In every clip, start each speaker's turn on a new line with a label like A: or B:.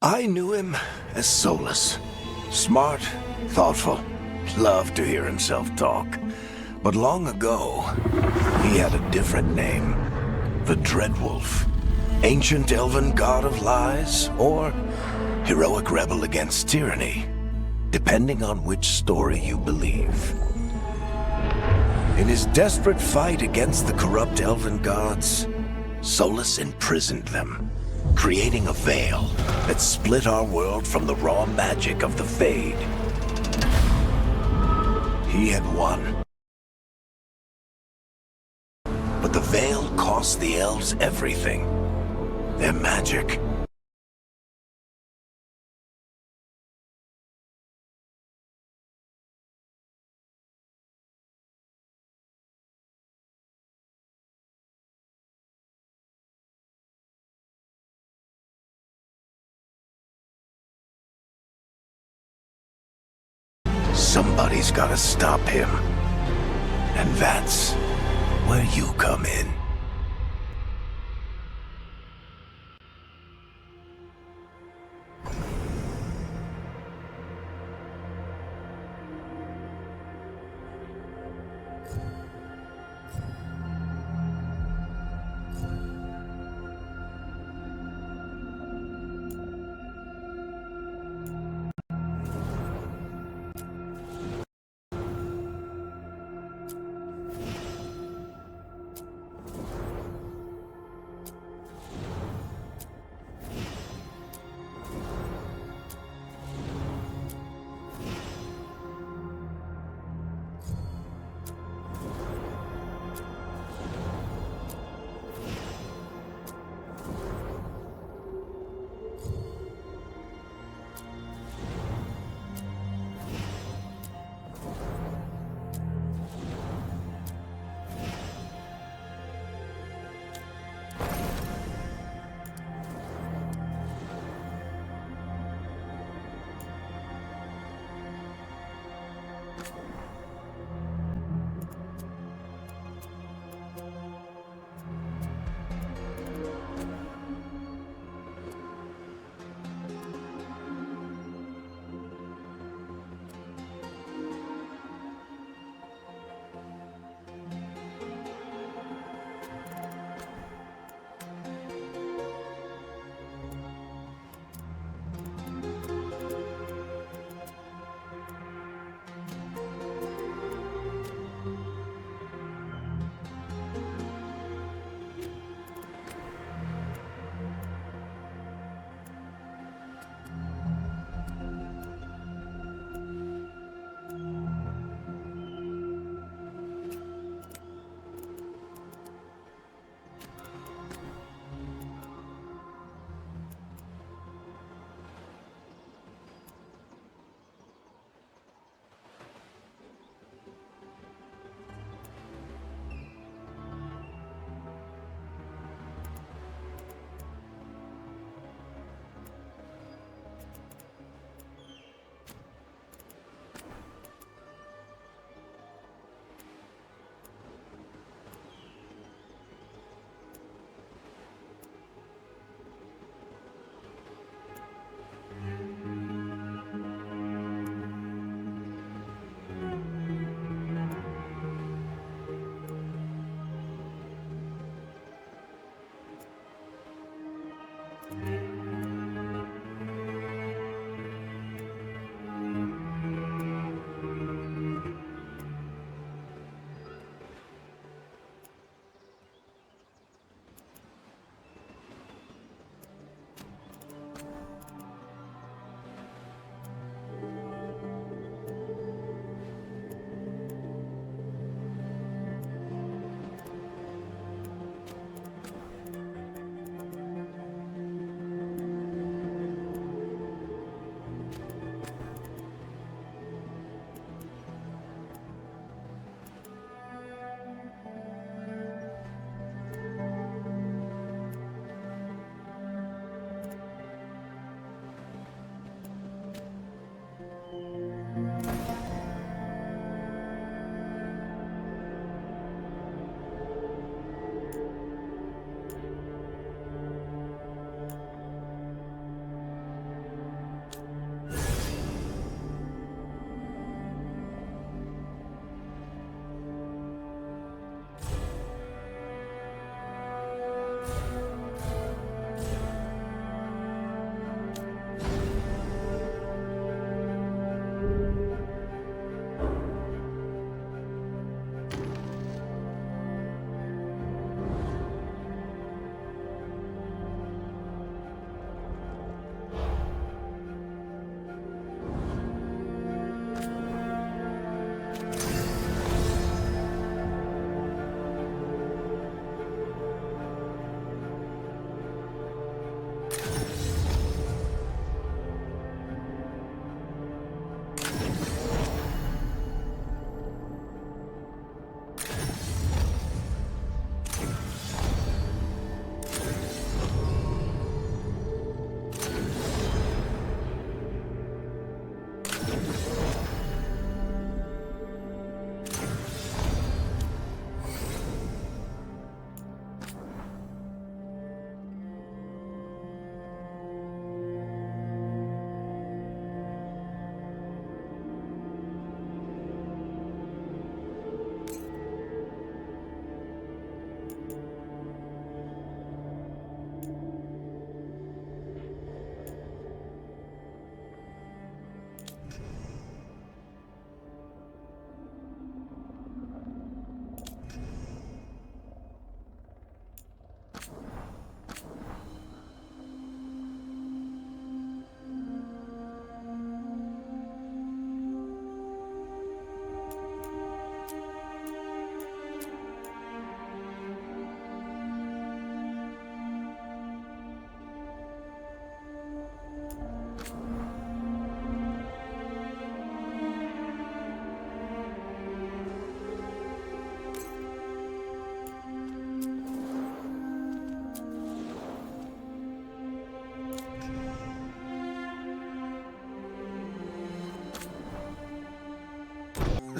A: I knew him as Solus. Smart, thoughtful, loved to hear himself talk. But long ago, he had a different name. The Dreadwolf. Ancient elven god of lies, or heroic rebel against tyranny, depending on which story you believe. In his desperate fight against the corrupt elven gods, Solus imprisoned them, creating a veil that split our world from the raw magic of the Fade. He had won. But the veil cost the elves everything. Their magic. Somebody's gotta stop him. And that's where you come in.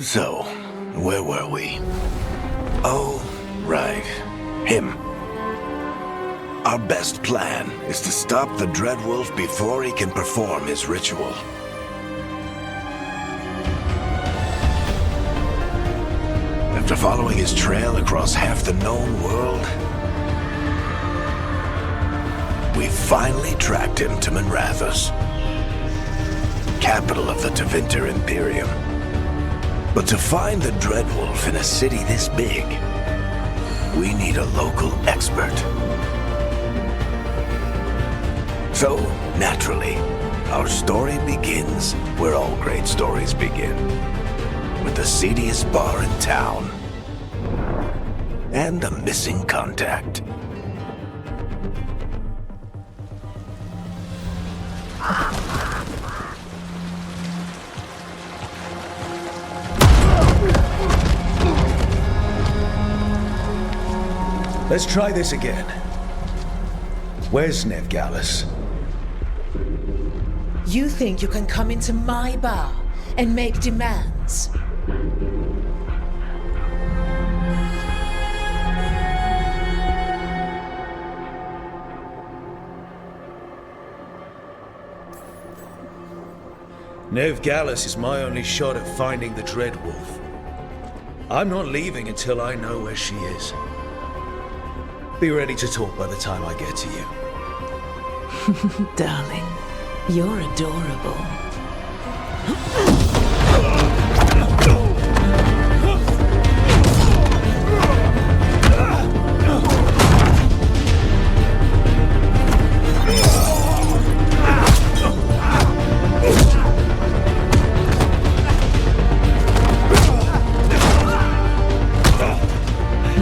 A: So, where were we? Oh, right. Him. Our best plan is to stop the Dreadwolf before he can perform his ritual. After following his trail across half the known world, we finally tracked him to Minrathous, capital of the Tevinter Imperium. But to find the Dreadwolf in a city this big, we need a local expert. So, naturally, our story begins where all great stories begin. With the seediest bar in town. And a missing contact.
B: Let's try this again. Where's Nevgalis?
C: You think you can come into my bar and make demands?
B: Nevgalis is my only shot at finding the Dreadwolf. I'm not leaving until I know where she is. Be ready to talk by the time I get to you.
C: Darling, you're adorable.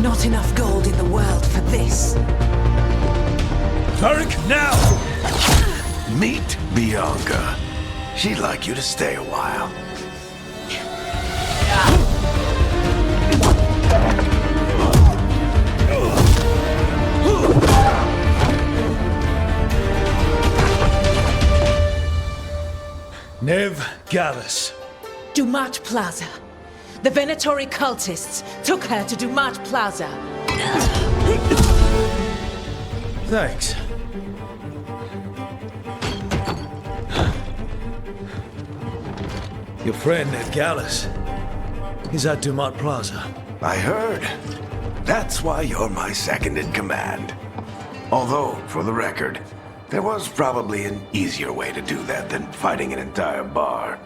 C: Not enough gold in the world for this.
B: Tarek, now!
A: Meet Bianca. She'd like you to stay a while.
B: Nevgalis.
C: Dumat Plaza. The Venatori cultists took her to Dumat Plaza.
B: Thanks. Your friend Nevgalis is at Dumat Plaza.
A: I heard. That's why you're my second in command. Although, for the record, there was probably an easier way to do that than fighting an entire bar.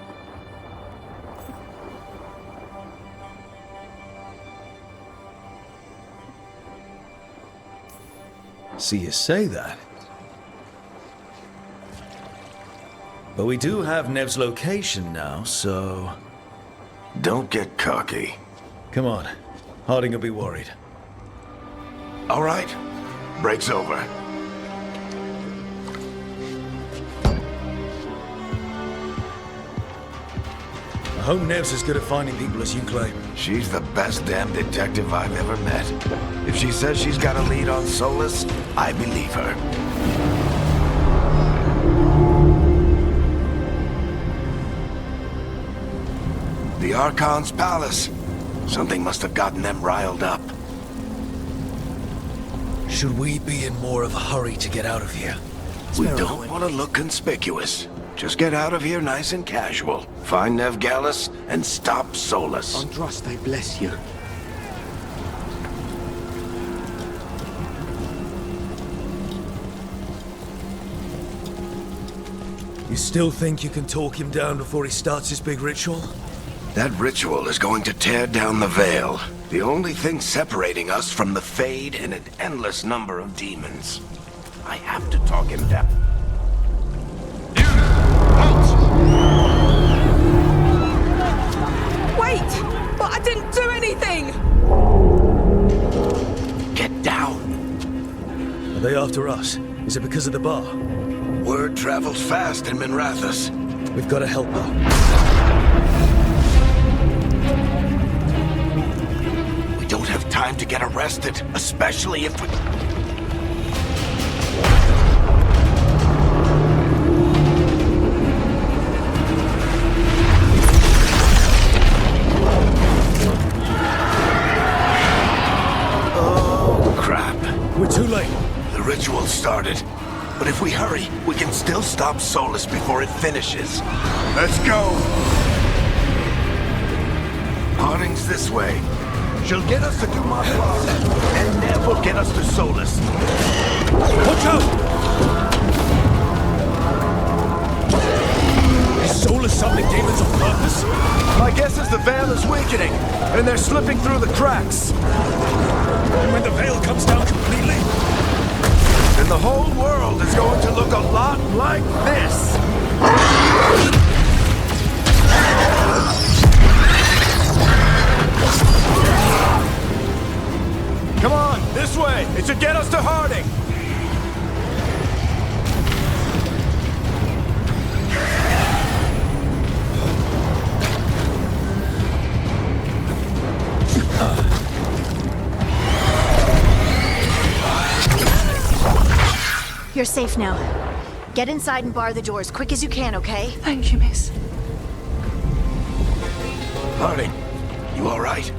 B: See you say that. But we do have Nev's location now, so...
A: Don't get cocky.
B: Come on. Harding will be worried.
A: All right. Break's over.
B: I hope Nev's as good at finding people as you claim.
A: She's the best damn detective I've ever met. If she says she's got a lead on Solus, I believe her. The Archon's palace. Something must have gotten them riled up.
B: Should we be in more of a hurry to get out of here?
A: We don't want to look conspicuous. Just get out of here nice and casual. Find Nevgalis and stop Solus.
D: Androst, I bless you.
B: You still think you can talk him down before he starts his big ritual?
A: That ritual is going to tear down the veil. The only thing separating us from the Fade and an endless number of demons. I have to talk him down.
C: Wait! But I didn't do anything!
A: Get down.
B: Are they after us? Is it because of the bar?
A: Word travels fast in Minrathous.
B: We've got to help her.
A: We don't have time to get arrested, especially if we... ritual started. But if we hurry, we can still stop Solus before it finishes. Let's go! Harding's this way. She'll get us to Dumont Plaza, and Nev will get us to Solus.
B: Watch out! Is Solus summoning demons on purpose?
A: My guess is the Veil is weakening, and they're slipping through the cracks.
B: And when the Veil comes down completely?
A: Then the whole world is going to look a lot like this. Come on, this way! It should get us to Harding!
D: You're safe now. Get inside and bar the doors quick as you can, okay?
C: Thank you, miss.
A: Harding, you all right?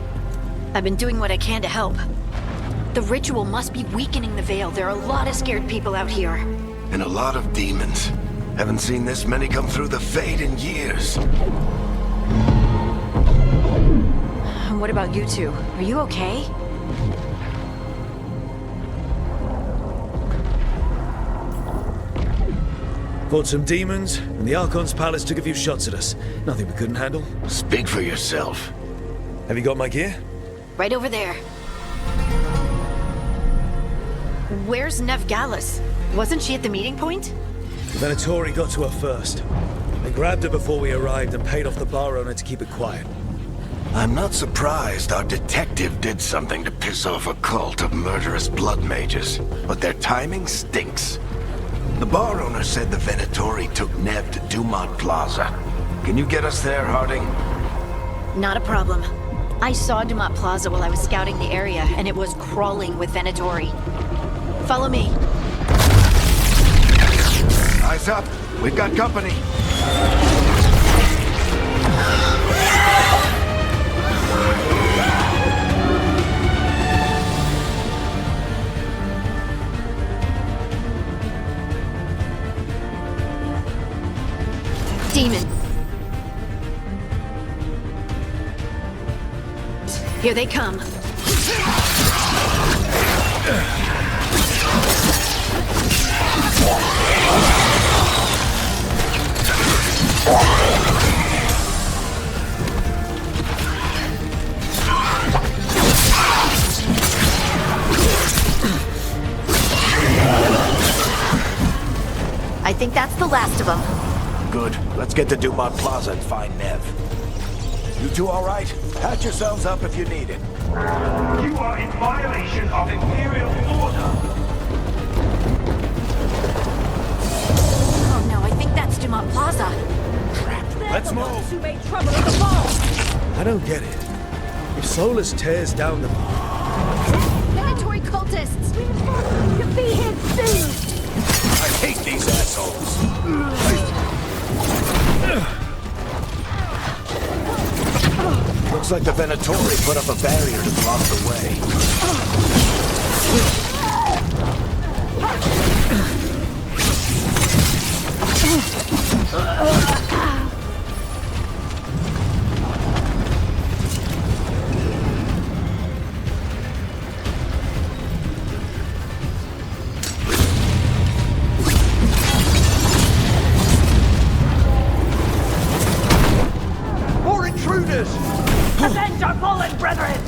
D: I've been doing what I can to help. The ritual must be weakening the Veil. There are a lot of scared people out here.
A: And a lot of demons. Haven't seen this many come through the Fade in years.
D: And what about you two? Are you okay?
B: Fought some demons, and the Archon's palace took a few shots at us. Nothing we couldn't handle.
A: Speak for yourself.
B: Have you got my gear?
D: Right over there. Where's Nev Gallus? Wasn't she at the meeting point?
B: The Venatori got to her first. They grabbed her before we arrived and paid off the bar owner to keep it quiet.
A: I'm not surprised our detective did something to piss off a cult of murderous blood mages, but their timing stinks. The bar owner said the Venatori took Nev to Dumont Plaza. Can you get us there, Harding?
D: Not a problem. I saw Dumont Plaza while I was scouting the area, and it was crawling with Venatori. Follow me.
A: Eyes up. We've got company.
D: Demon. Here they come. I think that's the last of them.
A: Good. Let's get to Dumont Plaza and find Nev. You two all right? Patch yourselves up if you need it.
E: You are in violation of Imperial order.
D: Oh no, I think that's Dumont Plaza.
A: Let's move.
C: Who made trouble at the ball?
B: I don't get it. If Solus tears down the...
D: Venatori cultists!
C: To be here soon!
A: I hate these assholes. Looks like the Venatori put up a barrier to block the way.
E: More intruders!
C: Avenge our fallen brethren!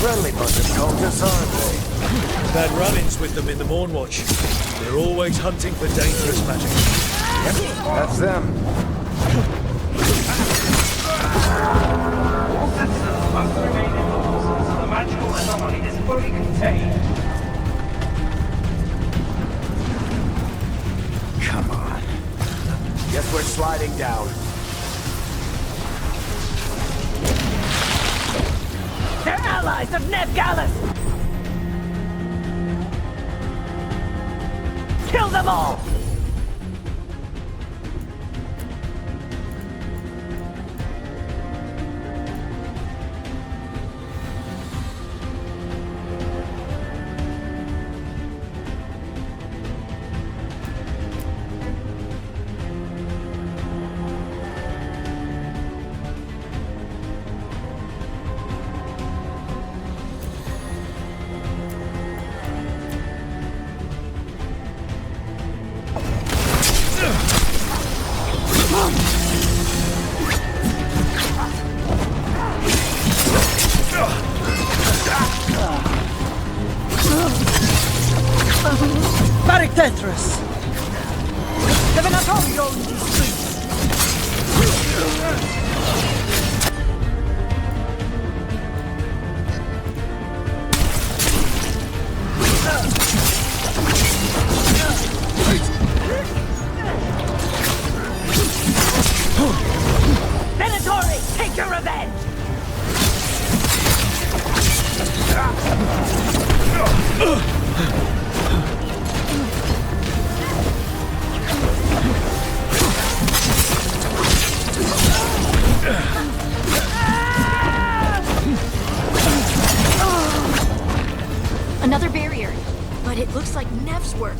A: Friendly bunch of cultists, aren't they?
B: Bad run-ins with them in the Mornwatch. They're always hunting for dangerous magic.
A: That's them.
E: All citizens must remain indoors until the magical anomaly is fully contained.
A: Come on. Guess we're sliding down.
C: They're allies of Nev Gallus! Kill them all!
F: Barictethras! The Venatori own these streets!
C: Venatori, take your revenge!
D: Another barrier. But it looks like Nev's work.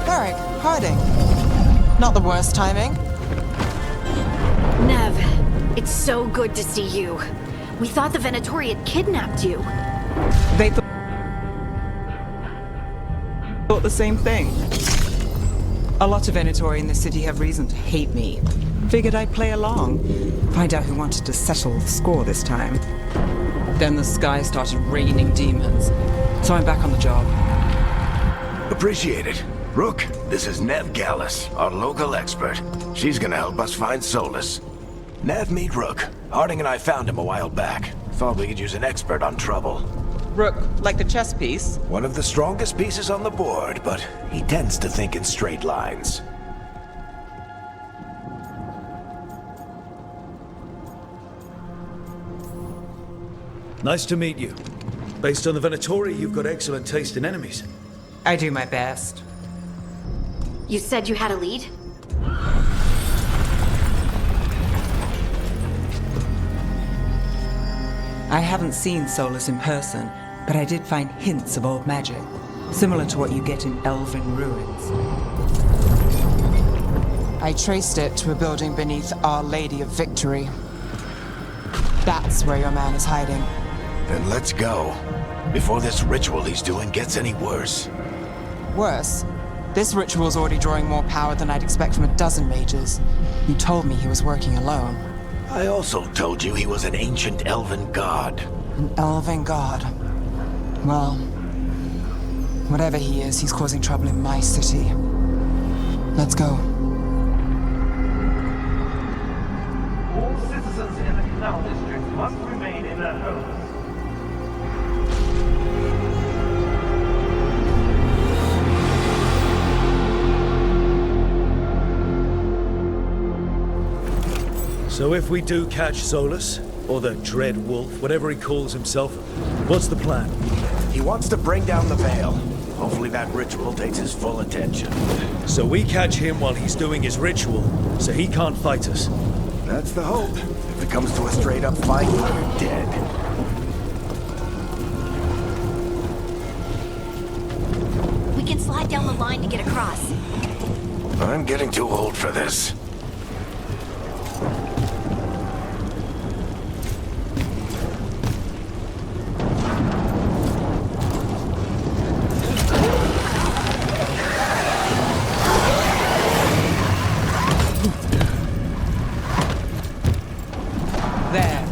F: Varric, Harding. Not the worst timing.
D: Nev, it's so good to see you. We thought the Venatori had kidnapped you.
F: They thought the same thing. A lot of Venatori in the city have reason to hate me. Figured I'd play along, find out who wanted to settle the score this time. Then the sky started raining demons, so I'm back on the job.
A: Appreciate it. Rook, this is Nev Gallus, our local expert. She's gonna help us find Solus. Nev, meet Rook. Harding and I found him a while back. Thought we could use an expert on trouble.
F: Rook, like the chess piece?
A: One of the strongest pieces on the board, but he tends to think in straight lines.
B: Nice to meet you. Based on the Venatori, you've got excellent taste in enemies.
F: I do my best.
D: You said you had a lead?
F: I haven't seen Solus in person, but I did find hints of old magic, similar to what you get in elven ruins. I traced it to a building beneath Our Lady of Victory. That's where your man is hiding.
A: Then let's go. Before this ritual he's doing gets any worse.
F: Worse, this ritual's already drawing more power than I'd expect from a dozen mages. You told me he was working alone.
A: I also told you he was an ancient elven god.
F: An elven god. Well, whatever he is, he's causing trouble in my city. Let's go.
E: All citizens in the Canal District must remain in their homes.
B: So if we do catch Solus, or the Dread Wolf, whatever he calls himself, what's the plan?
A: He wants to bring down the veil. Hopefully that ritual takes his full attention.
B: So we catch him while he's doing his ritual, so he can't fight us.
A: That's the hope. If it comes to a straight-up fight, we're dead.
D: We can slide down the line to get across.
A: I'm getting too old for this.
F: There.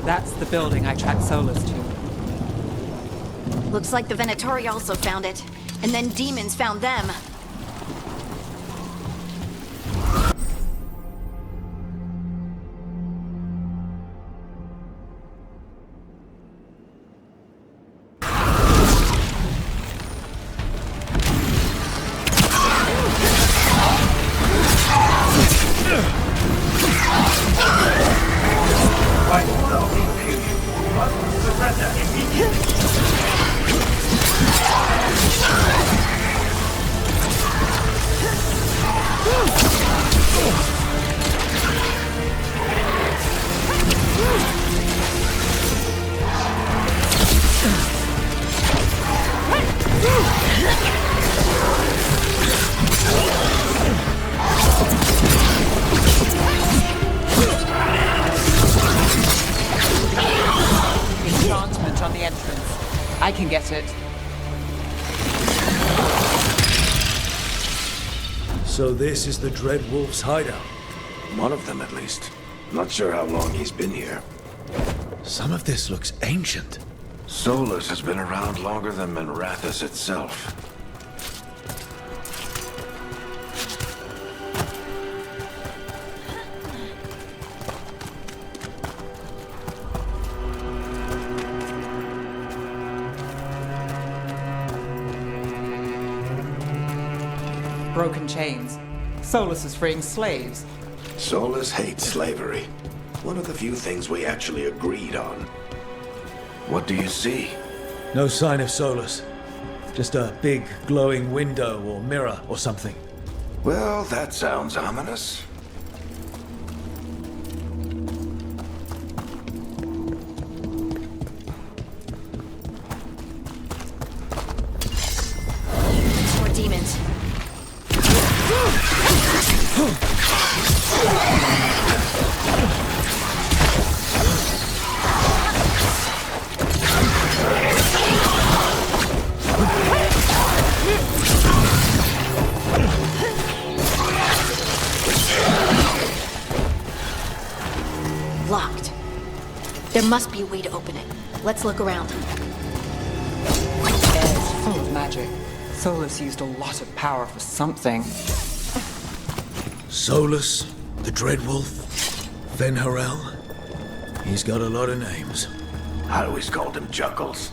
F: That's the building I tracked Solus to.
D: Looks like the Venatori also found it. And then demons found them.
E: By order of the Imperium, you must surrender immediately.
F: Enchantment on the entrance. I can get it.
B: So this is the Dread Wolf's hideout.
A: One of them, at least. Not sure how long he's been here.
B: Some of this looks ancient.
A: Solus has been around longer than Minrathous itself.
F: Broken chains. Solus is freeing slaves.
A: Solus hates slavery. One of the few things we actually agreed on. What do you see?
B: No sign of Solus. Just a big glowing window or mirror or something.
A: Well, that sounds ominous.
D: More demons. Locked. There must be a way to open it. Let's look around.
F: Air's full of magic. Solus used a lot of power for something.
B: Solus, the Dread Wolf, Venharel. He's got a lot of names.
A: I always called him Juggles.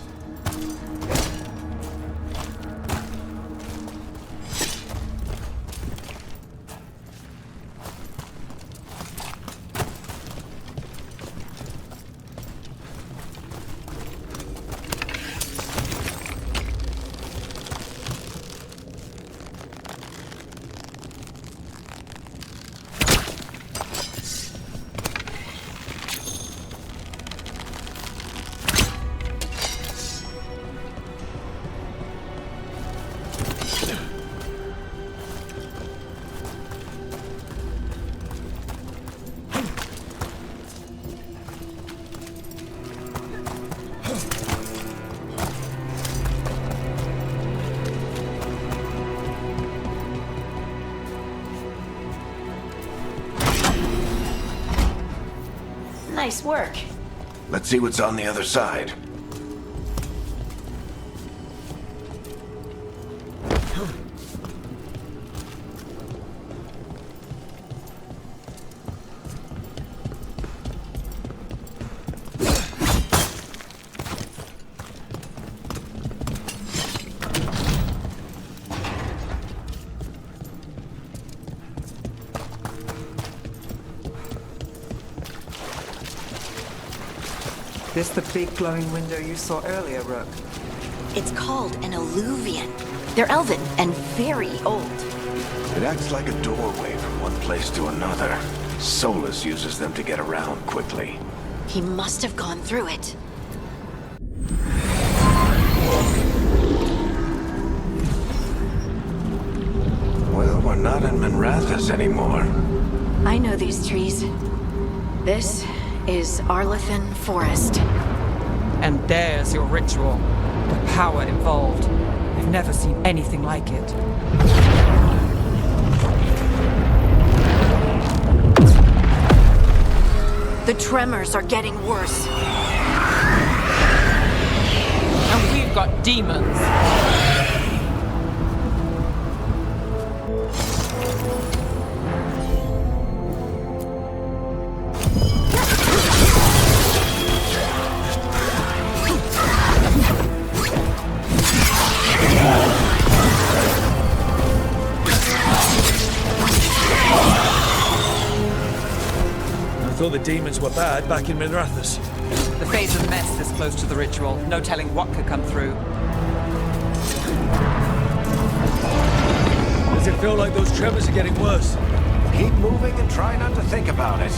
D: Nice work.
A: Let's see what's on the other side.
F: This the big glowing window you saw earlier, Rook?
D: It's called an alluvian. They're elven and very old.
A: It acts like a doorway from one place to another. Solus uses them to get around quickly.
D: He must have gone through it.
A: Well, we're not in Minrathous anymore.
D: I know these trees. This is Arlethan Forest.
F: And there's your ritual. The power involved. I've never seen anything like it.
D: The tremors are getting worse.
F: And we've got demons.
B: I thought the demons were bad back in Minrathous.
F: The phase of mess this close to the ritual. No telling what could come through.
B: Does it feel like those tremors are getting worse?
A: Keep moving and try not to think about it.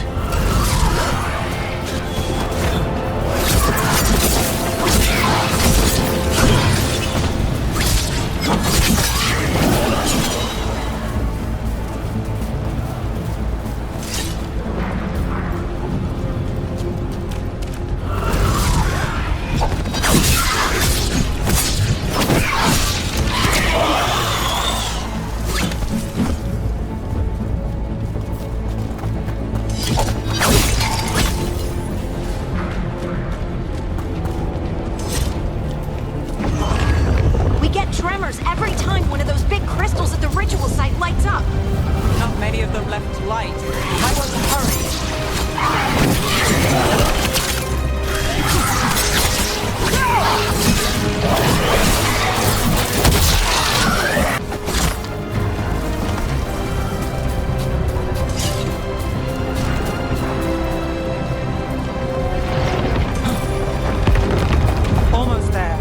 D: every time one of those big crystals at the ritual site lights up.
F: Not many of them left to light. I want to hurry. Almost there.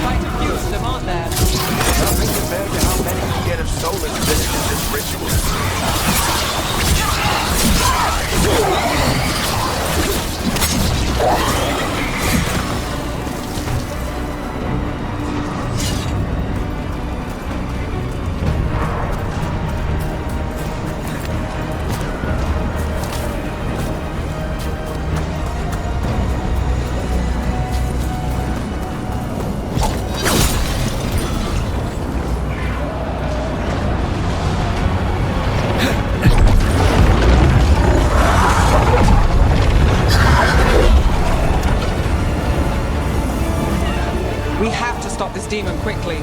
F: Quite a few of them, aren't there?
A: Nothing compared to how many you get if Solus finishes this ritual.
F: We have to stop this demon quickly.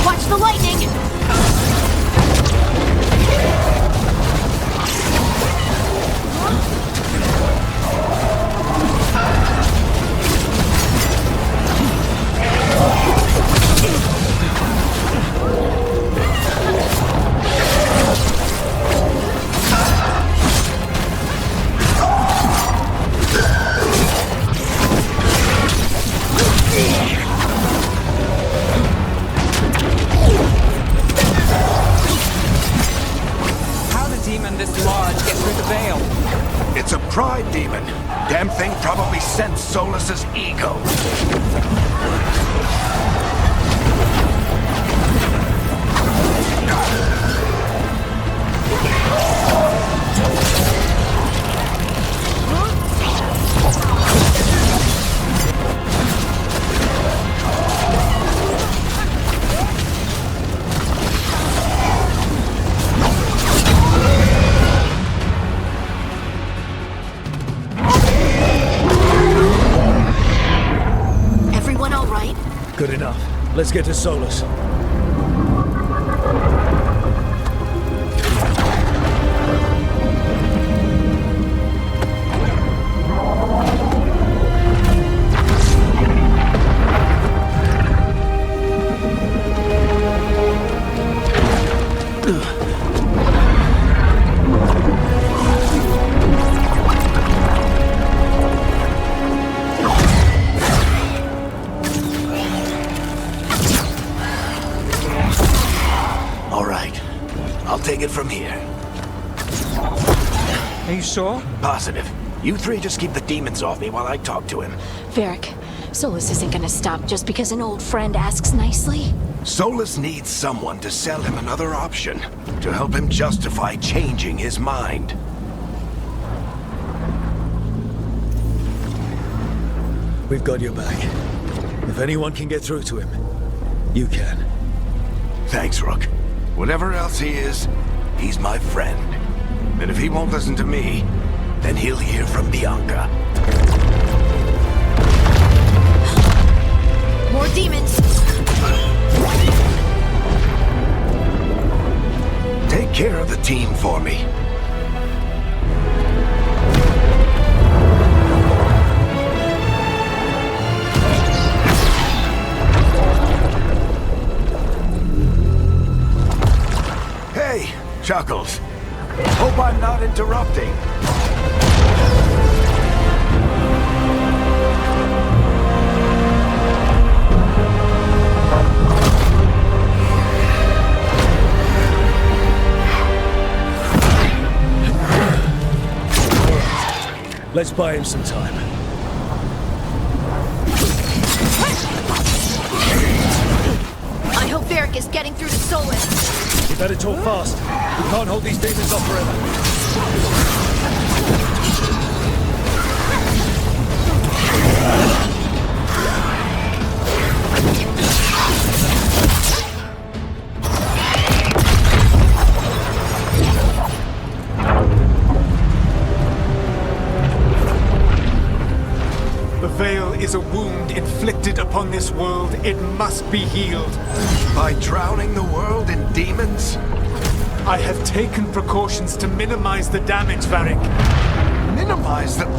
D: Watch the lightning!
F: How the demon this large get through the veil?
A: It's a pride demon. Damn thing probably sensed Solus's ego.
D: Everyone all right?
B: Good enough. Let's get to Solus.
A: All right. I'll take it from here.
F: Are you sure?
A: Positive. You three just keep the demons off me while I talk to him.
D: Varric, Solus isn't gonna stop just because an old friend asks nicely.
A: Solus needs someone to sell him another option, to help him justify changing his mind.
B: We've got your back. If anyone can get through to him, you can.
A: Thanks, Rook. Whatever else he is, he's my friend. And if he won't listen to me, then he'll hear from Bianca.
D: More demons!
A: Take care of the team for me. Hey, Chuckles. Hope I'm not interrupting.
B: Let's buy him some time.
D: I hope Varric is getting through to Solus.
B: You better talk fast. We can't hold these demons off forever.
G: The Veil is a wound inflicted upon this world. It must be healed.
A: By drowning the world in demons?
G: I have taken precautions to minimize the damage, Varric.
A: Minimize them.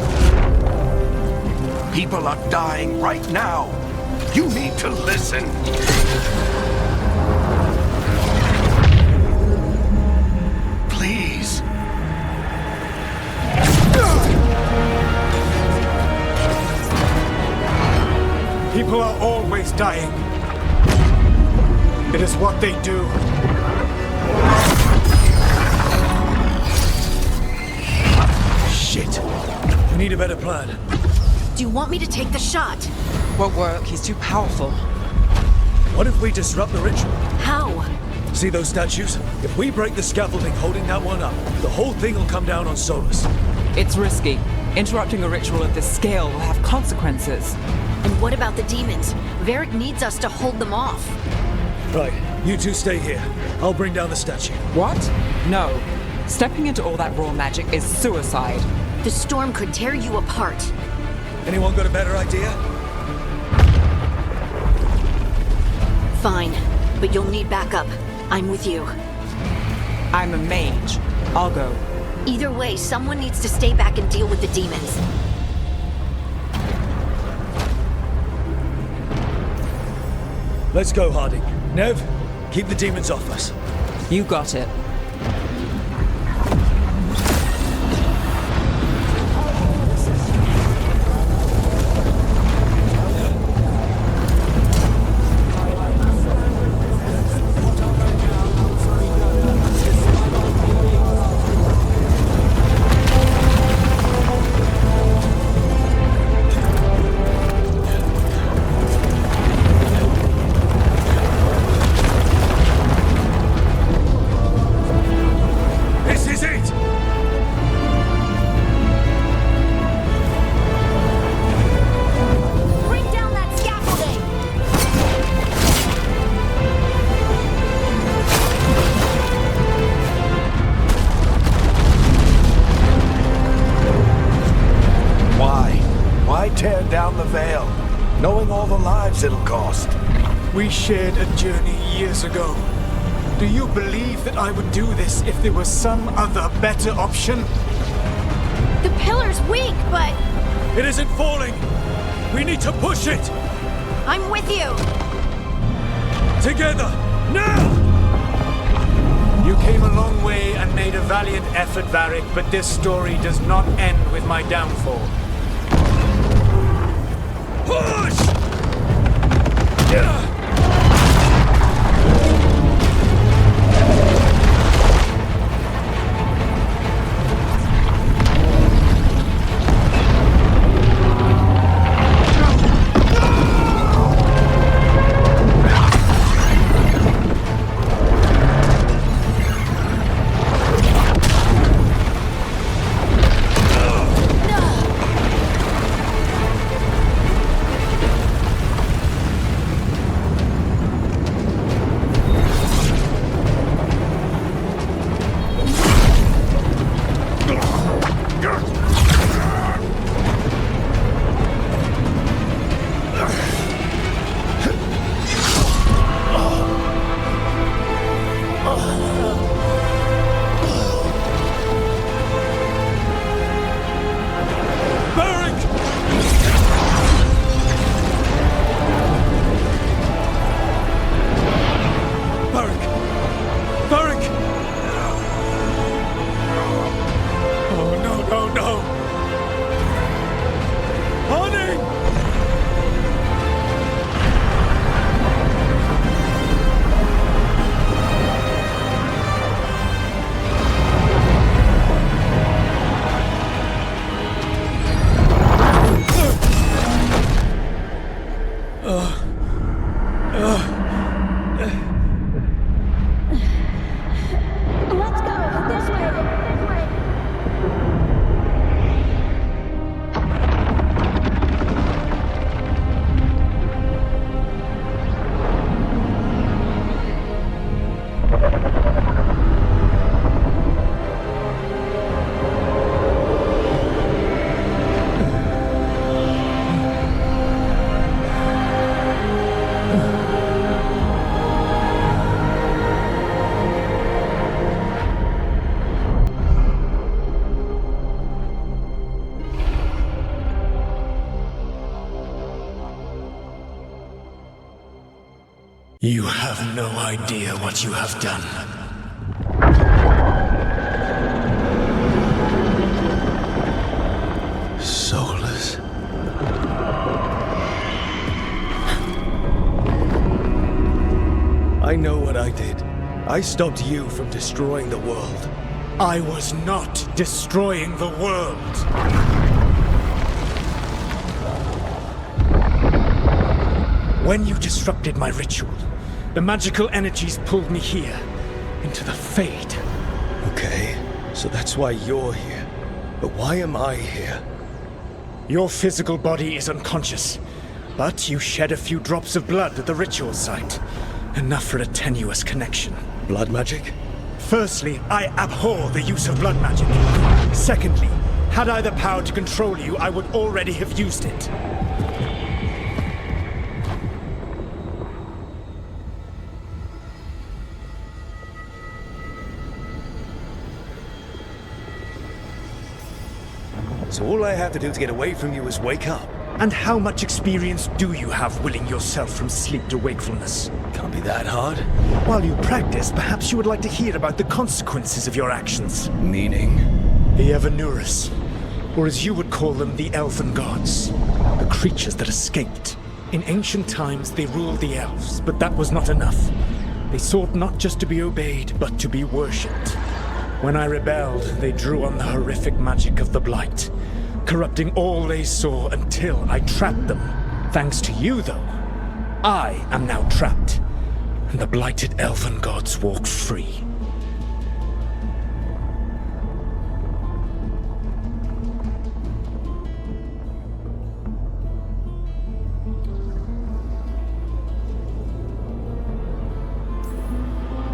A: People are dying right now. You need to listen. Please.
G: People are always dying. It is what they do.
B: Shit. We need a better plan.
D: Do you want me to take the shot?
F: Won't work. He's too powerful.
B: What if we disrupt the ritual?
D: How?
B: See those statues? If we break the scaffolding holding that one up, the whole thing will come down on Solus.
F: It's risky. Interrupting a ritual of this scale will have consequences.
D: And what about the demons? Varric needs us to hold them off.
B: Right, you two stay here. I'll bring down the statue.
F: What? No. Stepping into all that raw magic is suicide.
D: The storm could tear you apart.
B: Anyone got a better idea?
D: Fine, but you'll need backup. I'm with you.
F: I'm a mage. I'll go.
D: Either way, someone needs to stay back and deal with the demons.
B: Let's go, Harding. Nev, keep the demons off us.
F: You got it.
A: Tear down the Veil, knowing all the lives it'll cost.
G: We shared a journey years ago. Do you believe that I would do this if there was some other better option?
D: The pillar's weak, but
B: It isn't falling! We need to push it!
D: I'm with you!
B: Together! Now!
G: You came a long way and made a valiant effort, Varric, but this story does not end with my downfall.
B: Push!
G: You have no idea what you have done.
B: Soulless. I know what I did. I stopped you from destroying the world.
G: I was not destroying the world. When you disrupted my ritual, the magical energies pulled me here, into the Fade.
B: Okay, so that's why you're here. But why am I here?
G: Your physical body is unconscious, but you shed a few drops of blood at the ritual site. Enough for a tenuous connection.
B: Blood magic?
G: Firstly, I abhor the use of blood magic. Secondly, had I the power to control you, I would already have used it.
B: So all I have to do to get away from you is wake up.
G: And how much experience do you have willing yourself from sleep to wakefulness?
B: Can't be that hard.
G: While you practice, perhaps you would like to hear about the consequences of your actions.
B: Meaning?
G: The Evanurus, or as you would call them, the Elven Gods. The creatures that escaped. In ancient times, they ruled the elves, but that was not enough. They sought not just to be obeyed, but to be worshipped. When I rebelled, they drew on the horrific magic of the Blight, corrupting all they saw until I trapped them. Thanks to you, though, I am now trapped, and the blighted Elven Gods walk free.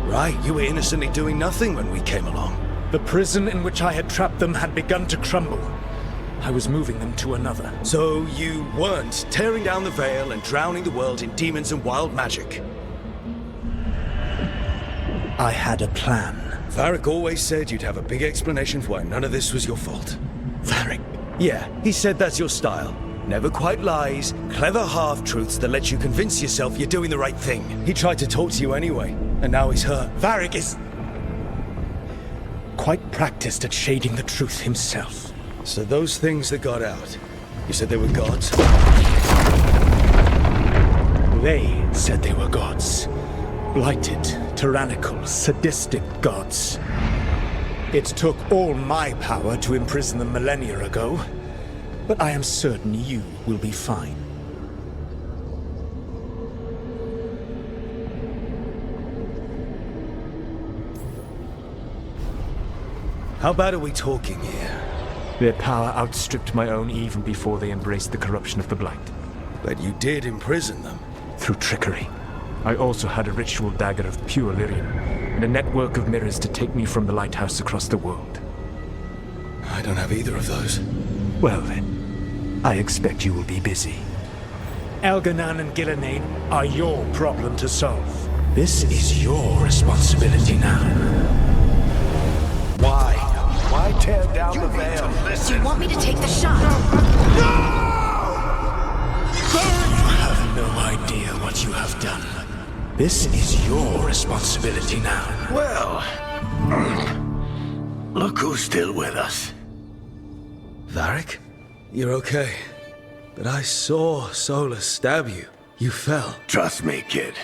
B: Right, you were innocently doing nothing when we came along.
G: The prison in which I had trapped them had begun to crumble. I was moving them to another.
B: So you weren't tearing down the veil and drowning the world in demons and wild magic.
G: I had a plan.
B: Varric always said you'd have a big explanation for why none of this was your fault.
G: Varric?
B: Yeah, he said that's your style. Never quite lies, clever half-truths that let you convince yourself you're doing the right thing. He tried to talk to you anyway, and now he's hurt.
G: Varric is quite practiced at shading the truth himself.
B: So those things that got out, you said they were gods?
G: They said they were gods. Blighted, tyrannical, sadistic gods. It took all my power to imprison them millennia ago, but I am certain you will be fine.
B: How bad are we talking here?
G: Their power outstripped my own even before they embraced the corruption of the Blight.
B: But you did imprison them.
G: Through trickery. I also had a ritual dagger of pure lyrium, and a network of mirrors to take me from the lighthouse across the world.
B: I don't have either of those.
G: Well then, I expect you will be busy. Elganan and Gillenane are your problem to solve. This is your responsibility now.
A: Why? Why tear down the veil?
D: Do you want me to take the shot?
G: You have no idea what you have done. This is your responsibility now.
A: Well, look who's still with us.
B: Varric? You're okay. But I saw Solus stab you. You fell.
A: Trust me, kid.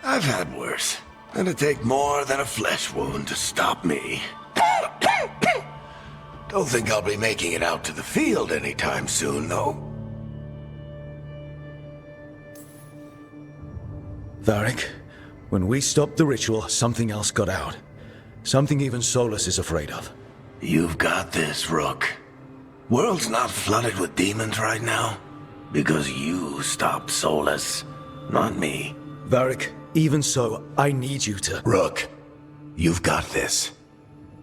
A: I've had worse. It'd take more than a flesh wound to stop me. Don't think I'll be making it out to the field anytime soon, though.
B: Varric, when we stopped the ritual, something else got out. Something even Solus is afraid of.
A: You've got this, Rook. World's not flooded with demons right now. Because you stopped Solus, not me.
B: Varric, even so, I need you to...
A: Rook, You've got this.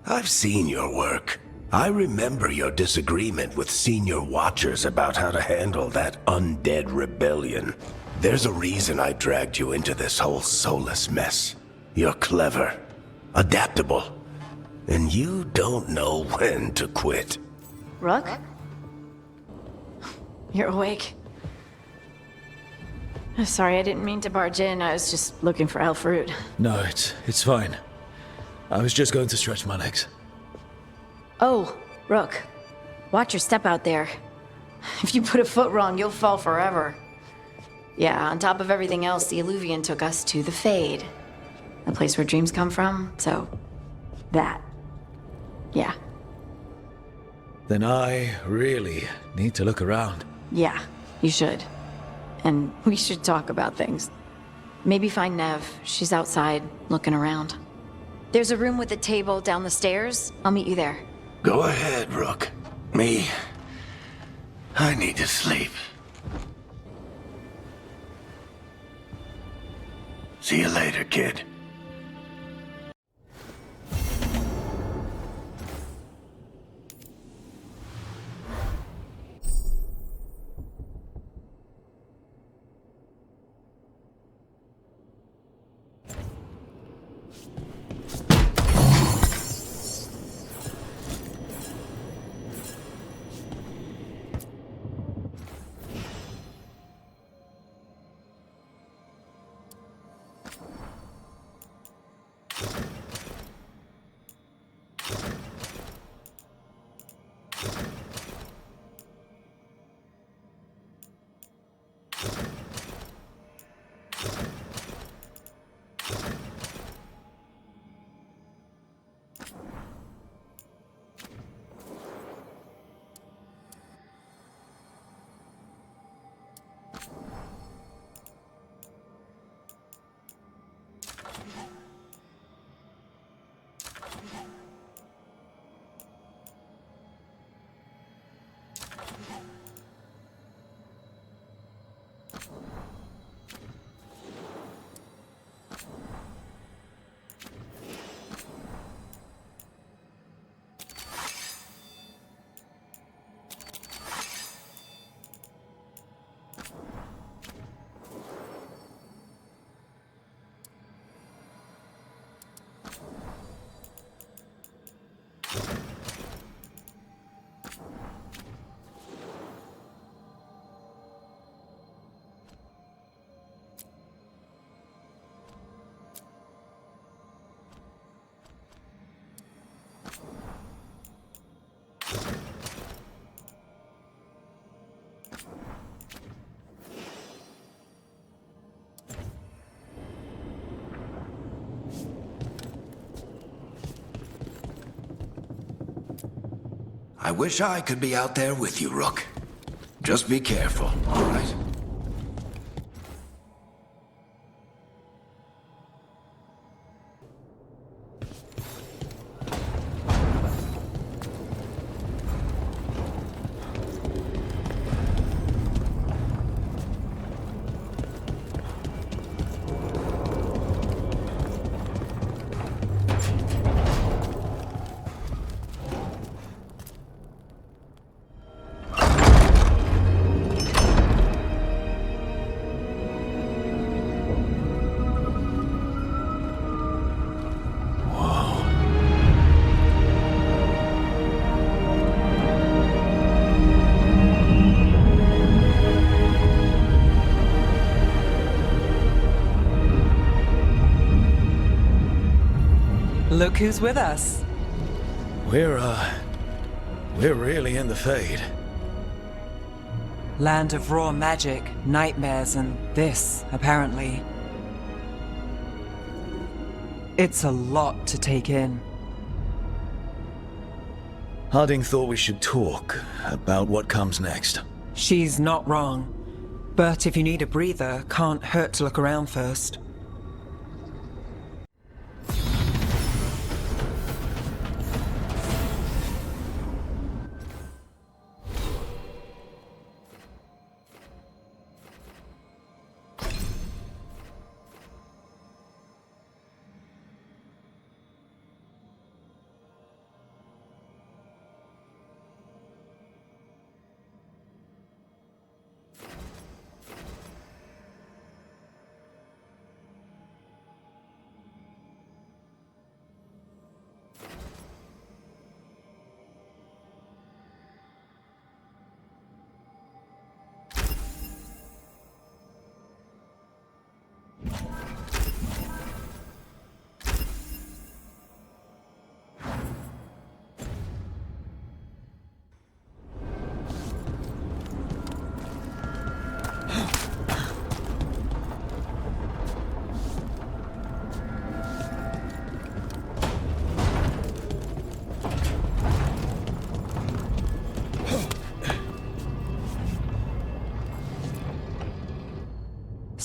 A: I've seen your work. I remember your disagreement with senior watchers about how to handle that undead rebellion. There's a reason I dragged you into this whole Solus mess. You're clever, adaptable, and you don't know when to quit.
D: Rook? You're awake. Sorry, I didn't mean to barge in. I was just looking for elf fruit.
B: No, it's fine. I was just going to stretch my legs.
D: Oh, Rook. Watch your step out there. If you put a foot wrong, you'll fall forever. Yeah, on top of everything else, the Illuvian took us to the Fade. The place where dreams come from, so... that. Yeah.
B: Then I really need to look around.
D: Yeah, you should. And we should talk about things. Maybe find Nev. She's outside, looking around. There's a room with a table down the stairs. I'll meet you there.
A: Go ahead, Rook. I need to sleep. See you later, kid. I wish I could be out there with you, Rook. Just be careful, all right?
F: Look who's with us.
B: We're really in the Fade.
F: Land of raw magic, nightmares, and this, apparently. It's a lot to take in.
B: Harding thought we should talk about what comes next.
F: She's not wrong. But if you need a breather, can't hurt to look around first.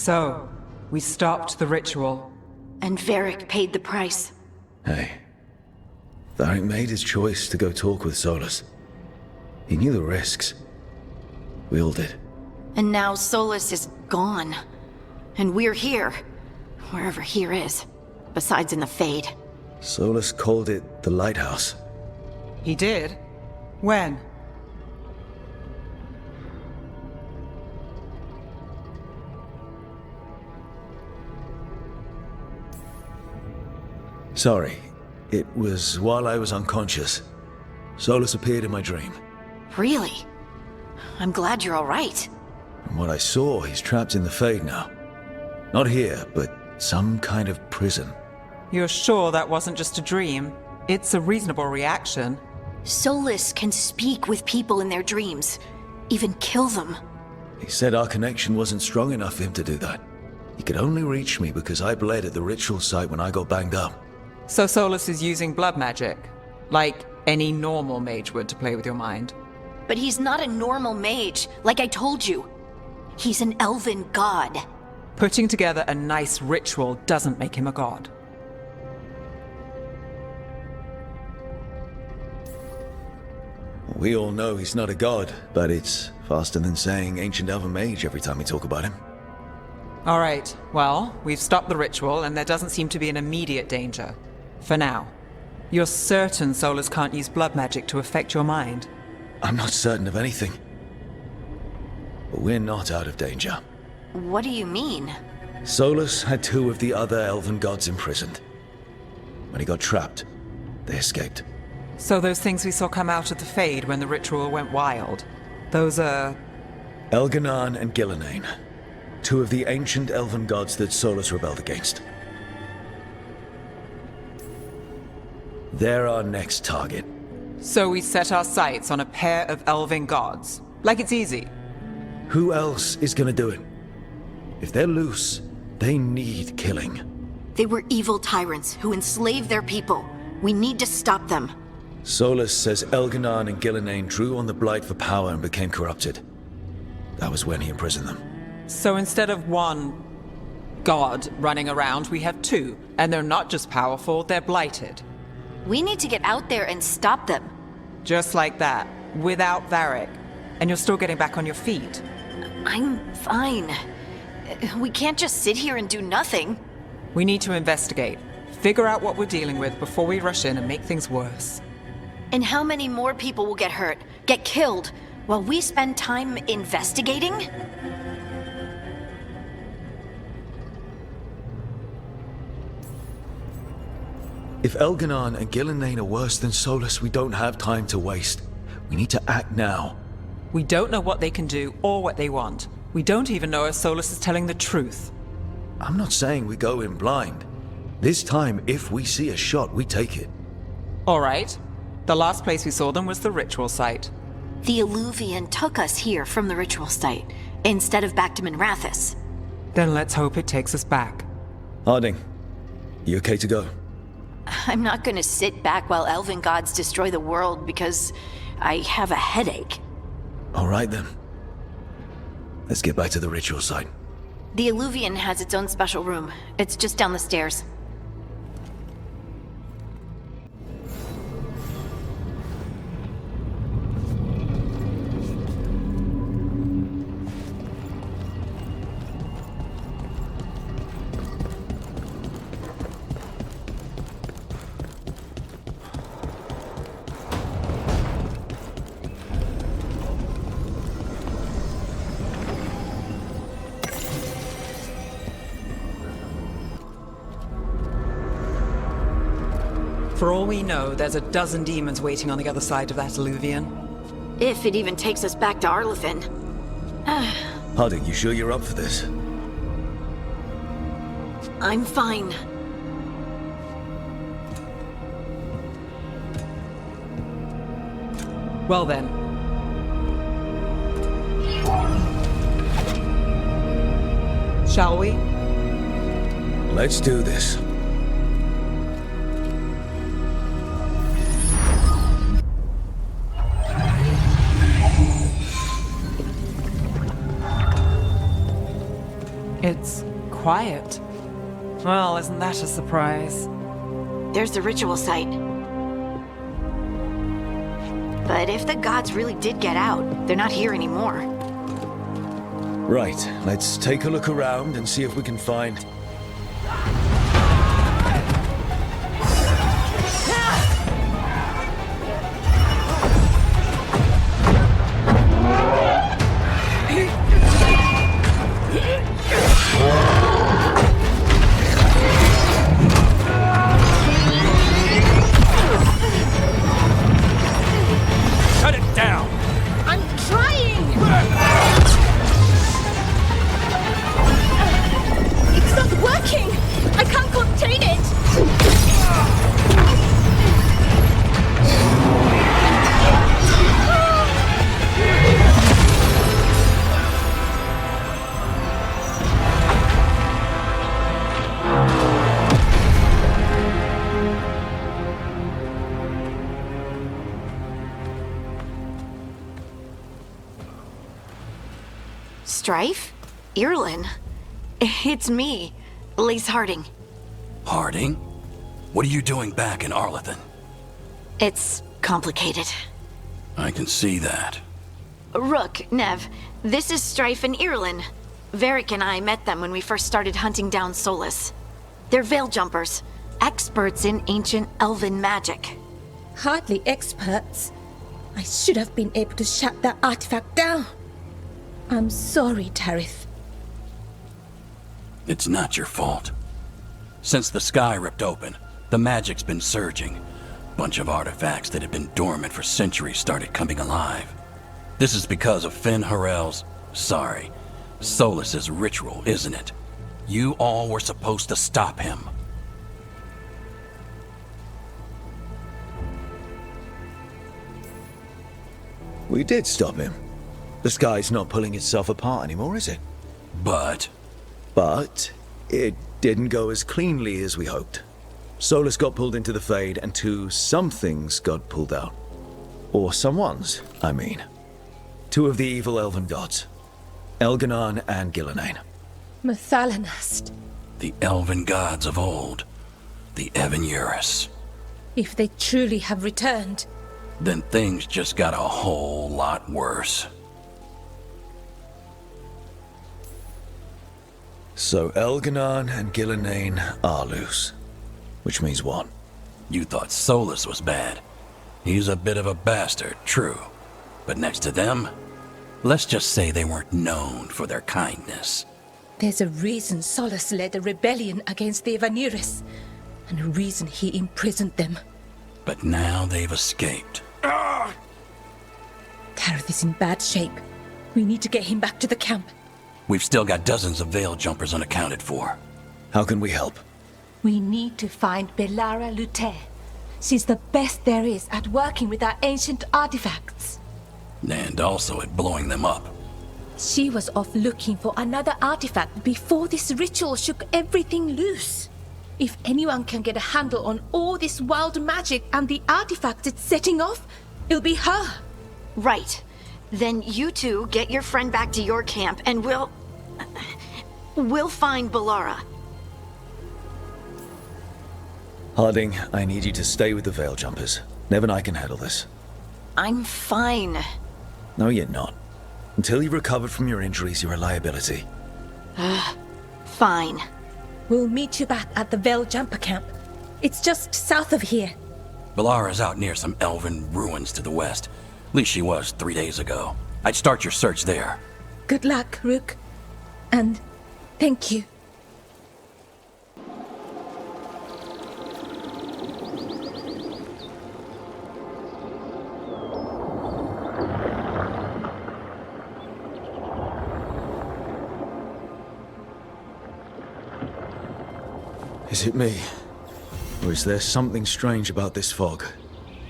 F: So, we stopped the ritual.
D: And Varric paid the price.
B: Hey. Varric made his choice to go talk with Solus. He knew the risks. We all did.
D: And now Solus is gone. And we're here. Wherever here is. Besides in the Fade.
B: Solus called it the Lighthouse.
F: He did? When?
B: Sorry. It was while I was unconscious. Solus appeared in my dream.
D: Really? I'm glad you're all right.
B: From what I saw, he's trapped in the Fade now. Not here, but some kind of prison.
F: You're sure that wasn't just a dream? It's a reasonable reaction.
D: Solus can speak with people in their dreams. Even kill them.
B: He said our connection wasn't strong enough for him to do that. He could only reach me because I bled at the ritual site when I got banged up.
F: So Solus is using blood magic, like any normal mage would to play with your mind.
D: But he's not a normal mage, like I told you. He's an elven god.
F: Putting together a nice ritual doesn't make him a god.
B: We all know he's not a god, but it's faster than saying ancient elven mage every time we talk about him.
F: All right, well, we've stopped the ritual and there doesn't seem to be an immediate danger. For now. You're certain Solus can't use blood magic to affect your mind?
B: I'm not certain of anything. But we're not out of danger.
D: What do you mean?
B: Solus had 2 of the other elven gods imprisoned. When he got trapped, they escaped.
F: So those things we saw come out of the Fade when the ritual went wild, those are...
B: Elganan and Gillenane. 2 of the ancient elven gods that Solus rebelled against. They're our next target.
F: So we set our sights on a pair of elven gods. Like it's easy.
B: Who else is gonna do it? If they're loose, they need killing.
D: They were evil tyrants who enslaved their people. We need to stop them.
B: Solus says Elganan and Gillenane drew on the Blight for power and became corrupted. That was when he imprisoned them.
F: So instead of one god running around, we have 2. And they're not just powerful, they're blighted.
D: We need to get out there and stop them.
F: Just like that, without Varric. And you're still getting back on your feet.
D: I'm fine. We can't just sit here and do nothing.
F: We need to investigate. Figure out what we're dealing with before we rush in and make things worse.
D: And how many more people will get hurt, get killed, while we spend time investigating?
B: If Elganan and Gillenane are worse than Solus, we don't have time to waste. We need to act now.
F: We don't know what they can do or what they want. We don't even know if Solus is telling the truth.
B: I'm not saying we go in blind. This time, if we see a shot, we take it.
F: All right. The last place we saw them was the ritual site.
D: The Illuvian took us here from the ritual site, instead of back to Minrathous.
F: Then let's hope it takes us back.
B: Harding, you okay to go?
D: I'm not gonna sit back while elven gods destroy the world because I have a headache.
B: All right then. Let's get back to the ritual site.
D: The Illuvian has its own special room. It's just down the stairs.
F: For all we know, there's a dozen demons waiting on the other side of that Illuvian.
D: If it even takes us back to Arlefin.
B: Harding, you sure you're up for this?
D: I'm fine.
F: Well then. Shall we?
B: Let's do this.
F: It's quiet. Well, isn't that a surprise?
D: There's the ritual site. But if the gods really did get out, they're not here anymore.
B: Right, let's take a look around and see if we can find...
G: Shut it down!
C: I'm trying! It's not working! I can't contain it!
D: Strife? Irlin? It's me, Lise Harding.
A: Harding? What are you doing back in Arlethan?
D: It's complicated.
A: I can see that.
D: Rook, Nev, this is Strife and Irlin. Varric and I met them when we first started hunting down Solus. They're veil jumpers, experts in ancient elven magic.
C: Hardly experts. I should have been able to shut that artifact down. I'm sorry, Tarith.
A: It's not your fault. Since the sky ripped open, the magic's been surging. Bunch of artifacts that had been dormant for centuries started coming alive. This is because of Finn Harel's... Solus's ritual, isn't it? You all were supposed to stop him.
B: We did stop him. The sky's not pulling itself apart anymore, is it?
A: But
B: But it didn't go as cleanly as we hoped. Solus got pulled into the Fade, and some things got pulled out. Or someone's, I mean. Two of the evil elven gods. Elganon and Gillenane.
C: Mathalanast.
A: the elven gods of old, the Evan-Eurus.
C: If they truly have returned.
A: Then things just got a whole lot worse.
B: So Elganon and Gillenane are loose. Which means what?
A: You thought Solus was bad. He's a bit of a bastard, true. But next to them, let's just say they weren't known for their kindness.
C: There's a reason Solus led a rebellion against the Evan-Eurus, and a reason he imprisoned them.
A: But now they've escaped.
C: Tareth is in bad shape. We need to get him back to the camp.
A: We've still got dozens of veil jumpers unaccounted for.
B: How can we help?
C: We need to find Belara Lute. She's the best there is at working with our ancient artifacts.
A: And also at blowing them up.
C: She was off looking for another artifact before this ritual shook everything loose. If anyone can get a handle on all this wild magic and the artifacts it's setting off, it'll be her.
D: Right. Then you two get your friend back to your camp and we'll find Belara.
B: Harding, I need you to stay with the veil jumpers. Nev and I can handle this.
D: I'm fine.
B: No, you're not. Until you've recovered from your injuries, you're a liability.
D: Fine.
C: We'll meet you back at the veil jumper camp. It's just south of here.
A: Belara's out near some elven ruins to the west. At least she was 3 days ago. I'd start your search there.
C: Good luck, Rook. And thank you.
B: Is it me? Or is there something strange about this fog?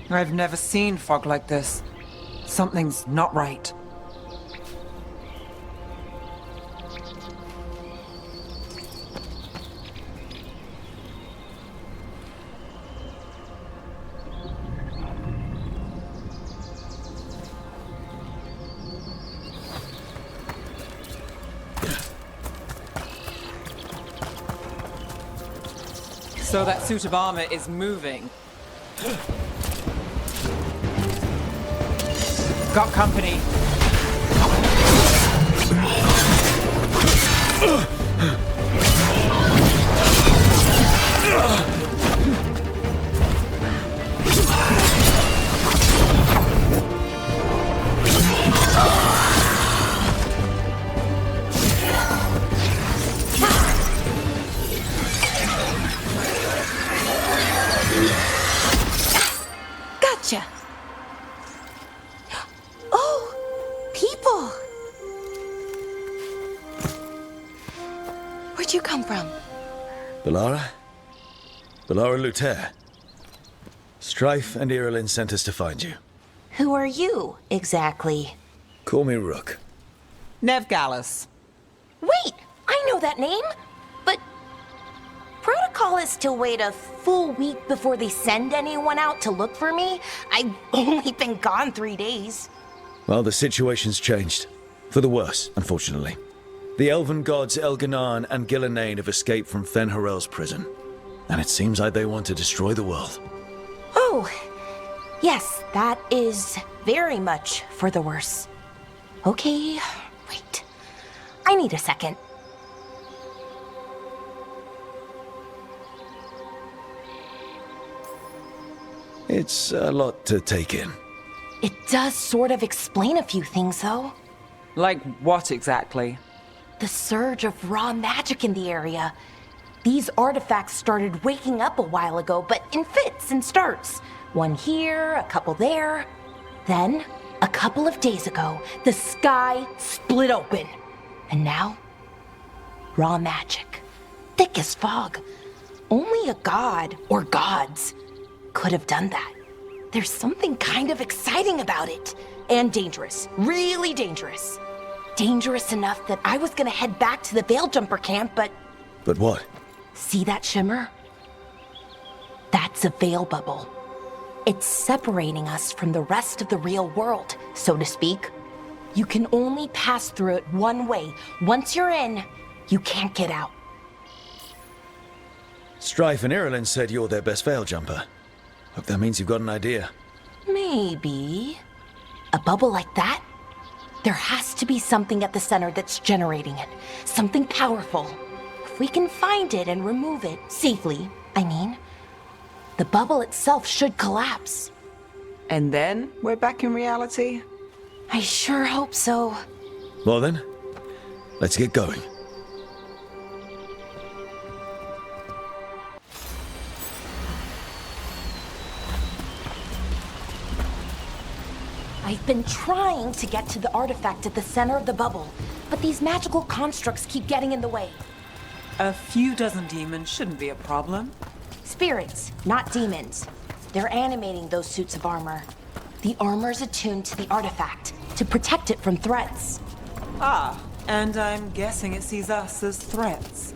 F: I've never seen fog like this. Something's not right. So that suit of armor is moving. Got company.
C: Gotcha. Oh, people. Where'd you come from?
B: Bellara? Bellara Luther. Strife and Irilin sent us to find you.
H: Who are you, exactly?
B: Call me Rook.
F: Nev Gallus.
H: Wait, I know that name! But protocol is to wait a full week before they send anyone out to look for me. I've only been gone 3 days.
B: Well, the situation's changed. For the worse, unfortunately. The elven gods Elganan and Gillenane have escaped from Fen'Harel's prison. And it seems like they want to destroy the world.
H: Oh, yes, that is very much for the worse. Okay, wait. I need a second.
B: It's a lot to take in.
H: It does sort of explain a few things, though.
F: Like what exactly?
H: The surge of raw magic in the area. These artifacts started waking up a while ago, but in fits and starts. One here, a couple there. Then, a couple of days ago, the sky split open. And now, raw magic. Thick as fog. Only a god, or gods, could have done that. There's something kind of exciting about it. And dangerous. Really dangerous. Dangerous enough that I was gonna head back to the Veil Jumper camp, but...
B: But what?
H: See that shimmer? That's a veil bubble. It's separating us from the rest of the real world, so to speak. You can only pass through it one way. Once you're in, you can't get out.
B: Strife and Irilin said you're their best veil jumper. Hope that means you've got an idea.
H: Maybe. A bubble like that? There has to be something at the center that's generating it. Something powerful. If we can find it and remove it, safely, I mean, the bubble itself should collapse.
F: And then we're back in reality?
H: I sure hope so.
B: Well then, let's get going.
H: I've been trying to get to the artifact at the center of the bubble, but these magical constructs keep getting in the way.
F: A few dozen demons shouldn't be a problem.
H: Spirits, not demons. They're animating those suits of armor. The armor's attuned to the artifact to protect it from threats.
F: Ah, and I'm guessing it sees us as threats.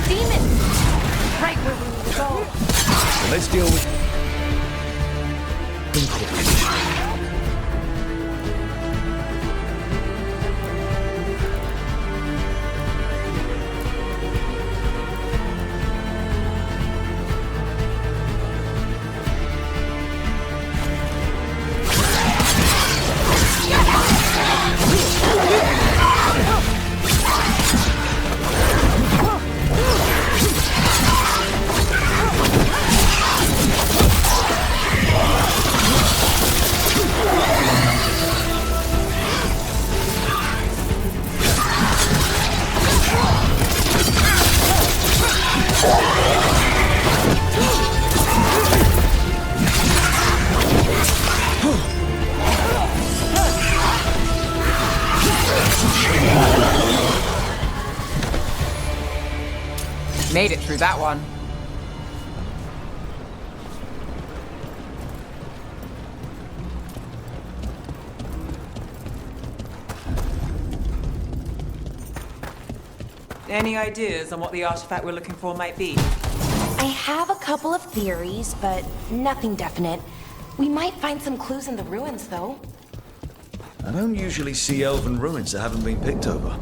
H: Demons! Right where we need to go.
B: Let's deal with...
F: Made it through that one. Any ideas on what the artifact we're looking for might be?
H: I have a couple of theories, but nothing definite. We might find some clues in the ruins, though.
B: I don't usually see elven ruins that haven't been picked over.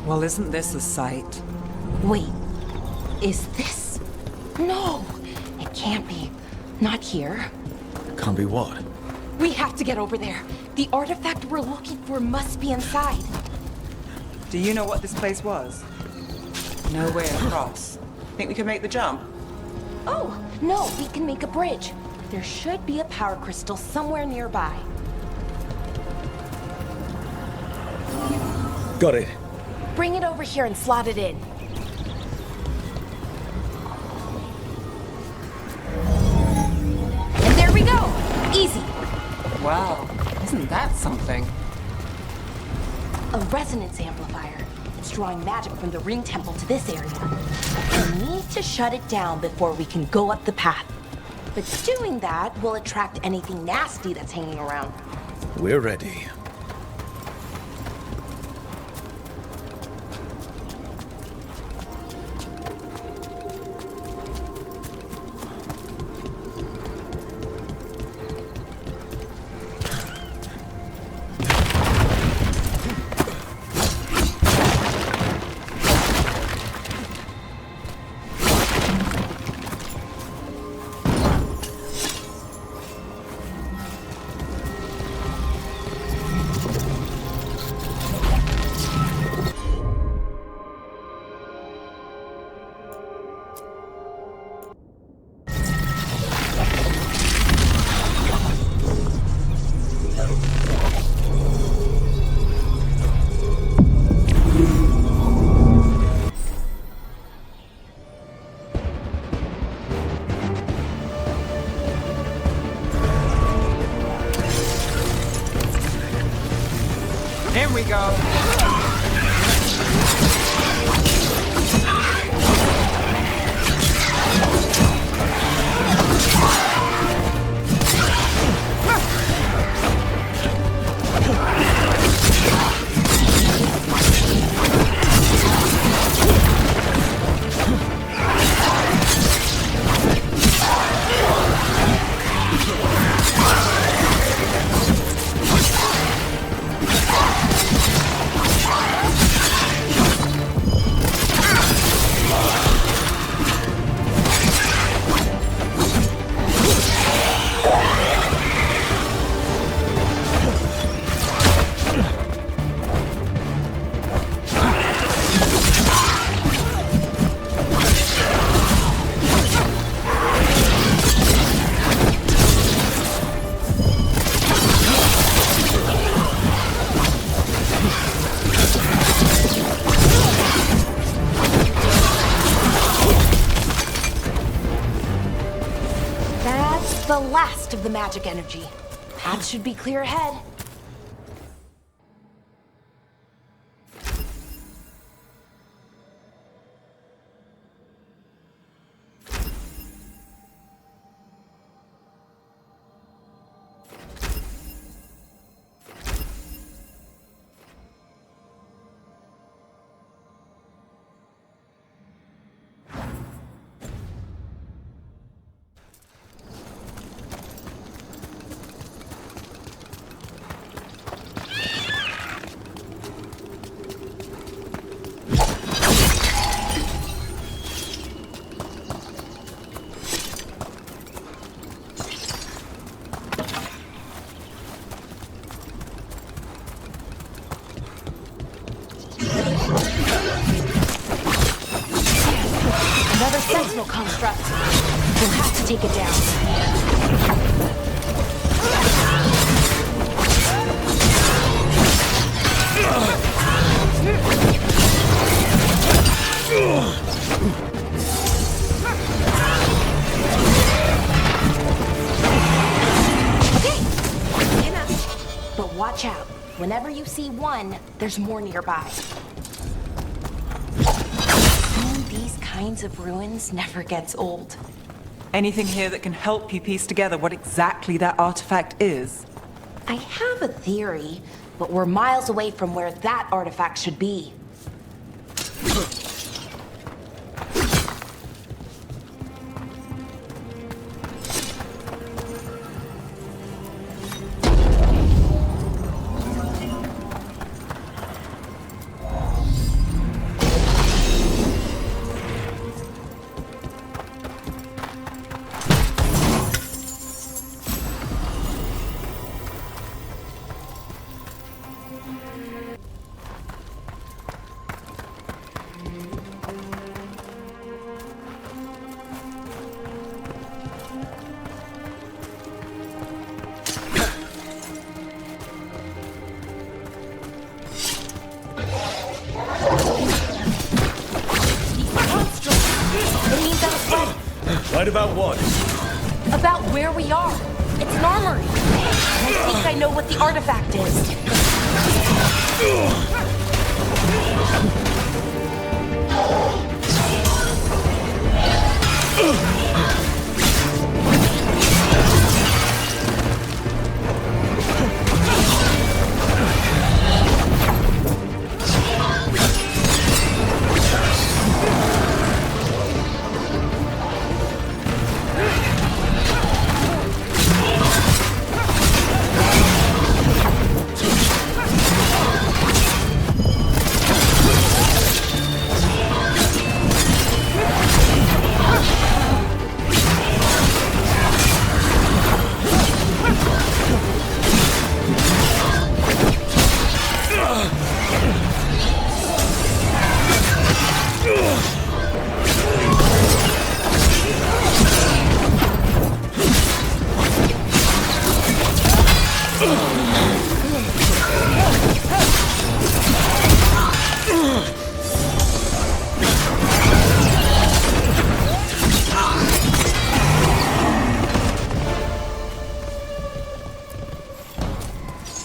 F: Well, isn't this a sight?
H: Wait, is this? No, it can't be. Not here.
B: Can't be what?
H: We have to get over there. The artifact we're looking for must be inside.
F: Do you know what this place was? No way across. Think we can make the jump?
H: Oh, no, we can make a bridge. There should be a power crystal somewhere nearby.
B: Got it.
H: Bring it over here and slot it in. And there we go! Easy.
F: Wow, isn't that something?
H: A resonance amplifier. It's drawing magic from the ring temple to this area. We need to shut it down before we can go up the path. But doing that will attract anything nasty that's hanging around.
B: We're ready.
F: Here we go.
H: The last of the magic energy. Path should be clear ahead. Another sentinel construct. We'll have to take it down. Okay, enough. But watch out. Whenever you see one, there's more nearby. These kinds of ruins never gets old.
F: Anything here that can help you piece together what exactly that artifact is?
H: I have a theory, but we're miles away from where that artifact should be.
B: And about what?
H: About where we are. It's an armory. And I think I know what the artifact is.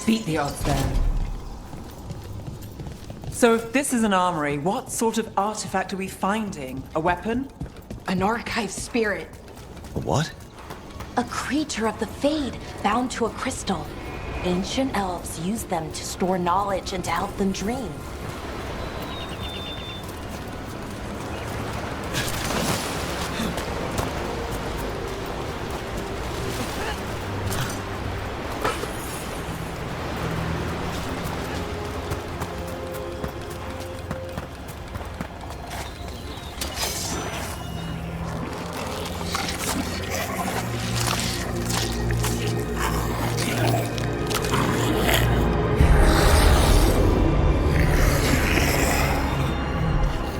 F: Beat the odds there. So if this is an armory, what sort of artifact are we finding? A weapon?
H: An archive spirit.
B: A what?
H: A creature of the Fade bound to a crystal. Ancient elves use them to store knowledge and to help them dream.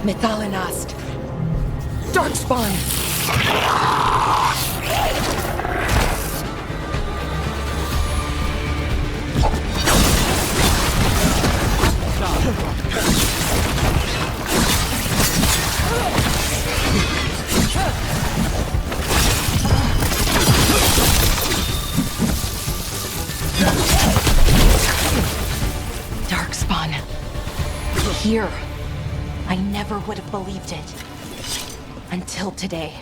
H: Methalinast. Darkspawn. Darkspawn. Here. I never would have believed it. Until today.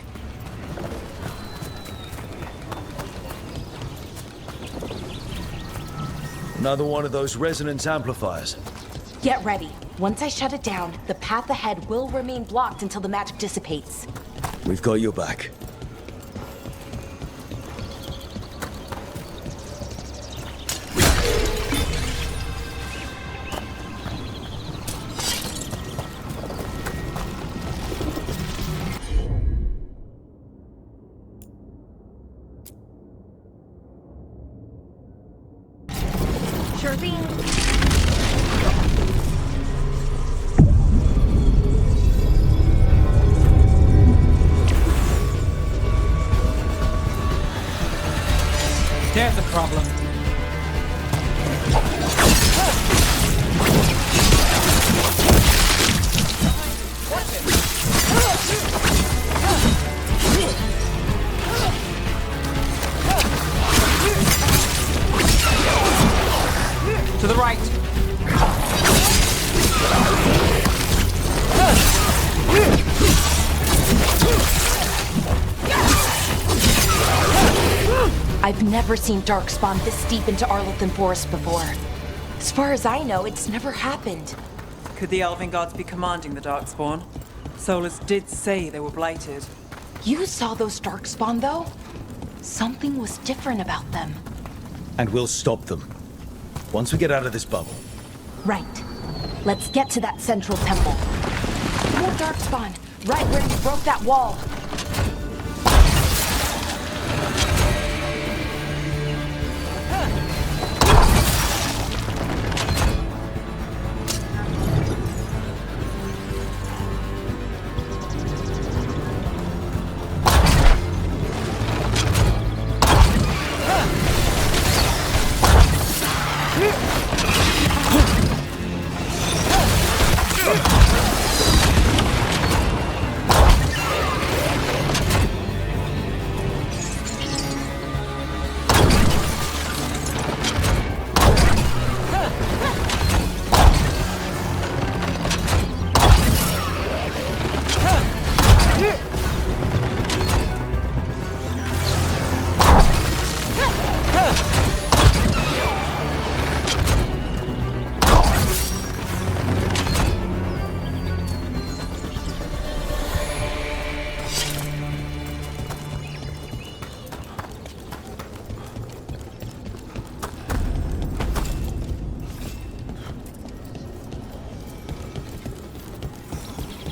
B: Another one of those resonance amplifiers.
H: Get ready. Once I shut it down, the path ahead will remain blocked until the magic dissipates.
B: We've got your back.
H: Sure thing.
F: There's a problem. To the right.
H: I've never seen Darkspawn this deep into Arlothan Forest before. As far as I know, it's never happened.
F: Could the Elven Gods be commanding the Darkspawn? Solus did say they were blighted.
H: You saw those Darkspawn, though? Something was different about them.
B: And we'll stop them. Once we get out of this bubble.
H: Right. Let's get to that central temple. More Darkspawn, right where you broke that wall.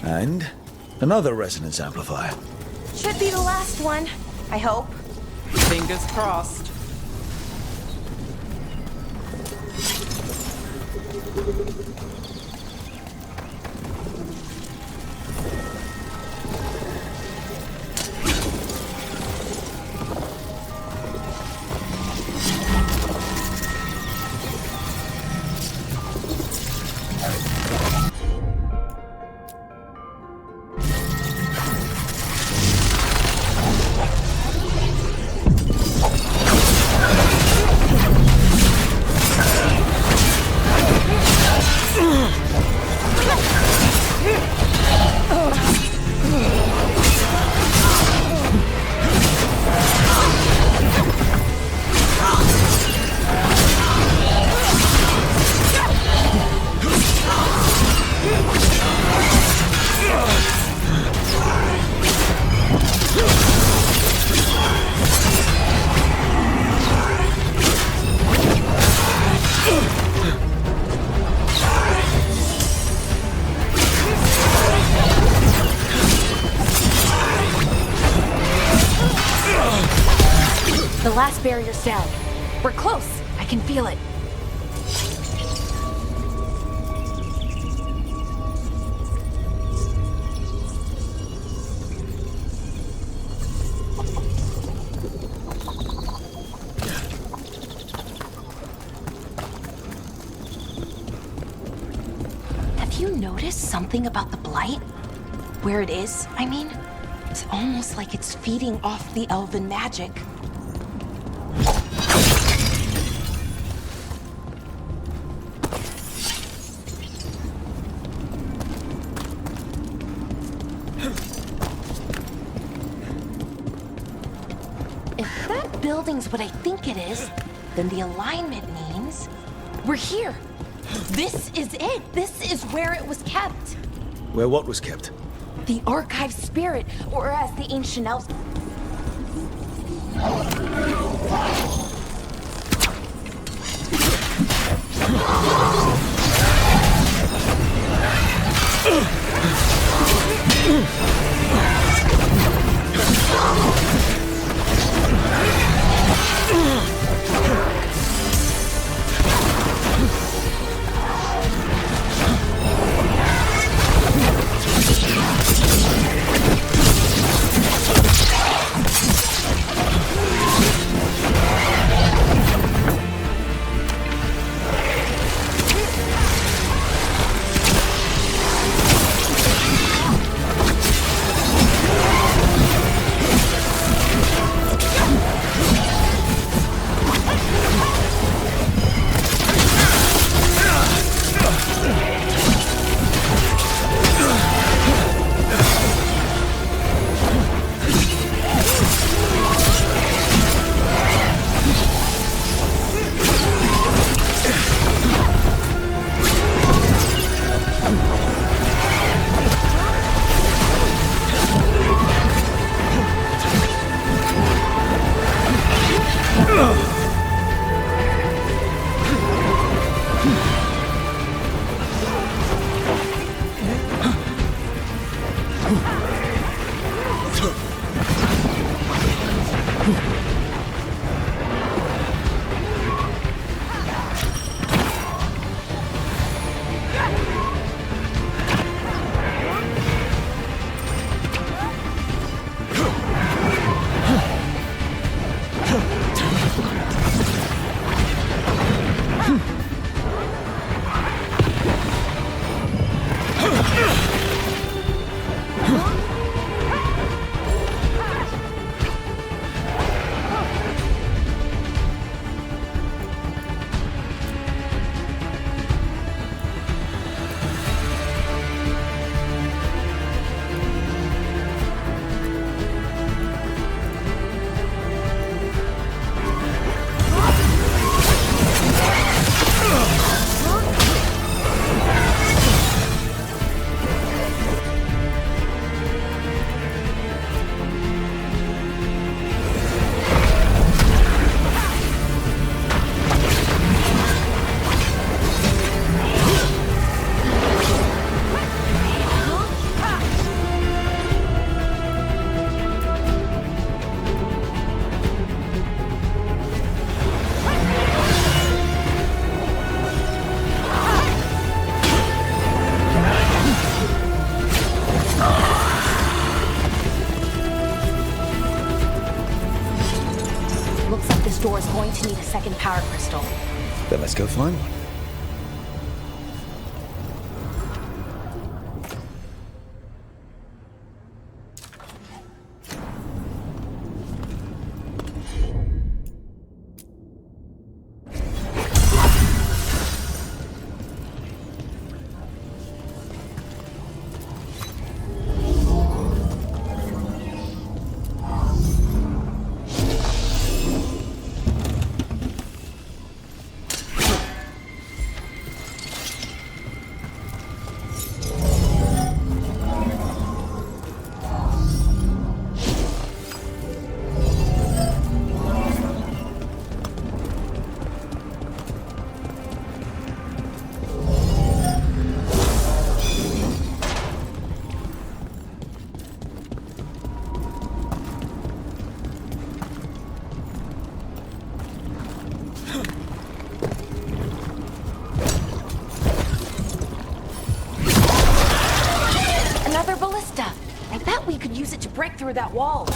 B: And another resonance amplifier.
H: Should be the last one, I hope.
F: Fingers crossed.
H: The last barrier's down. We're close. I can feel it. Have you noticed something about the blight? Where it is, I mean? It's almost like it's feeding off the elven magic. If that building's what I think it is, then the alignment means we're here. This is it. This is where it was kept.
B: Where what was kept?
H: The archive spirit, or as the ancient elves.
C: Huh?
H: going to need a second power crystal.
B: Then let's go find one.
H: Break through that wall.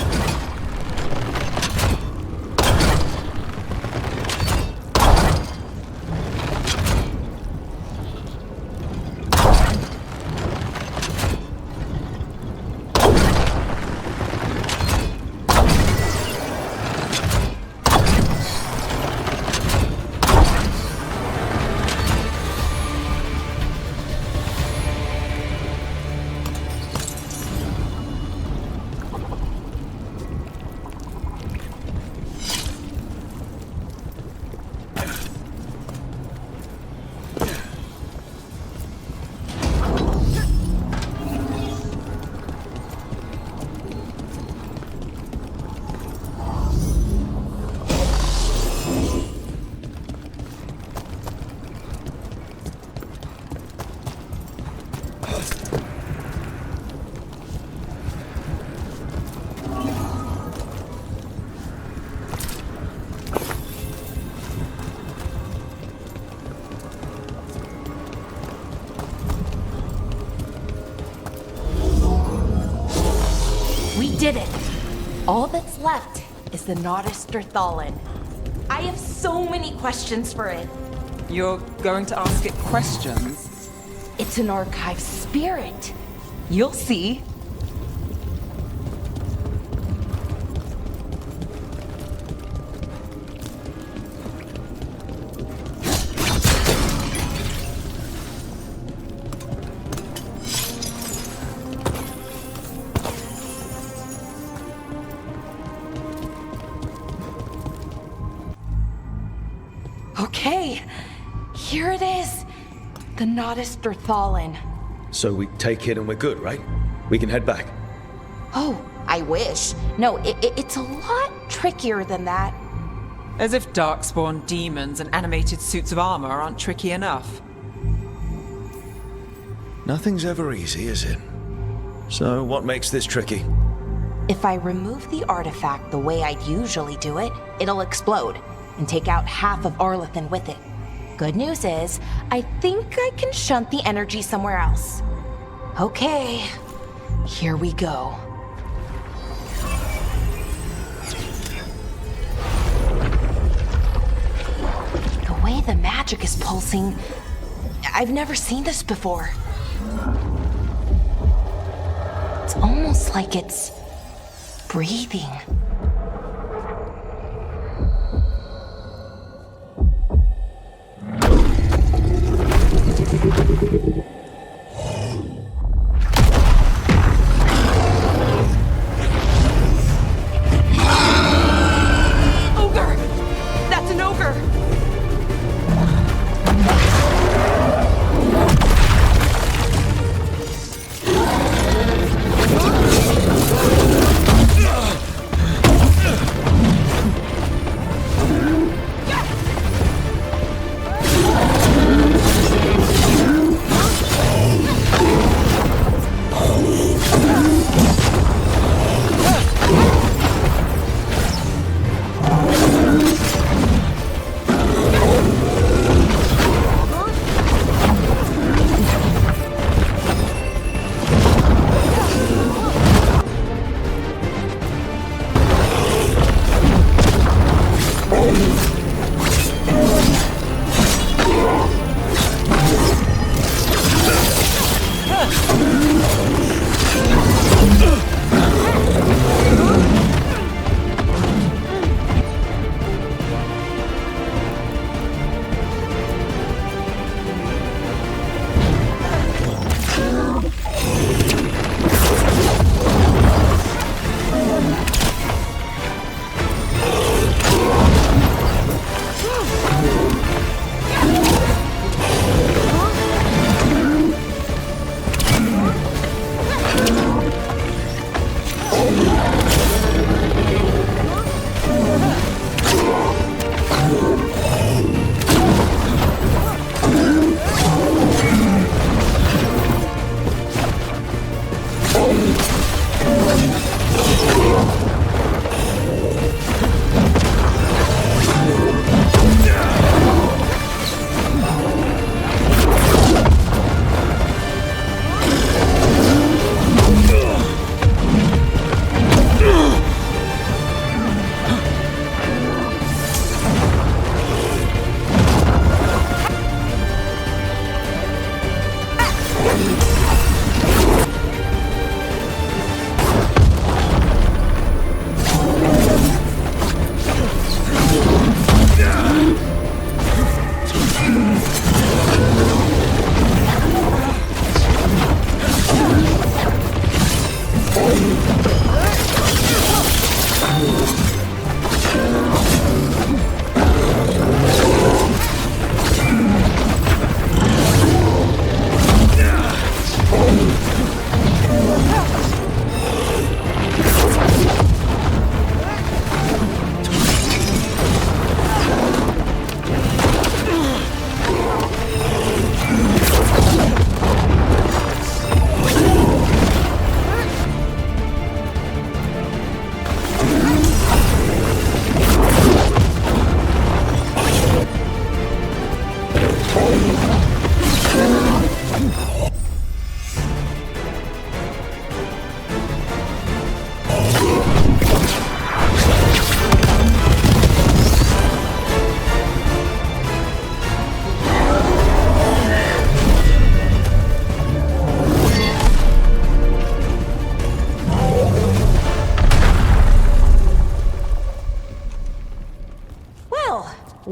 H: Did it! All that's left is the Nodus Derthalin. I have so many questions for it.
F: You're going to ask it questions?
H: It's an archive spirit.
F: You'll see.
H: Okay, here it is. The Nodus Derthalin.
B: So we take it and we're good, right? We can head back.
H: Oh, I wish. No, it's a lot trickier than that.
F: As if darkspawn demons and animated suits of armor aren't tricky enough.
B: Nothing's ever easy, is it? So what makes this tricky?
H: If I remove the artifact the way I'd usually do it, it'll explode and take out half of Arlethan with it. Good news is, I think I can shunt the energy somewhere else. Okay, here we go. The way the magic is pulsing, I've never seen this before. It's almost like it's breathing. Ogre! That's an ogre!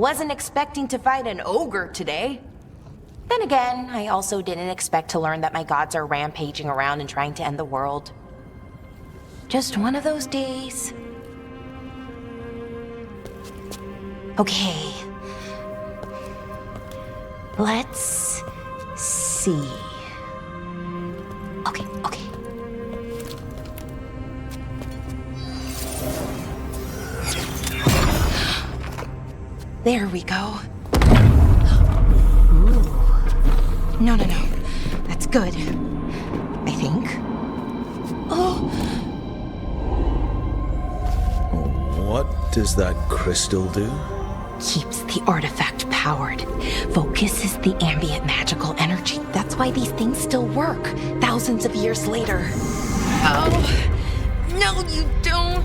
H: Wasn't expecting to fight an ogre today. Then again, I also didn't expect to learn that my gods are rampaging around and trying to end the world. Just one of those days. Okay. Let's see. Okay. There we go. Ooh. No. That's good. I think. Oh!
B: What does that crystal do?
H: Keeps the artifact powered. Focuses the ambient magical energy. That's why these things still work, thousands of years later. Oh! No, you don't!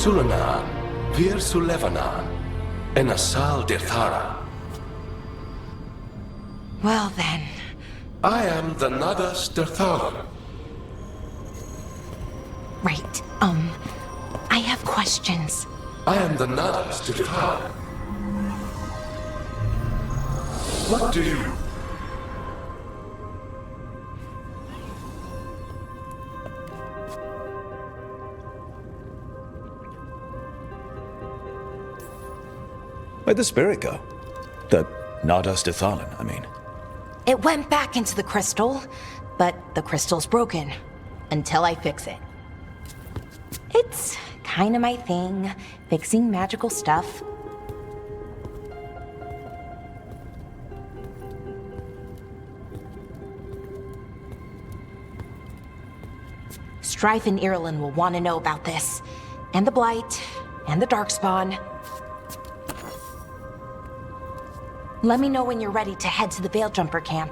I: Sulanan, Vir Sulevanan, and Asal Dirthara.
H: Well then.
I: I am the Nadas Dirthalan.
H: Right, I have questions.
I: I am the Nadas Dirthalan. What do you...
B: Where'd the spirit go? The Nadas Dithalan, I mean.
H: It went back into the crystal, but the crystal's broken. Until I fix it. It's kinda my thing, fixing magical stuff. Strife and Irulan will want to know about this. And the Blight, and the Darkspawn. Let me know when you're ready to head to the Veil Jumper camp.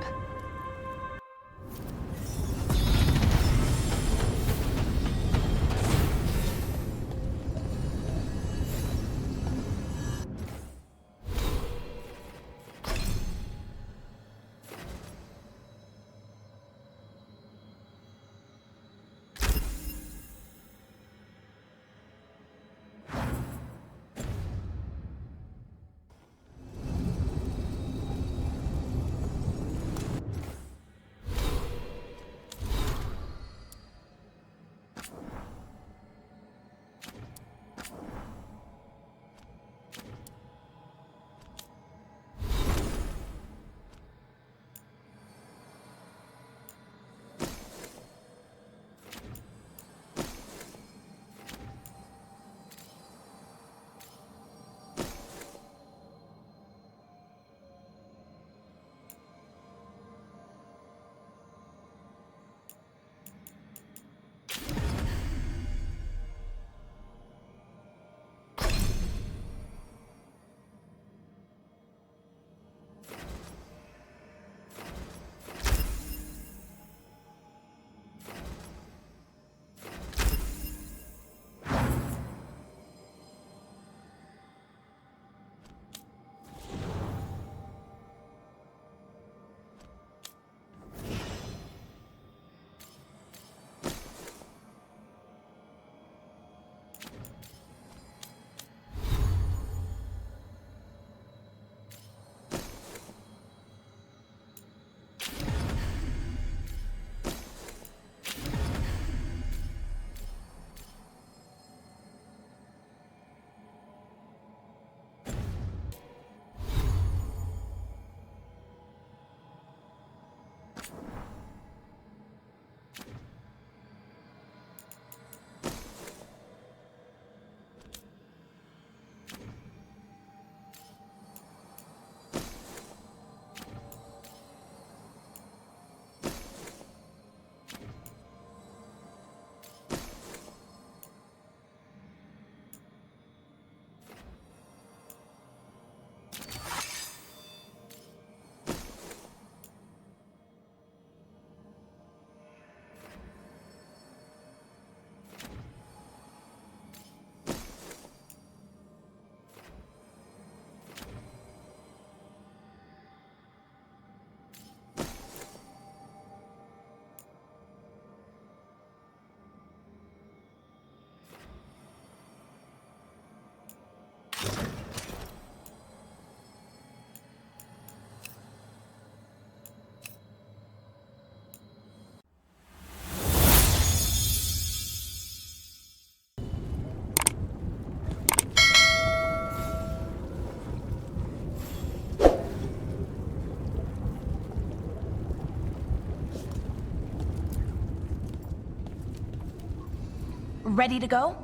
H: ready to go?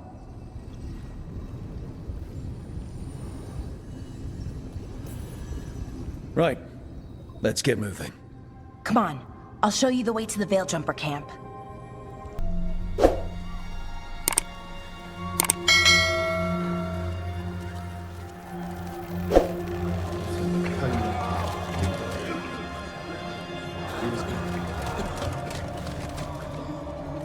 B: Right. Let's get moving.
H: Come on, I'll show you the way to the Veil Jumper camp.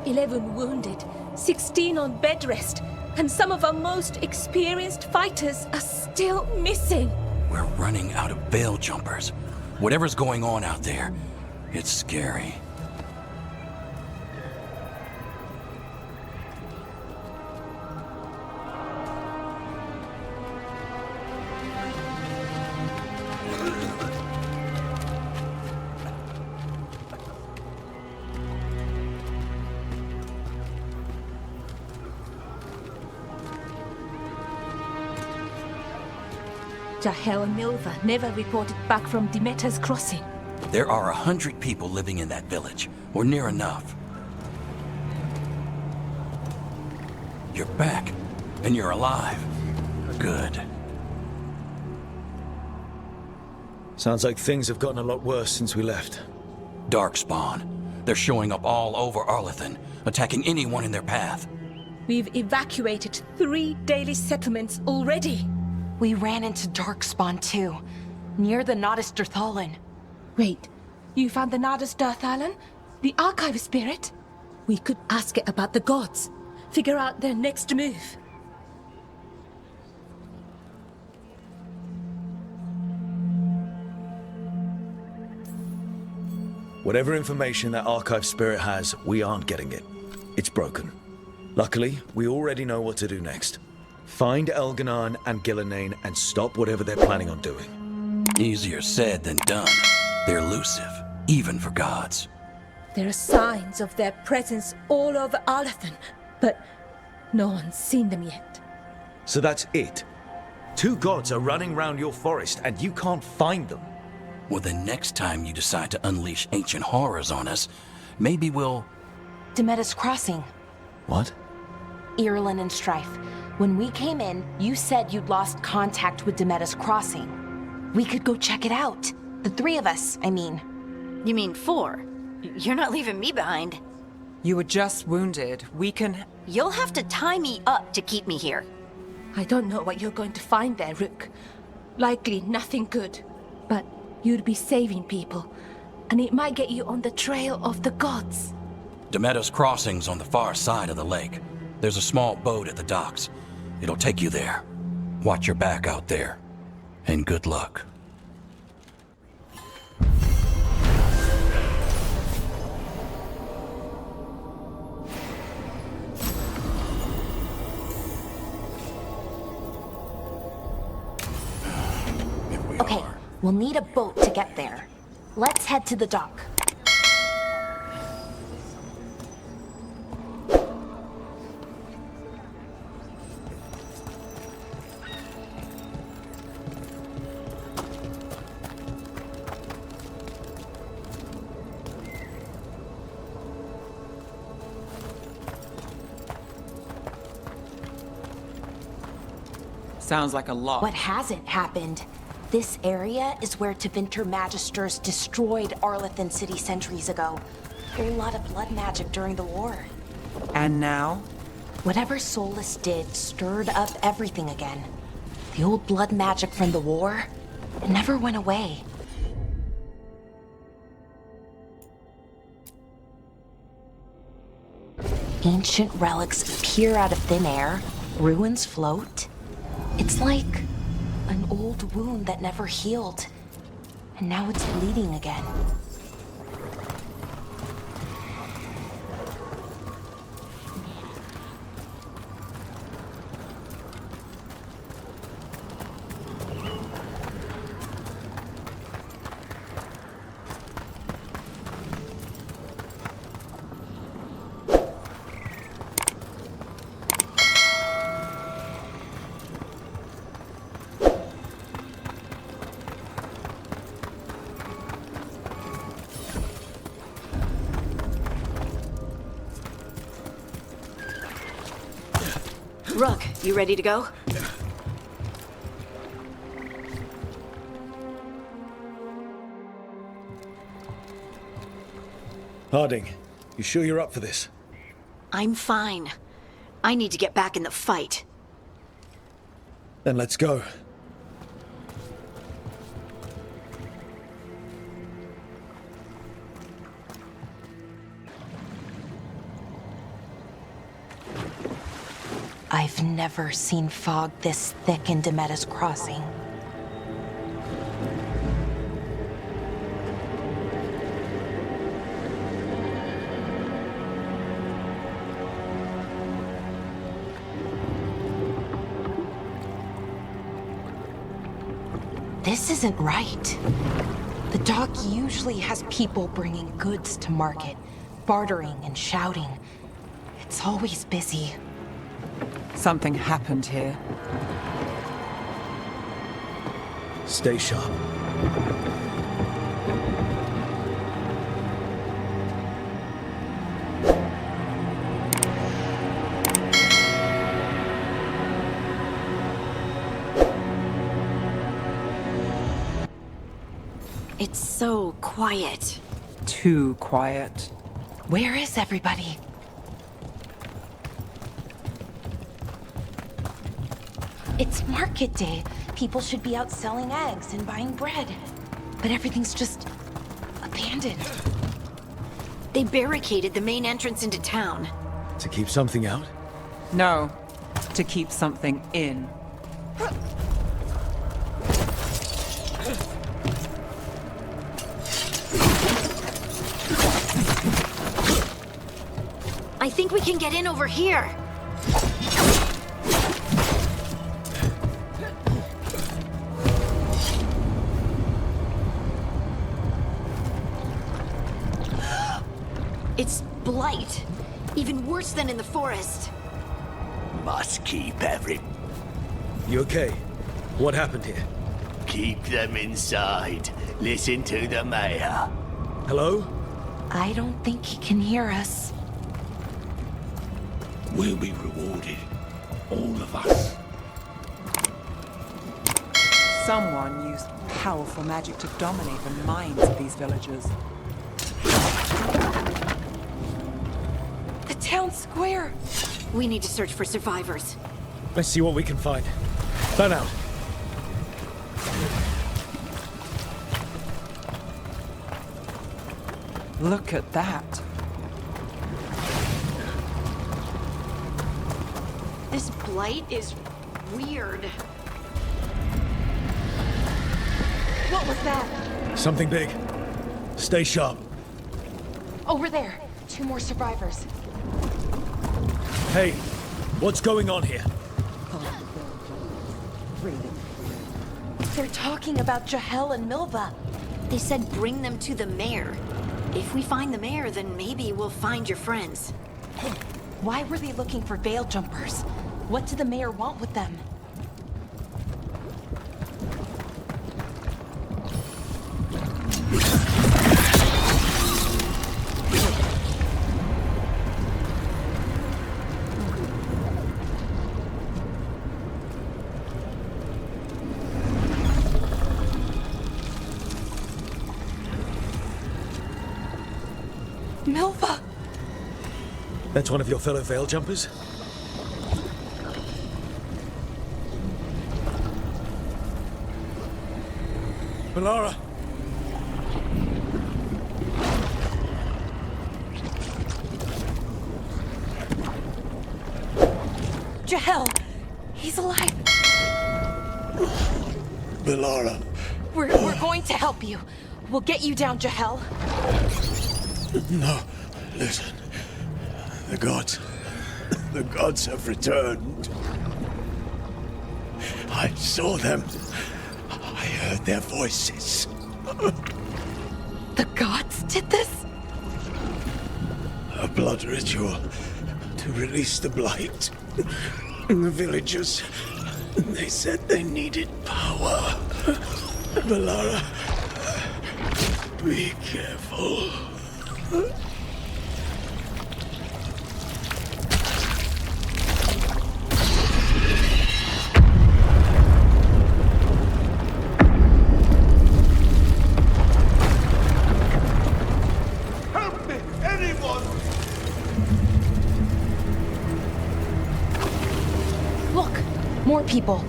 C: "11 wounded, 16 on bed rest, and some of our most experienced fighters are still missing."
J: We're running out of veil jumpers. Whatever's going on out there, it's scary.
C: Jahel and Milva never reported back from Demeter's crossing.
J: There are 100 people living in that village, or near enough. You're back, and you're alive. Good.
B: Sounds like things have gotten a lot worse since we left.
J: Darkspawn. They're showing up all over Arlathan, attacking anyone in their path.
C: We've evacuated 3 daily settlements already.
H: We ran into Darkspawn too, near the Nodus Dirthalan.
C: Wait, you found the Nodus Dirthalan? The archive spirit? We could ask it about the gods. Figure out their next move.
B: Whatever information that archive spirit has, we aren't getting it. It's broken. Luckily, we already know what to do next. Find Elganon and Gillenane and stop whatever they're planning on doing.
J: Easier said than done. They're elusive, even for gods.
C: There are signs of their presence all over Arlathan, but no one's seen them yet.
B: So that's it? 2 gods are running round your forest and you can't find them?
J: Well, then next time you decide to unleash ancient horrors on us, maybe we'll...
H: Demeter's Crossing.
B: What?
H: Irulan and Strife. When we came in, you said you'd lost contact with Demeter's Crossing. We could go check it out. The 3 of us, I mean.
D: You mean 4? You're not leaving me behind.
F: You were just wounded. We can...
D: You'll have to tie me up to keep me here.
C: I don't know what you're going to find there, Rook. Likely nothing good. But you'd be saving people, and it might get you on the trail of the gods.
J: Demeter's Crossing's on the far side of the lake. There's a small boat at the docks. It'll take you there. Watch your back out there. And good luck.
H: Okay, we'll need a boat to get there. Let's head to the dock.
F: Sounds like a lot.
H: What hasn't happened? This area is where Tevinter Magisters destroyed Arlathan City centuries ago. A whole lot of blood magic during the war.
F: And now?
H: Whatever Solus did stirred up everything again. The old blood magic from the war, it never went away. Ancient relics appear out of thin air, ruins float. It's like an old wound that never healed, and now it's bleeding again.
D: Rook, you ready to go?
B: Harding, you sure you're up for this?
D: I'm fine. I need to get back in the fight.
B: Then let's go.
H: I've never seen fog this thick in Demetta's Crossing. This isn't right. The dock usually has people bringing goods to market, bartering and shouting. It's always busy.
F: Something happened here.
B: Stay sharp.
D: It's so quiet.
F: Too quiet.
H: Where is everybody? It's market day. People should be out selling eggs and buying bread. But everything's just abandoned.
D: They barricaded the main entrance into town.
B: To keep something out?
F: No, to keep something in.
D: I think we can get in over here. It's blight. Even worse than in the forest.
A: Must keep every...
B: You okay? What happened here?
A: Keep them inside. Listen to the mayor.
B: Hello?
H: I don't think he can hear us.
A: We'll be rewarded. All of us.
F: Someone used powerful magic to dominate the minds of these villagers.
H: The town square!
D: We need to search for survivors.
B: Let's see what we can find. Fan out.
F: Look at that.
D: This blight is weird.
H: What was that?
B: Something big. Stay sharp.
H: Over there. 2 more survivors.
B: Hey, what's going on here?
H: They're talking about Jahel and Milva.
D: They said bring them to the mayor. If we find the mayor, then maybe we'll find your friends.
H: Why were they looking for veil jumpers? What did the mayor want with them? Milva!
B: That's one of your fellow veil jumpers? Melara!
H: Jahel! He's alive!
A: Melara.
H: We're going to help you. We'll get you down, Jahel.
A: No, listen. The gods have returned. I saw them. I heard their voices.
H: The gods did this?
A: A blood ritual to release the blight. The villagers, they said they needed power. Melara, be careful.
H: More people.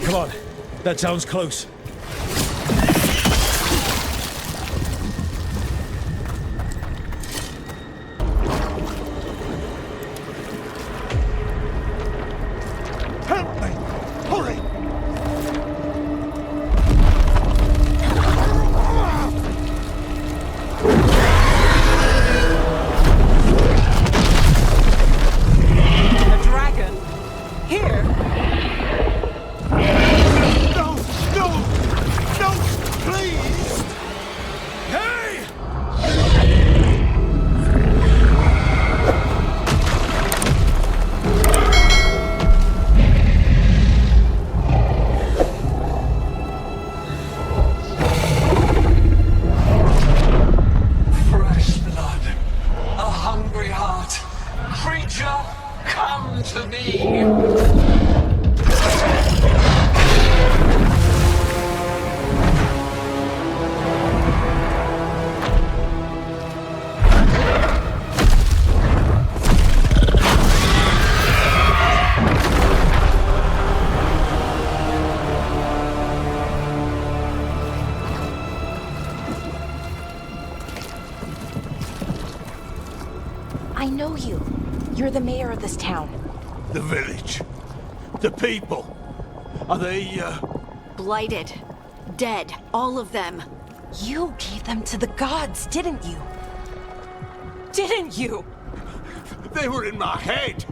B: Come on. That sounds close.
A: Help me! Hurry!
F: A dragon? Here?
A: No! No! No! Please!
B: Hey!
I: Fresh blood, a hungry heart. Creature, come to me.
H: I know you. You're the mayor of this town.
A: The village. The people. Are they,
K: Blighted. Dead. All of them.
H: You gave them to the gods, didn't you? Didn't you?
A: They were in my head.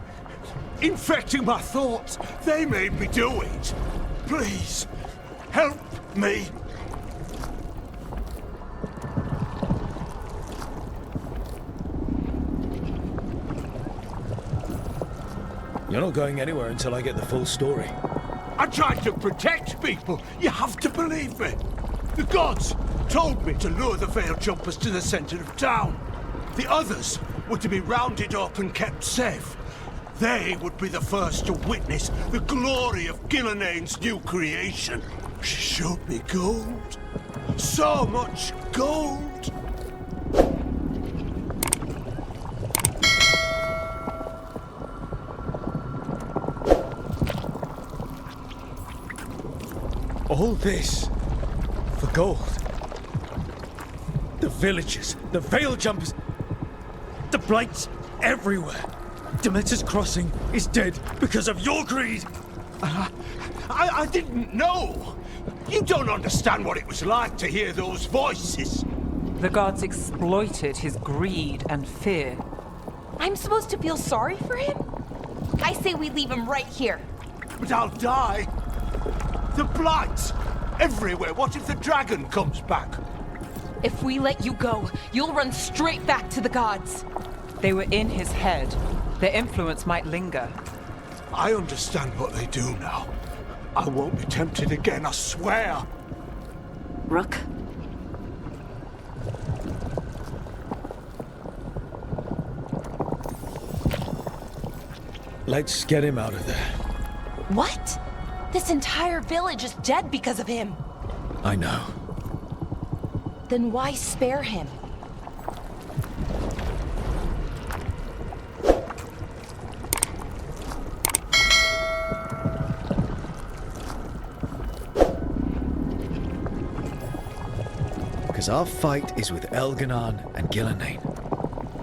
A: Infecting my thoughts. They made me do it. Please, help me.
B: You're not going anywhere until I get the full story.
A: I tried to protect people. You have to believe me. The gods told me to lure the veil jumpers to the center of town. The others were to be rounded up and kept safe. They would be the first to witness the glory of Gilneain's new creation. She showed me gold. So much gold.
B: All this for gold. The villagers, the veil jumpers, the blights everywhere. Demeter's Crossing is dead because of your greed.
A: I didn't know. You don't understand what it was like to hear those voices.
F: The gods exploited his greed and fear.
H: I'm supposed to feel sorry for him? I say we leave him right here.
A: But I'll die. The blights everywhere. What if the dragon comes back?
H: If we let you go, you'll run straight back to the gods.
F: They were in his head. Their influence might linger.
A: I understand what they do now. I won't be tempted again, I swear.
K: Rook?
B: Let's get him out of there.
H: What? This entire village is dead because of him.
B: I know.
H: Then why spare him?
B: Because our fight is with Elganon and Gilneain,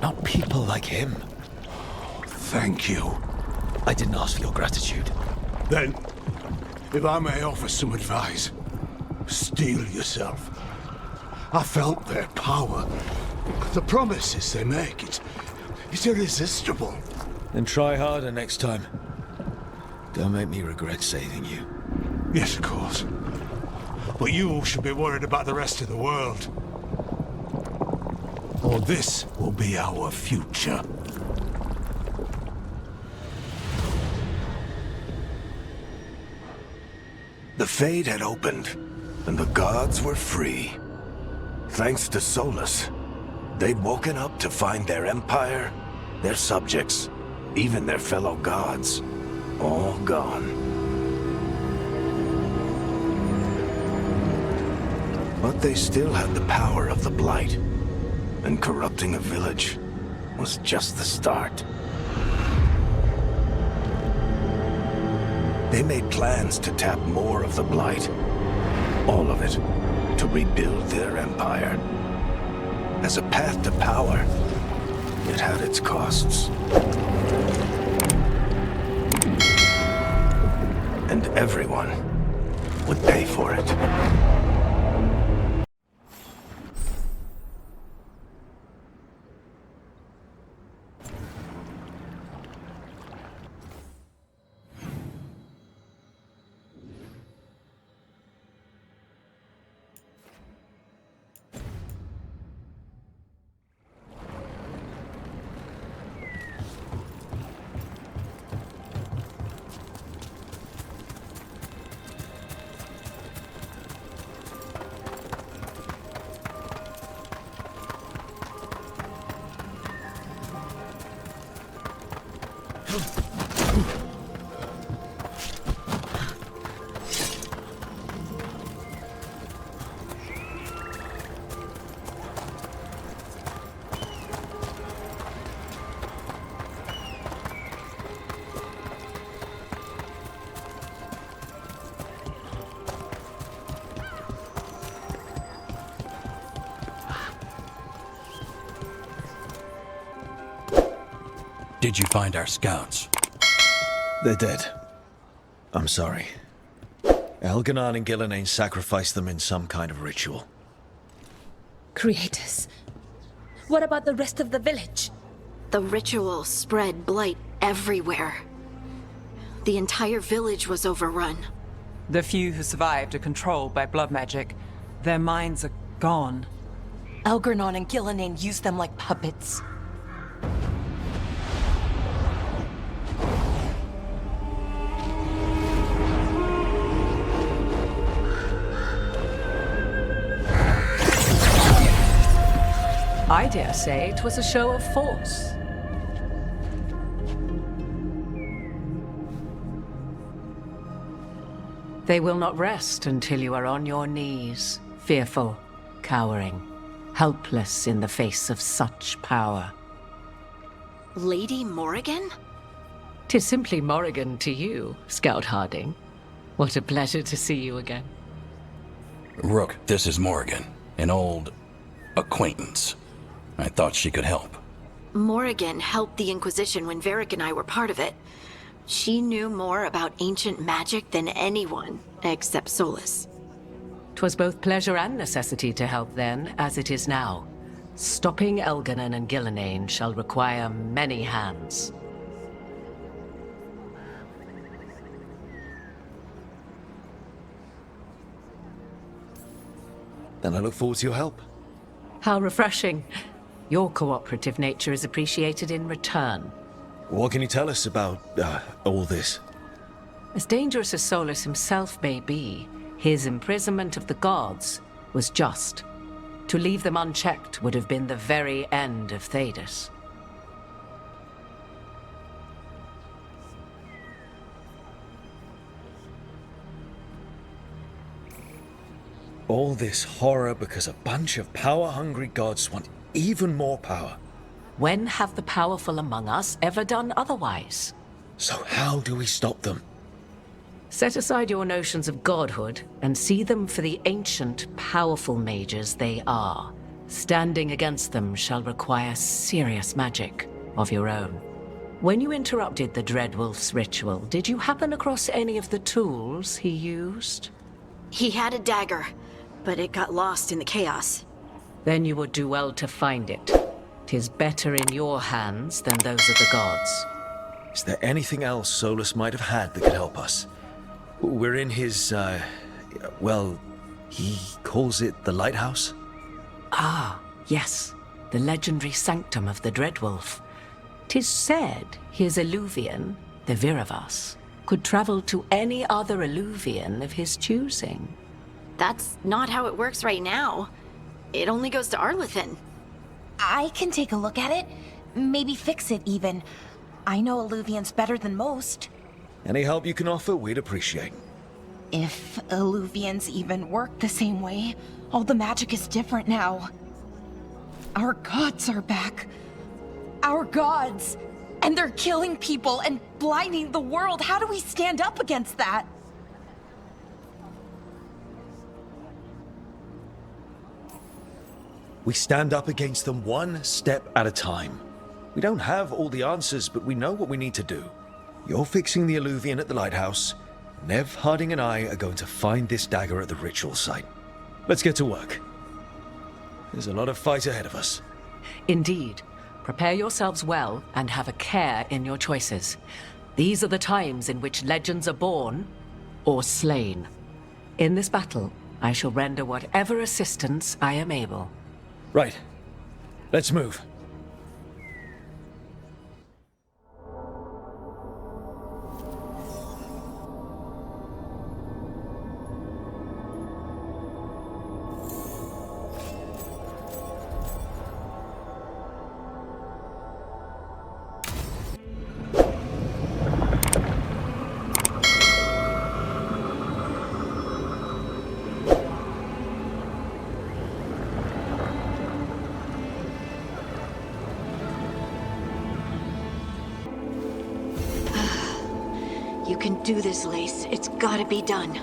B: not people like him.
A: Thank you.
B: I didn't ask for your gratitude.
A: Then, if I may offer some advice, steel yourself. I felt their power. The promises they make, it's irresistible.
B: Then try harder next time. Don't make me regret saving you.
A: Yes, of course. But you should be worried about the rest of the world. Or this will be our future. The Fade had opened, and the gods were free. Thanks to Solus, they'd woken up to find their empire, their subjects, even their fellow gods, all gone. But they still had the power of the Blight, and corrupting a village, was just the start. They made plans to tap more of the Blight. All of it. To rebuild their empire. As a path to power, it had its costs. And everyone would pay for it.
J: Did you find our scouts?
B: They're dead. I'm sorry. Elganon and Gillenane sacrificed them in some kind of ritual.
C: Creators. What about the rest of the village?
K: The ritual spread blight everywhere. The entire village was overrun.
F: The few who survived are controlled by blood magic. Their minds are gone.
H: Elgarnon and Gillenane used them like puppets.
L: I dare say it was a show of force. They will not rest until you are on your knees, fearful, cowering, helpless in the face of such power.
K: Lady Morrigan?
L: 'Tis simply Morrigan to you, Scout Harding. What a pleasure to see you again.
J: Rook, this is Morrigan, an old acquaintance. I thought she could help.
K: Morrigan helped the Inquisition when Varric and I were part of it. She knew more about ancient magic than anyone, except Solus.
L: 'Twas both pleasure and necessity to help then, as it is now. Stopping Elganon and Gillenane shall require many hands.
B: Then I look forward to your help.
L: How refreshing. Your cooperative nature is appreciated in return.
B: What can you tell us about, all this?
L: As dangerous as Solus himself may be, his imprisonment of the gods was just. To leave them unchecked would have been the very end of Thedas.
B: All this horror because a bunch of power-hungry gods want even more power.
L: When have the powerful among us ever done otherwise?
B: So how do we stop them?
L: Set aside your notions of godhood and see them for the ancient, powerful mages they are. Standing against them shall require serious magic of your own. When you interrupted the Dreadwolf's ritual, did you happen across any of the tools he used?
K: He had a dagger, but it got lost in the chaos.
L: Then you would do well to find it. 'Tis better in your hands than those of the gods.
B: Is there anything else Solus might have had that could help us? We're in his, well, he calls it the lighthouse?
L: Ah, yes. The legendary sanctum of the Dreadwolf. 'Tis said his Illuvian, the Viravas, could travel to any other Illuvian of his choosing.
K: That's not how it works right now. It only goes to Arlethan.
H: I can take a look at it. Maybe fix it, even. I know Illuvians better than most.
B: Any help you can offer, we'd appreciate.
H: If Illuvians even work the same way, all the magic is different now. Our gods are back. our gods. And they're killing people and blinding the world. How do we stand up against that?
B: We stand up against them one step at a time. We don't have all the answers, but we know what we need to do. You're fixing the Illuvian at the lighthouse. Nev, Harding, and I are going to find this dagger at the ritual site. Let's get to work. There's a lot of fight ahead of us.
L: Indeed. Prepare yourselves well and have a care in your choices. These are the times in which legends are born or slain. In this battle, I shall render whatever assistance I am able.
B: Right. Let's move.
K: You can do this, Lace. It's gotta be done.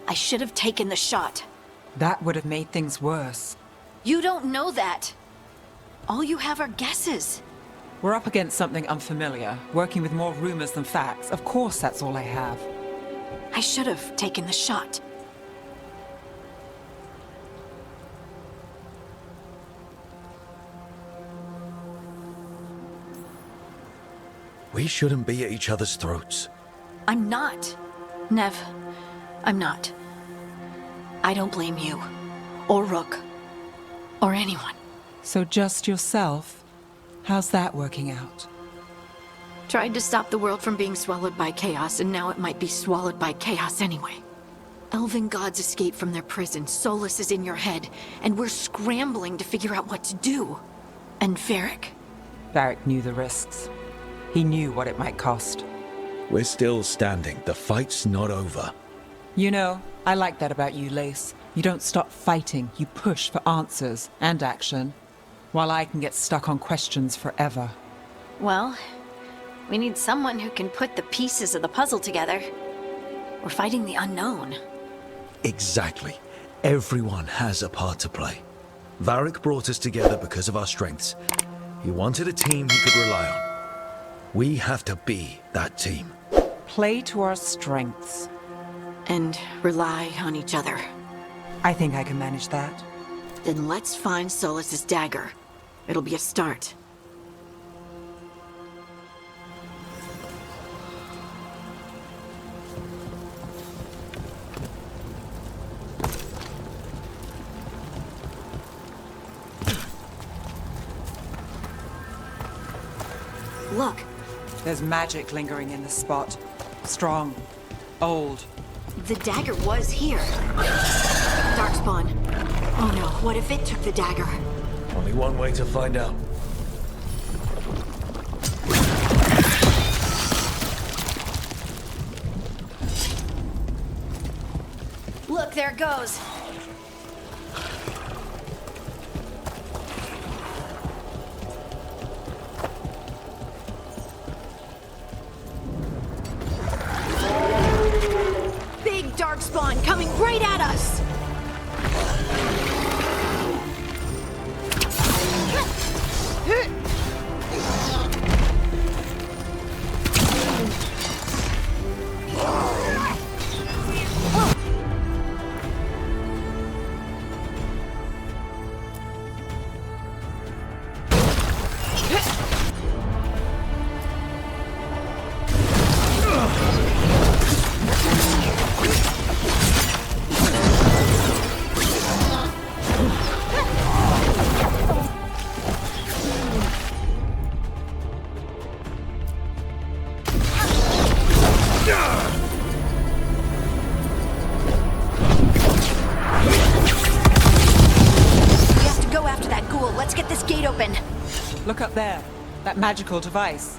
K: I should have taken the shot.
F: That would have made things worse.
K: You don't know that. All you have are guesses.
F: We're up against something unfamiliar, working with more rumors than facts. Of course, that's all I have.
K: I should have taken the shot.
B: We shouldn't be at each other's throats.
K: I'm not. Nev, I'm not. I don't blame you, or Rook, or anyone.
F: So just yourself? How's that working out?
K: Tried to stop the world from being swallowed by chaos, and now it might be swallowed by chaos anyway. Elven gods escaped from their prison, Solus is in your head, and we're scrambling to figure out what to do. And Varric?
F: Varric knew the risks. He knew what it might cost.
B: We're still standing. The fight's not over.
F: You know, I like that about you, Lace. You don't stop fighting, you push for answers and action, while I can get stuck on questions forever.
K: Well, we need someone who can put the pieces of the puzzle together. We're fighting the unknown.
B: Exactly. Everyone has a part to play. Varric brought us together because of our strengths. He wanted a team he could rely on. We have to be that team.
F: Play to our strengths.
K: And rely on each other.
F: I think I can manage that.
K: Then let's find Solus's dagger. It'll be a start. Look.
F: There's magic lingering in this spot. Strong. Old.
K: The dagger was here. Darkspawn. Oh no, what if it took the dagger?
B: Only one way to find out.
K: Look, there it goes. Big Darkspawn coming right at us!
F: Look up there. That magical device.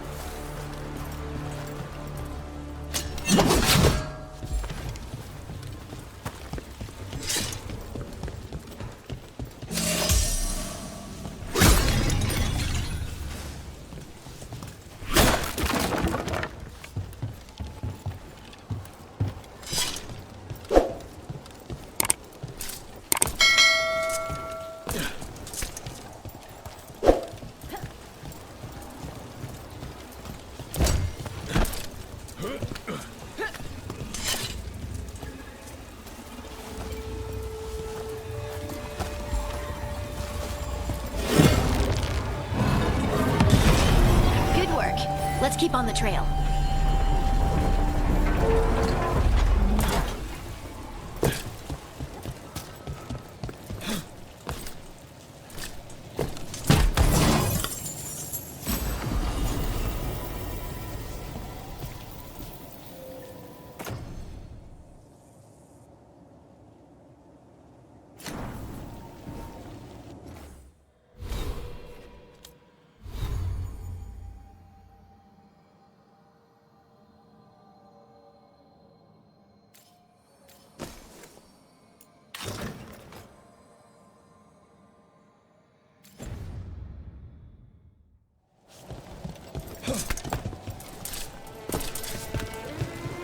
K: Let's keep on the trail.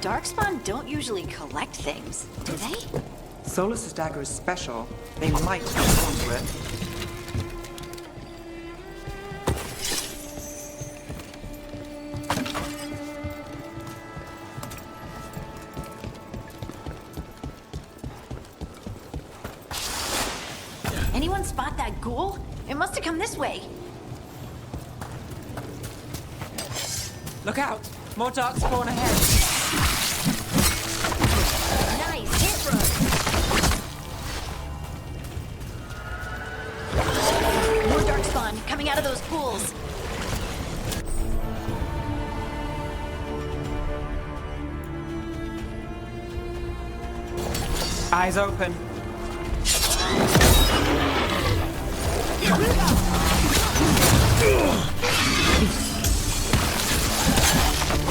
K: Darkspawn don't usually collect things, do they?
F: Solus's dagger is special. They might hold onto it.
K: Anyone spot that ghoul? It must have come this way.
F: Look out! More darkspawn ahead.
K: Nice hit, Rook. More darkspawn coming out of those pools.
F: Eyes open.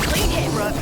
K: Clean hit, Rook.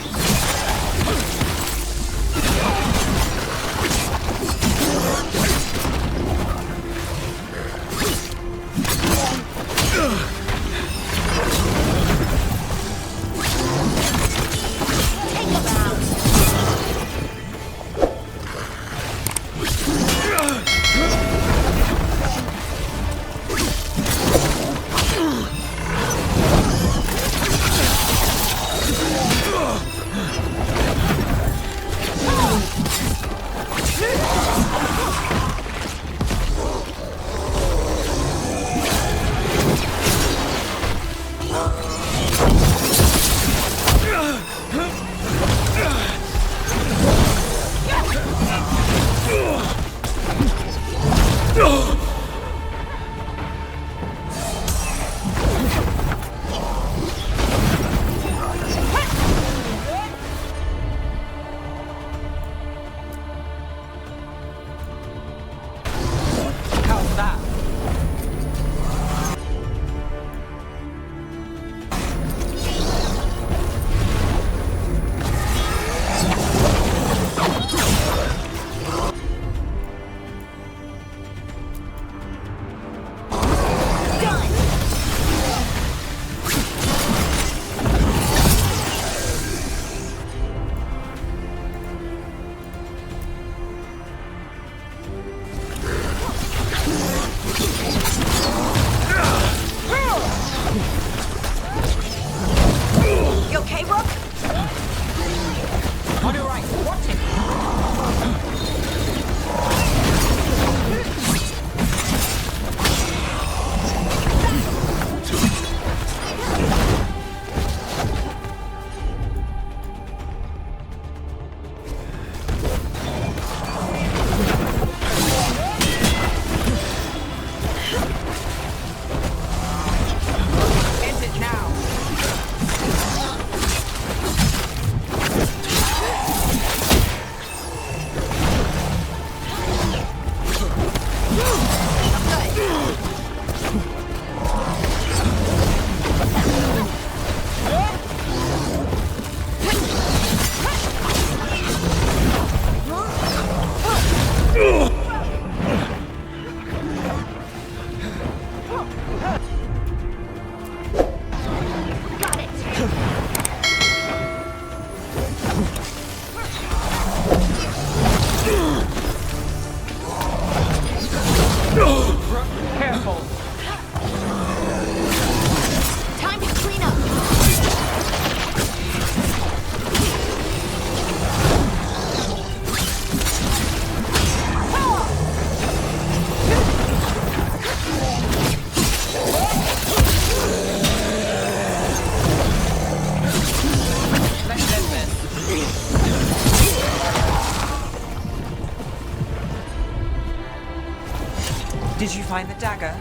F: Did you find the dagger?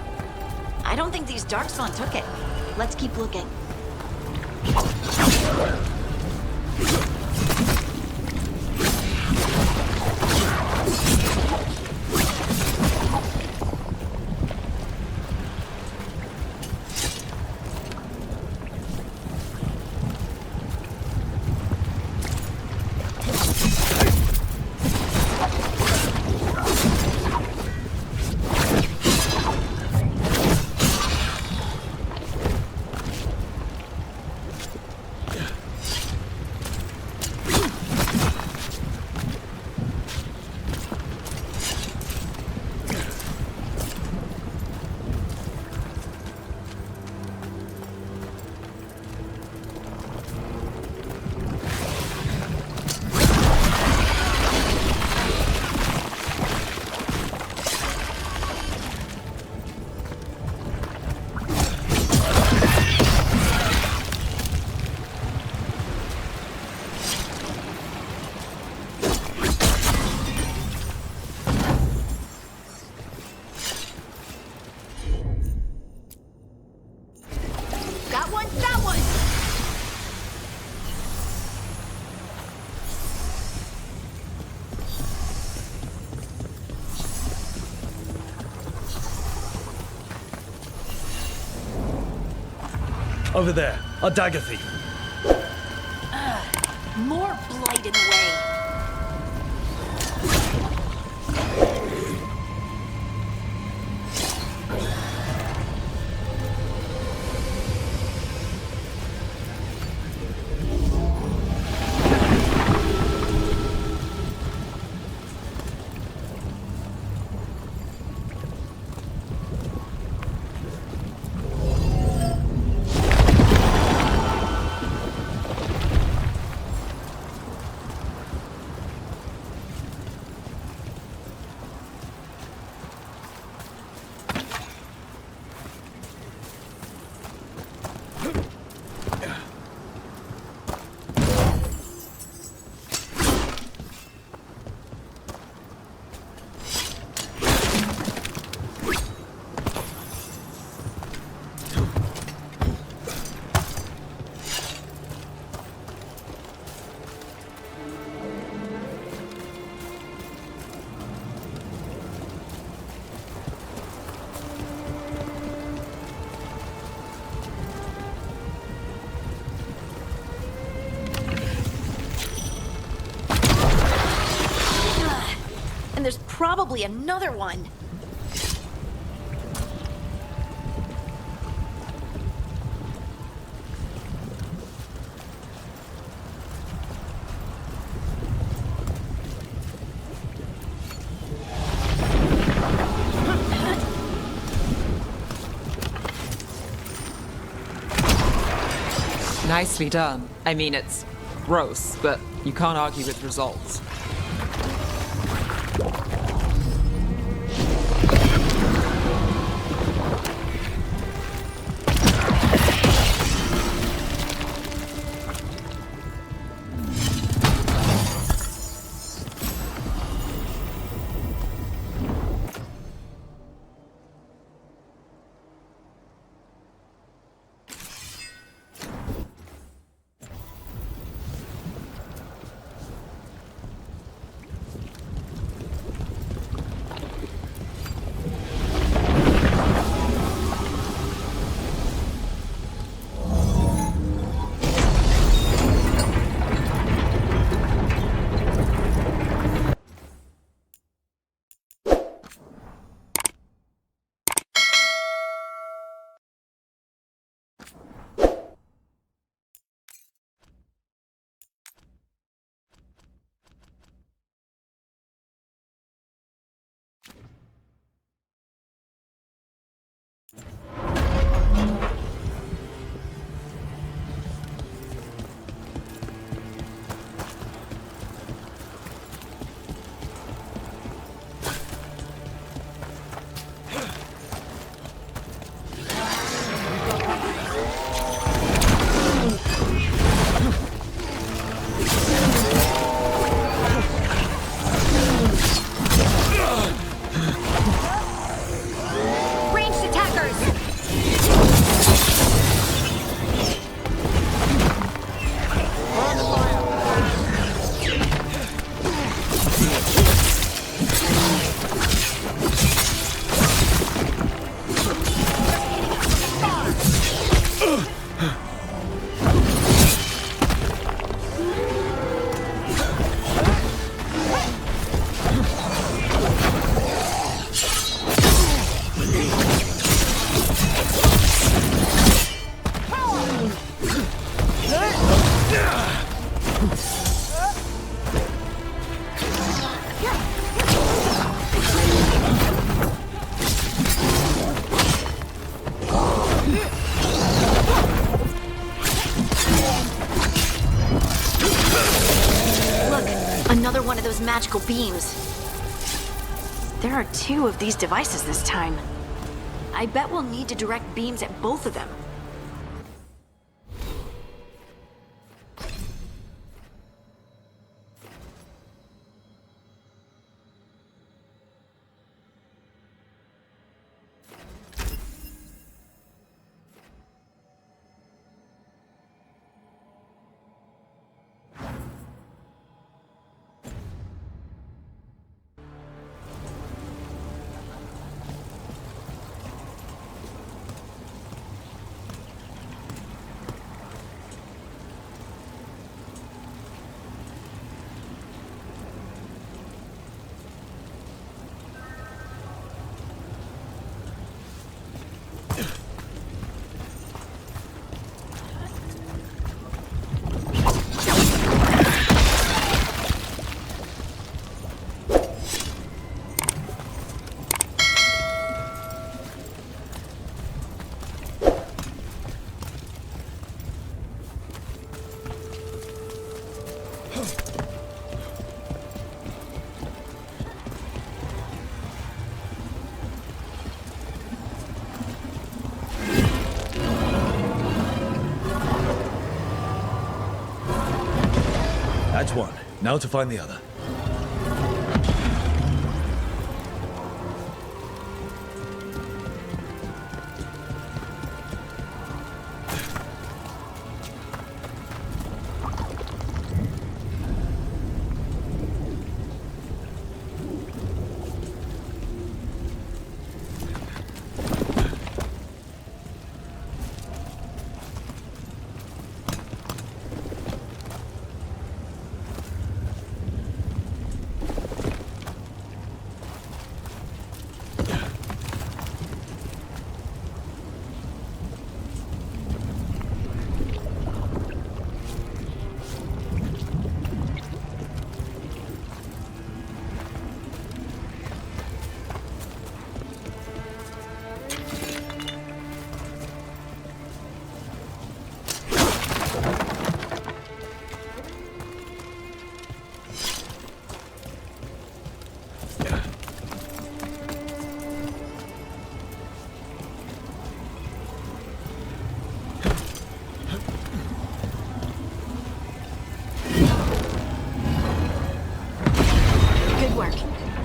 K: I don't think these Darkspawn took it. Let's keep looking.
B: Over there, a dagger thief.
K: More blight in the way. And there's probably another one.
F: Nicely done. I mean, it's gross, but you can't argue with results.
K: Another one of those magical beams. There are 2 of these devices this time. I bet we'll need to direct beams at both of them.
B: That's one. Now to find the other.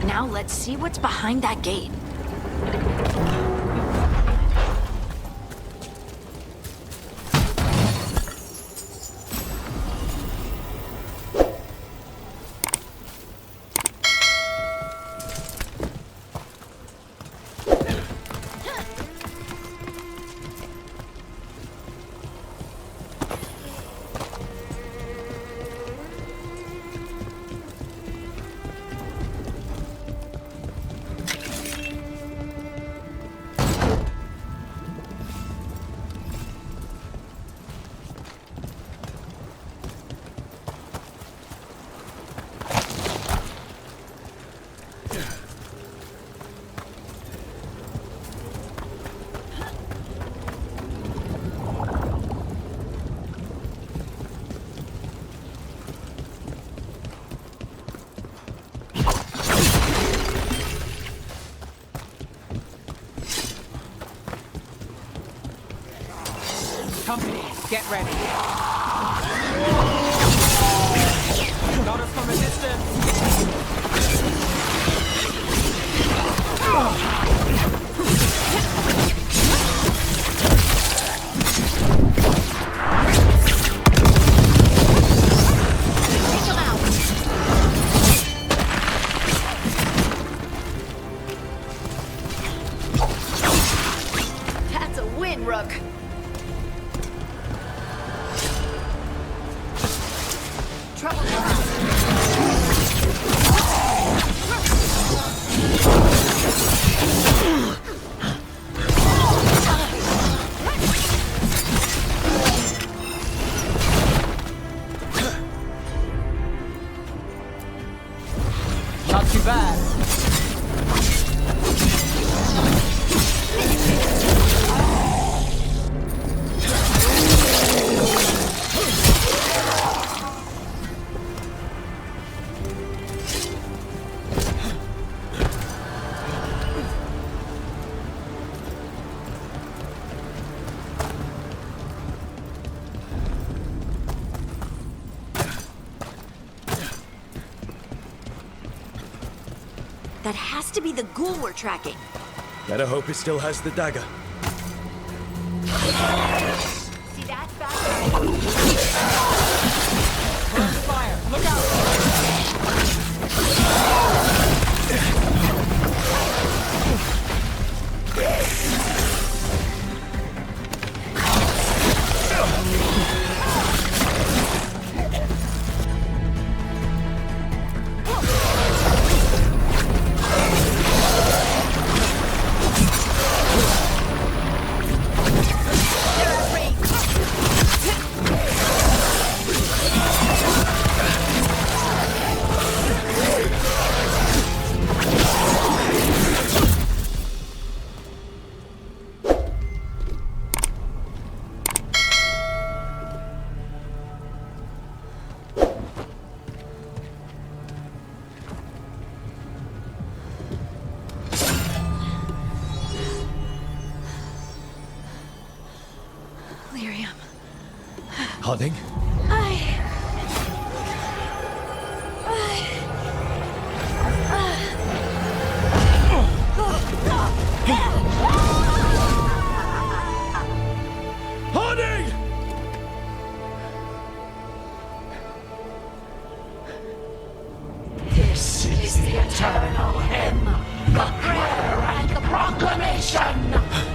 K: Now let's see what's behind that gate.
F: Company, get ready. Notice for resistance.
K: That's a win, Rook.
F: Not too bad.
M: That has to be the ghoul we're tracking.
B: Better hope it still has the dagger.
M: See that?
F: Fire! Look out!
K: Lyrium.
B: Harding? Harding!
I: This is the eternal hymn, the prayer and the proclamation.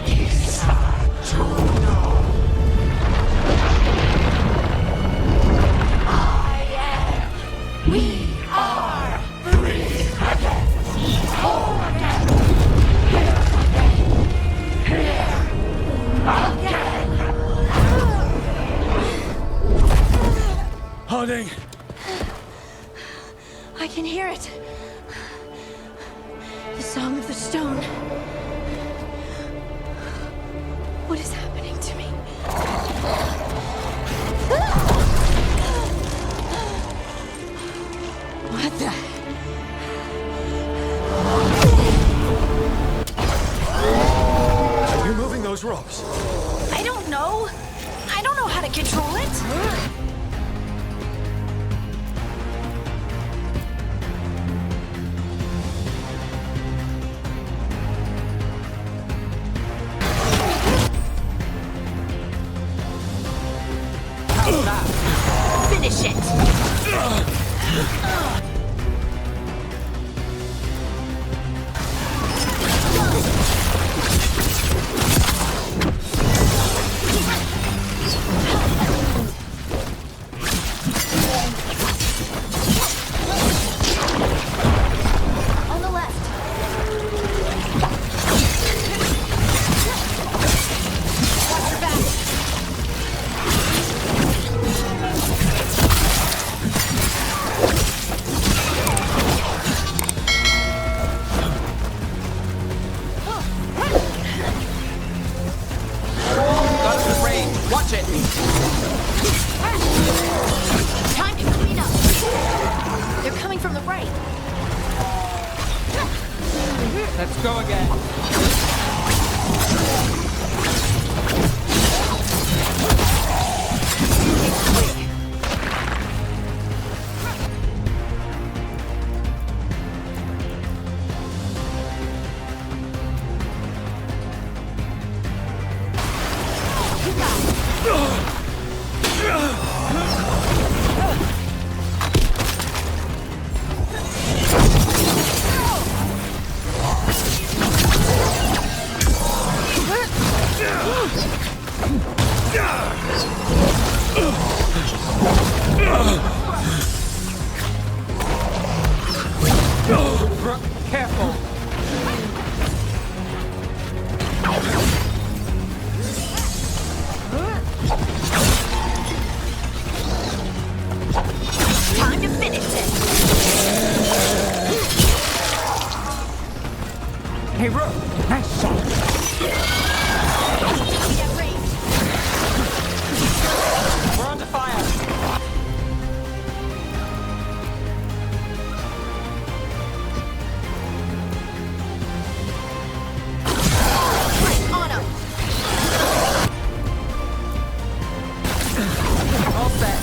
I: Isa to know. We are free again, whole again, here again.
B: Harding!
K: I can hear it. The song of the stone. What is happening to me? What the?
B: Are you moving those rocks?
H: I don't know. I don't know how to control it. Finish it. On the left. Watch your back.
F: Got the range. Watch it.
H: Time to clean up. They're coming from the right.
F: Let's go again. Rook, careful.
H: Time to finish it.
F: Hey, Rook, nice shot.
H: Get range.
F: We're under fire.
H: On 'em.
F: All set.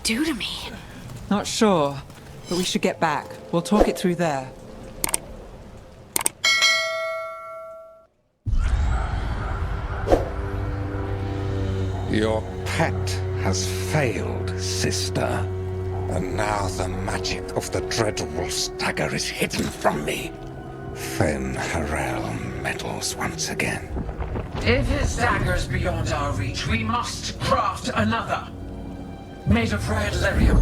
K: do to me?
F: Not sure, but we should get back. We'll talk it through there.
I: Your pet has failed, sister. And now the magic of the Dreadwolf's dagger is hidden from me. Fen Harel meddles once again.
N: If his dagger's beyond our reach, we must craft another. Made of red lyrium.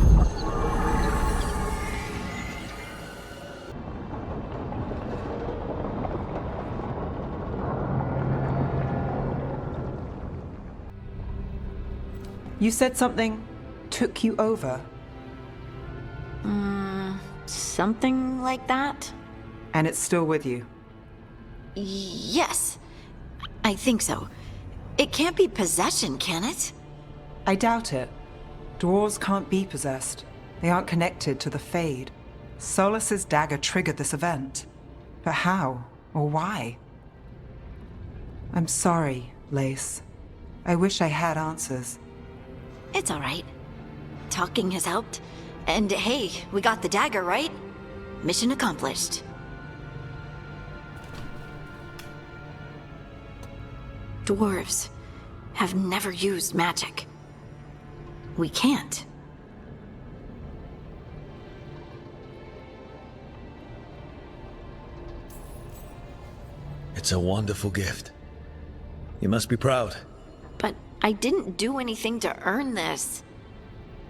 F: You said something took you over.
K: Something like that?
F: And it's still with you.
K: Yes. I think so. It can't be possession, can it?
F: I doubt it. Dwarves can't be possessed. They aren't connected to the Fade. Solas's dagger triggered this event. But how? Or why? I'm sorry, Lace. I wish I had answers.
K: It's all right. Talking has helped. And hey, we got the dagger, right? Mission accomplished. Dwarves have never used magic. We can't.
B: It's a wonderful gift. You must be proud.
K: But I didn't do anything to earn this.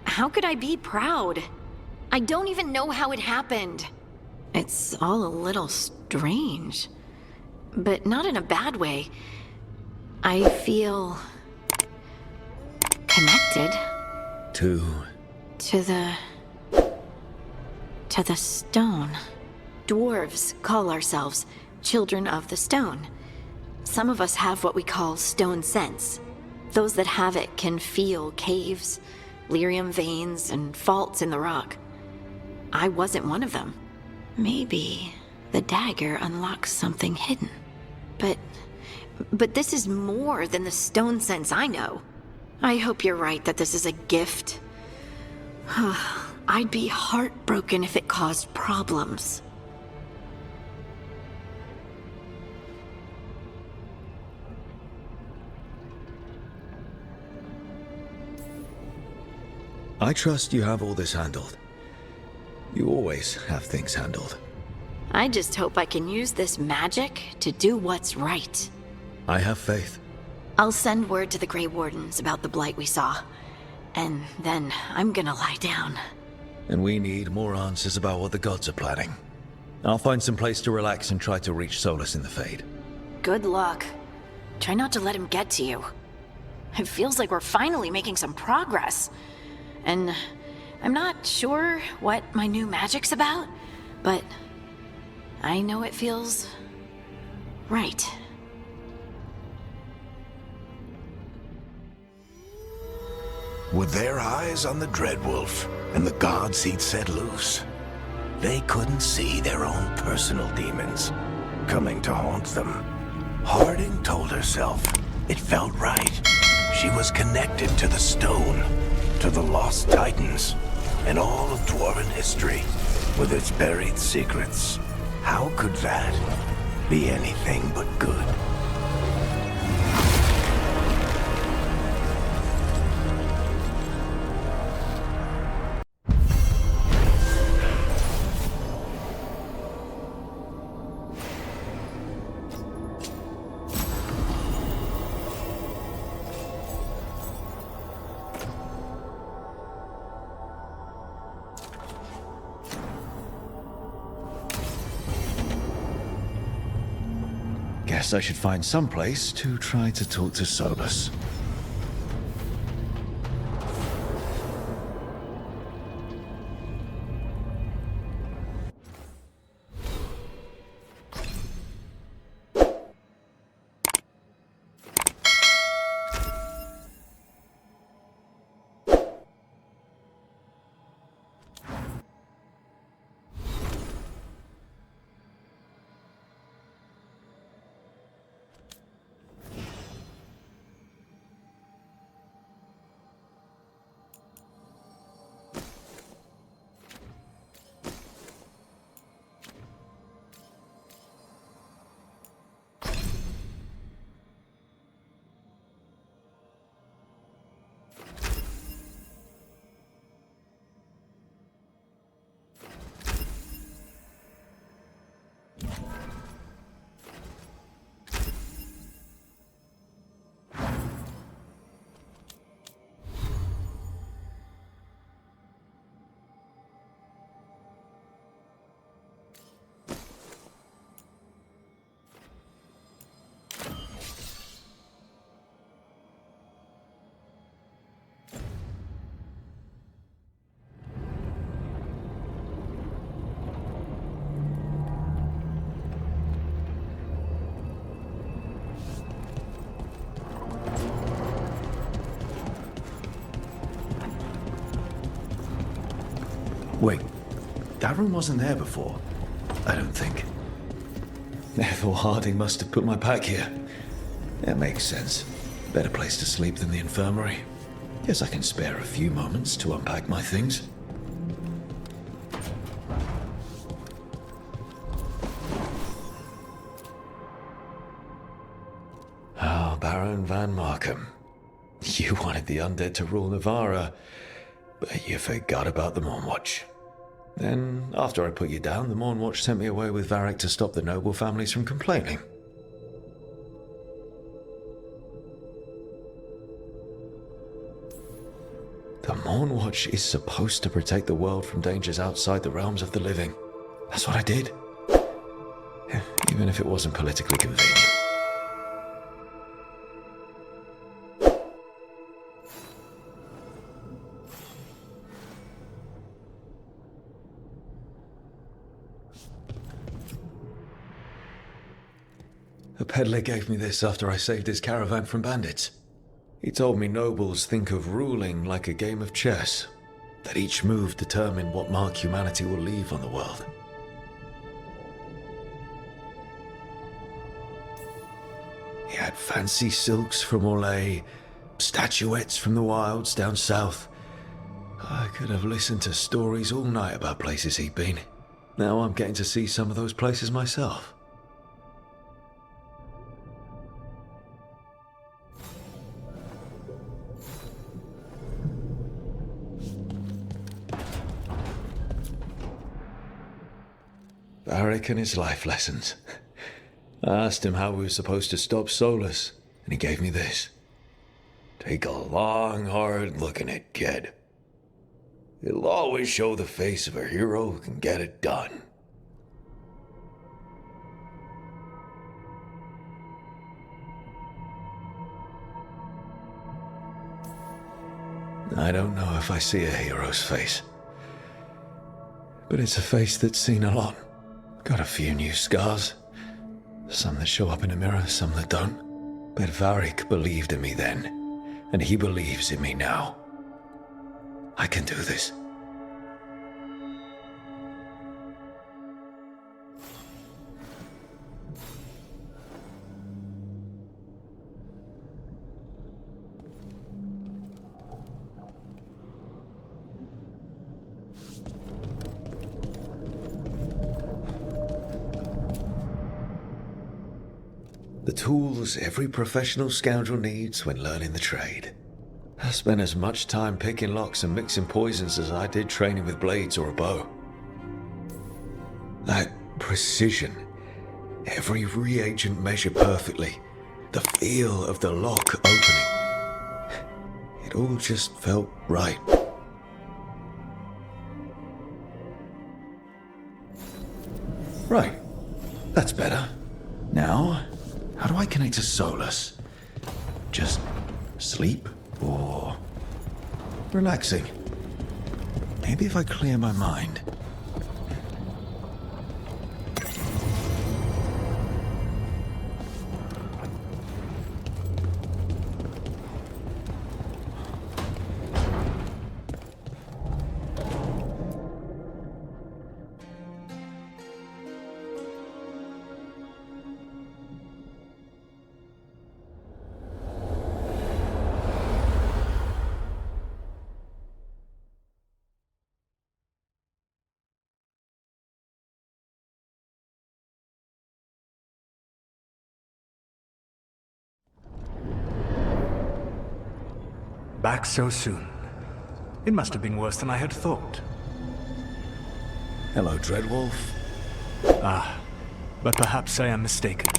K: How could I be proud? I don't even know how it happened. It's all a little strange. But not in a bad way. I feel... connected.
B: To
K: the stone. Dwarves call ourselves children of the stone. Some of us have what we call stone sense. Those that have it can feel caves, lyrium veins, and faults in the rock. I wasn't one of them. Maybe the dagger unlocks something hidden. But this is more than the stone sense I know. I hope you're right that this is a gift. I'd be heartbroken if it caused problems.
B: I trust you have all this handled. You always have things handled.
K: I just hope I can use this magic to do what's right.
B: I have faith.
K: I'll send word to the Grey Wardens about the blight we saw. And then I'm gonna lie down.
B: And we need more answers about what the gods are planning. I'll find some place to relax and try to reach Solus in the Fade.
K: Good luck. Try not to let him get to you. It feels like we're finally making some progress. And I'm not sure what my new magic's about, but I know it feels right.
A: With their eyes on the Dreadwolf and the gods he'd set loose, they couldn't see their own personal demons coming to haunt them. Harding told herself it felt right. She was connected to the stone, to the lost titans, and all of Dwarven history, with its buried secrets. How could that be anything but good?
B: Guess I should find some place to try to talk to Solus. Wait, that room wasn't there before. I don't think. Therefore, Harding must have put my pack here. That makes sense. Better place to sleep than the infirmary. Guess I can spare a few moments to unpack my things. Ah, Baron Van Markham. You wanted the undead to rule Navarra, but you forgot about the Mournwatch. Then, after I put you down, the Mournwatch sent me away with Varric to stop the noble families from complaining. The Mournwatch is supposed to protect the world from dangers outside the realms of the living. That's what I did. Even if it wasn't politically convenient. A peddler gave me this after I saved his caravan from bandits. He told me nobles think of ruling like a game of chess, that each move determined what mark humanity will leave on the world. He had fancy silks from Orlais, statuettes from the wilds down south. I could have listened to stories all night about places he'd been. Now I'm getting to see some of those places myself. Varric and his life lessons. I asked him how we were supposed to stop Solus, and he gave me this. Take a long, hard look at it, kid. It'll always show the face of a hero who can get it done. I don't know if I see a hero's face, but it's a face that's seen a lot. Got a few new scars. Some that show up in a mirror, some that don't. But Varric believed in me then, and he believes in me now. I can do this. The tools every professional scoundrel needs when learning the trade. I spent as much time picking locks and mixing poisons as I did training with blades or a bow. That precision, every reagent measured perfectly, the feel of the lock opening, it all just felt right. Right, that's better. Now, how do I connect to Solus? Just sleep or relaxing? Maybe if I clear my mind.
G: Back so soon. It must have been worse than I had thought.
B: Hello, Dreadwolf.
G: Ah, but perhaps I am mistaken.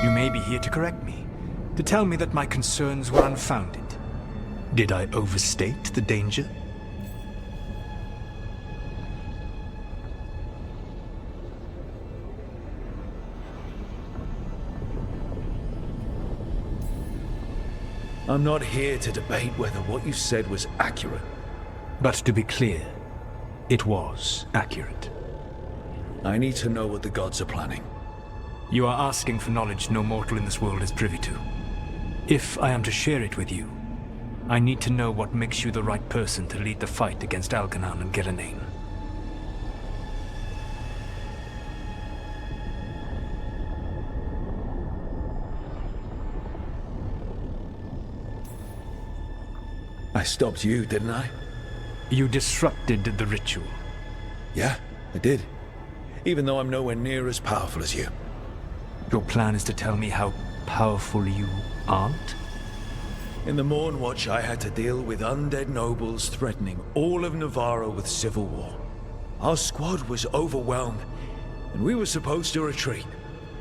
G: You may be here to correct me, to tell me that my concerns were unfounded. Did I overstate the danger?
B: I'm not here to debate whether what you said was accurate.
G: But to be clear, it was accurate.
B: I need to know what the gods are planning.
G: You are asking for knowledge no mortal in this world is privy to. If I am to share it with you, I need to know what makes you the right person to lead the fight against Algernon and Ghilanane.
B: I stopped you, didn't I?
G: You disrupted the ritual.
B: Yeah, I did. Even though I'm nowhere near as powerful as you.
G: Your plan is to tell me how powerful you aren't?
B: In the Morn Watch, I had to deal with undead nobles threatening all of Navarro with civil war. Our squad was overwhelmed, and we were supposed to retreat.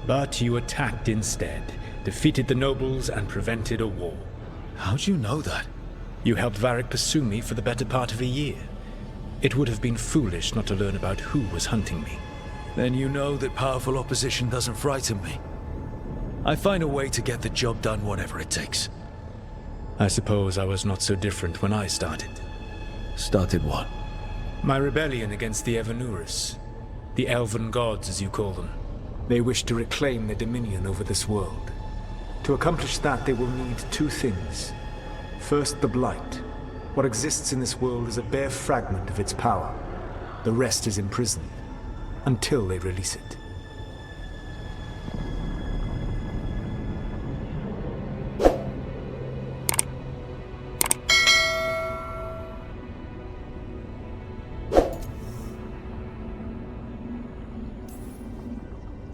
G: But you attacked instead, defeated the nobles, and prevented a war.
B: How'd you know that?
G: You helped Varric pursue me for the better part of a year. It would have been foolish not to learn about who was hunting me.
B: Then you know that powerful opposition doesn't frighten me. I find a way to get the job done, whatever it takes.
G: I suppose I was not so different when I started.
B: Started what?
G: My rebellion against the Evanurus. The Elven Gods, as you call them. They wish to reclaim their dominion over this world. To accomplish that, they will need two things. First, the Blight. What exists in this world is a bare fragment of its power. The rest is imprisoned, until they release it.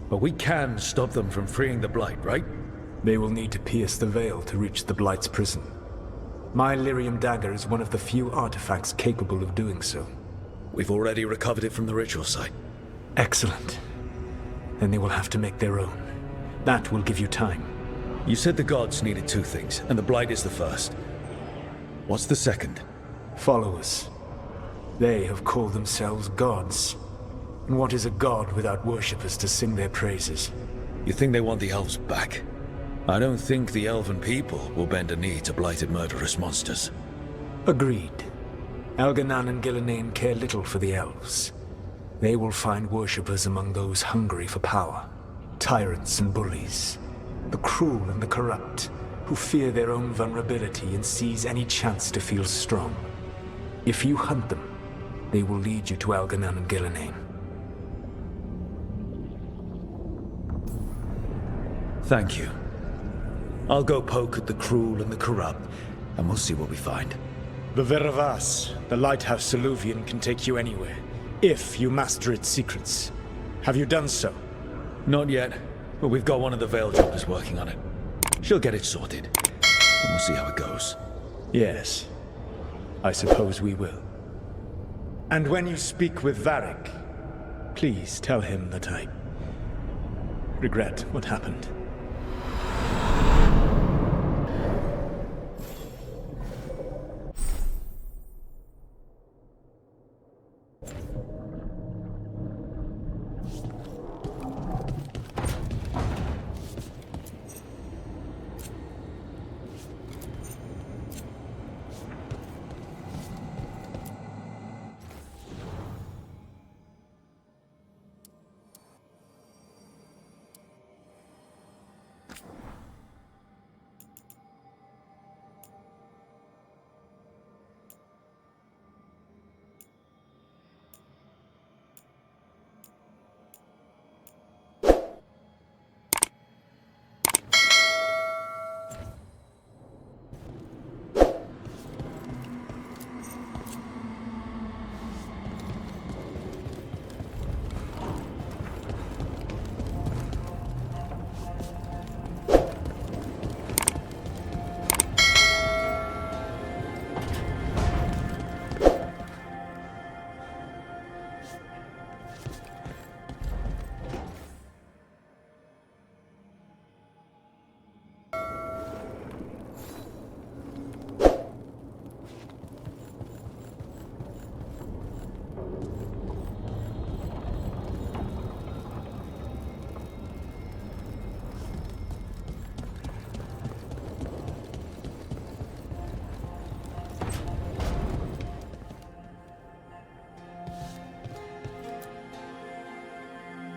B: But we can stop them from freeing the Blight, right?
G: They will need to pierce the veil to reach the Blight's prison. My Lyrium dagger is one of the few artifacts capable of doing so.
B: We've already recovered it from the ritual site.
G: Excellent. Then they will have to make their own. That will give you time.
B: You said the gods needed two things, and the Blight is the first. What's the second?
G: Followers. They have called themselves gods. And what is a god without worshippers to sing their praises?
B: You think they want the elves back? I don't think the elven people will bend a knee to blighted murderous monsters.
G: Agreed. Elganan and Gillenane care little for the elves. They will find worshippers among those hungry for power. Tyrants and bullies. The cruel and the corrupt, who fear their own vulnerability and seize any chance to feel strong. If you hunt them, they will lead you to Elganan and Gillenane.
B: Thank you. I'll go poke at the cruel and the corrupt, and we'll see what we find.
G: The Veravas, the lighthouse Soluvian, can take you anywhere, if you master its secrets. Have you done so?
B: Not yet, but we've got one of the Veil Jumpers working on it. She'll get it sorted, and we'll see how it goes.
G: Yes, I suppose we will. And when you speak with Varric, please tell him that I regret what happened.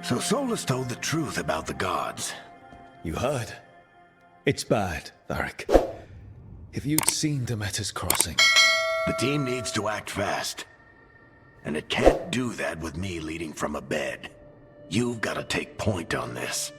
A: So Solus told the truth about the gods.
B: You heard? It's bad, Varric. If you'd seen Demeter's crossing...
A: The team needs to act fast. And it can't do that with me leading from a bed. You've got to take point on this.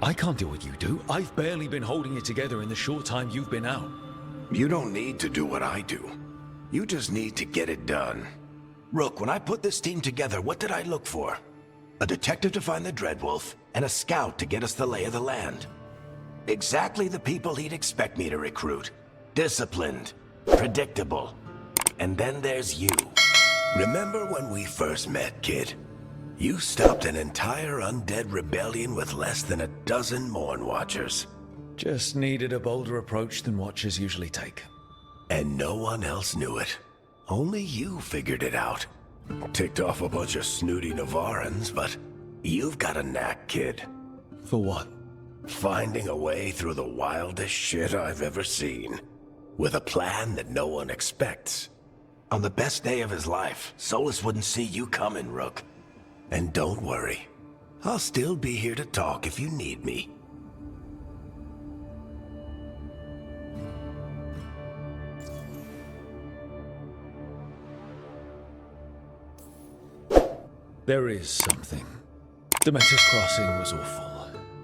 B: I can't do what you do. I've barely been holding it together in the short time you've been out.
A: You don't need to do what I do. You just need to get it done. Rook, when I put this team together, what did I look for? A detective to find the Dreadwolf, and a scout to get us the lay of the land. Exactly the people he'd expect me to recruit. Disciplined, predictable. And then there's you. Remember when we first met, kid? You stopped an entire undead rebellion with less than a dozen Mourn Watchers.
B: Just needed a bolder approach than Watchers usually take.
A: And no one else knew it. Only you figured it out. Ticked off a bunch of snooty Navarrans, but you've got a knack, kid.
B: For what?
A: Finding a way through the wildest shit I've ever seen. With a plan that no one expects. On the best day of his life, Solus wouldn't see you coming, Rook. And don't worry. I'll still be here to talk if you need me.
B: There is something. Dementor's Crossing was awful.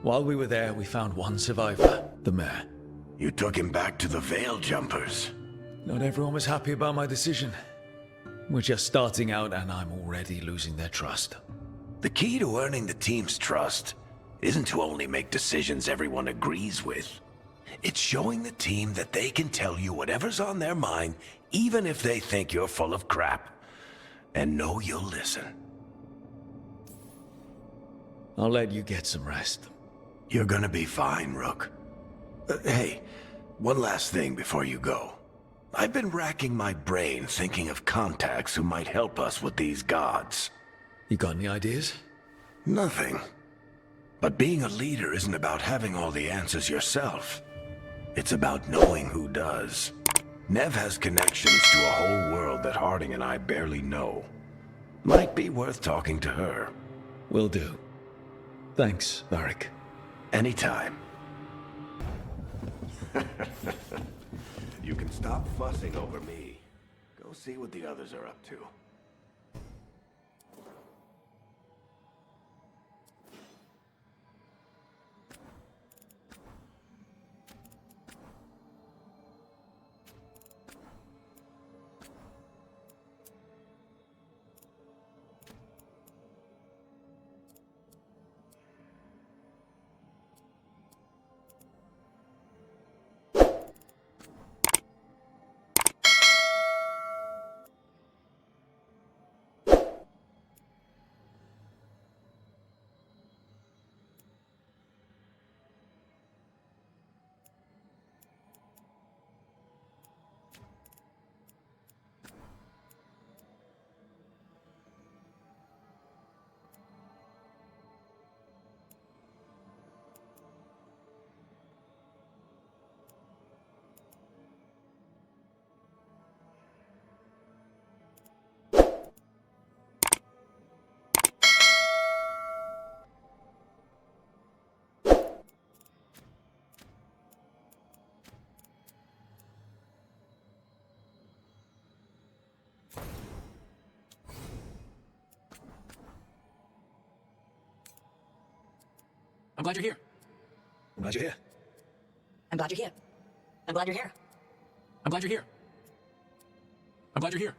B: While we were there, we found one survivor, the mayor.
A: You took him back to the Veil Jumpers.
B: Not everyone was happy about my decision. We're just starting out and I'm already losing their trust.
A: The key to earning the team's trust isn't to only make decisions everyone agrees with. It's showing the team that they can tell you whatever's on their mind, even if they think you're full of crap. And know you'll listen.
B: I'll let you get some rest.
A: You're gonna be fine, Rook. Hey, one last thing before you go. I've been racking my brain thinking of contacts who might help us with these gods.
B: You got any ideas?
A: Nothing. But being a leader isn't about having all the answers yourself. It's about knowing who does. Nev has connections to a whole world that Harding and I barely know. Might be worth talking to her.
B: Will do. Thanks, Varric.
A: Anytime. You can stop fussing over me. Go see what the others are up to.
J: I'm glad you're here.
B: I'm glad you're here.
L: I'm glad you're here. I'm glad you're here.
J: I'm glad you're here. I'm glad you're here.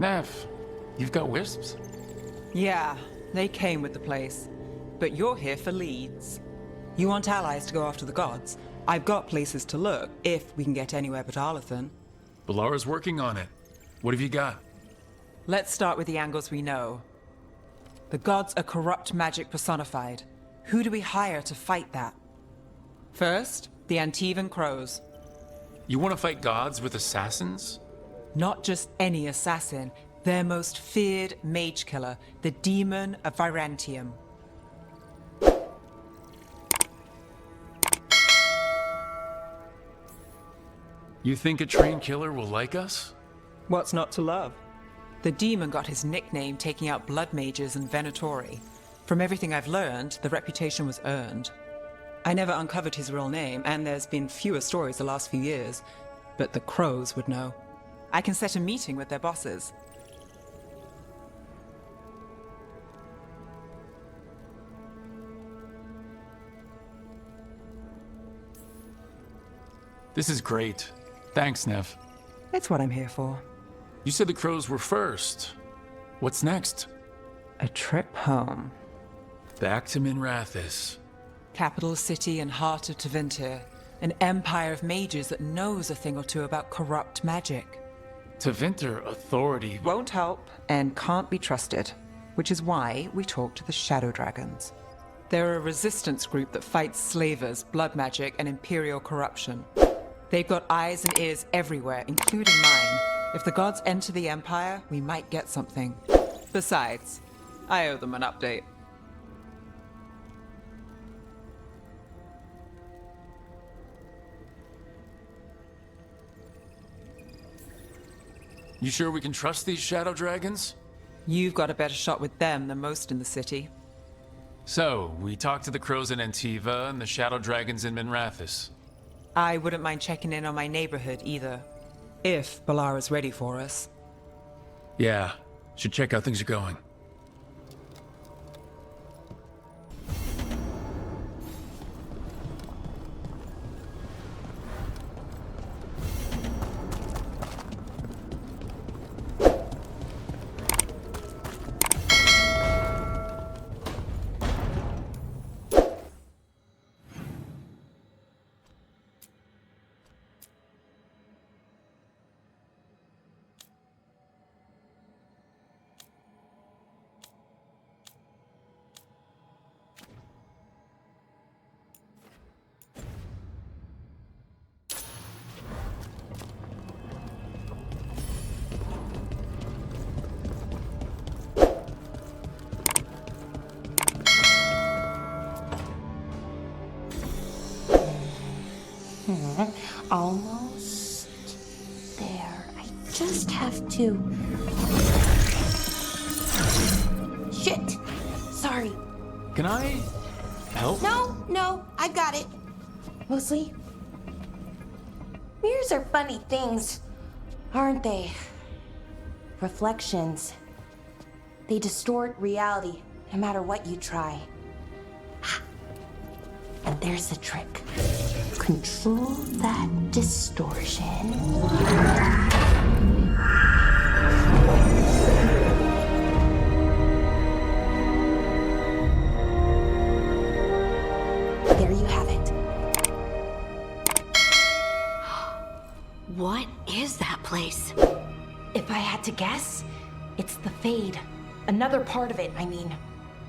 O: Neff, you've got wisps?
F: Yeah, they came with the place. But you're here for leads. You want allies to go after the gods? I've got places to look, if we can get anywhere but Arlathan.
O: Balara's working on it. What have you got?
F: Let's start with the angles we know. The gods are corrupt magic personified. Who do we hire to fight that? First, the Antivan Crows.
O: You want to fight gods with assassins?
F: Not just any assassin, their most feared mage killer, the Demon of Virantium.
O: You think a trained killer will like us?
F: What's not to love? The demon got his nickname taking out blood mages and Venatori. From everything I've learned, the reputation was earned. I never uncovered his real name, and there's been fewer stories the last few years, but the Crows would know. I can set a meeting with their bosses.
O: This is great. Thanks, Nev.
F: It's what I'm here for.
O: You said the Crows were first. What's next?
F: A trip home.
O: Back to Minrathous.
F: Capital city and heart of Tevinter. An empire of mages that knows a thing or two about corrupt magic.
O: Tevinter authority
F: won't help and can't be trusted, which is why we talk to the Shadow Dragons. They're a resistance group that fights slavers, blood magic, and imperial corruption. They've got eyes and ears everywhere, including mine. If the gods enter the Empire, we might get something. Besides, I owe them an update.
O: You sure we can trust these Shadow Dragons?
F: You've got a better shot with them than most in the city.
O: So, we talked to the Crows in Antiva and the Shadow Dragons in Minrathous.
F: I wouldn't mind checking in on my neighborhood either. If Balara's ready for us.
O: Yeah, should check how things are going.
H: Almost there. I just have to... Shit! Sorry.
O: Can I help?
H: No, I got it. Mostly, mirrors are funny things, aren't they? Reflections. They distort reality, no matter what you try. And there's the trick. Control that distortion. There you have it.
K: What is that place?
H: If I had to guess, it's the Fade. Another part of it, I mean.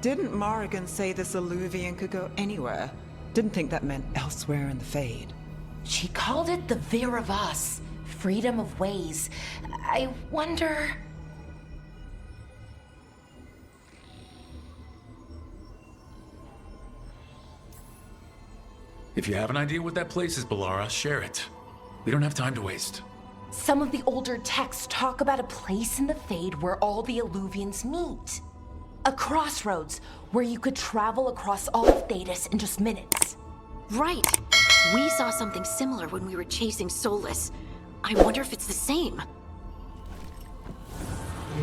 F: Didn't Morrigan say this Illuvian could go anywhere? Didn't think that meant elsewhere in the Fade.
H: She called it the Vir of Us, freedom of ways. I wonder...
O: If you have an idea what that place is, Balara, share it. We don't have time to waste.
H: Some of the older texts talk about a place in the Fade where all the Illuvians meet. A crossroads where you could travel across all of Thedas in just minutes.
K: Right. We saw something similar when we were chasing Solus. I wonder if it's the same.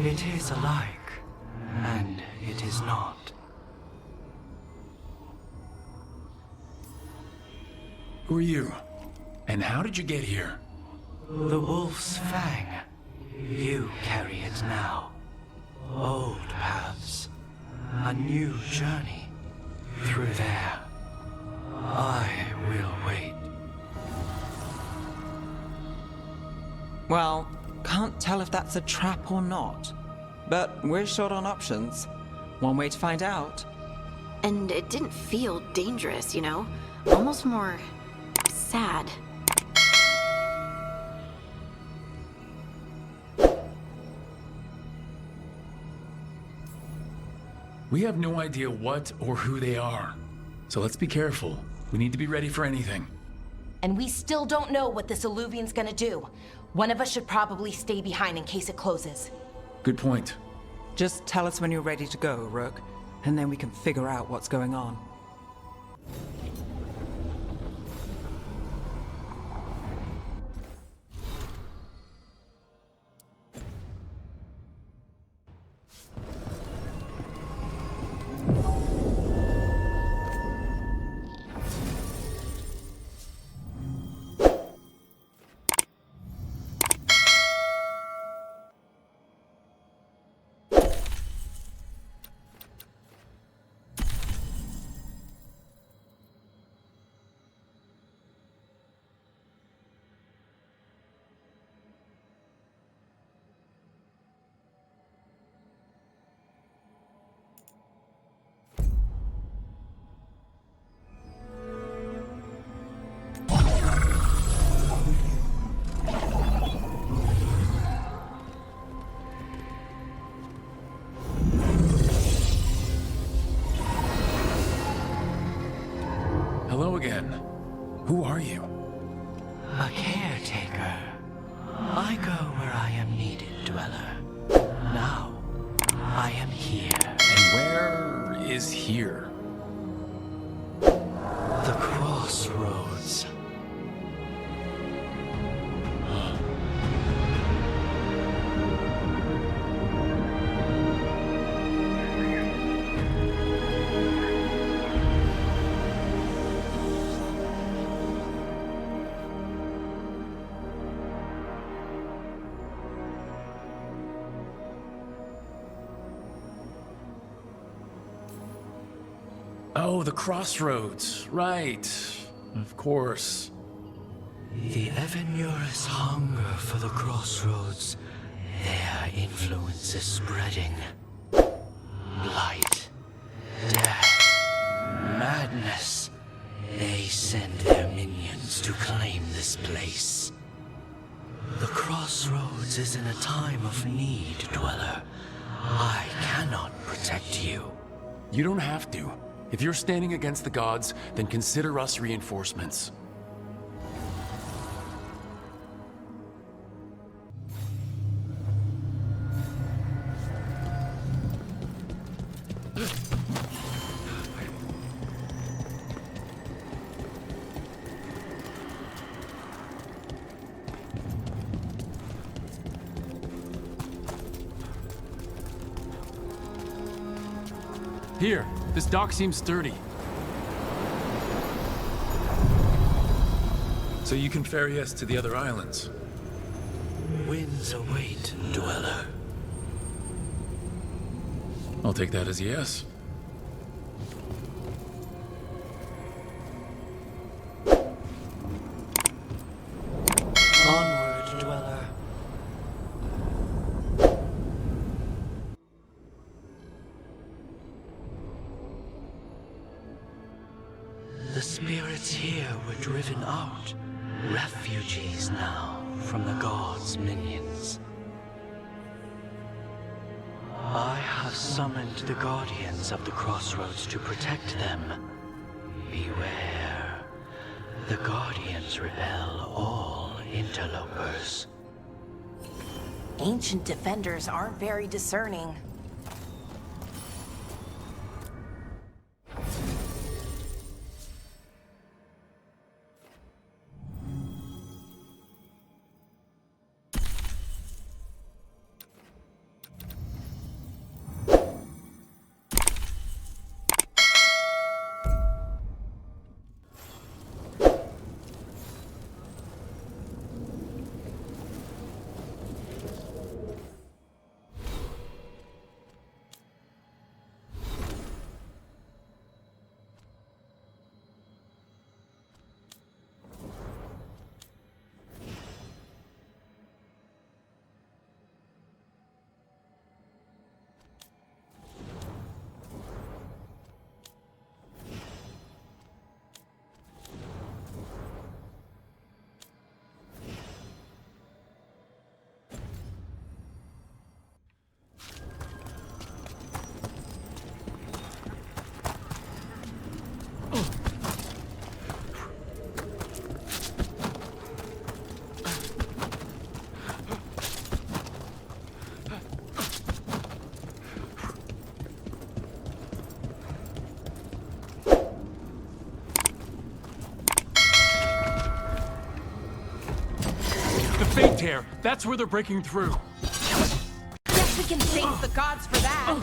P: It is alike, and it is not.
O: Who are you? And how did you get here?
P: The Wolf's Fang. You carry it now. Old paths. A new journey. Through there. I will wait.
F: Well, can't tell if that's a trap or not. But we're short on options. One way to find out.
K: And it didn't feel dangerous, you know? Almost more sad.
O: We have no idea what or who they are. So let's be careful. We need to be ready for anything.
H: And we still don't know what this Illuvian's gonna do. One of us should probably stay behind in case it closes.
O: Good point.
F: Just tell us when you're ready to go, Rook, and then we can figure out what's going on.
O: Hello again. Who are you?
P: A caretaker. I go where I am needed, Dweller. Now, I am here.
O: And where is here?
P: The crossroads.
O: Oh, the crossroads. Right. Of course.
P: The Evanurus hunger for the crossroads. Their influence is spreading. Blight. Death. Madness. They send their minions to claim this place. The crossroads is in a time of need, Dweller. I cannot protect you.
O: You don't have to. If you're standing against the gods, then consider us reinforcements. Here, this dock seems sturdy. So you can ferry us to the other islands?
P: Winds await, Dweller.
O: I'll take that as a yes.
P: Onward, Dweller. The spirits here were driven out. Refugees now from the gods' minions. I have summoned the guardians of the crossroads to protect them. Beware. The guardians repel all interlopers.
H: Ancient defenders aren't very discerning.
O: That's where they're breaking through.
H: Guess we can thank the gods for that.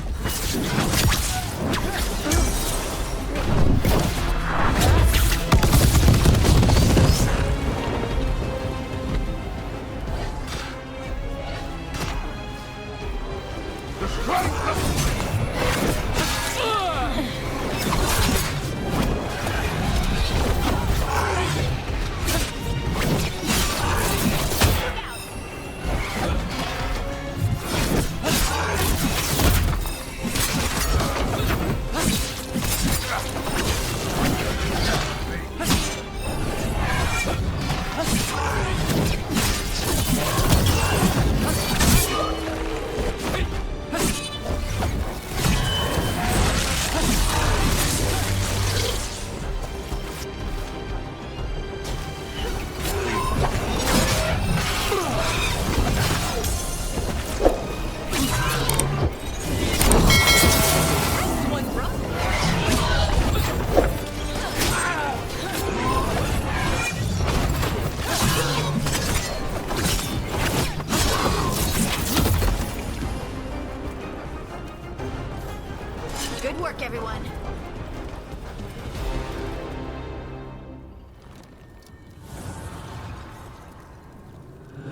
M: Good work, everyone.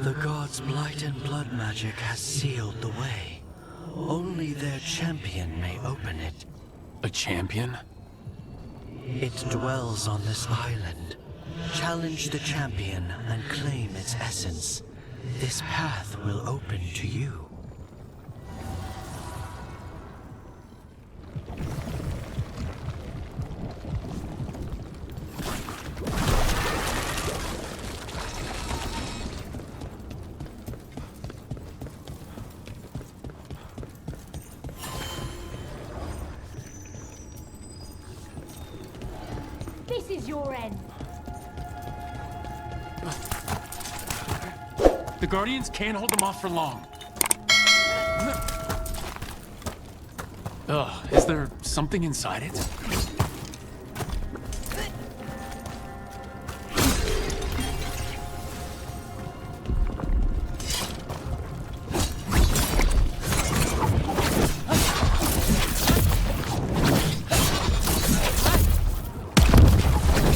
P: The gods' blight and blood magic has sealed the way. Only their champion may open it.
O: A champion?
P: It dwells on this island. Challenge the champion and claim its essence. This path will open to you.
M: This is your end.
O: The Guardians can't hold them off for long. Ugh, is there something inside it?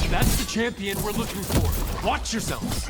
O: That's the champion we're looking for. Watch yourselves.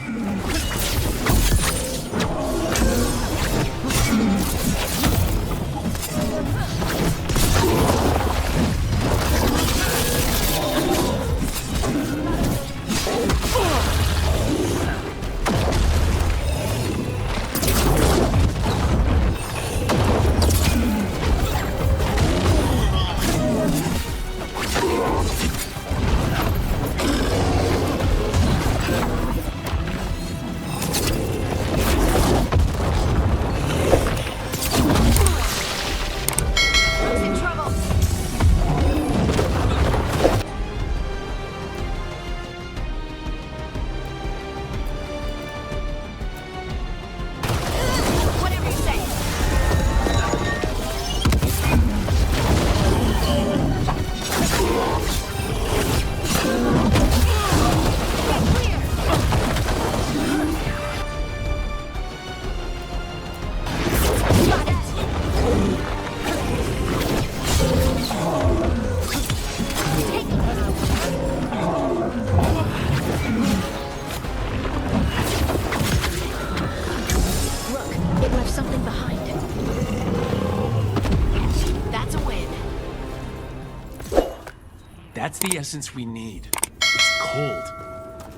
O: That's the essence we need. It's cold.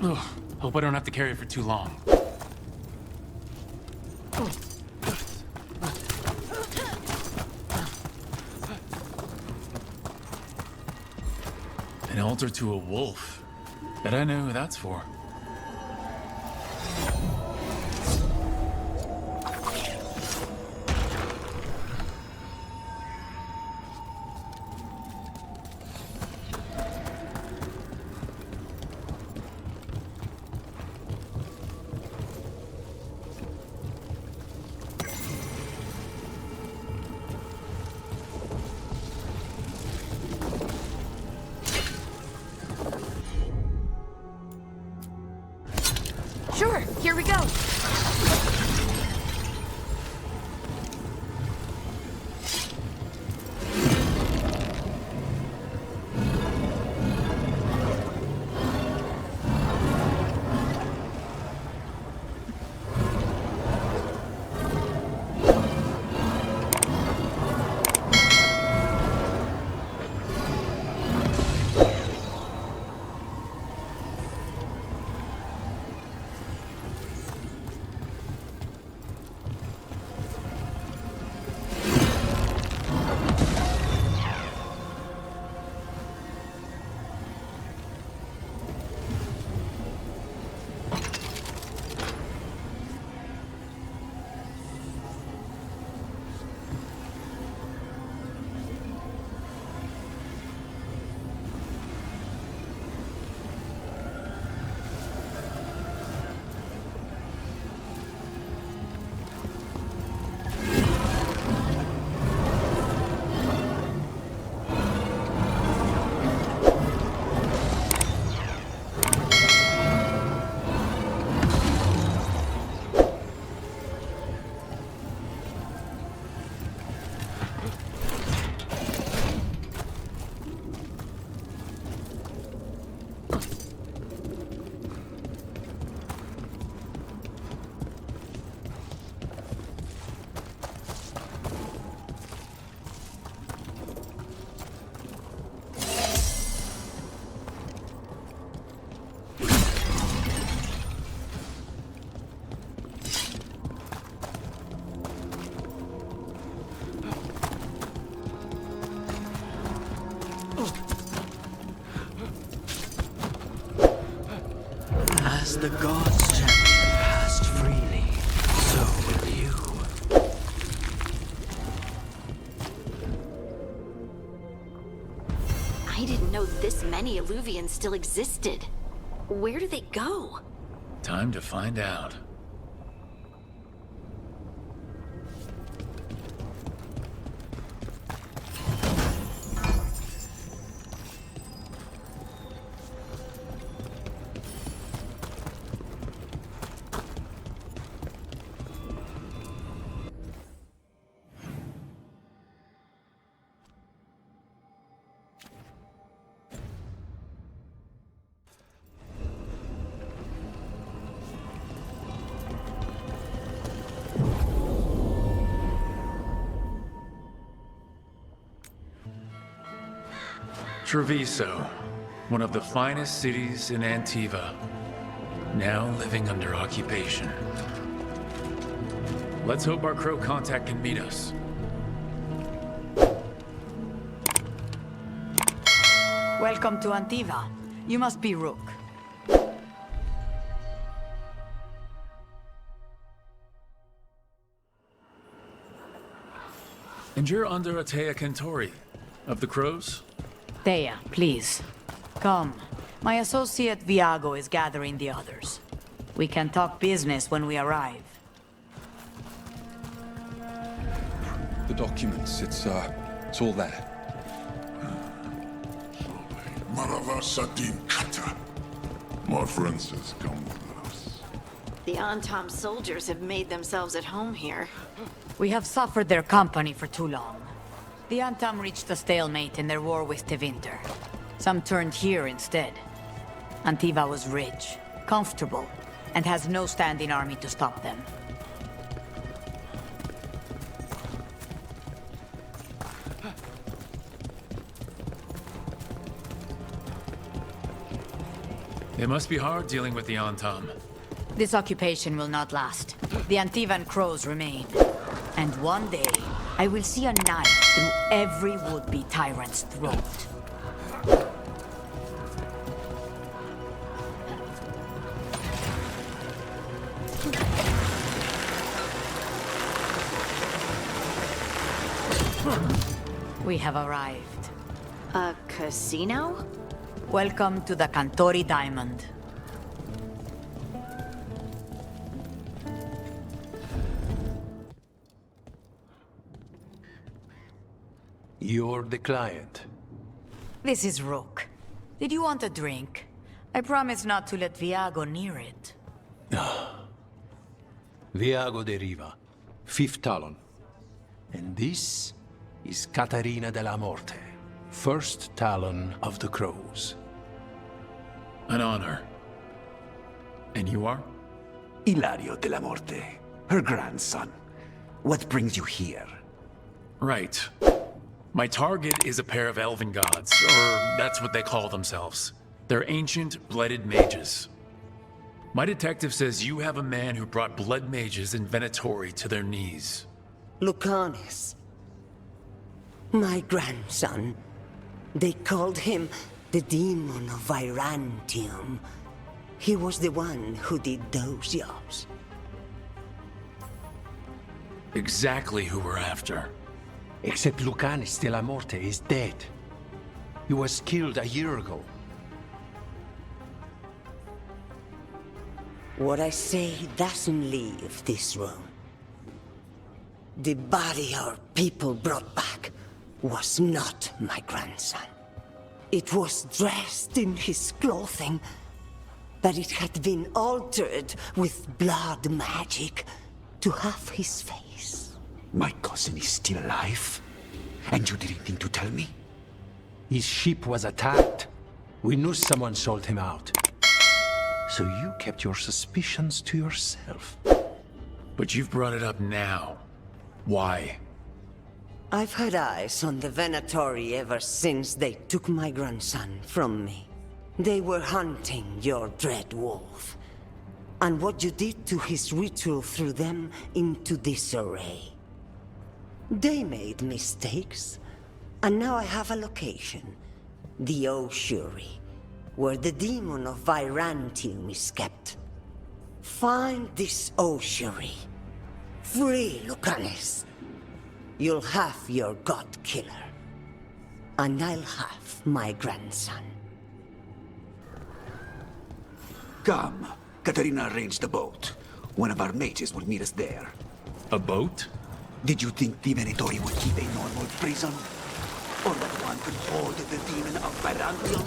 O: Ugh, hope I don't have to carry it for too long. An altar to a wolf. Bet I know who that's for.
H: Sure, here we go.
P: As the gods' champion passed freely, so will you.
K: I didn't know this many Illuvians still existed. Where do they go?
O: Time to find out. Treviso, one of the finest cities in Antiva, now living under occupation. Let's hope our crow contact can meet us.
Q: Welcome to Antiva. You must be Rook.
O: And you're under Atea Kentori, of the crows?
Q: Thea, please. Come. My associate Viago is gathering the others. We can talk business when we arrive.
I: The documents, it's all there.
R: Maravasatin Kata. My friend says come with us.
K: The Antam soldiers have made themselves at home here.
Q: We have suffered their company for too long. The Antam reached a stalemate in their war with Tevinter. Some turned here instead. Antiva was rich, comfortable, and has no standing army to stop them.
O: It must be hard dealing with the Antam.
Q: This occupation will not last. The Antivan crows remain. And one day, I will see a knife through every would-be tyrant's throat. We have arrived.
K: A casino?
Q: Welcome to the Cantori Diamond.
P: You're the client.
Q: This is Rook. Did you want a drink? I promise not to let Viago near it.
P: Viago de Riva, fifth talon. And this is Catarina de la Morte, first talon of the Crows.
O: An honor. And you are?
S: Ilario de la Morte, her grandson. What brings you here?
O: Right. My target is a pair of elven gods, or that's what they call themselves. They're ancient, blooded mages. My detective says you have a man who brought blood mages in Venatori to their knees.
T: Lucanis. My grandson. They called him the Demon of Virantium. He was the one who did those jobs.
O: Exactly who we're after.
P: Except Lucanis de la Morte is dead. He was killed a year ago.
T: What I say doesn't leave this room. The body our people brought back was not my grandson. It was dressed in his clothing, but it had been altered with blood magic to have his face.
S: My cousin is still alive? And you didn't think to tell me?
P: His ship was attacked. We knew someone sold him out. So you kept your suspicions to yourself.
O: But you've brought it up now. Why?
T: I've had eyes on the Venatori ever since they took my grandson from me. They were hunting your dread wolf. And what you did to his ritual threw them into disarray. They made mistakes, and now I have a location. The Oshuri, where the demon of Virantium is kept. Find this ossuary. Free Lucanus. You'll have your god killer. And I'll have my grandson.
S: Come. Katarina arranged a boat. One of our mages will meet us there.
O: A boat?
S: Did you think the Venatori would keep a normal prison? Or that one could hold the demon of Byzantium?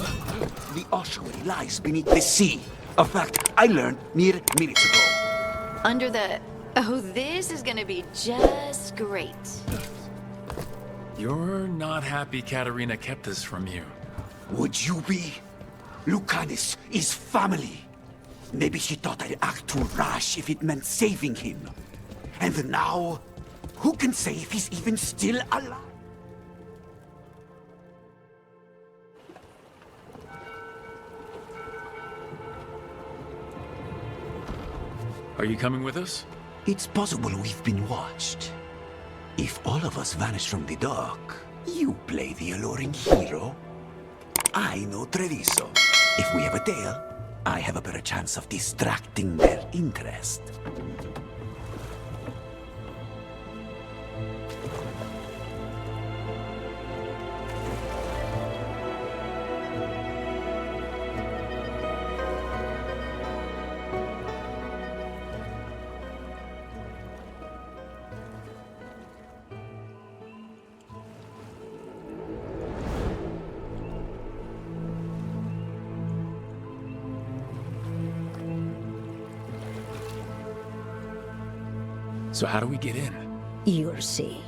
S: The ossuary lies beneath the sea. A fact I learned mere minutes ago.
K: Under the... Oh, this is gonna be just great.
O: You're not happy Katarina kept this from you.
S: Would you be? Lucanus is family. Maybe she thought I'd act too rash if it meant saving him. And now, who can say if he's even still alive?
O: Are you coming with us?
S: It's possible we've been watched. If all of us vanish from the dock, you play the alluring hero. I know Treviso. If we have a tale, I have a better chance of distracting their interest.
O: So how do we get in?
T: You'll see.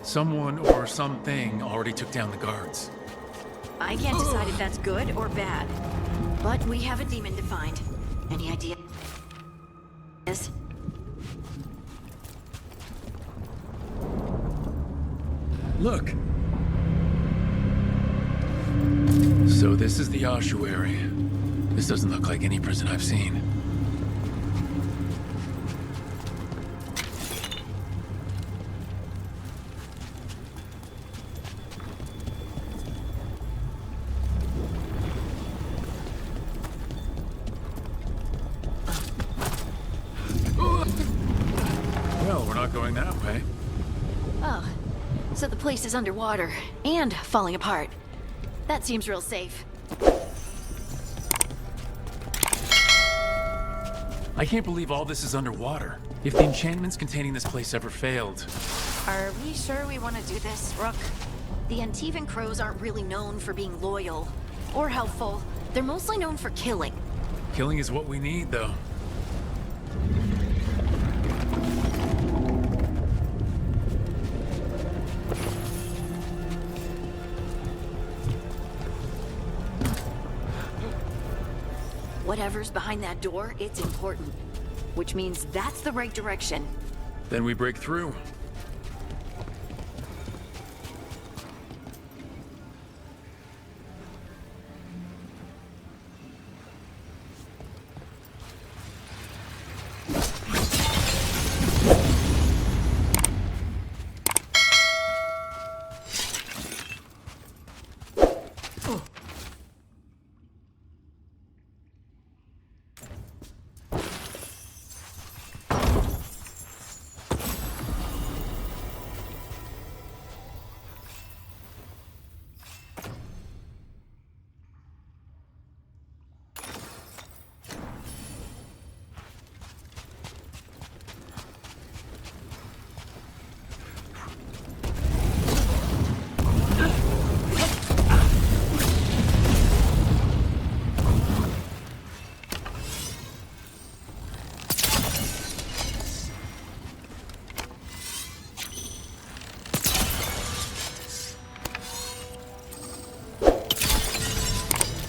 O: Someone or something already took down the guards.
K: I can't decide if that's good or bad. But we have a demon to find. Any idea? Yes.
O: Look! So this is the ossuary. This doesn't look like any prison I've seen. Well, we're not going that way.
K: Oh, so the place is underwater and falling apart. That seems real safe.
O: I can't believe all this is underwater. If the enchantments containing this place ever failed...
K: Are we sure we want to do this, Rook? The Antivan Crows aren't really known for being loyal or helpful. They're mostly known for killing.
O: Killing is what we need, though.
K: Whatever's behind that door, it's important. Which means that's the right direction.
O: Then we break through.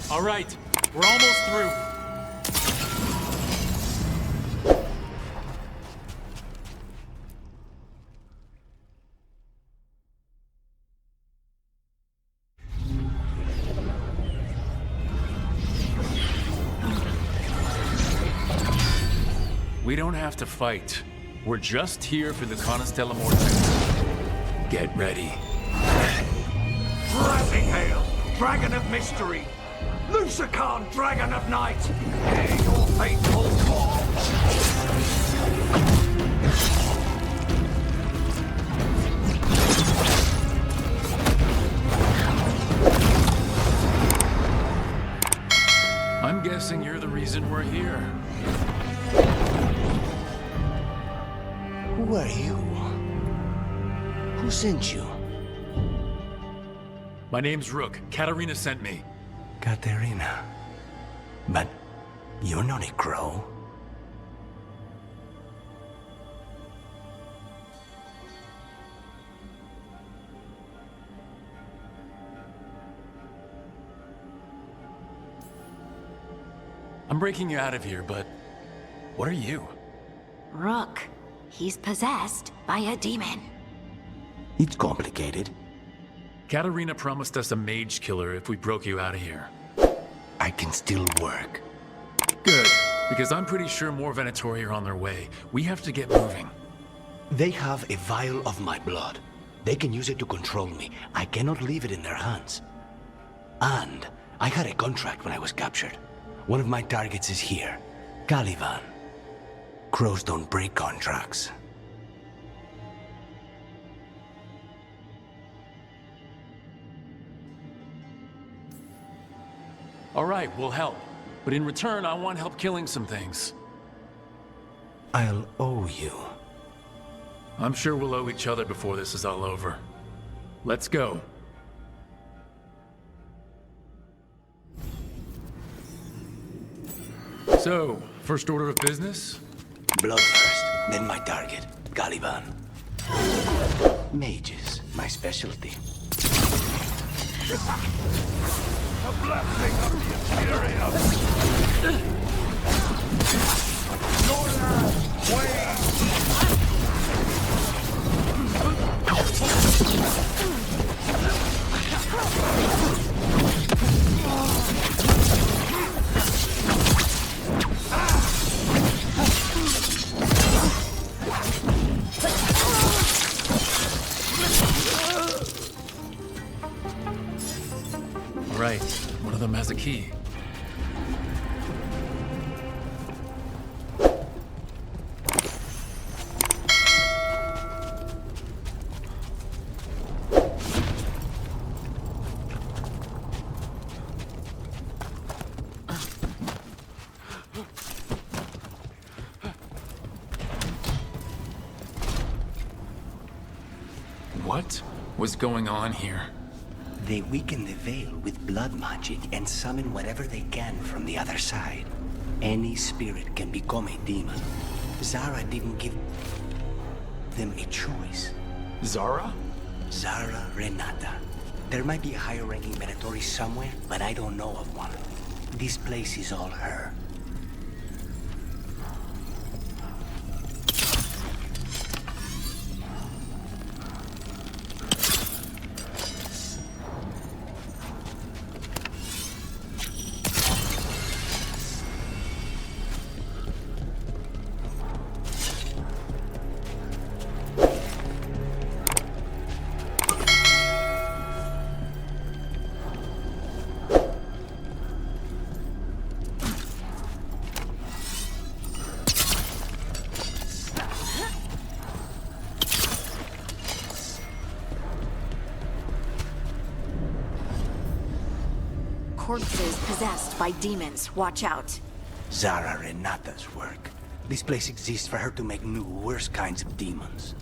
O: All right, we're almost through. We don't have to fight. We're just here for the Conastella Mortem. Get ready.
E: Rising Hail, Dragon of Mystery! Lucican, Dragon of Night! Hear your fateful call!
O: I'm guessing you're the reason we're here.
S: Who are you? Who sent you?
O: My name's Rook. Katarina sent me.
S: Katerina. But you're not a crow.
O: I'm breaking you out of here, but what are you?
M: Rook. He's possessed by a demon.
S: It's complicated.
O: Katarina promised us a mage killer if we broke you out of here.
S: I can still work.
O: Good, because I'm pretty sure more Venatori are on their way. We have to get moving.
S: They have a vial of my blood. They can use it to control me. I cannot leave it in their hands. And I had a contract when I was captured. One of my targets is here, Caliban. Crows don't break contracts.
O: All right, we'll help. But in return, I want help killing some things.
S: I'll owe you.
O: I'm sure we'll owe each other before this is all over. Let's go. So, first order of business?
S: Blood first, then my target, Caliban. Mages, my specialty.
E: A blessing of the Imperium! Your last wave!
O: Right, one of them has a key. What was going on here?
S: They weaken the veil with blood magic and summon whatever they can from the other side. Any spirit can become a demon. Zara didn't give them a choice.
O: Zara?
S: Zara Renata. There might be a higher-ranking Venatori somewhere, but I don't know of one. This place is all her.
M: Corpses possessed by demons. Watch out.
S: Zara Renata's work. This place exists for her to make new, worse kinds of demons.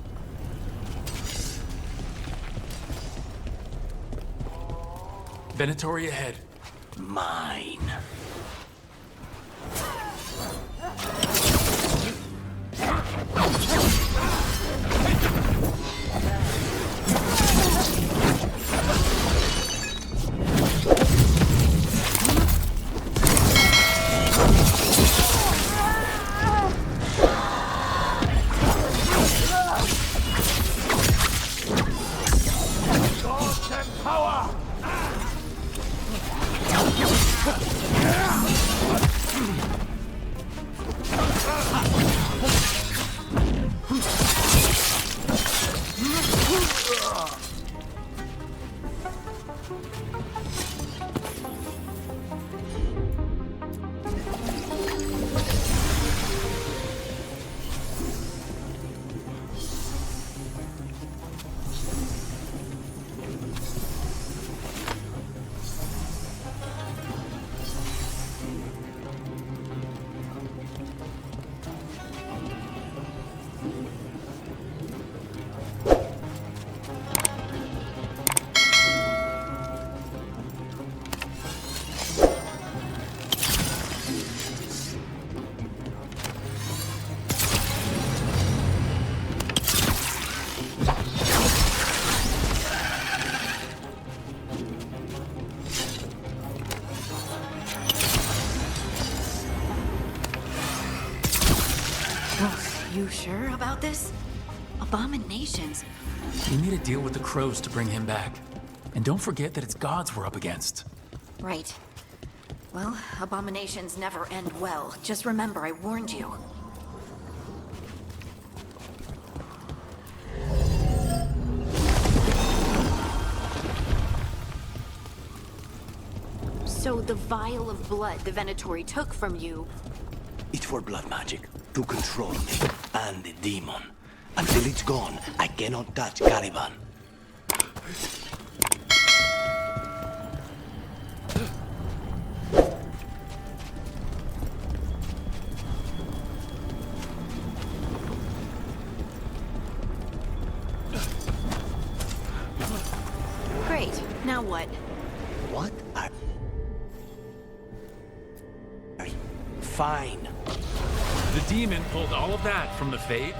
O: Venatori ahead.
S: Mine.
E: Gods and power!
K: You sure about this? Abominations.
O: We made a deal with the crows to bring him back. And don't forget that it's gods we're up against.
K: Right. Well, abominations never end well. Just remember, I warned you. So the vial of blood the Venatori took from you...
S: It's for blood magic, to control me and the demon. Until it's gone, I cannot touch Caliban.
K: Great. Now what?
S: What are... Fine.
O: The demon pulled all of that from the Fade?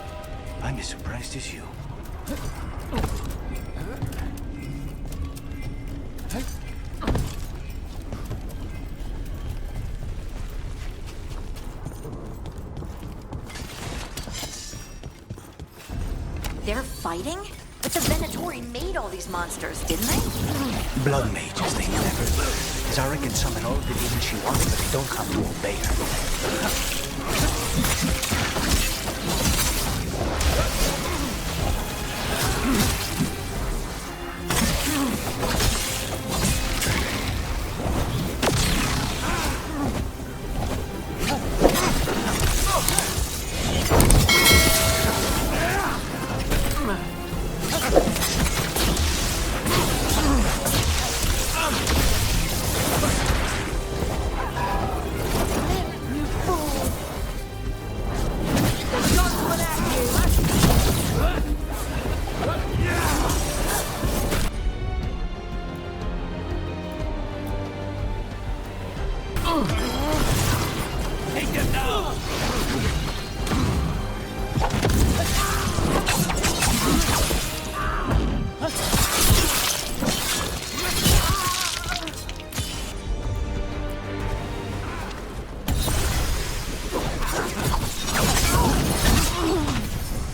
S: I'm as surprised as you.
K: They're fighting? But the Venatori made all these monsters, didn't they?
S: Blood mages, they never learn. Zara can summon all the demons she wants, but they don't have to obey her.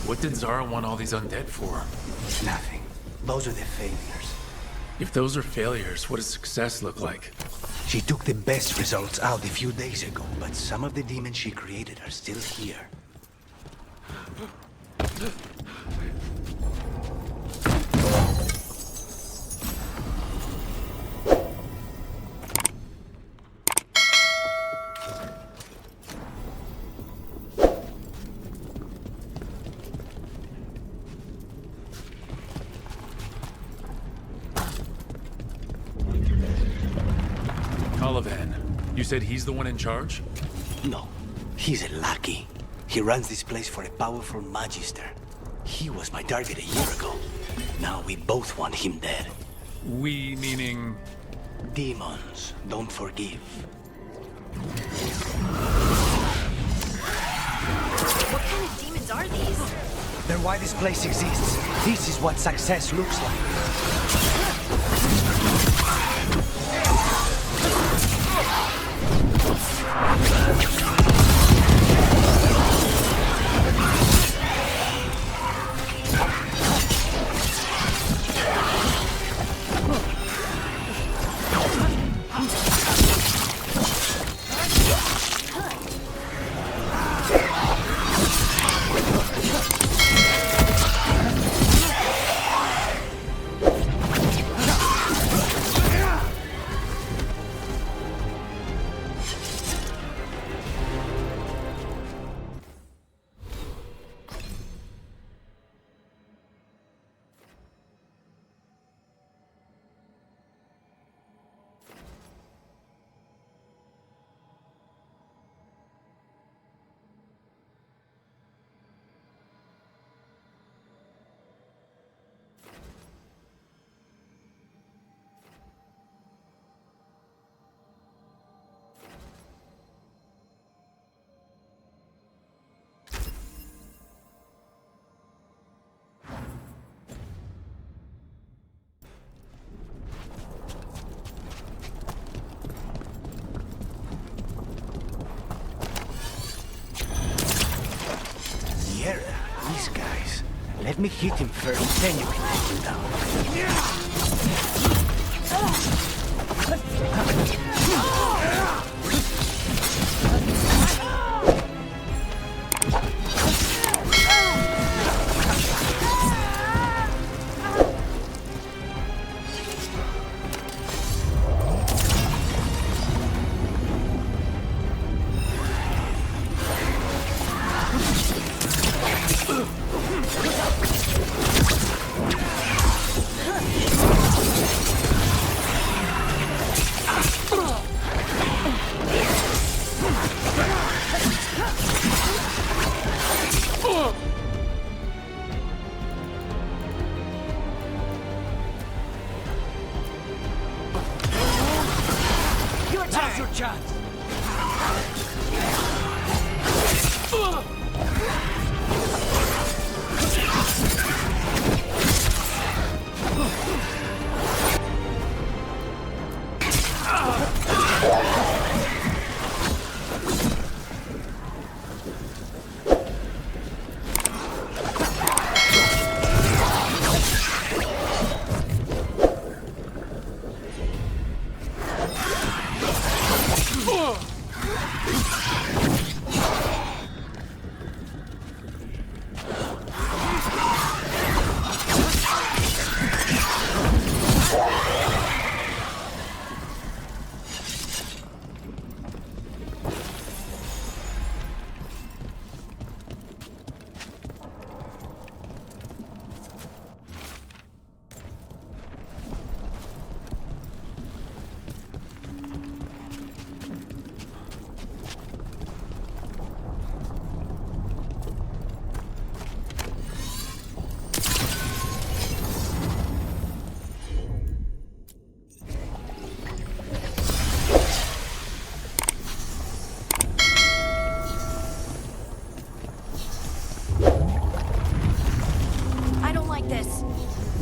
O: What did Zara want all these undead for?
S: Nothing. Those are the failures.
O: If those are failures, what does success look like?
S: She took the best results out a few days ago, but some of the demons she created are still here.
O: Caliban, you said he's the one in charge?
S: No, he's a lackey. He runs this place for a powerful magister. He was my target a year ago. Now we both want him dead.
O: We meaning...
S: Demons don't forgive.
K: What kind of demons are these?
S: They're why this place exists. This is what success looks like.
P: me hit him first, then you can take him down.
N: Now's your chance!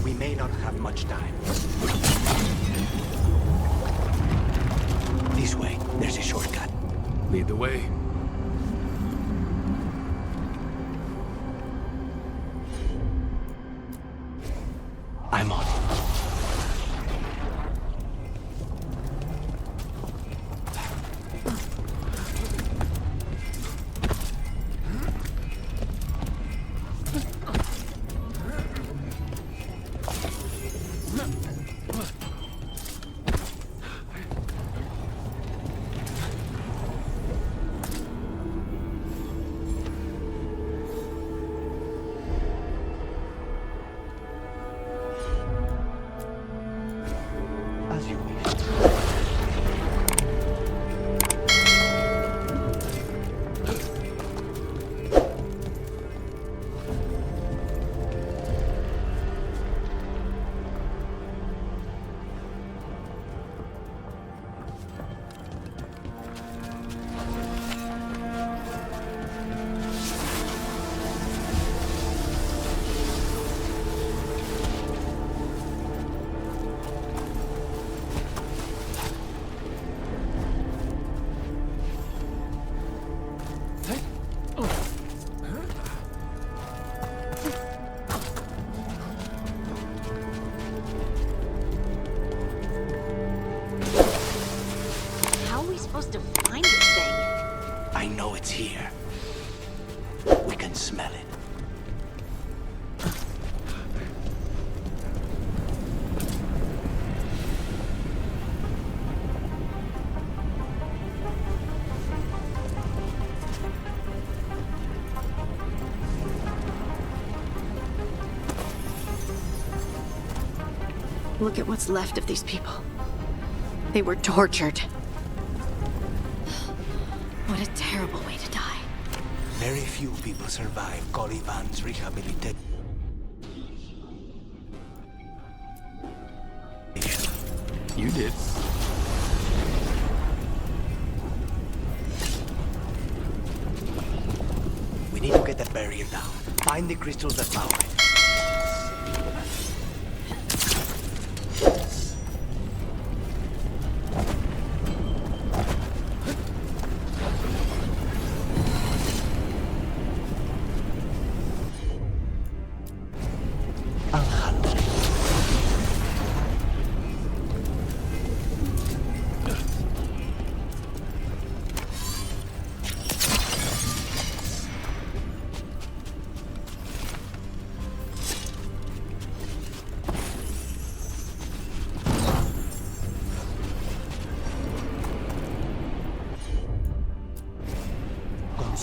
P: We may not have much time. This way. There's a shortcut.
O: Lead the way.
P: I'm on it. It's here. We can smell it.
K: Look at what's left of these people. They were tortured. What a terrible way to die.
P: Very few people survive Caliban's rehabilitation.
O: You did.
P: We need to get that barrier down. Find the crystals that power it.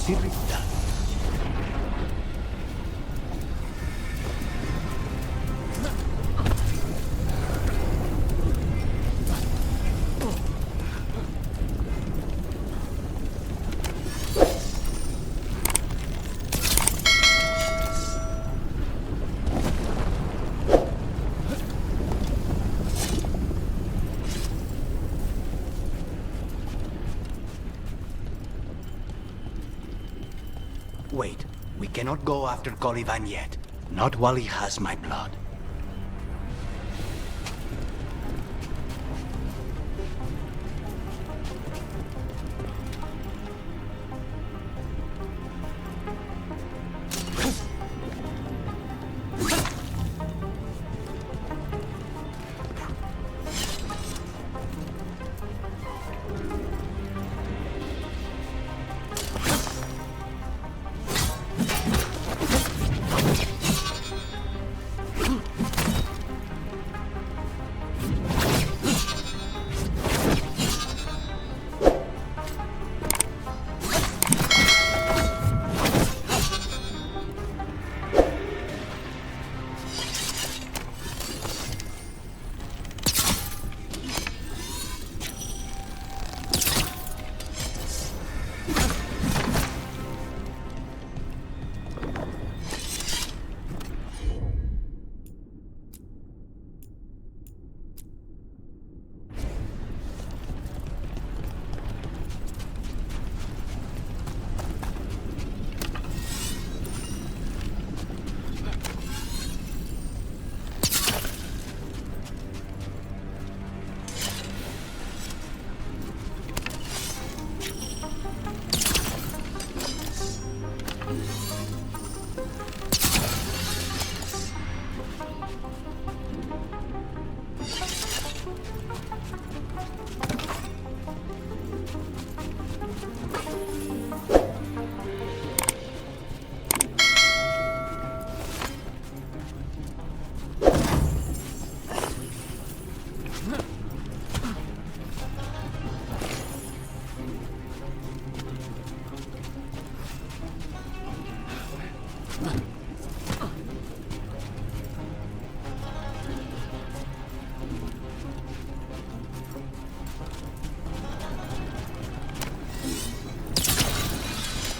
S: Sirita. Wait, we cannot go after Caliban yet. Not while he has my blood.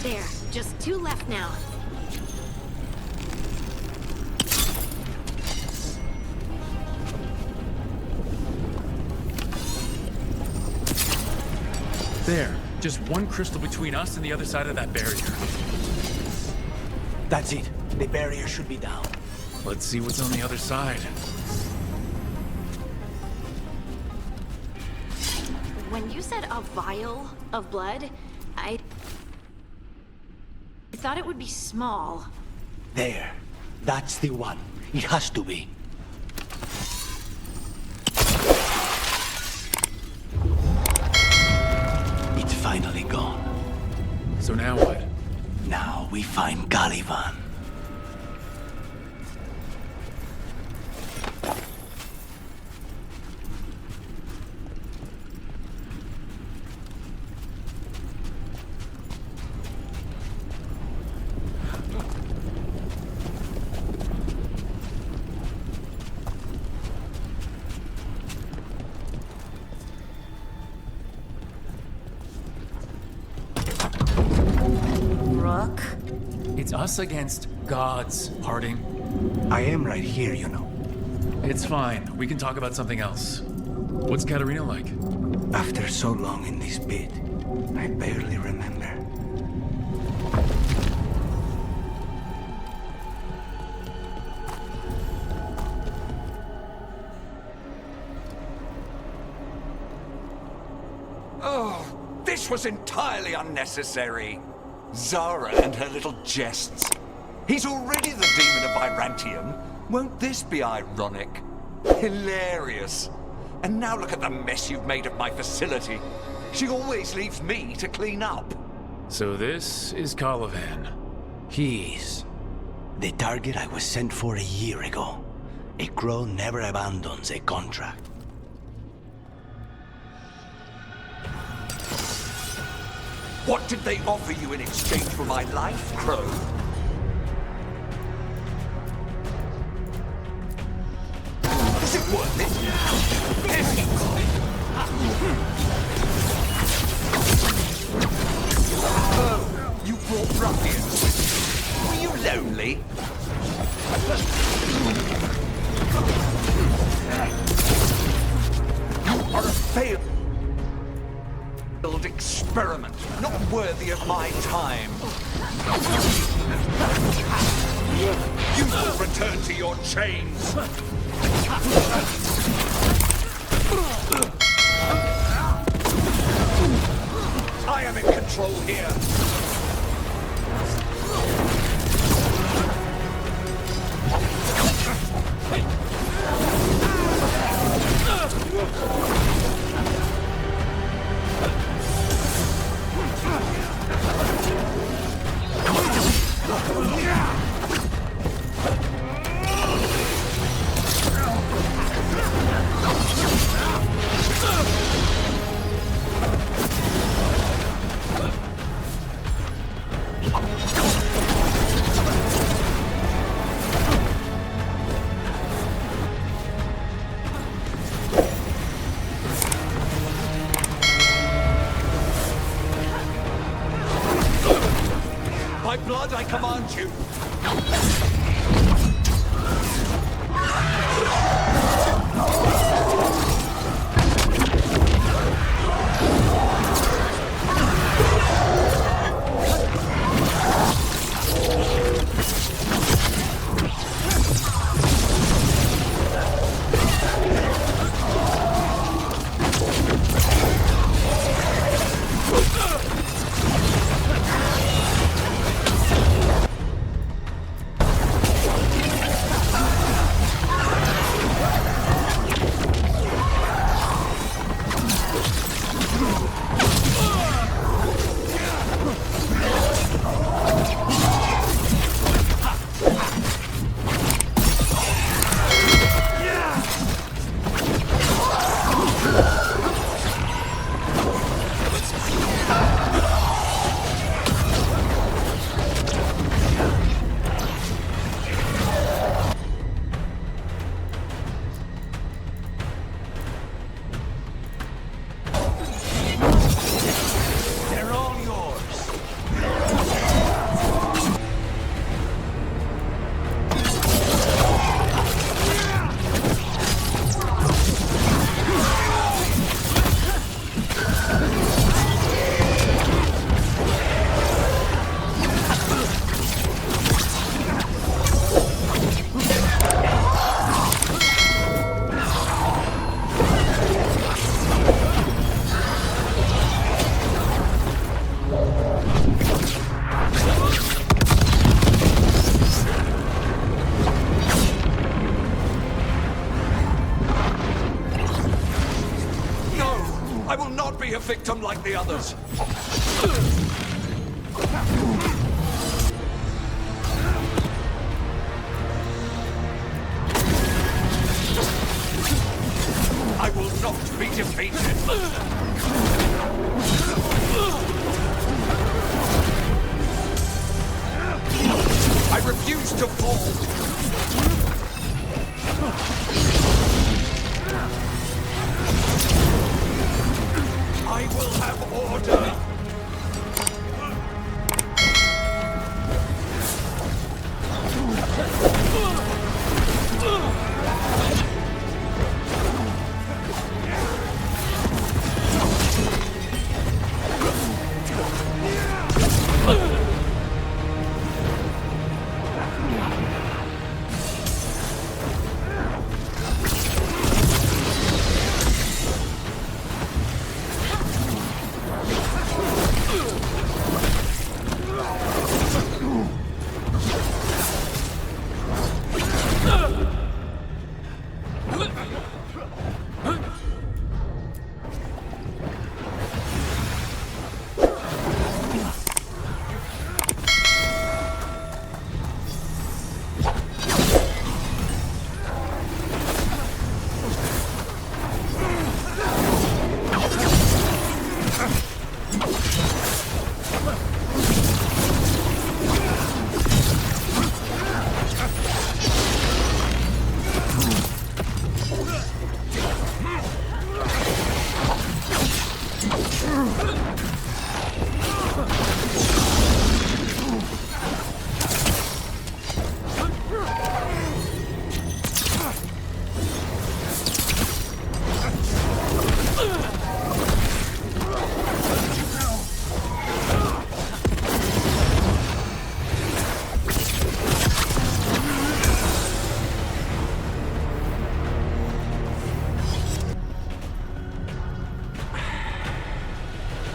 K: There, just 2 left now.
O: There, just 1 crystal between us and the other side of that barrier.
S: That's it. The barrier should be down.
O: Let's see what's on the other side.
K: When you said a vial of blood, I thought it would be small.
S: There. That's the one. It has to be. It's finally gone.
O: So now what?
S: Now we find Caliban.
H: Rook?
O: It's us against gods, Harding.
S: I am right here, you know.
O: It's fine. We can talk about something else. What's Katarina like?
S: After so long in this pit, I barely remember.
E: Oh, this was entirely unnecessary. Zara and her little jests. He's already the demon of Byrantium. Won't this be ironic? Hilarious. And now look at the mess you've made of my facility. She always leaves me to clean up.
O: So this is Caliban.
S: He's the target I was sent for a year ago. A crow never abandons a contract.
E: What did they offer you in exchange for my life, Crow? Is it worth it? Oh, you brought ruffians with you. Were you lonely? You are a failed experiment, not worthy of my time. You will return to your chains. I am in control here. By blood, I command you. I will not be a victim like the others. I will not be defeated. I refuse to fall. I will have order.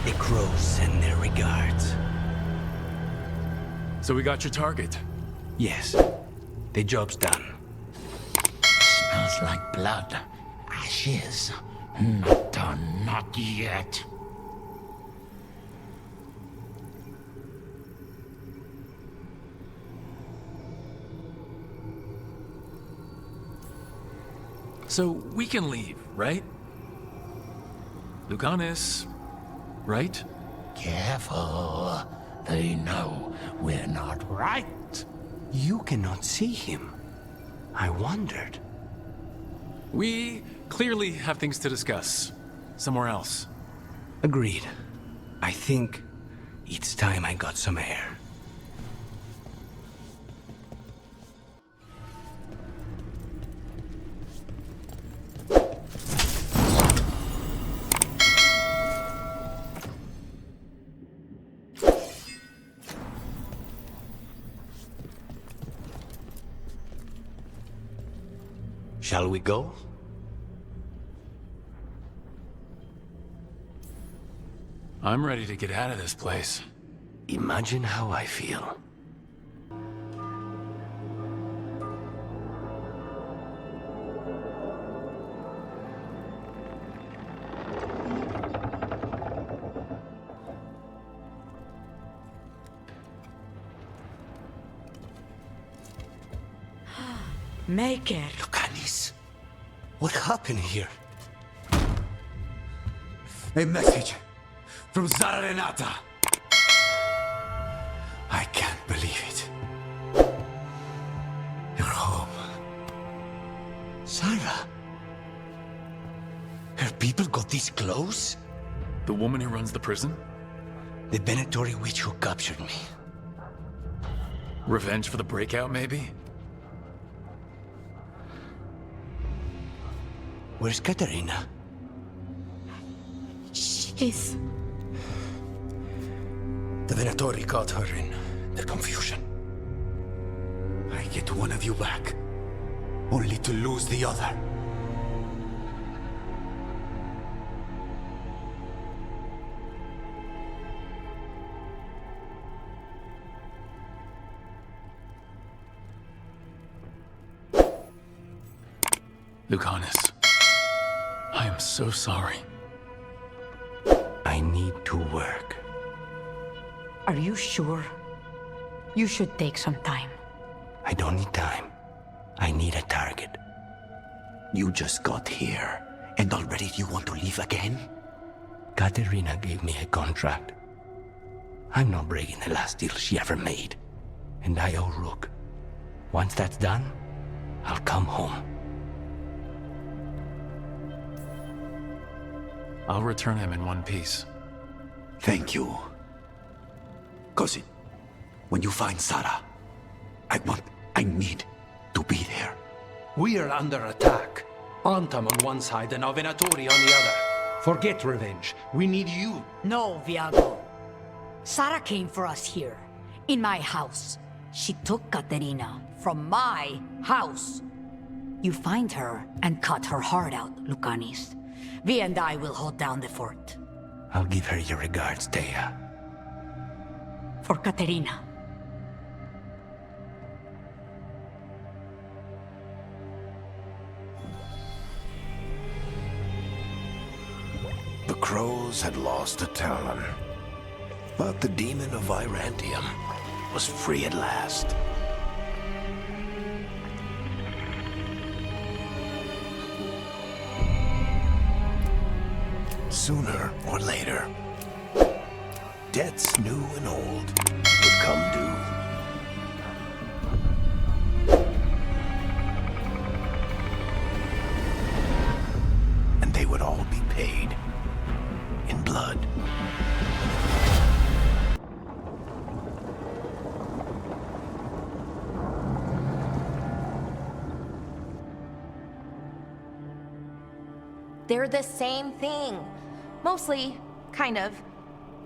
P: The crows send their regards.
O: So we got your target.
P: Yes. The job's done.
N: Smells like blood. Ashes. Not done, not yet.
O: So we can leave, right? Lucanis, right?
N: Careful. They know we're not right.
P: You cannot see him. I wondered.
O: We clearly have things to discuss. Somewhere else.
P: Agreed. I think it's time I got some air. Shall we go?
O: I'm ready to get out of this place.
P: Imagine how I feel.
Q: Make it.
P: Lucanis, what happened here?
S: A message from Zara Renata. I can't believe it. You're home.
P: Sarah? Her people got this close?
O: The woman who runs the prison?
P: The Venatori witch who captured me.
O: Revenge for the breakout, maybe?
P: Where's Katerina?
Q: She's...
P: The Venatori caught her in their confusion.
S: I get one of you back, only to lose the other.
O: Lucanis, I am so sorry.
P: I need to work.
Q: Are you sure? You should take some time.
P: I don't need time. I need a target.
S: You just got here, and already you want to leave again?
P: Katerina gave me a contract. I'm not breaking the last deal she ever made. And I owe Rook. Once that's done, I'll come home.
O: I'll return him in one piece.
S: Thank you. Cousin, when you find Sarah, I need to be there.
J: We are under attack. Antam on one side and our Venatori on the other. Forget revenge. We need you.
Q: No, Viago. Sarah came for us here, in my house. She took Katerina from my house. You find her and cut her heart out, Lucanis. Vi and I will hold down the fort.
P: I'll give her your regards, Thea.
Q: For Katerina.
A: The crows had lost a talon, but the demon of Virantium was free at last. Sooner or later, debts new and old would come due. And they would all be paid in blood.
H: They're the same thing. Mostly, kind of.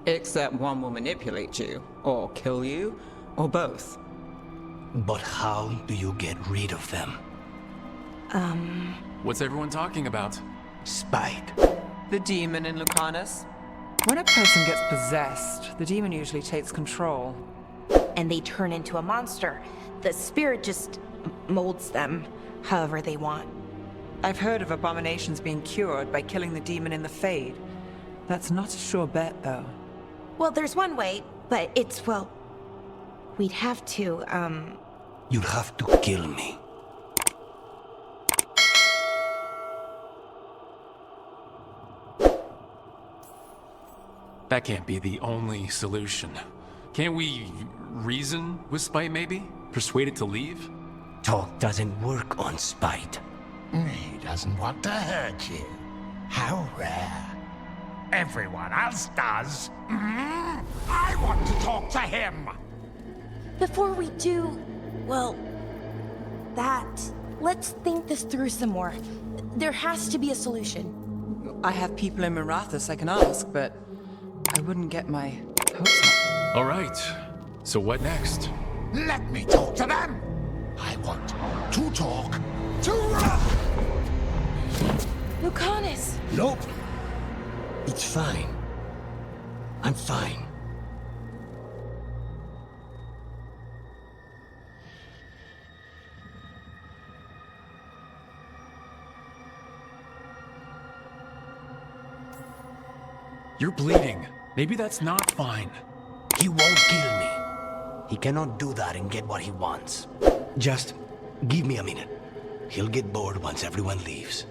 F: Except one will manipulate you, or kill you, or both.
P: But how do you get rid of them?
O: What's everyone talking about?
P: Spite.
F: The demon in Lucanus. When a person gets possessed, the demon usually takes control.
H: And they turn into a monster. The spirit just molds them however they want.
F: I've heard of abominations being cured by killing the demon in the Fade. That's not a sure bet, though.
H: Well, there's one way, but it's, well... We'd have to,
P: You'd have to kill me.
O: That can't be the only solution. Can't we reason with Spite, maybe? Persuade it to leave?
P: Talk doesn't work on Spite.
U: He doesn't want to hurt you. How rare. Everyone else does. I want to talk to him.
H: Before we do, well, that... Let's think this through some more. There has to be a solution.
F: I have people in Marathas I can ask, but I wouldn't get my hopes up.
O: All right. So what next?
U: Let me talk to them. I want to talk to Rook.
H: Lucanus!
P: Nope. It's fine. I'm fine.
O: You're bleeding. Maybe that's not fine.
P: He won't kill me. He cannot do that and get what he wants. Just give me a minute. He'll get bored once everyone leaves.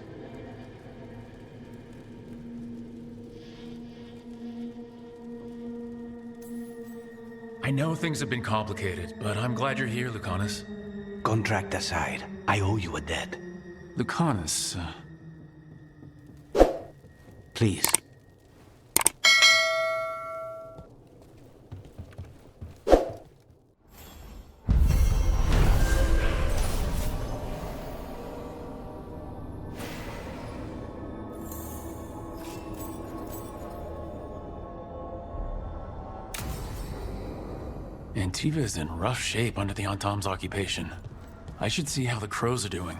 O: I know things have been complicated, but I'm glad you're here, Lucanus.
P: Contract aside, I owe you a debt.
O: Lucanus,
P: Please.
O: Antiva is in rough shape under the Antam's occupation. I should see how the crows are doing.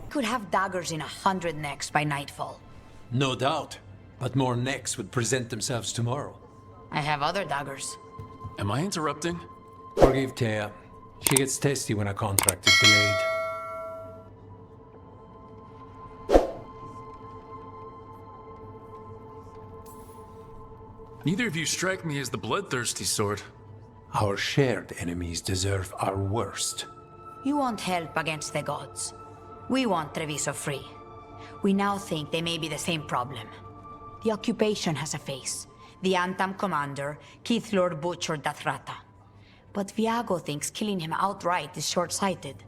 Q: Could have daggers in 100 necks by nightfall.
V: No doubt. But more necks would present themselves tomorrow.
Q: I have other daggers.
O: Am I interrupting?
V: Forgive Thea. She gets testy when a contract is delayed.
O: Neither of you strike me as the bloodthirsty sort.
V: Our shared enemies deserve our worst.
Q: You want help against the gods. We want Treviso free. We now think they may be the same problem. The occupation has a face. The Antam commander, Keith Lord butchered Dathrata. But Viago thinks killing him outright is short-sighted.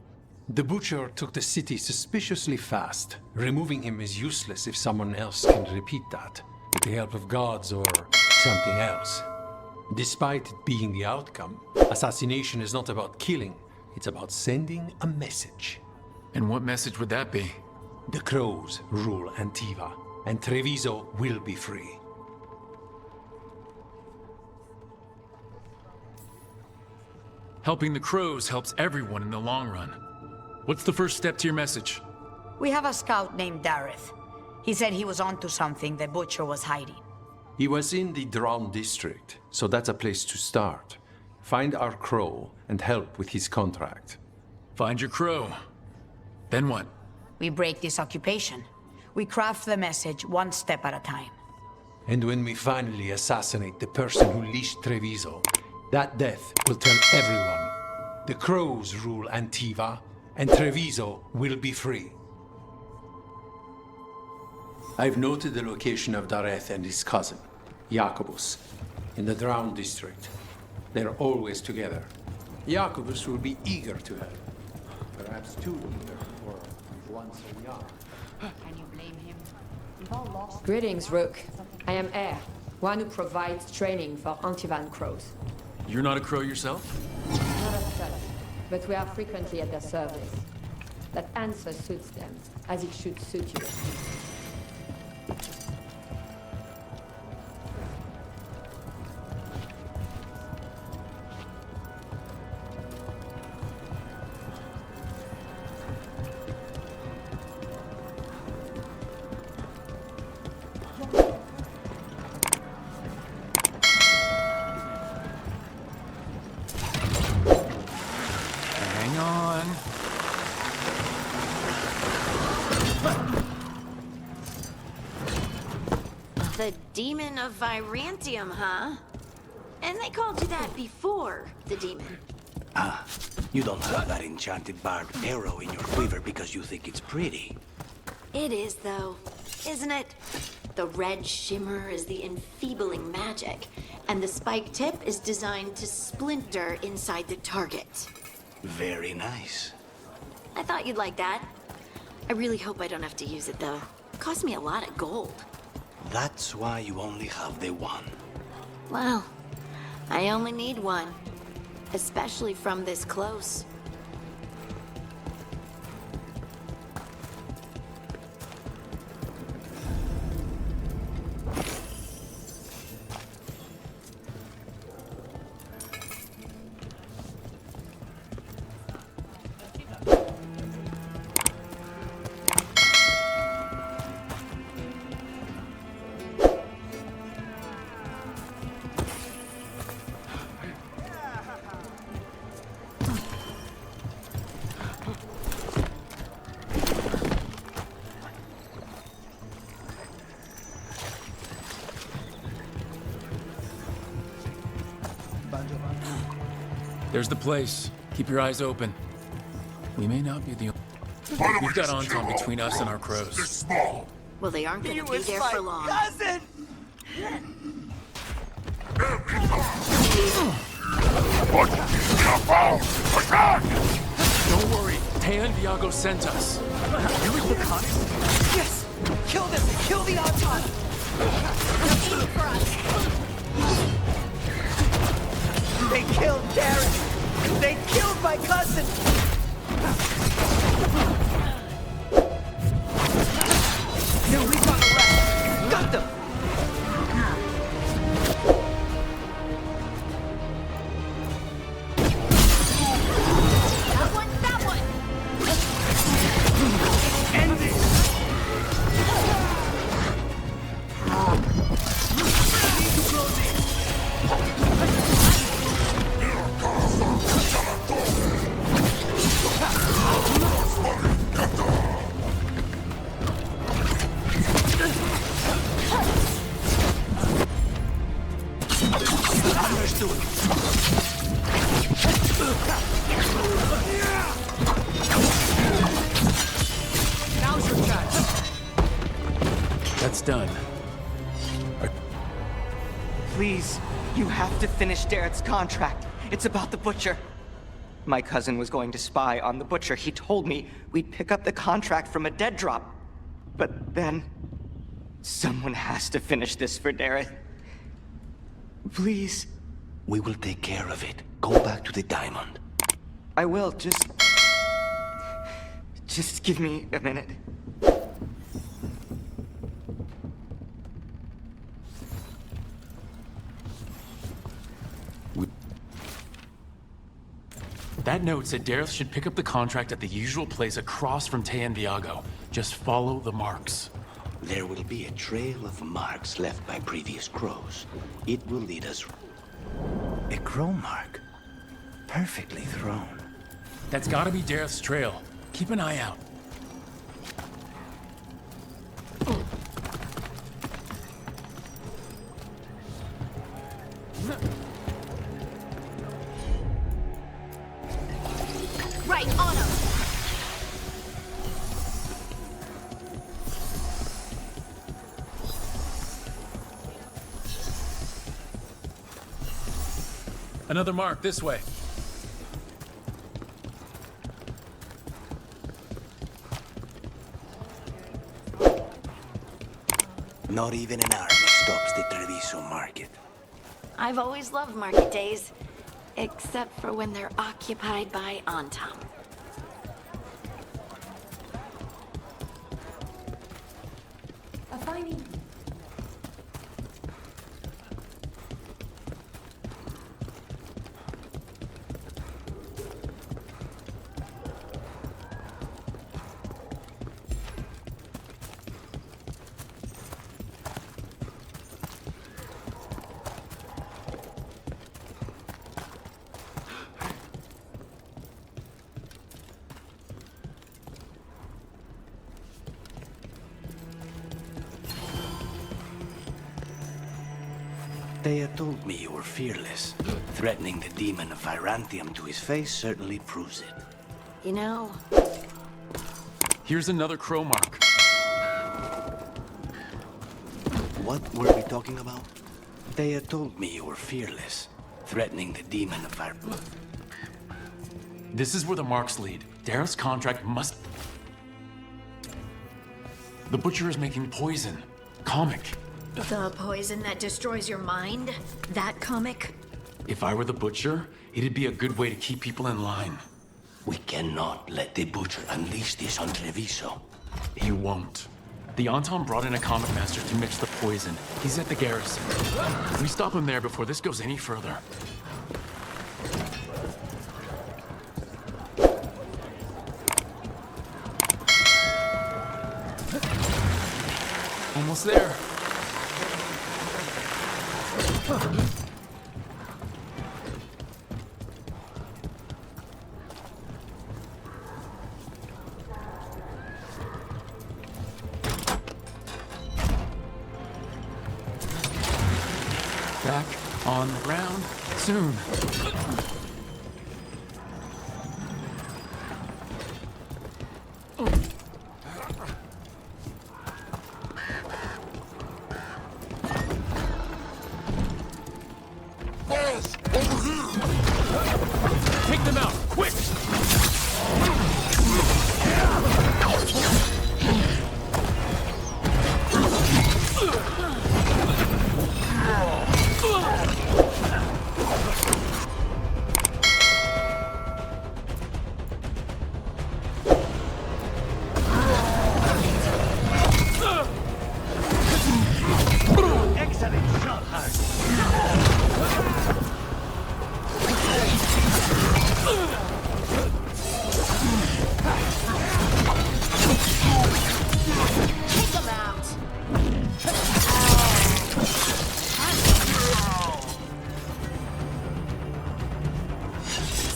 V: The Butcher took the city suspiciously fast. Removing him is useless if someone else can repeat that, with the help of gods or something else. Despite it being the outcome, assassination is not about killing, it's about sending a message.
O: And what message would that be?
V: The Crows rule Antiva, and Treviso will be free.
O: Helping the Crows helps everyone in the long run. What's the first step to your message?
Q: We have a scout named Dareth. He said he was onto something the Butcher was hiding.
V: He was in the Drown district, so that's a place to start. Find our crow and help with his contract.
O: Find your crow. Then what?
Q: We break this occupation. We craft the message one step at a time.
V: And when we finally assassinate the person who leashed Treviso, that death will tell everyone. The Crows rule Antiva, and Treviso will be free. I've noted the location of Dareth and his cousin, Jacobus, in the Drown district. They're always together. Jacobus will be eager to help. Perhaps too eager for once so young.
Q: Can you blame him? We've all lost.
C: Greetings, Rook. I am Air, one who provides training for Antivan crows.
O: You're not a crow yourself?
C: Not as such, but we are frequently at their service. That answer suits them, as it should suit you.
O: Hang on.
K: The Demon of Virantium, huh? And they called you that before, the Demon.
S: Ah, you don't have that enchanted barbed arrow in your quiver because you think it's pretty.
K: It is, though, isn't it? The red shimmer is the enfeebling magic, and the spike tip is designed to splinter inside the target.
S: Very nice.
K: I thought you'd like that. I really hope I don't have to use it, though. It cost me a lot of gold.
S: That's why you only have the one.
K: Well, I only need one. Especially from this close.
O: There's the place. Keep your eyes open. We may not be the only... We've got Anton between us and our crows.
K: Well, they aren't gonna be there for long.
E: Cousin!
O: Don't worry. Taya and Viago sent us.
E: You with the cunt? Yes! Kill them! Kill the Anton! They killed Darren! They killed my cousin! They're weak on the left! Got them!
K: That one, that one!
E: End it! Now's your chance.
O: That's done.
E: Please, you have to finish Darrett's contract. It's about the Butcher.
D: My cousin was going to spy on the Butcher. He told me we'd pick up the contract from a dead drop. But then... someone has to finish this for Dareth. Please.
S: We will take care of it. Go back to the diamond.
D: I will, just give me a minute.
O: That note said Dareth should pick up the contract at the usual place across from Viago. Just follow the marks.
S: There will be a trail of marks left by previous crows. It will lead us... A crow mark? Perfectly thrown.
O: That's gotta be Dareth's trail. Keep an eye out.
K: Right, on him!
O: Another mark this way.
S: Not even an army stops the Treviso market.
K: I've always loved market days, except for when they're occupied by Antam.
C: A fine evening.
S: Thea told me you were fearless. Threatening the demon of Virantium to his face certainly proves it.
K: You know...
O: Here's another crow mark.
S: What were we talking about? Thea told me you were fearless. Threatening the demon of Virantium.
O: This is where the marks lead. Dareth's contract must... The Butcher is making poison. Comic.
K: The poison that destroys your mind? That comic?
O: If I were the Butcher, it'd be a good way to keep people in line.
S: We cannot let the Butcher unleash this on Treviso.
O: He won't. The Anton brought in a comic master to mix the poison. He's at the garrison. We stop him there before this goes any further. Almost there. Back on the ground soon. Take them out, quick!
S: Excellent shot, Hart.
K: Take them out!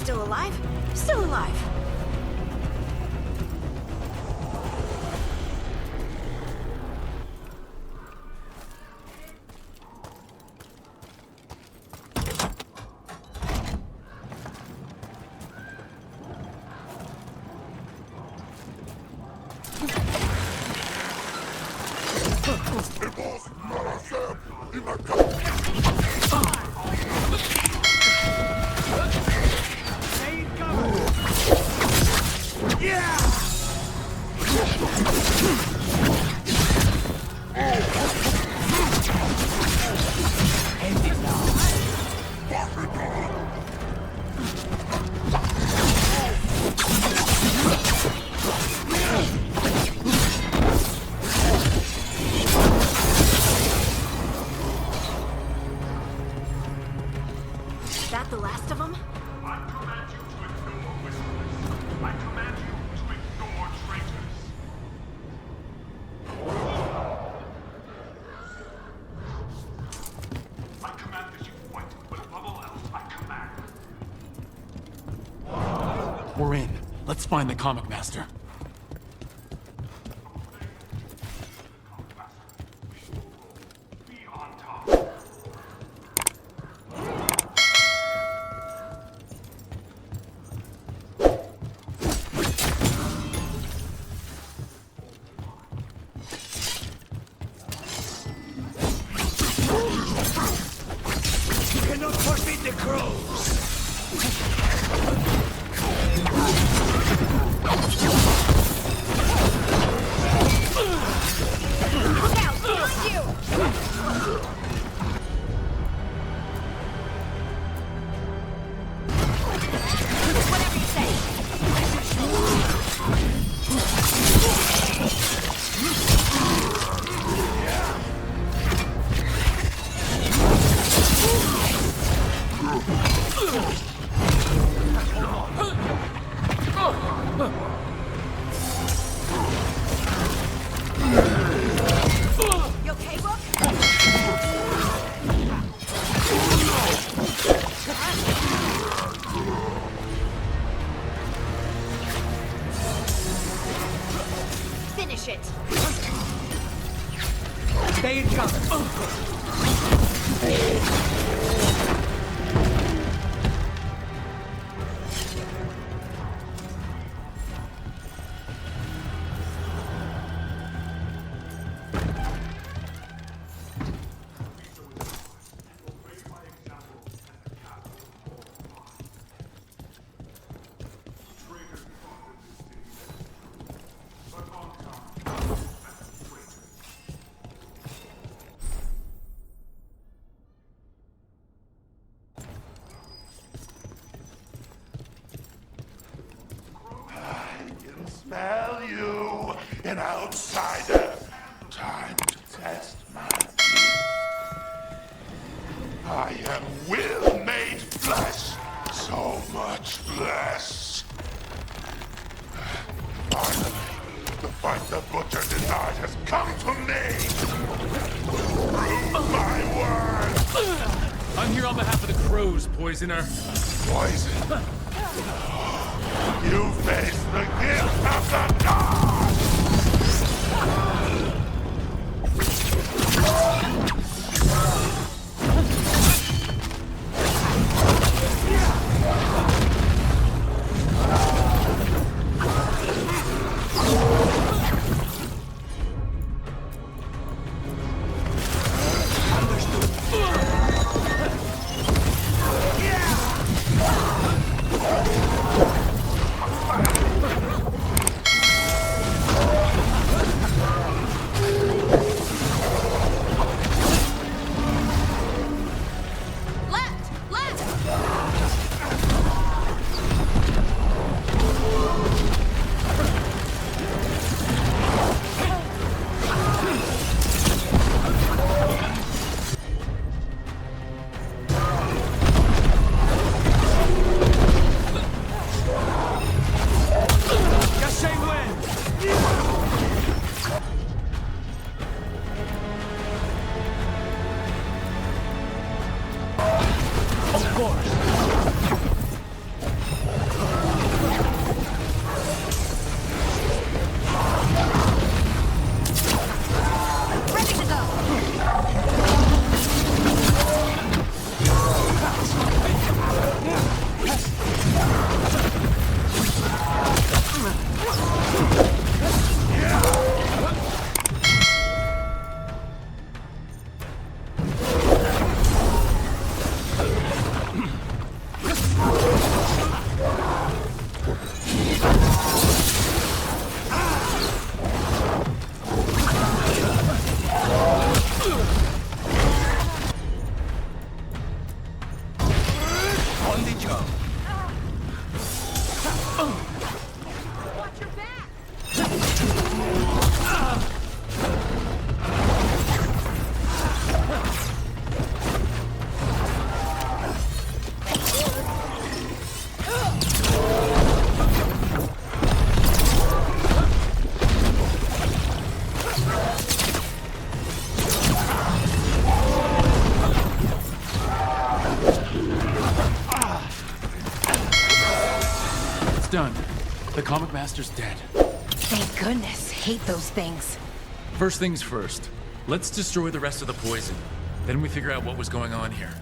K: Still alive? Still alive.
S: Stay covered!
K: that the last of them?
R: I command you to ignore whisperers. I command you to ignore traitors. I command that you fight, but above all else, I command.
O: We're in. Let's find the comic master.
R: Be on top.
A: You cannot forbid the crows!
K: Look out! Behind you! Whatever you say. You okay, Rook? Finish it.
D: Stay in cover.
R: Smell you, an outsider. Time to test my teeth. I am will made flesh, so much flesh. Finally, the fight the butcher denied has come to me. Prove my word.
O: I'm here on behalf of the crows, poisoner.
R: Poison. You face the gift of the gods!
O: The Comic Master's dead.
H: Thank goodness. Hate those things.
O: First things first. Let's destroy the rest of the poison. Then we figure out what was going on here.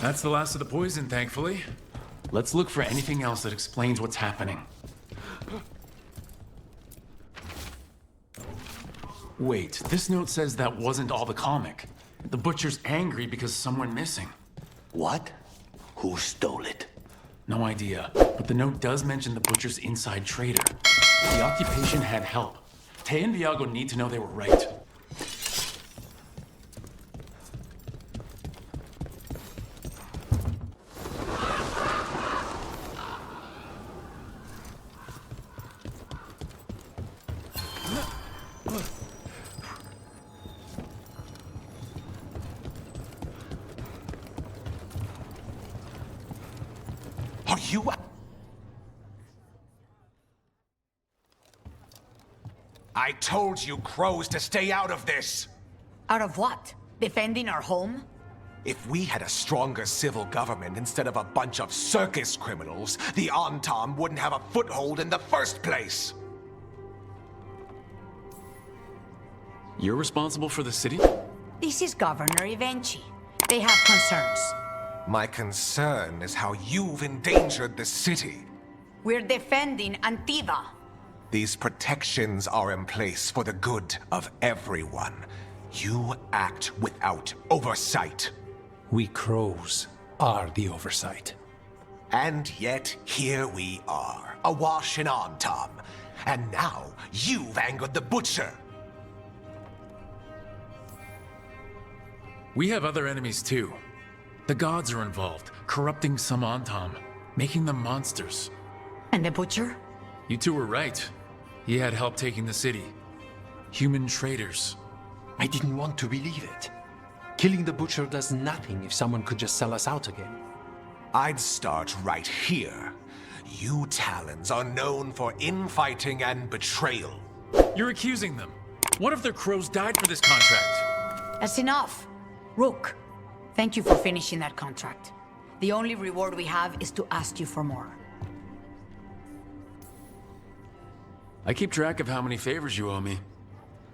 O: That's the last of the poison, thankfully. Let's look for anything else that explains what's happening. Wait, this note says that wasn't all the comic. The Butcher's angry because someone missing.
S: What? Who stole it?
O: No idea, but the note does mention the Butcher's inside trader. The occupation had help. Tay and Viago need to know they were right.
E: Are you... I told you crows to stay out of this!
Q: Out of what? Defending our home?
E: If we had a stronger civil government instead of a bunch of circus criminals, the Antam wouldn't have a foothold in the first place!
O: You're responsible for the city?
Q: This is Governor Evenchi. They have concerns.
E: My concern is how you've endangered the city.
Q: We're defending Antiva.
E: These protections are in place for the good of everyone. You act without oversight.
V: We crows are the oversight.
E: And yet, here we are, awash in Antam. And now, you've angered the Butcher.
O: We have other enemies too. The gods are involved, corrupting some Antam, making them monsters.
Q: And the Butcher?
O: You two were right. He had help taking the city. Human traitors.
V: I didn't want to believe it. Killing the Butcher does nothing if someone could just sell us out again.
E: I'd start right here. You Talons are known for infighting and betrayal.
O: You're accusing them. What if their crows died for this contract?
Q: That's enough. Rook, thank you for finishing that contract. The only reward we have is to ask you for more.
O: I keep track of how many favors you owe me.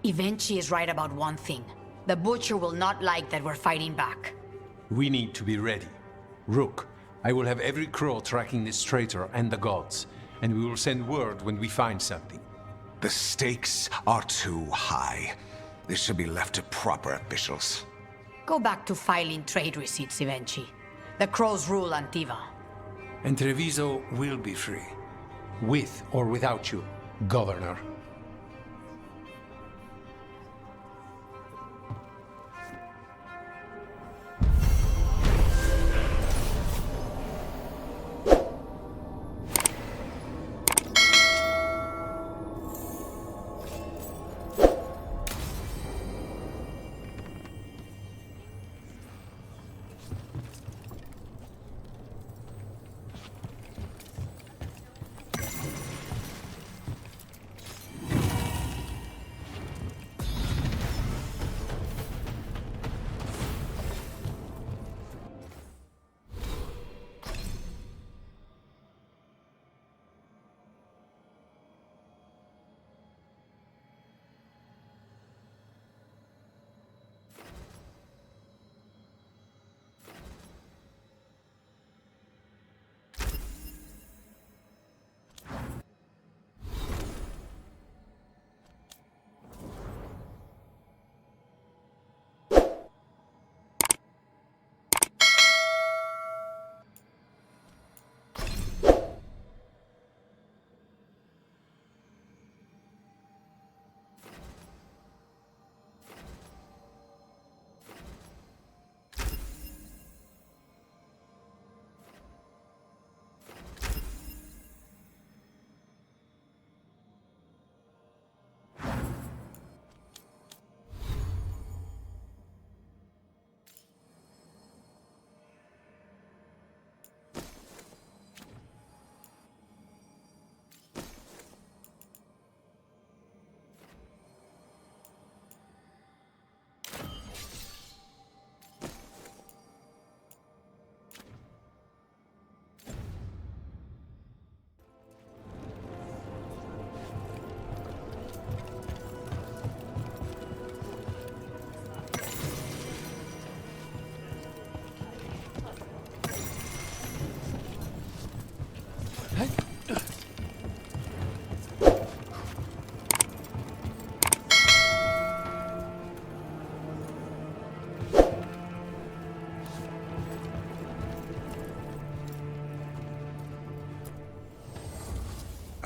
Q: Evenchi is right about one thing. The Butcher will not like that we're fighting back.
V: We need to be ready. Rook, I will have every crow tracking this traitor and the gods, and we will send word when we find something.
E: The stakes are too high. This should be left to proper officials.
Q: Go back to filing trade receipts, Evenchi. The crows rule Antiva.
V: And Treviso will be free. With or without you, Governor.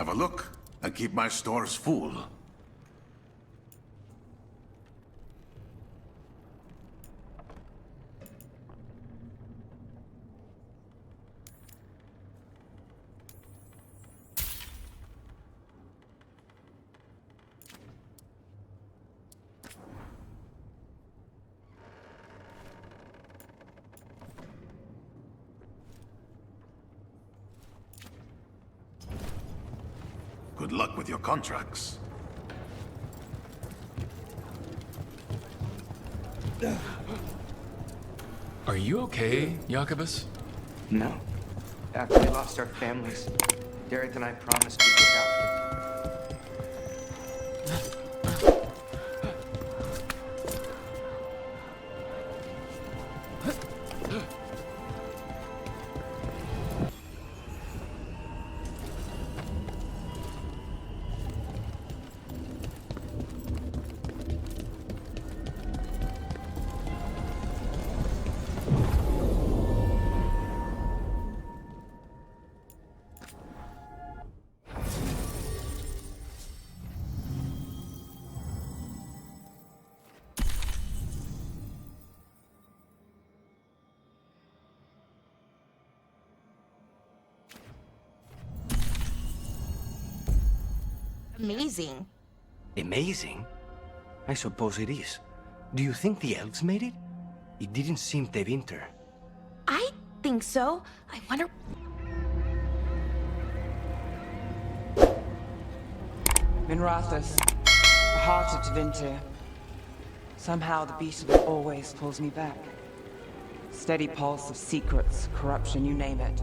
R: have a look and keep my stores full. Good luck with your contracts.
O: Are you okay, Jacobus?
D: No. After we lost our families, Derek and I promised we'd look after them.
H: Amazing.
B: Amazing? I suppose it is. Do you think the elves made it? It didn't seem Tevinter.
H: I think so. I wonder...
F: Minrathus, the heart of Tevinter. Somehow the beat of it always pulls me back. Steady pulse of secrets, corruption, you name it.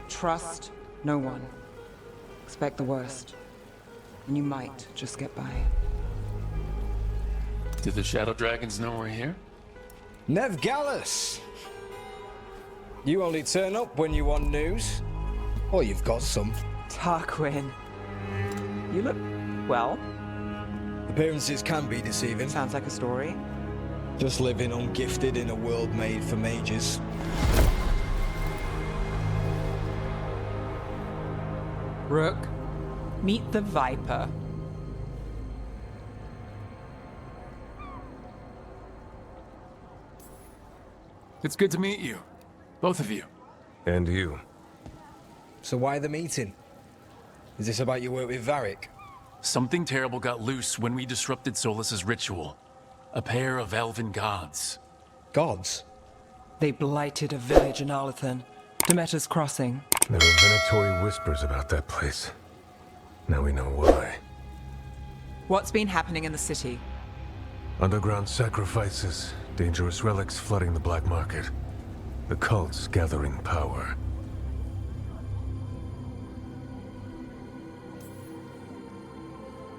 F: Trust no one. Expect the worst. And you might just get by.
O: Did the Shadow Dragons know we're here?
G: Nev Gallus! You only turn up when you want news. Or you've got some.
F: Tarquin. You look... well.
G: Appearances can be deceiving.
F: Sounds like a story.
G: Just living ungifted in a world made for mages.
F: Rook, meet the Viper.
O: It's good to meet you. Both of you.
I: And you.
G: So why the meeting? Is this about your work with Varric?
O: Something terrible got loose when we disrupted Solus's ritual. A pair of elven gods.
G: Gods?
F: They blighted a village in Arlethan. Demeter's Crossing.
I: There were venatory whispers about that place. Now we know why.
F: What's been happening in the city?
I: Underground sacrifices, dangerous relics flooding the black market. The cults gathering power.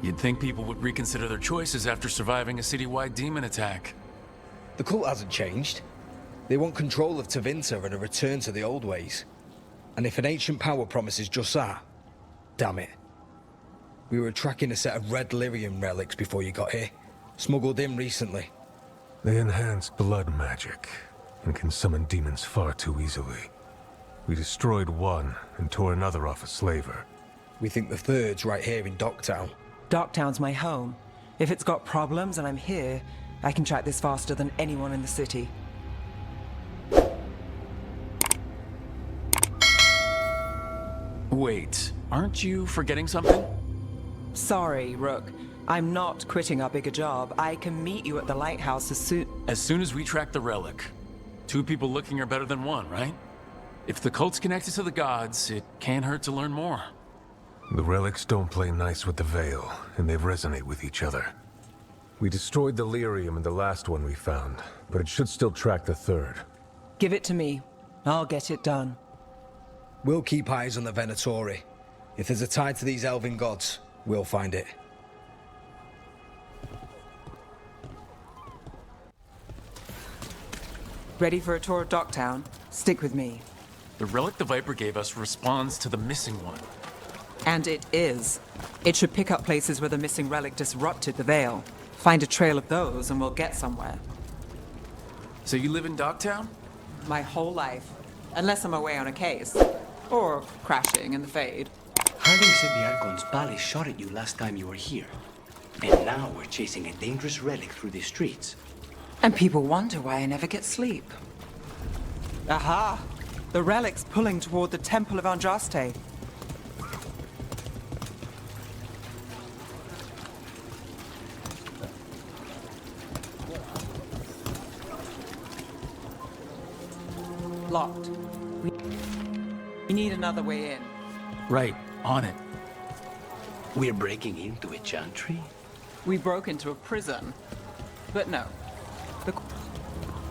O: You'd think people would reconsider their choices after surviving a citywide demon attack.
G: The cult hasn't changed. They want control of Tevinter and a return to the old ways. And if an ancient power promises just that, damn it. We were tracking a set of red lyrium relics before you got here. Smuggled in recently.
I: They enhance blood magic and can summon demons far too easily. We destroyed one and tore another off a slaver.
G: We think the third's right here in Docktown.
F: Docktown's my home. If it's got problems and I'm here, I can track this faster than anyone in the city.
O: Wait, aren't you forgetting something?
F: Sorry, Rook. I'm not quitting our bigger job. I can meet you at the lighthouse as soon
O: as we track the relic. Two people looking are better than one, right? If the cult's connected to the gods, it can't hurt to learn more.
I: The relics don't play nice with the Veil, and they resonate with each other. We destroyed the lyrium in the last one we found, but it should still track the third.
F: Give it to me. I'll get it done.
G: We'll keep eyes on the Venatori. If there's a tie to these elven gods, we'll find it.
F: Ready for a tour of Docktown? Stick with me.
O: The relic the Viper gave us responds to the missing one.
F: And it is. It should pick up places where the missing relic disrupted the Veil. Find a trail of those and we'll get somewhere.
O: So you live in Docktown?
F: My whole life. Unless I'm away on a case. Or crashing in the Fade.
B: Harding said the Archon's ballet shot at you last time you were here. And now we're chasing a dangerous relic through the streets.
F: And people wonder why I never get sleep. Aha! The relic's pulling toward the Temple of Andraste. Locked. We need another way in.
O: Right, on it.
B: We're breaking into a chantry?
F: We broke into a prison. But no.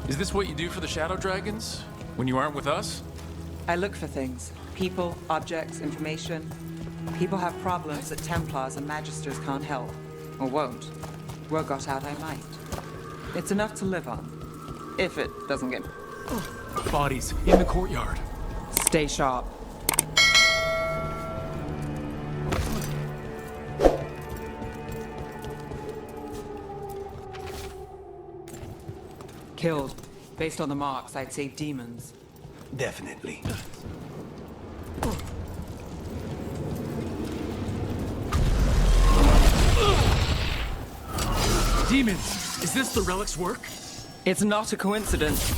O: Is this what you do for the Shadow Dragons? When you aren't with us?
F: I look for things. People, objects, information. People have problems that Templars and Magisters can't help. Or won't. Word got out I might. It's enough to live on. If it doesn't get...
O: Bodies in the courtyard.
F: Stay sharp. Killed. Based on the marks, I'd say demons.
B: Definitely.
O: Demons! Is this the relic's work?
F: It's not a coincidence.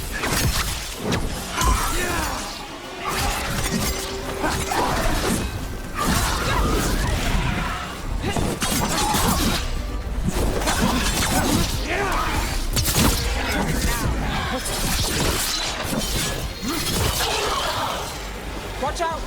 F: Watch out!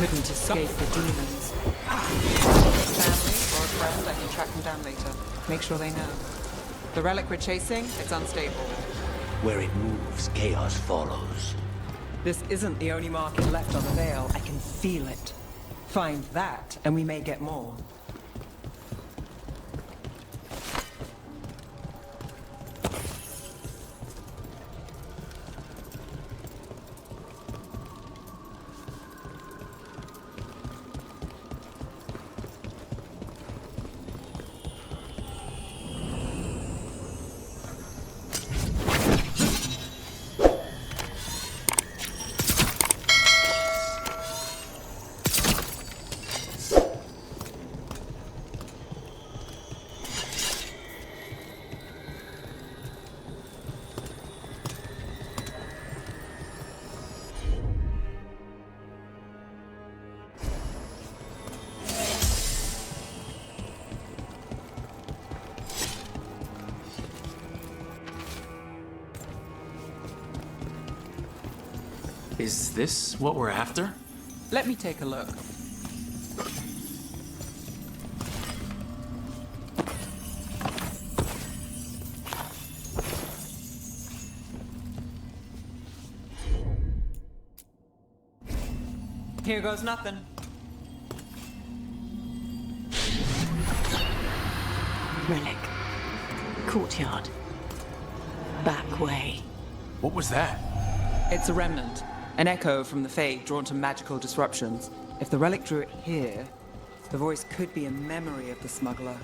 F: Couldn't escape the demons. Family or a friend, I can track them down later. Make sure they know. The relic we're chasing, it's unstable.
S: Where it moves, chaos follows.
F: This isn't the only market left on the Veil. I can feel it. Find that, and we may get more.
O: Is this what we're after?
F: Let me take a look. Here goes nothing.
K: Relic. Courtyard. Back way.
O: What was that?
F: It's a remnant. An echo from the Fade drawn to magical disruptions. If the relic drew it here, the voice could be a memory of the smuggler.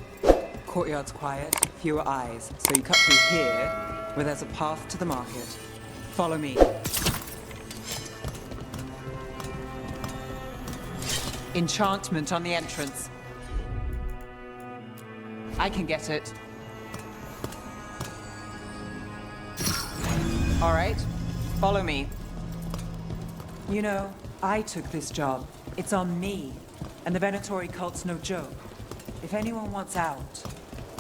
F: Courtyard's quiet, fewer eyes, so you cut through here, where there's a path to the market. Follow me. Enchantment on the entrance. I can get it. All right, follow me. You know, I took this job. It's on me. And the Venatori cult's no joke. If anyone wants out...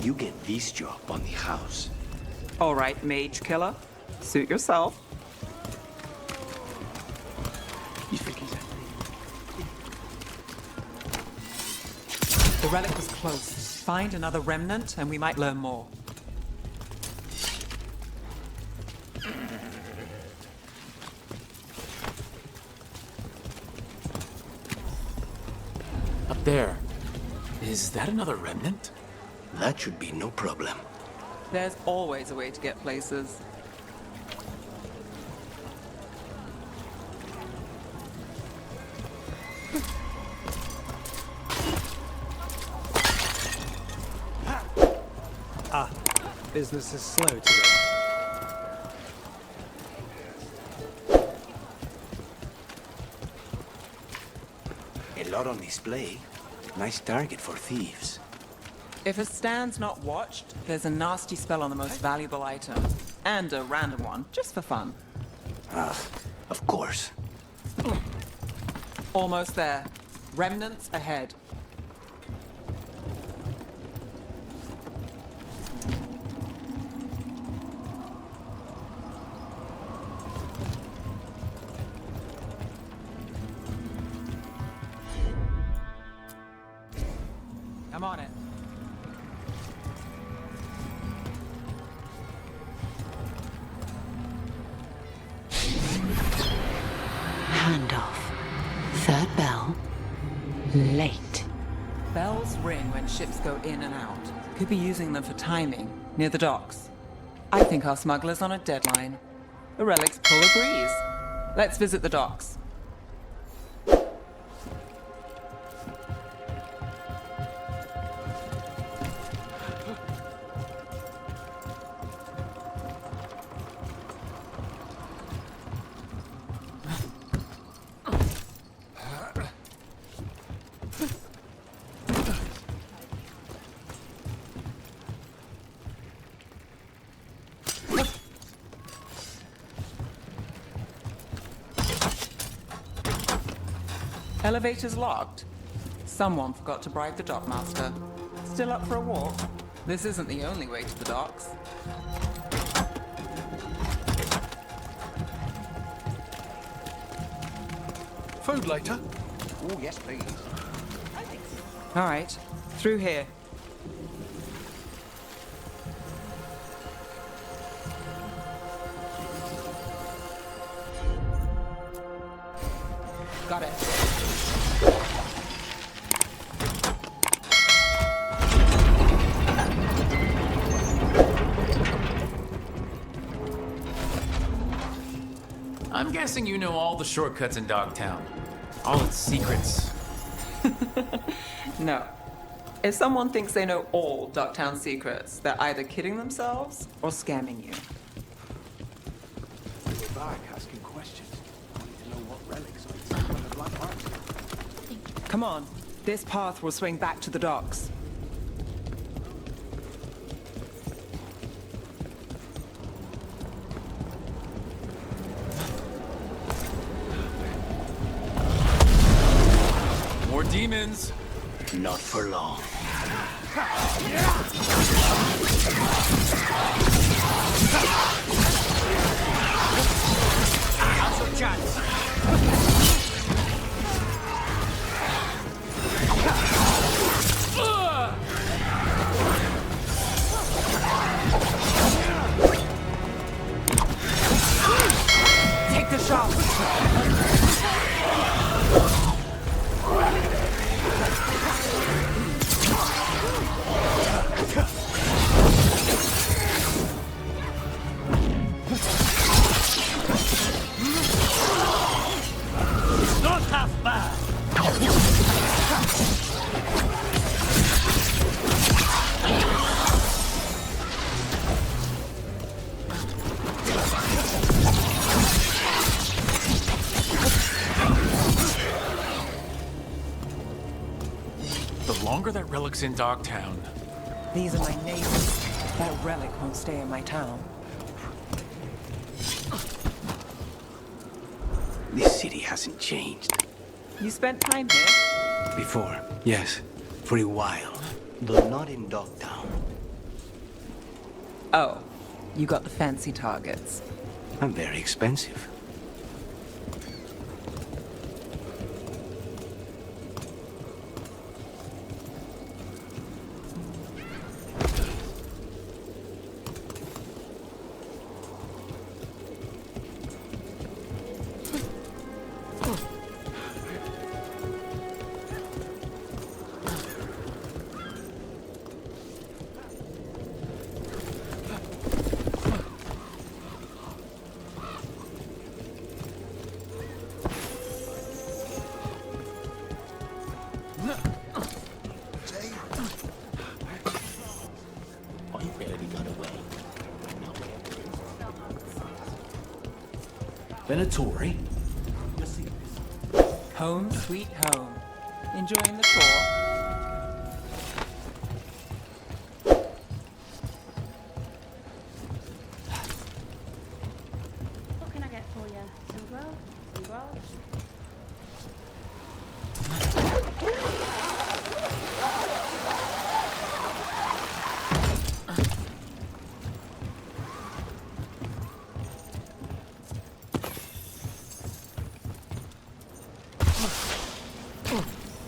S: You get this job on the house.
F: All right, mage killer. Suit yourself. The relic was close. Find another remnant and we might learn more.
O: Is that another remnant?
B: That should be no problem.
F: There's always a way to get places.
L: Business is slow today.
B: A lot on display. Nice target for thieves.
F: If a stand's not watched, there's a nasty spell on the most valuable item. And a random one, just for fun.
B: Of course.
F: Almost there. Remnants ahead. I'm on it.
Q: Handoff. Third bell. Late.
F: Bells ring when ships go in and out. Could be using them for timing, near the docks. I think our smuggler's on a deadline. The relic's pull agrees. Let's visit the docks. Elevator's locked. Someone forgot to bribe the dockmaster. Still up for a walk? This isn't the only way to the docks.
L: Food later?
U: Oh, yes, please.
F: All right, through here. Got it.
O: I'm guessing you know all the shortcuts in Dogtown. All its secrets.
F: No. If someone thinks they know all Ducktown secrets, they're either kidding themselves or scamming you.
A: You're back asking questions. I need to know what relics are inside one of the black arts.
F: Come on. This path will swing back to the docks.
O: More demons.
B: Not for long.
D: Now's your chance.
F: Take the shot.
D: Not half bad.
O: The longer that relic's in Dogtown,
F: These are my neighbors. That relic won't stay in my town.
B: This city hasn't changed.
F: You spent time here?
B: Before, yes. For a while. Though not in Dogtown.
F: Oh, you got the fancy targets.
B: I'm very expensive.
P: barely got away.
B: Venatori?
F: Home sweet home. Enjoying the tour?
M: What can I get for you? Some grub? Some grub?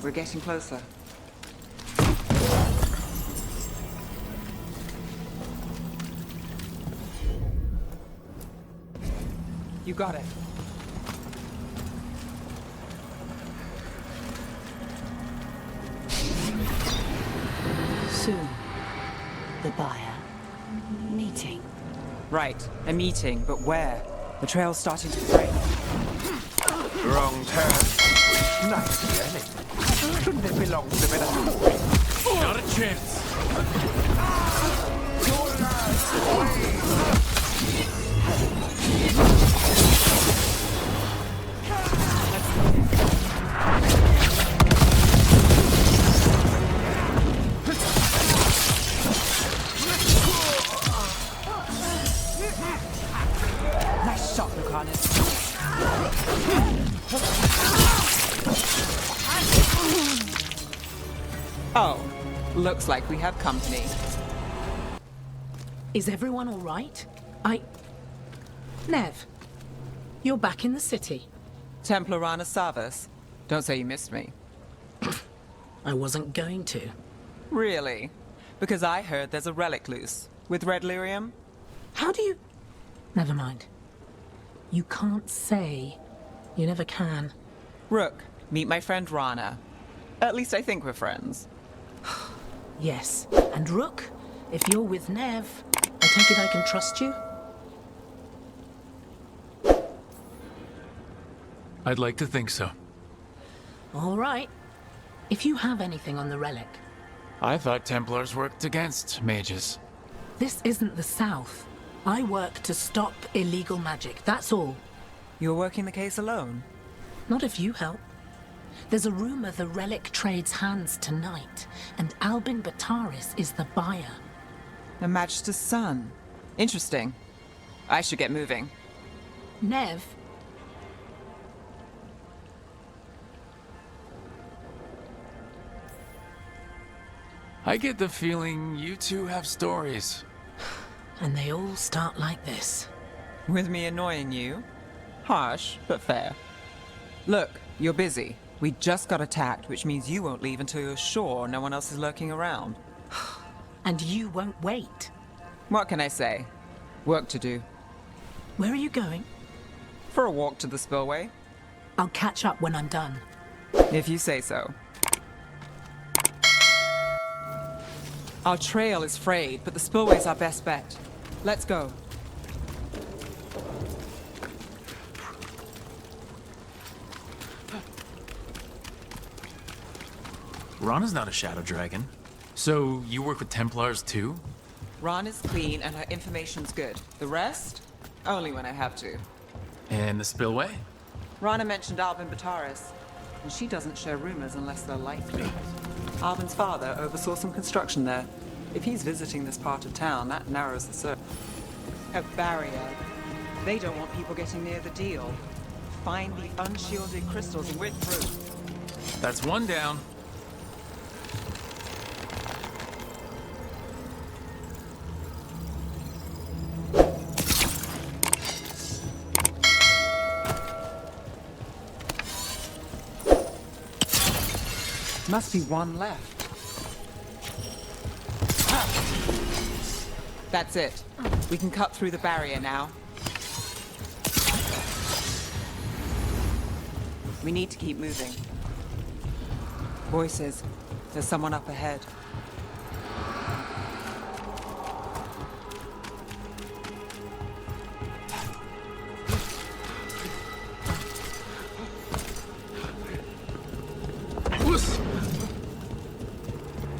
F: We're getting closer. You got it.
Q: Soon, the buyer. Meeting.
F: Right, a meeting, but where? The trail's starting to break.
R: Wrong turn. Nice relic. Shouldn't it belong to Venatori?
O: Not a chance.
F: Nice shot, Lucanus. Oh, looks like we have company.
T: Is everyone all right? Nev, you're back in the city.
F: Templar Rana Savas. Don't say you missed me.
T: I wasn't going to.
F: Really? Because I heard there's a relic loose. With red lyrium?
T: How do you... Never mind. You can't say. You never can.
F: Rook, meet my friend Rana. At least I think we're friends.
T: Yes. And Rook, if you're with Nev, I take it I can trust you?
O: I'd like to think so.
T: All right. If you have anything on the relic.
O: I thought Templars worked against mages.
T: This isn't the South. I work to stop illegal magic, that's all.
F: You're working the case alone?
T: Not if you help. There's a rumor the relic trades hands tonight, and Albin Bataris is the buyer.
F: The Magister's son. Interesting. I should get moving.
T: Nev?
O: I get the feeling you two have stories.
T: And they all start like this.
F: With me annoying you? Harsh, but fair. Look, you're busy. We just got attacked, which means you won't leave until you're sure no one else is lurking around.
T: And you won't wait.
F: What can I say? Work to do.
T: Where are you going?
F: For a walk to the spillway.
T: I'll catch up when I'm done.
F: If you say so. Our trail is frayed, but the spillway's our best bet. Let's go.
O: Rana's not a shadow dragon. So you work with Templars too?
F: Ron is clean and her information's good. The rest? Only when I have to.
O: And the spillway?
F: Rana mentioned Albin Bataris, and she doesn't share rumors unless they're likely. Albin's father oversaw some construction there. If he's visiting this part of town, that narrows the search. A barrier. They don't want people getting near the deal. Find the unshielded crystals and we're through.
O: That's one down.
F: Must be one left. That's it. We can cut through the barrier now. We need to keep moving. Voices. There's someone up ahead.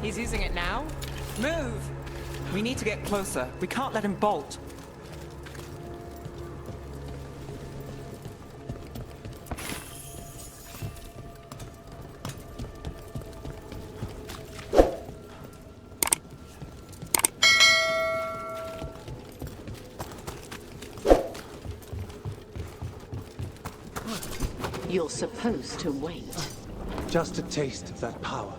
F: He's using it now? Move! We need to get closer. We can't let him bolt.
J: You're supposed to wait.
L: Just a taste of that power.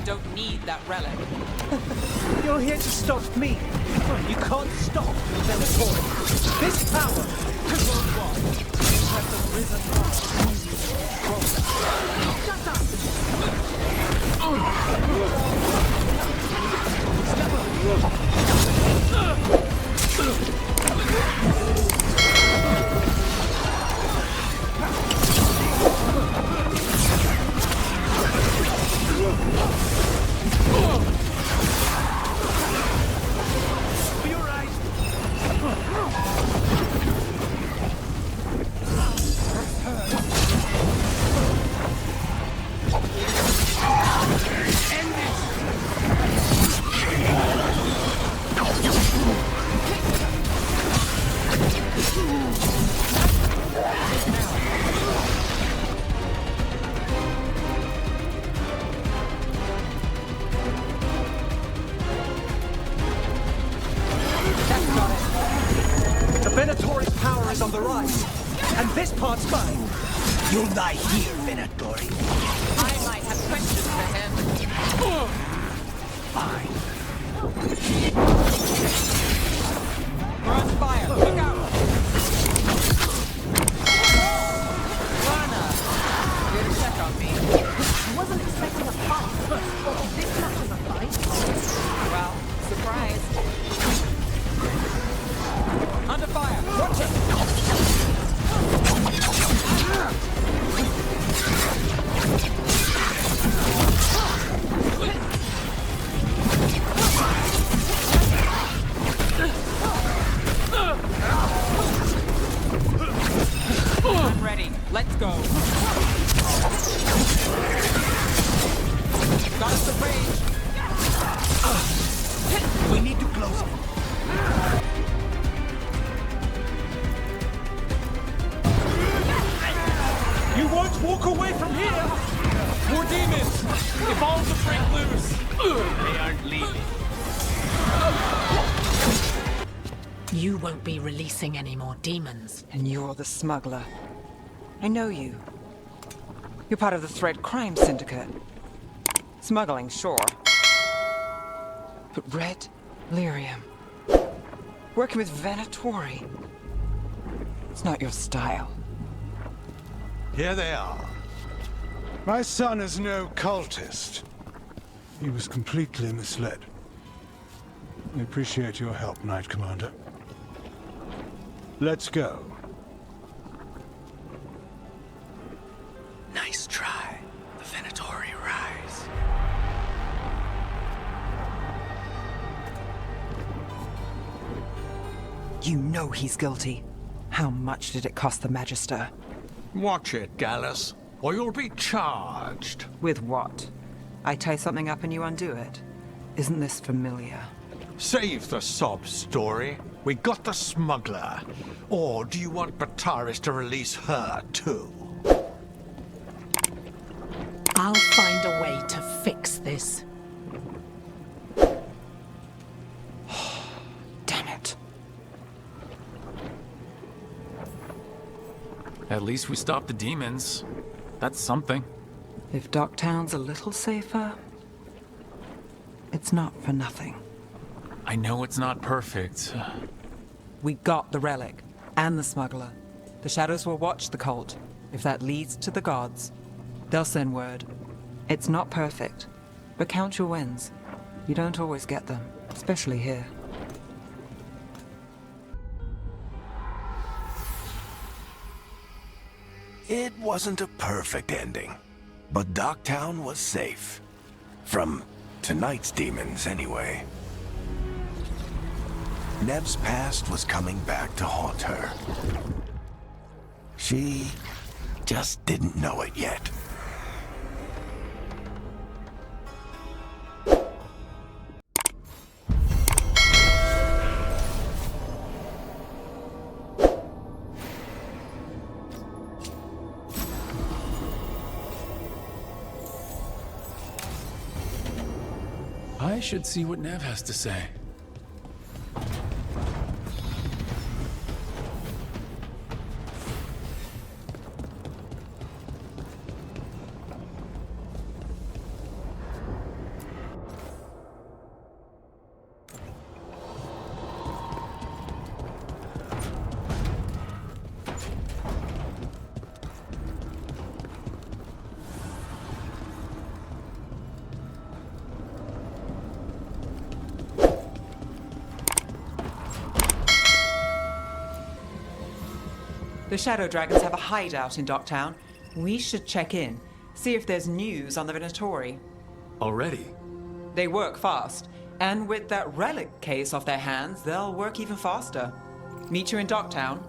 F: Don't need that relic.
L: You're here to stop me. You can't stop Venatori. This power could worldwide. You have the risen power easy to control. Shut up! Venatori's power is on the rise, and this part's mine.
S: You'll die here, Venatori.
F: I might have questions for him.
S: Fine.
F: We're on fire. Look out! Lana, here to check on me.
M: I wasn't expecting a fight. Well, this much of a fight.
F: Well, surprise. Under fire! Watch it! I'm ready. Let's go. Got us the range.
S: We need to close it.
L: You won't walk away from here! More demons! Evolve to break loose! They aren't leaving.
T: You won't be releasing any more demons.
F: And you're the smuggler. I know you. You're part of the Thread Crime Syndicate. Smuggling, sure. But Red Lyrium. Working with Venatori. It's not your style.
N: Here they are. My son is no cultist. He was completely misled. We appreciate your help, Knight Commander. Let's go.
S: Nice try. The Venatori rise.
F: You know he's guilty. How much did it cost the Magister?
N: Watch it, Gallus, or you'll be charged.
F: With what? I tie something up and you undo it? Isn't this familiar?
N: Save the sob story. We got the smuggler. Or do you want Bataris to release her, too?
T: I'll find a way to fix this.
F: Damn it.
O: At least we stopped the demons. That's something.
F: If Docktown's a little safer, it's not for nothing.
O: I know it's not perfect.
F: We got the relic, and the smuggler. The Shadows will watch the cult. If that leads to the gods, they'll send word. It's not perfect, but count your wins. You don't always get them, especially here.
A: It wasn't a perfect ending, but Docktown was safe. From tonight's demons, anyway. Nev's past was coming back to haunt her. She just didn't know it yet.
O: I should see what Nev has to say.
F: The Shadow Dragons have a hideout in Docktown. We should check in, see if there's news on the Venatori.
O: Already?
F: They work fast, and with that relic case off their hands, they'll work even faster. Meet you in Docktown.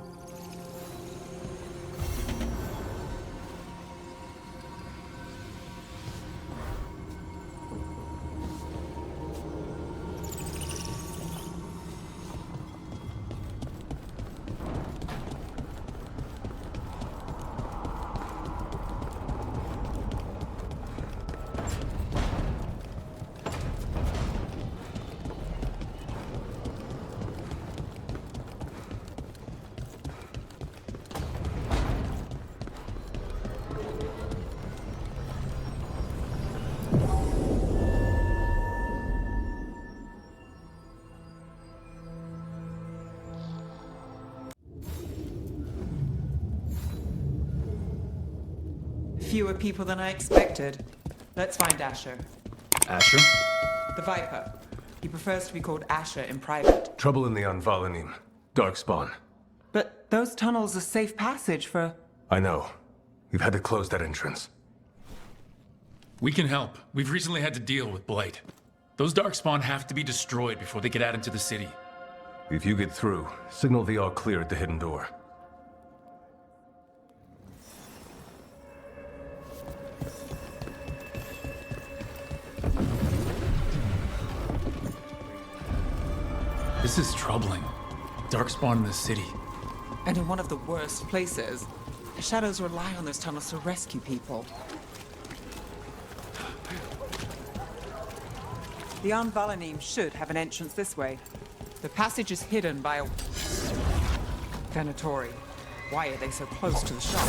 F: Fewer people than I expected. Let's find Asher.
C: Asher?
F: The Viper. He prefers to be called Asher in private.
C: Trouble in the Anvalanim. Darkspawn.
F: But those tunnels are safe passage for...
C: I know. We've had to close that entrance.
O: We can help. We've recently had to deal with Blight. Those Darkspawn have to be destroyed before they get out into the city.
C: If you get through, signal the all clear at the hidden door.
O: This is troubling. Darkspawn in the city.
F: And in one of the worst places. The Shadows rely on those tunnels to rescue people. The Anvalanim should have an entrance this way. The passage is hidden by a... Venatori. Why are they so close to the shop?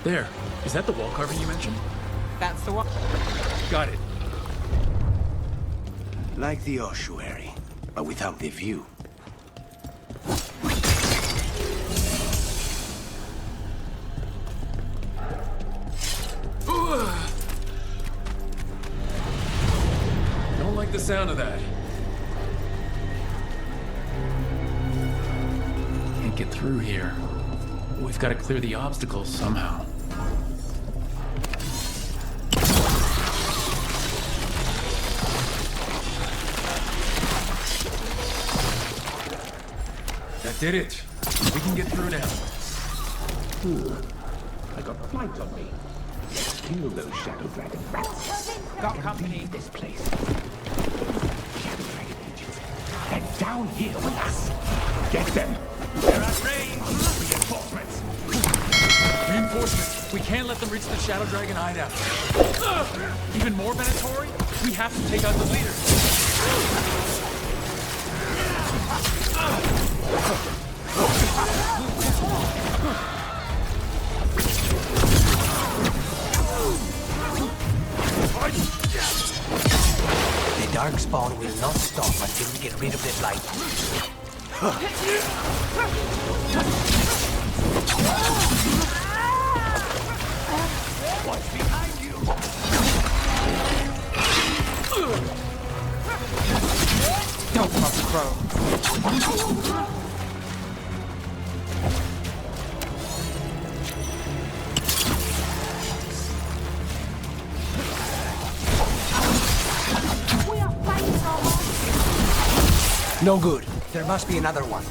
O: There. Is that the wall carving you mentioned?
F: That's the one.
O: Got it.
A: Like the ossuary, but without the view.
O: Don't like the sound of that. Can't get through here. We've got to clear the obstacles somehow. That did it. We can get through now.
R: I got flight on me. Let's kill those Shadow Dragon rats.
F: Got company.
R: This place. Shadow Dragon agents. They're down here with us. Get them.
O: They're at range. Reinforcements. Reinforcements. We can't let them reach the Shadow Dragon hideout. Even more Venatori? We have to take out the leader.
B: The Darkspawn will not stop until we get rid of the blight.
R: What's behind you?
F: Don't cross the crow.
M: We are fighting someone.
B: No good. There must be another one.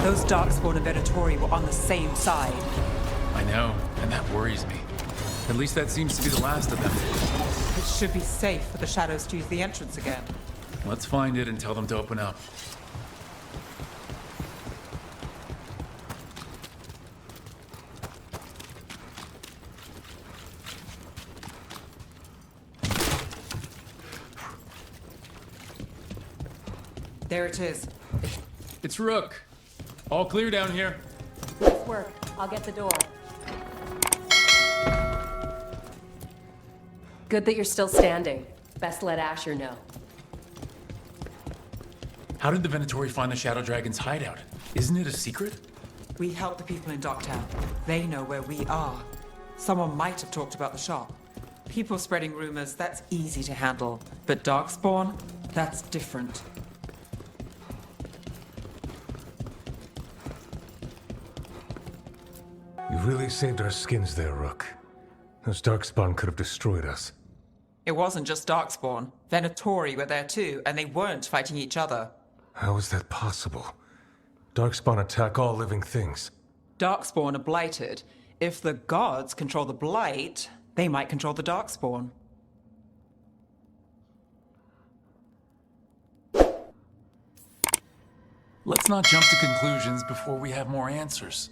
F: Those Darkspawn and Venatori were on the same side.
O: I know, and that worries me. At least that seems to be the last of them.
F: It should be safe for the shadows to use the entrance again.
O: Let's find it and tell them to open up.
F: There it is.
O: It's Rook. All clear down here.
M: Nice work. I'll get the door. Good that you're still standing. Best let Asher know.
O: How did the Venatori find the Shadow Dragon's hideout? Isn't it a secret?
F: We help the people in Docktown. They know where we are. Someone might have talked about the shop. People spreading rumors, that's easy to handle. But Darkspawn, that's different.
C: You really saved our skins there, Rook. Those Darkspawn could have destroyed us.
F: It wasn't just Darkspawn. Venatori were there too, and they weren't fighting each other.
C: How is that possible? Darkspawn attack all living things.
F: Darkspawn are blighted. If the gods control the blight, they might control the Darkspawn.
O: Let's not jump to conclusions before we have more answers.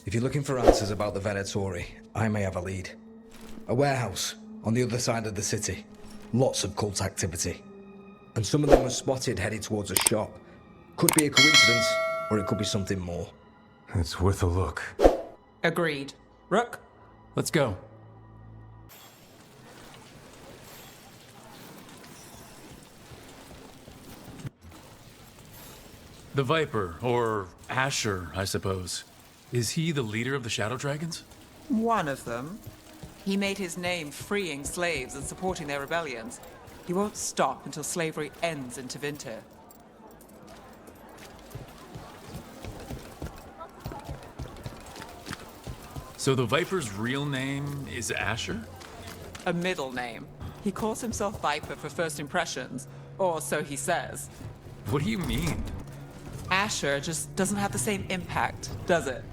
G: If you're looking for answers about the Venatori, I may have a lead. A warehouse on the other side of the city. Lots of cult activity. And some of them were spotted headed towards a shop. Could be a coincidence, or it could be something more.
C: It's worth a look.
F: Agreed. Rook?
O: Let's go. The Viper, or Asher, I suppose. Is he the leader of the Shadow Dragons?
F: One of them. He made his name freeing slaves and supporting their rebellions. He won't stop until slavery ends in Tevinter.
O: So the Viper's real name is Asher?
F: A middle name. He calls himself Viper for first impressions, or so he says.
O: What do you mean?
F: Asher just doesn't have the same impact, does it?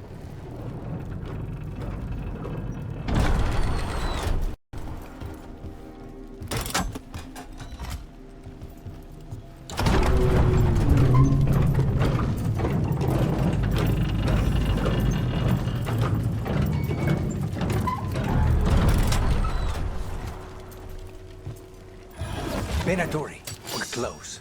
B: Venatori, we're close.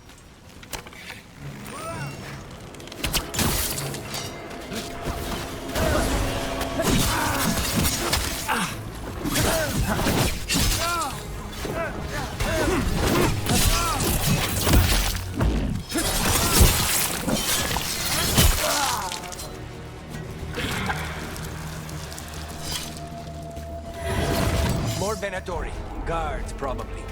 B: More Venatori. Guards, probably.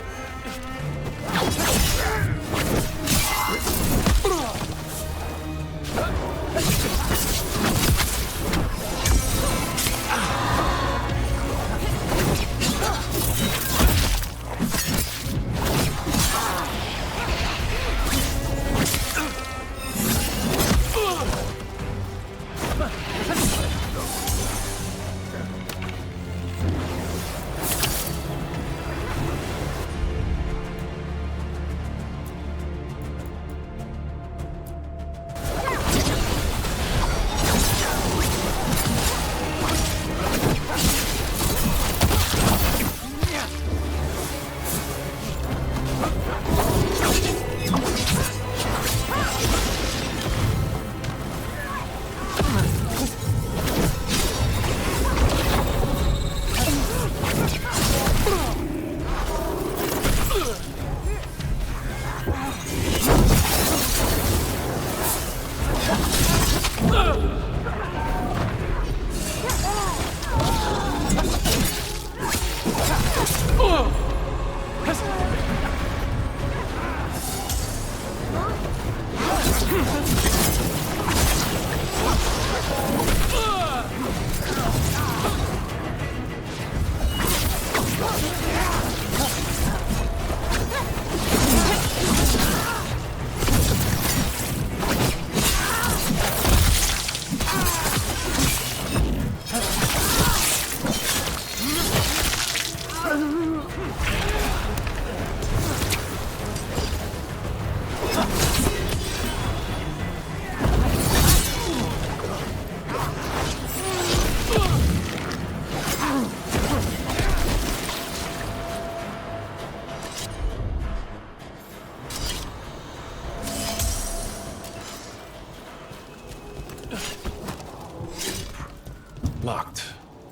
O: Locked.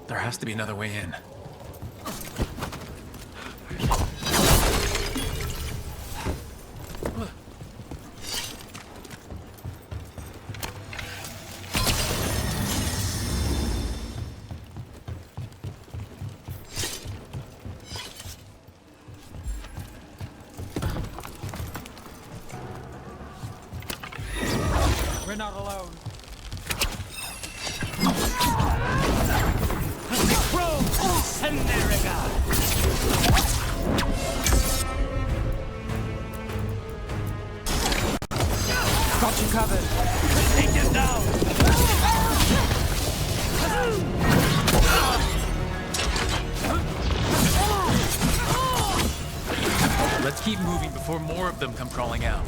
O: There has to be another way in.
F: We're not alone. Got you covered. Take him down.
O: Let's keep moving before more of them come crawling out.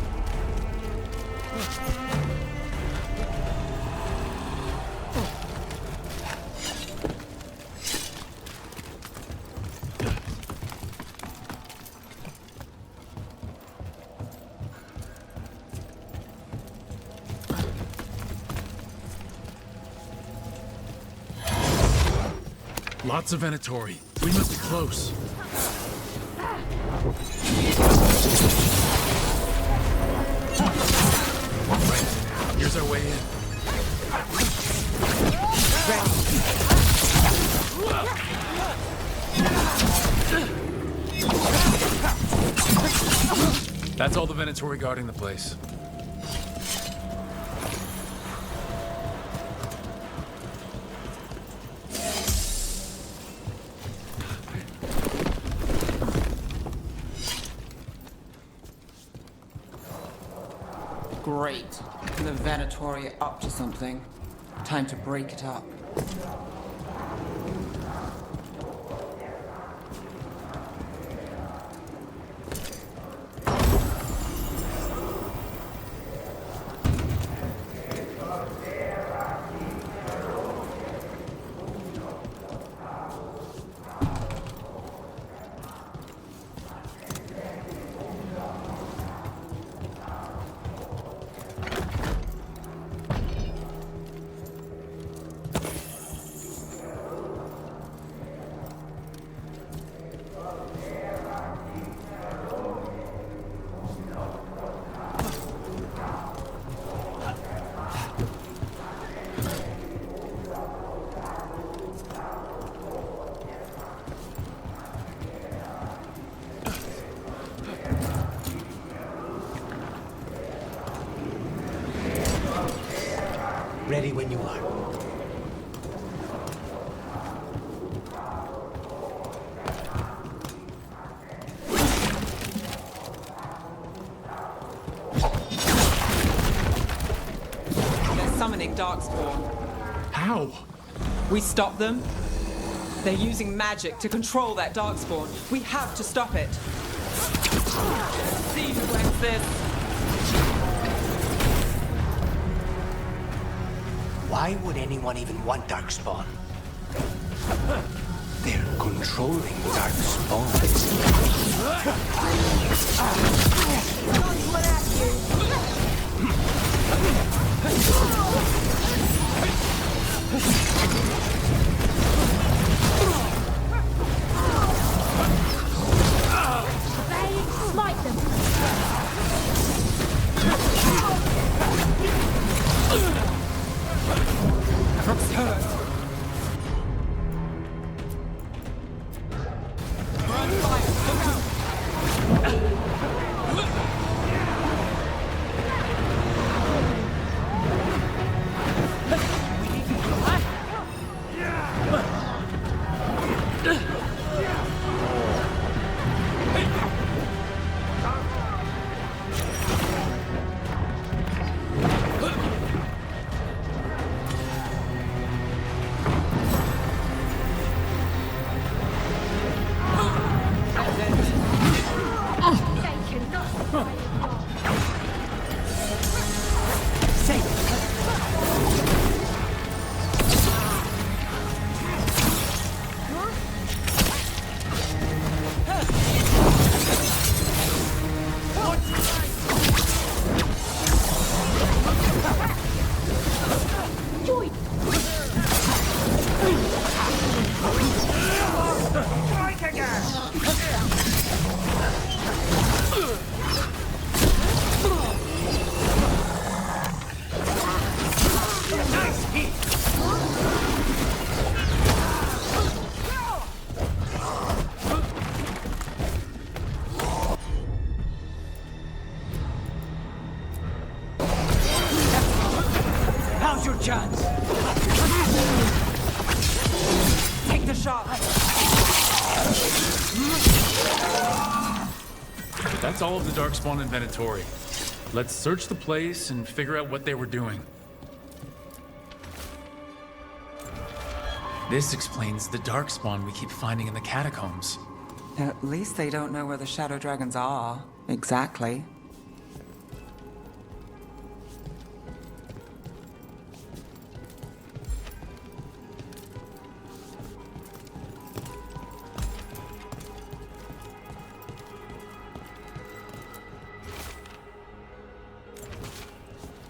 O: Lots of Venatori. We must be close. Right. Here's our way in. That's all the Venatori guarding the place.
F: Great. The Venatori are up to something. Time to break it up.
B: Ready when you are.
F: They're summoning Darkspawn.
O: How?
F: We stop them. They're using magic to control that Darkspawn. We have to stop it. See who wins this.
B: Why would anyone even want Darkspawn? They're controlling Darkspawn.
L: Now's your chance. Take the shot.
O: That's all of the Darkspawn inventory. Let's search the place and figure out what they were doing. This explains the Darkspawn we keep finding in the catacombs.
F: At least they don't know where the Shadow Dragons are. Exactly.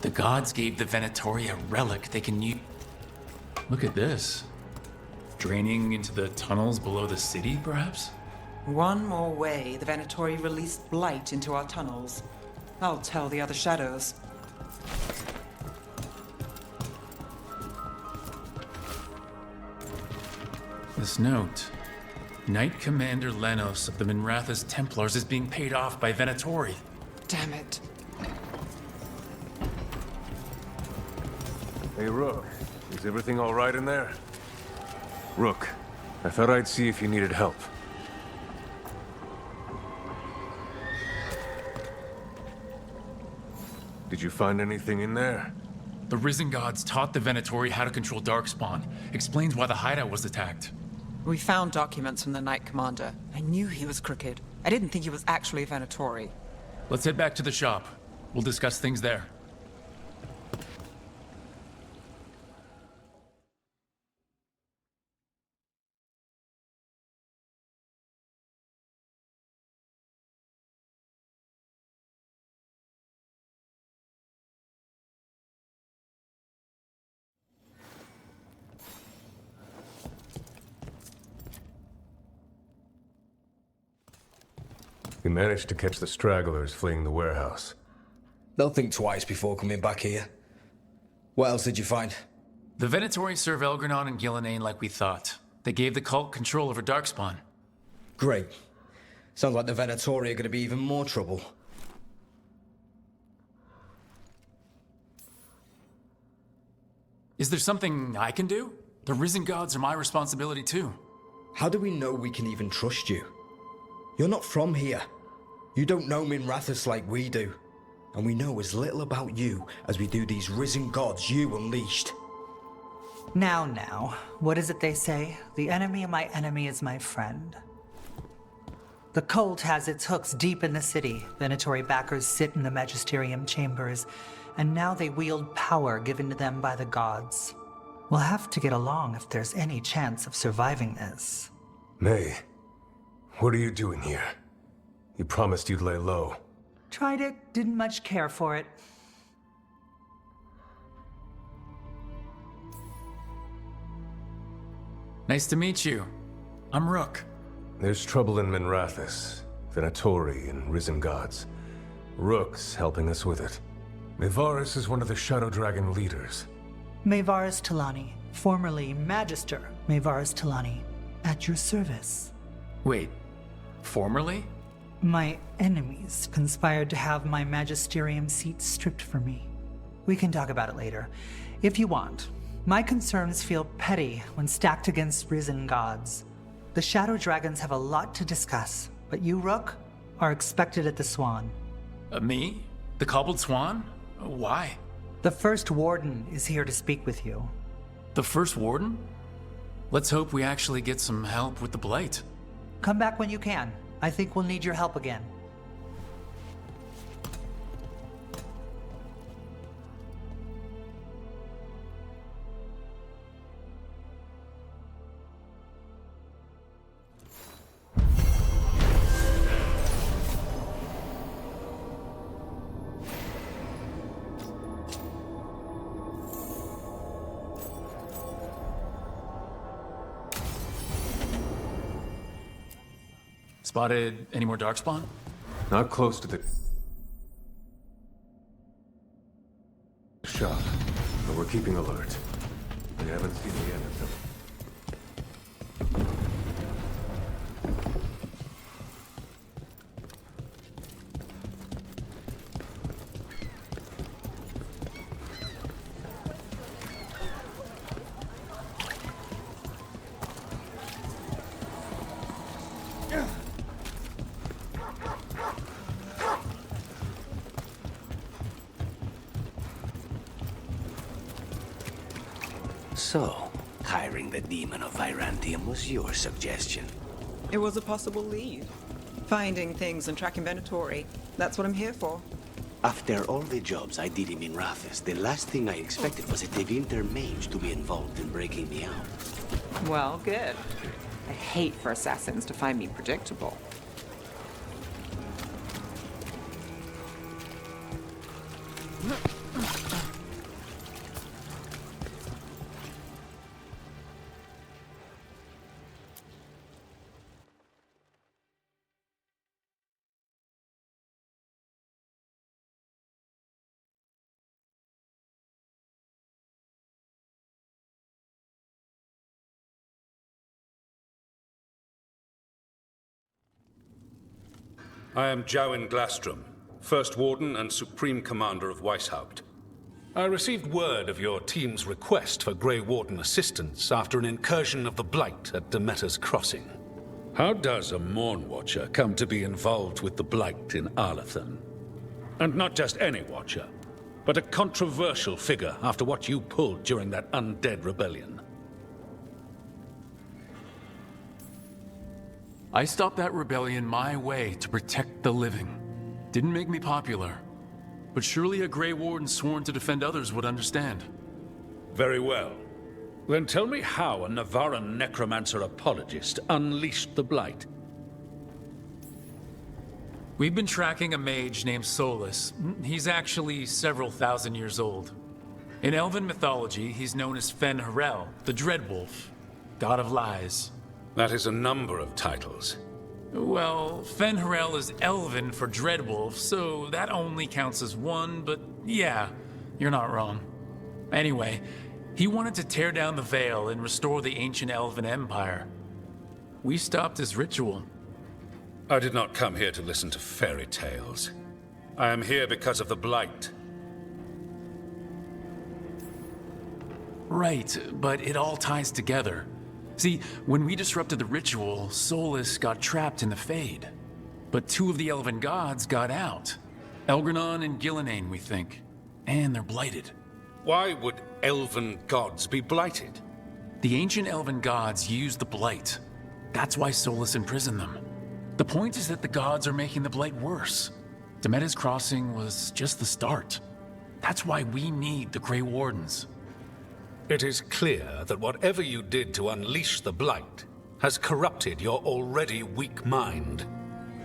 O: The gods gave the Venatori a relic they can use. Look at this. Draining into the tunnels below the city, perhaps?
F: One more way, the Venatori released blight into our tunnels. I'll tell the other shadows.
O: This note. Knight Commander Lenos of the Minratha's Templars is being paid off by Venatori.
F: Damn it.
C: Hey, Rook. Is everything all right in there? Rook, I thought I'd see if you needed help. Did you find anything in there?
O: The Risen Gods taught the Venatori how to control Darkspawn. Explains why the hideout was attacked.
F: We found documents from the Knight Commander. I knew he was crooked. I didn't think he was actually a Venatori.
O: Let's head back to the shop. We'll discuss things there.
C: We managed to catch the stragglers fleeing the warehouse.
G: They'll think twice before coming back here. What else did you find?
O: The Venatori serve Elgranon and Gillenane like we thought. They gave the cult control over Darkspawn.
G: Great. Sounds like the Venatori are going to be even more trouble.
O: Is there something I can do? The Risen Gods are my responsibility too.
G: How do we know we can even trust you? You're not from here. You don't know Minrathous like we do. And we know as little about you as we do these Risen Gods you unleashed.
E: Now, what is it they say? The enemy of my enemy is my friend. The cult has its hooks deep in the city. Venatori backers sit in the magisterium chambers, and now they wield power given to them by the gods. We'll have to get along if there's any chance of surviving this.
C: May, what are you doing here? You promised you'd lay low.
E: Tried it, didn't much care for it.
O: Nice to meet you. I'm Rook.
C: There's trouble in Minrathous, Venatori, and Risen Gods. Rook's helping us with it. Mayvaris is one of the Shadow Dragon leaders.
E: Mayvaris Talani, formerly Magister Mayvaris Talani, at your service.
O: Wait, formerly?
E: My enemies conspired to have my magisterium seat stripped from me. We can talk about it later, if you want. My concerns feel petty when stacked against Risen Gods. The Shadow Dragons have a lot to discuss, but you, Rook, are expected at the Swan.
O: Me? The Cobbled Swan? Why?
E: The First Warden is here to speak with you.
O: The First Warden? Let's hope we actually get some help with the Blight.
E: Come back when you can. I think we'll need your help again.
O: Spotted any more darkspawn?
C: Not close to the shop, but we're keeping alert. We haven't seen the end of them.
S: So, hiring the demon of Virantium was your suggestion.
F: It was a possible lead. Finding things and tracking Venatori. That's what I'm here for.
S: After all the jobs I did in Minrathis, the last thing I expected was a Tevinter mage to be involved in breaking me out.
F: Well, good. I hate for assassins to find me predictable.
H: I am Jowin Glastrom, First Warden and Supreme Commander of Weishaupt. I received word of your team's request for Grey Warden assistance after an incursion of the Blight at Demeter's Crossing. How does a Morn Watcher come to be involved with the Blight in Arlathan? And not just any Watcher, but a controversial figure after what you pulled during that undead rebellion.
O: I stopped that rebellion my way to protect the living. Didn't make me popular. But surely a Grey Warden sworn to defend others would understand.
H: Very well. Then tell me how a Navaran necromancer apologist unleashed the Blight.
O: We've been tracking a mage named Solus. He's actually several thousand years old. In Elven mythology, he's known as Fen Harel, the Dreadwolf, god of lies.
H: That is a number of titles.
O: Well, Fen Harel is Elven for Dreadwolf, so that only counts as one, but yeah, you're not wrong. Anyway, he wanted to tear down the Veil and restore the ancient Elven Empire. We stopped his ritual.
H: I did not come here to listen to fairy tales. I am here because of the Blight.
O: Right, but it all ties together. See, when we disrupted the ritual, Solus got trapped in the Fade. But two of the Elven gods got out. Elgranon and Gillenane, we think. And they're blighted.
H: Why would Elven gods be blighted?
O: The ancient Elven gods used the Blight. That's why Solus imprisoned them. The point is that the gods are making the Blight worse. Demeter's Crossing was just the start. That's why we need the Grey Wardens.
H: It is clear that whatever you did to unleash the Blight has corrupted your already weak mind.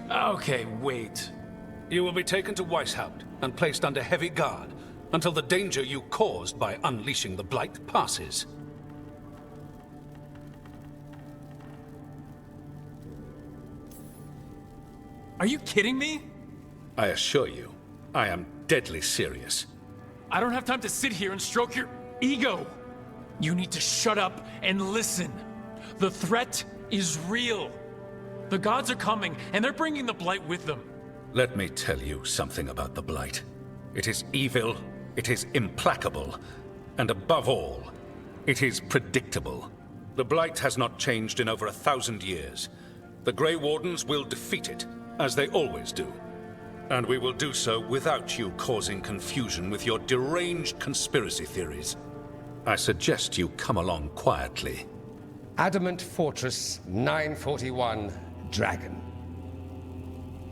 O: Okay, wait.
H: You will be taken to Weishaupt and placed under heavy guard until the danger you caused by unleashing the Blight passes.
O: Are you kidding me?
H: I assure you, I am deadly serious.
O: I don't have time to sit here and stroke your ego. You need to shut up and listen. The threat is real. The gods are coming, and they're bringing the Blight with them.
H: Let me tell you something about the Blight. It is evil, it is implacable, and above all, it is predictable. The Blight has not changed in over 1,000 years. The Grey Wardens will defeat it, as they always do. And we will do so without you causing confusion with your deranged conspiracy theories. I suggest you come along quietly.
I: Adamant Fortress 941, Dragon.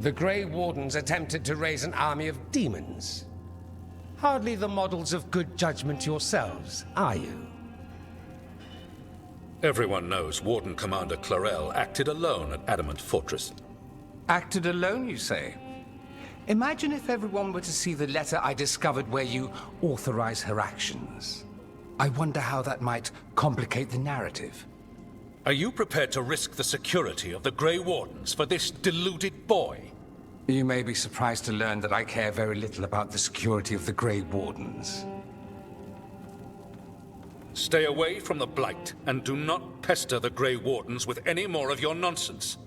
I: The Grey Wardens attempted to raise an army of demons. Hardly the models of good judgment yourselves, are you?
H: Everyone knows Warden Commander Clarel acted alone at Adamant Fortress.
I: Acted alone, you say? Imagine if everyone were to see the letter I discovered where you authorize her actions. I wonder how that might complicate the narrative.
H: Are you prepared to risk the security of the Grey Wardens for this deluded boy?
I: You may be surprised to learn that I care very little about the security of the Grey Wardens.
H: Stay away from the Blight, and do not pester the Grey Wardens with any more of your nonsense.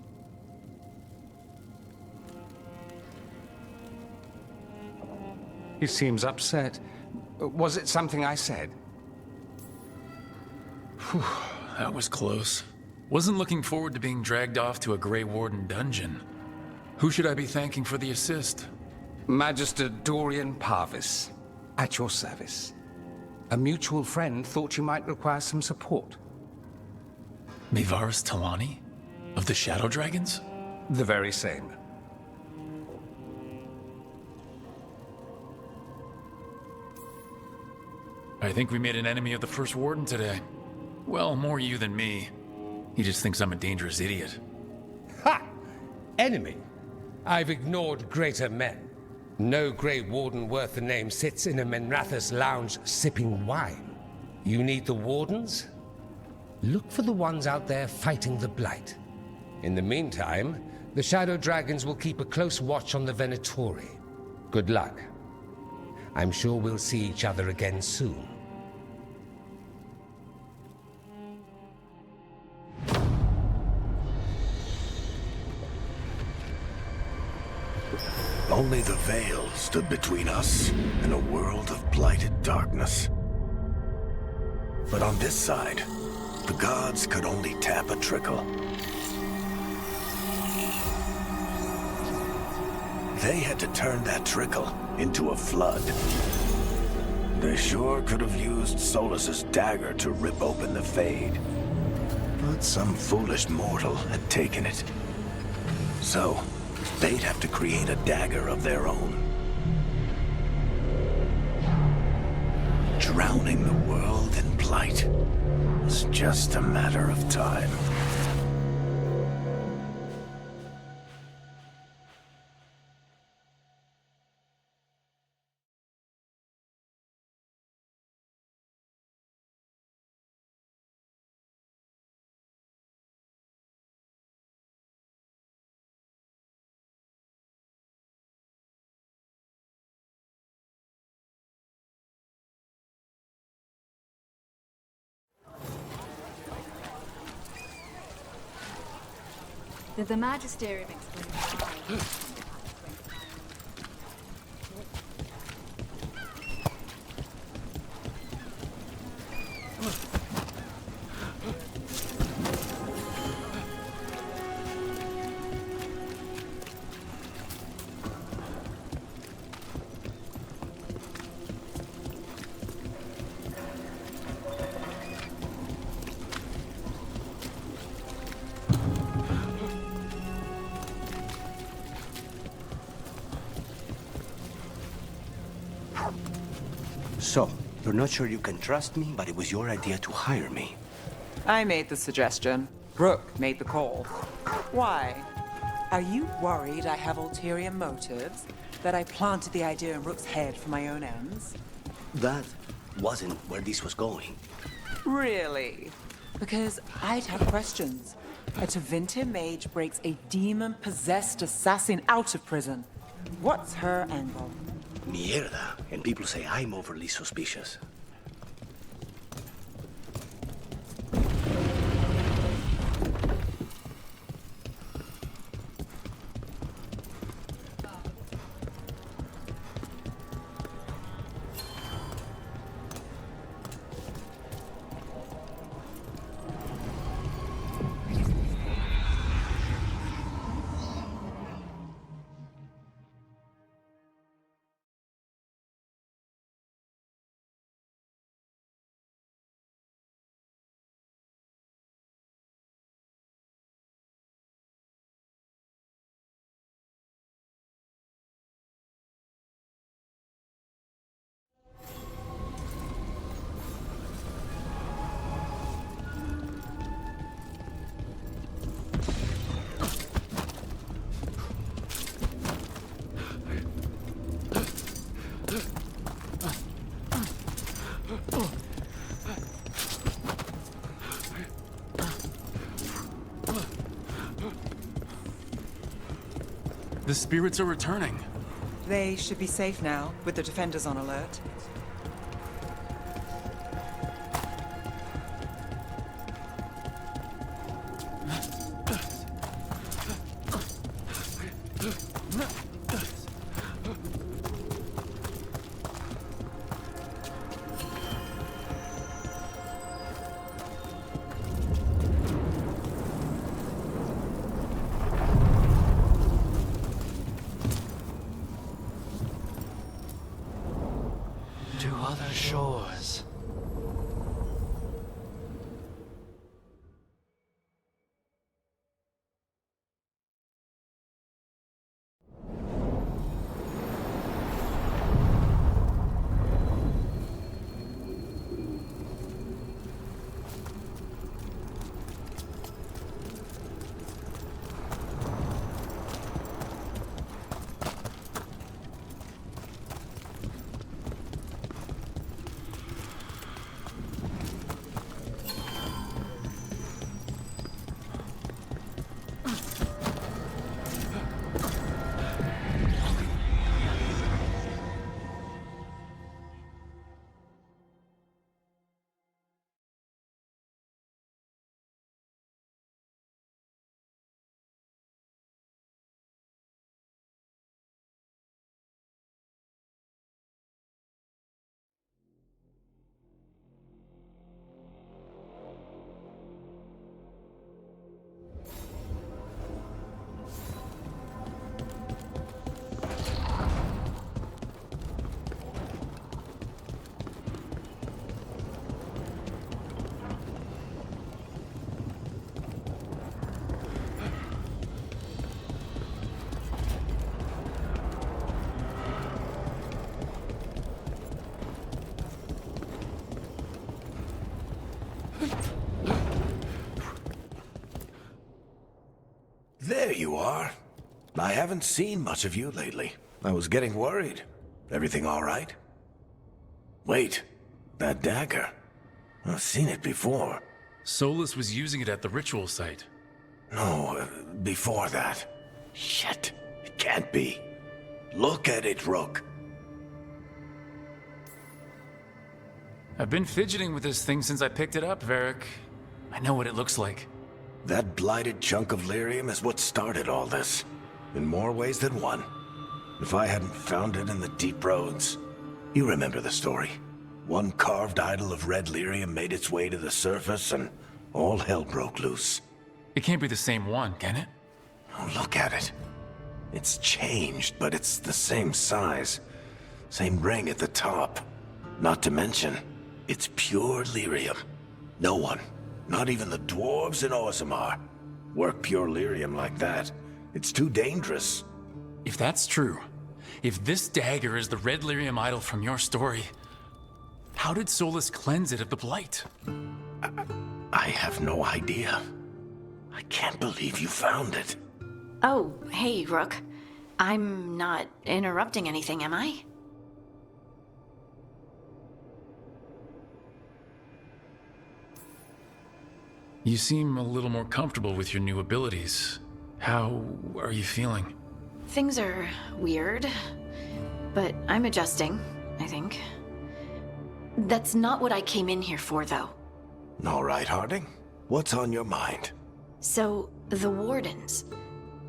I: He seems upset. Was it something I said?
O: Whew, that was close. Wasn't looking forward to being dragged off to a Grey Warden dungeon. Who should I be thanking for the assist?
I: Magister Dorian Parvis, at your service. A mutual friend thought you might require some support.
O: Mevaris Talani? Of the Shadow Dragons?
I: The very same.
O: I think we made an enemy of the First Warden today. Well, more you than me. He just thinks I'm a dangerous idiot.
K: Ha! Enemy? I've ignored greater men. No Grey Warden worth the name sits in a Menrathus lounge sipping wine. You need the Wardens? Look for the ones out there fighting the Blight. In the meantime, the Shadow Dragons will keep a close watch on the Venatori. Good luck. I'm sure we'll see each other again soon.
A: Only the veil stood between us and a world of blighted darkness. But on this side, the gods could only tap a trickle. They had to turn that trickle into a flood. They sure could have used Solus's dagger to rip open the Fade. But some foolish mortal had taken it. So, they'd have to create a dagger of their own. Drowning the world in blight was just a matter of time.
M: Did the Magisterium explain why?
B: So, you're not sure you can trust me, but it was your idea to hire me.
F: I made the suggestion. Rook made the call. Why?
V: Are you worried I have ulterior motives? That I planted the idea in Rook's head for my own ends?
B: That wasn't where this was going.
V: Really? Because I'd have questions. A Tevinter mage breaks a demon-possessed assassin out of prison. What's her angle?
B: Mierda. And people say I'm overly suspicious.
O: The spirits are returning.
V: They should be safe now, with the defenders on alert.
P: To other shores.
A: There you are. I haven't seen much of you lately. I was getting worried. Everything all right? Wait, that dagger. I've seen it before.
O: Solus was using it at the ritual site.
A: No, before that. Shit, it can't be. Look at it, Rook.
O: I've been fidgeting with this thing since I picked it up, Varric. I know what it looks like.
A: That blighted chunk of lyrium is what started all this. In more ways than one. If I hadn't found it in the deep roads. You remember the story. One carved idol of red lyrium made its way to the surface and all hell broke loose.
O: It can't be the same one, can it?
A: Oh, look at it. It's changed, but it's the same size. Same ring at the top. Not to mention, it's pure lyrium. No one, not even the dwarves in Orzammar, work pure lyrium like that. It's too dangerous.
O: If that's true, if this dagger is the red lyrium idol from your story, how did Solus cleanse it of the blight?
A: I have no idea. I can't believe you found it.
D: Oh, hey, Rook. I'm not interrupting anything, am I?
O: You seem a little more comfortable with your new abilities. How are you feeling?
D: Things are weird, but I'm adjusting, I think. That's not what I came in here for, though.
A: All right, Harding. What's on your mind?
D: So, the Wardens.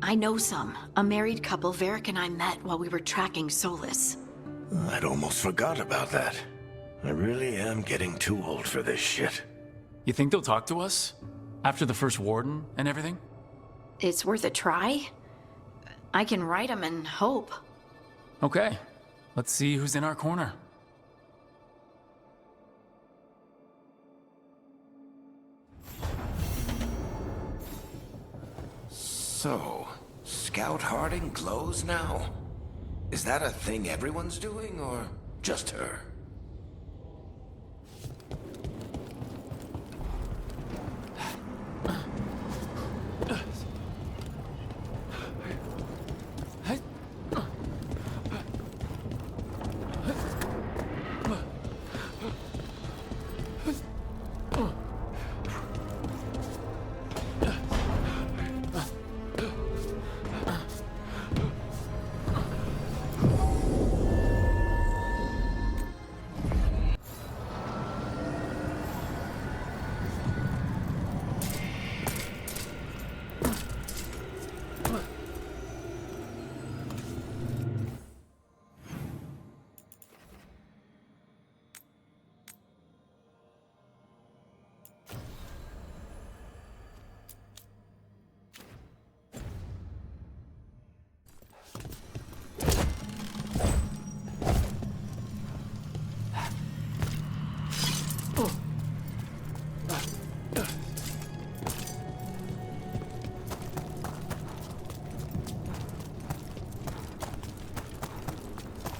D: I know some. A married couple Varric and I met while we were tracking Solus.
A: I'd almost forgot about that. I really am getting too old for this shit.
O: You think they'll talk to us? After the first warden and everything?
D: It's worth a try. I can write them and hope.
O: Okay. Let's see who's in our corner.
A: So, Scout Harding glows now? Is that a thing everyone's doing, or just her?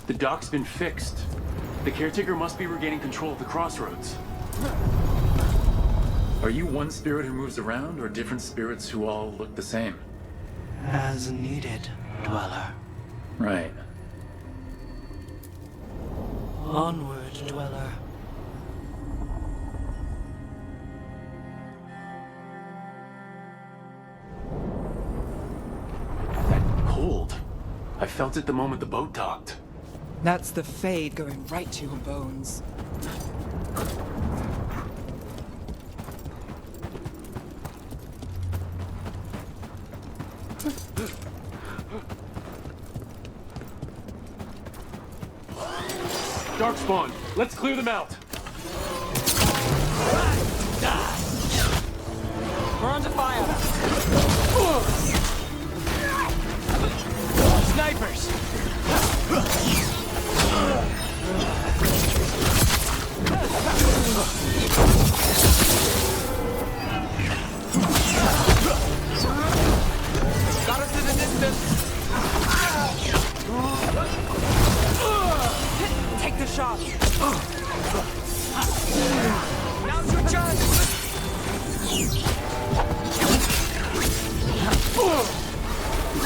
O: The dock's been fixed. The caretaker must be regaining control of the crossroads. Are you one spirit who moves around, or different spirits who all look the same?
P: As needed, Dweller.
O: Right.
P: Onward, Dweller.
O: Cold. I felt it the moment the boat docked.
F: That's the Fade going right to your bones.
O: Darkspawn, let's clear them out.
V: We're under fire.
L: Snipers!
V: Got us in the distance. Take the shot. Now's your chance.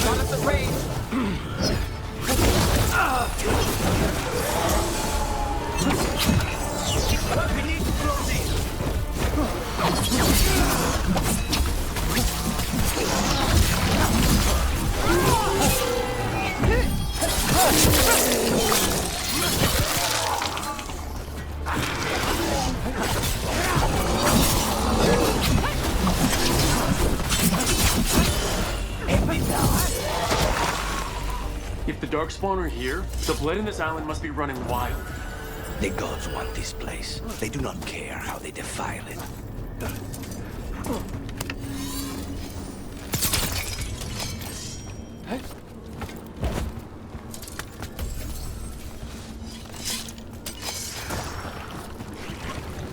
V: Got us at range. We need to close in.
O: If the Darkspawn are here, the blood in this island must be running wild.
S: The gods want this place. They do not care how they defile it.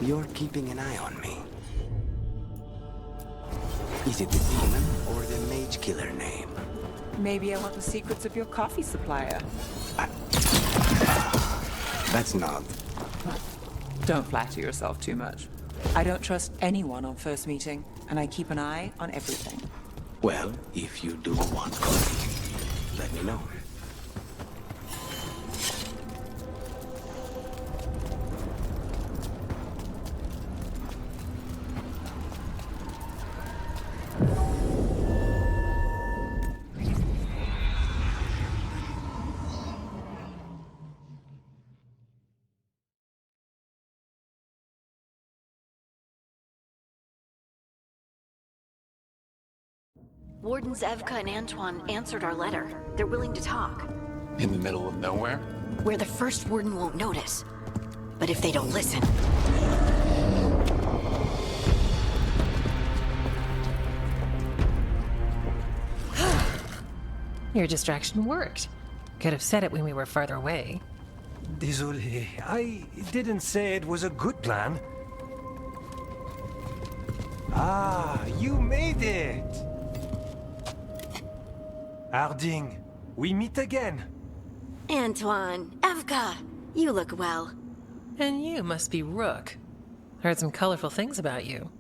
S: You're keeping an eye on me. Is it the demon or the mage killer name?
V: Maybe I want the secrets of your coffee supplier.
S: That's not.
V: Don't flatter yourself too much. I don't trust anyone on first meeting, and I keep an eye on everything.
S: Well, if you do want coffee, let me know.
D: Wardens Evka and Antoine answered our letter. They're willing to talk.
O: In the middle of nowhere?
D: Where the first warden won't notice. But if they don't listen...
Q: Your distraction worked. Could have said it when we were farther away.
L: Désolé, I didn't say it was a good plan. Ah, you made it! Harding, we meet again.
D: Antoine, Evka, you look well.
Q: And you must be Rook. Heard some colorful things about you.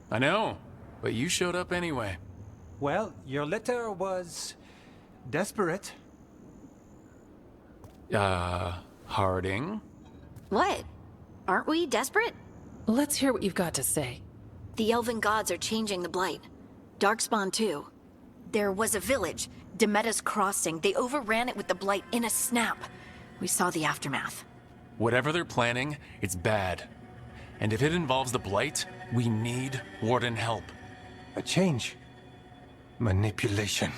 O: I know, but you showed up anyway.
L: Well, your letter was... desperate.
O: Harding?
D: What? Aren't we desperate?
Q: Let's hear what you've got to say.
D: The elven gods are changing the Blight. Darkspawn too. There was a village, Demeda's Crossing. They overran it with the Blight in a snap. We saw the aftermath.
O: Whatever they're planning, it's bad. And if it involves the Blight, we need Warden help.
L: A change. Manipulation.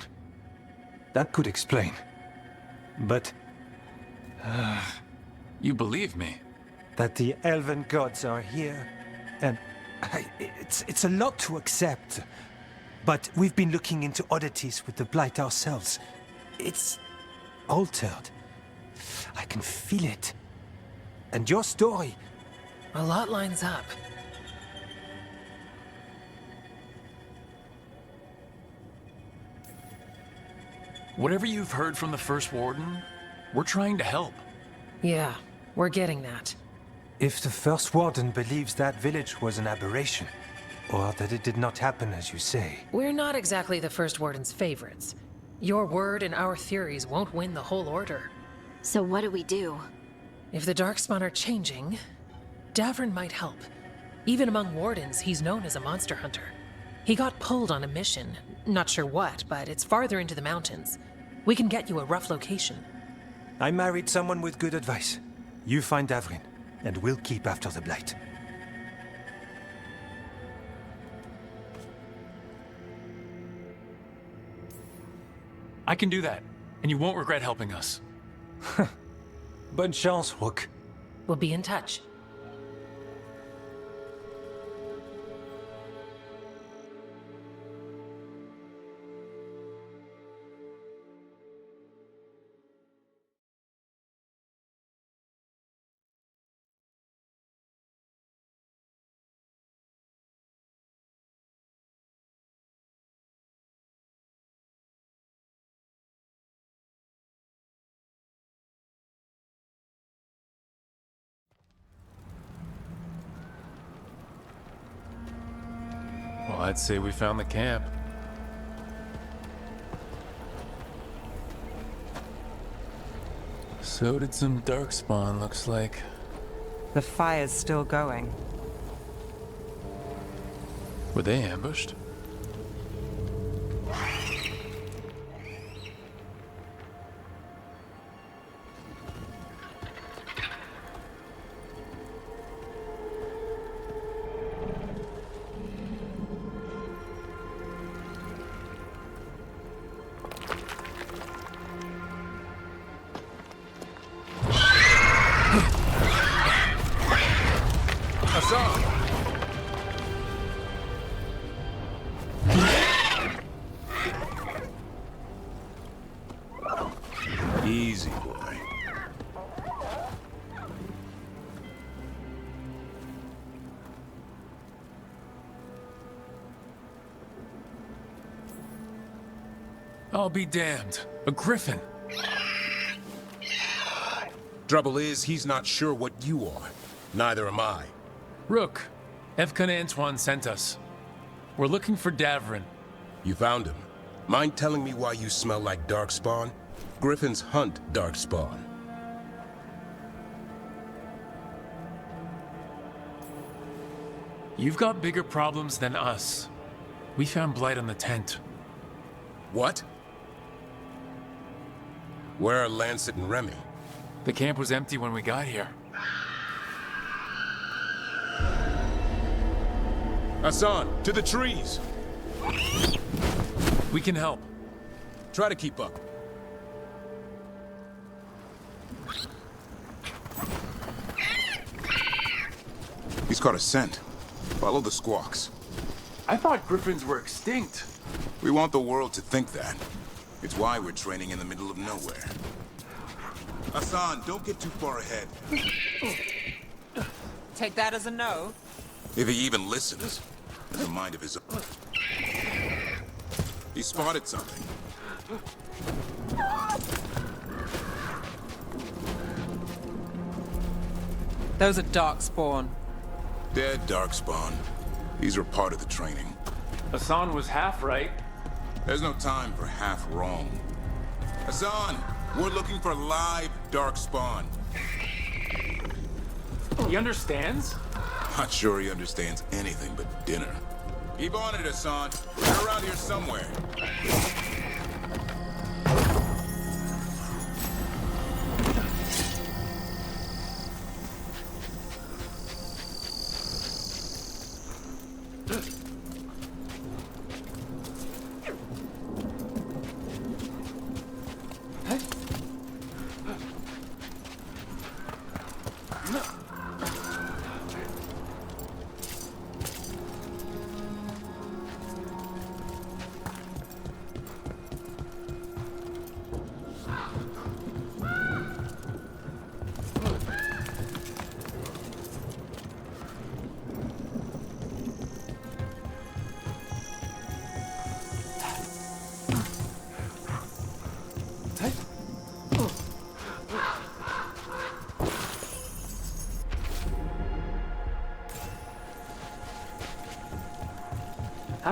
L: That could explain. But...
O: you believe me?
L: That the elven gods are here, and... it's a lot to accept. But we've been looking into oddities with the Blight ourselves. It's... altered. I can feel it. And your story...
Q: A lot lines up.
O: Whatever you've heard from the First Warden, we're trying to help.
Q: Yeah, we're getting that.
L: If the First Warden believes that village was an aberration, or that it did not happen as you say...
Q: We're not exactly the First Warden's favorites. Your word and our theories won't win the whole order.
D: So what do we do?
Q: If the Darkspawn are changing, Davrin might help. Even among Wardens, he's known as a monster hunter. He got pulled on a mission. Not sure what, but it's farther into the mountains. We can get you a rough location.
L: I married someone with good advice. You find Davrin, and we'll keep after the Blight.
O: I can do that, and you won't regret helping us.
L: Bonne chance, Rook.
Q: We'll be in touch.
O: Well, I'd say we found the camp. So did some Darkspawn, looks like.
F: The fire's still going.
O: Were they ambushed?
A: Easy, boy.
O: I'll be damned. A griffin.
J: Trouble is, he's not sure what you are. Neither am I.
O: Rook, Evkan Antoine sent us. We're looking for Davrin.
J: You found him. Mind telling me why you smell like Darkspawn? Griffins hunt Darkspawn.
O: You've got bigger problems than us. We found blight on the tent.
J: What? Where are Lancet and Remy?
O: The camp was empty when we got here.
J: Hassan, to the trees!
O: We can help.
J: Try to keep up. He's caught a scent. Follow the squawks.
O: I thought griffins were extinct.
J: We want the world to think that. It's why we're training in the middle of nowhere. Hassan, don't get too far ahead.
F: Take that as a no.
J: If he even listens. Has a mind of his own. He spotted something.
F: Those are Darkspawn.
J: Dead Darkspawn. These are part of the training.
O: Hassan was half right.
J: There's no time for half wrong. Hassan, we're looking for live Darkspawn.
O: He understands?
J: Not sure he understands anything but dinner. Keep on it, Hassan. They're around here somewhere.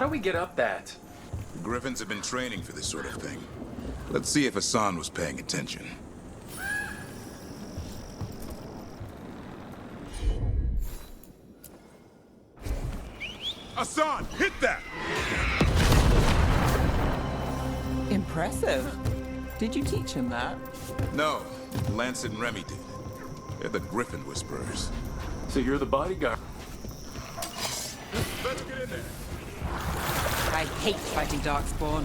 O: do we get up that?
J: The Griffins have been training for this sort of thing. Let's see if Hassan was paying attention. Hassan, hit that!
V: Impressive. Did you teach him that?
J: No, Lance and Remy did. They're the Griffin Whisperers.
O: So you're the bodyguard.
J: Let's get in there.
V: I hate fighting Darkspawn.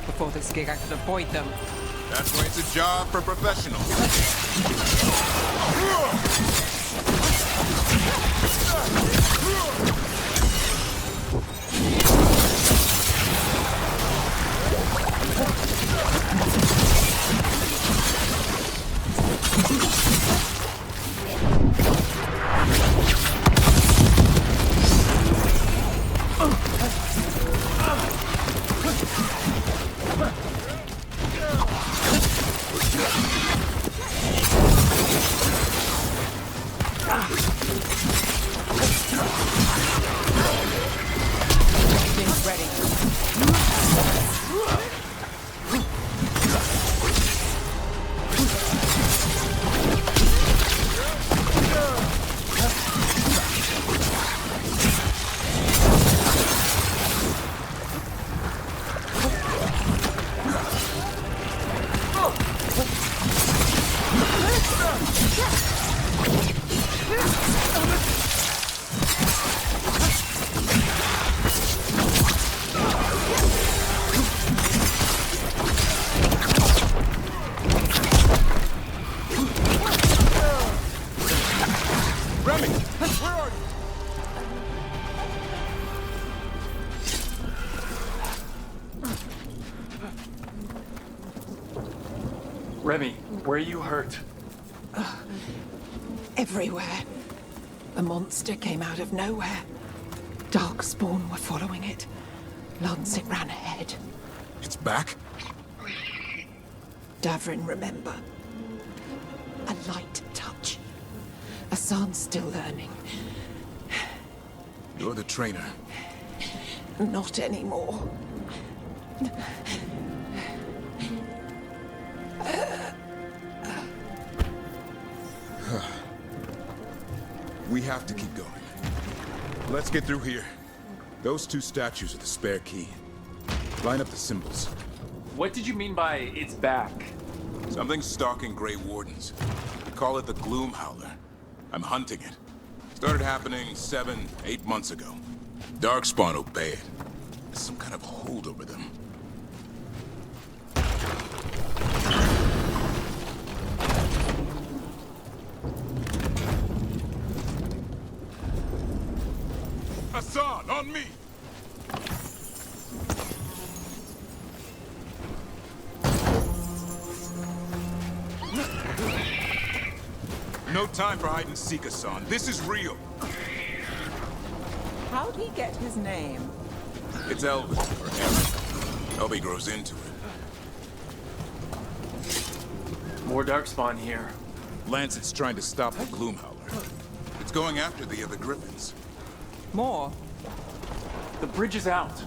V: Before this gig, I could avoid them.
J: That's why it's a job for professionals.
O: Remy, where are you hurt?
V: Everywhere. A monster came out of nowhere. Darkspawn were following it. Lancet ran ahead.
J: It's back?
V: Davrin, remember. A light touch. Hassan's still learning.
J: You're the trainer.
V: Not anymore.
J: We have to keep going. Let's get through here. Those two statues are the spare key. Line up the symbols.
O: What did you mean by it's back?
J: Something's stalking Grey Wardens. Call it the Gloom Howler. I'm hunting it. Started happening 7, 8 months ago. Darkspawn obey it. There's some kind of hold over them. Hassan, on me! No time for hide and seek, Hassan. This is real.
V: How'd he get his name?
J: It's Elvis, or Eric. Elby grows into it.
O: More Darkspawn here.
J: Lancet's trying to stop the Gloom Howler. It's going after the other Griffins.
V: More?
O: The bridge is out.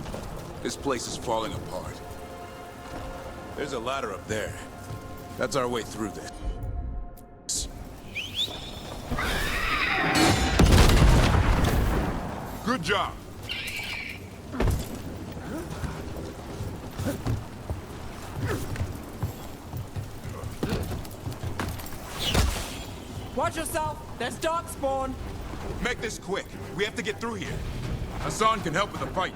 J: This place is falling apart. There's a ladder up there. That's our way through this. Good job.
V: Watch yourself! There's Darkspawn!
J: Make this quick. We have to get through here. Hassan can help with the fight.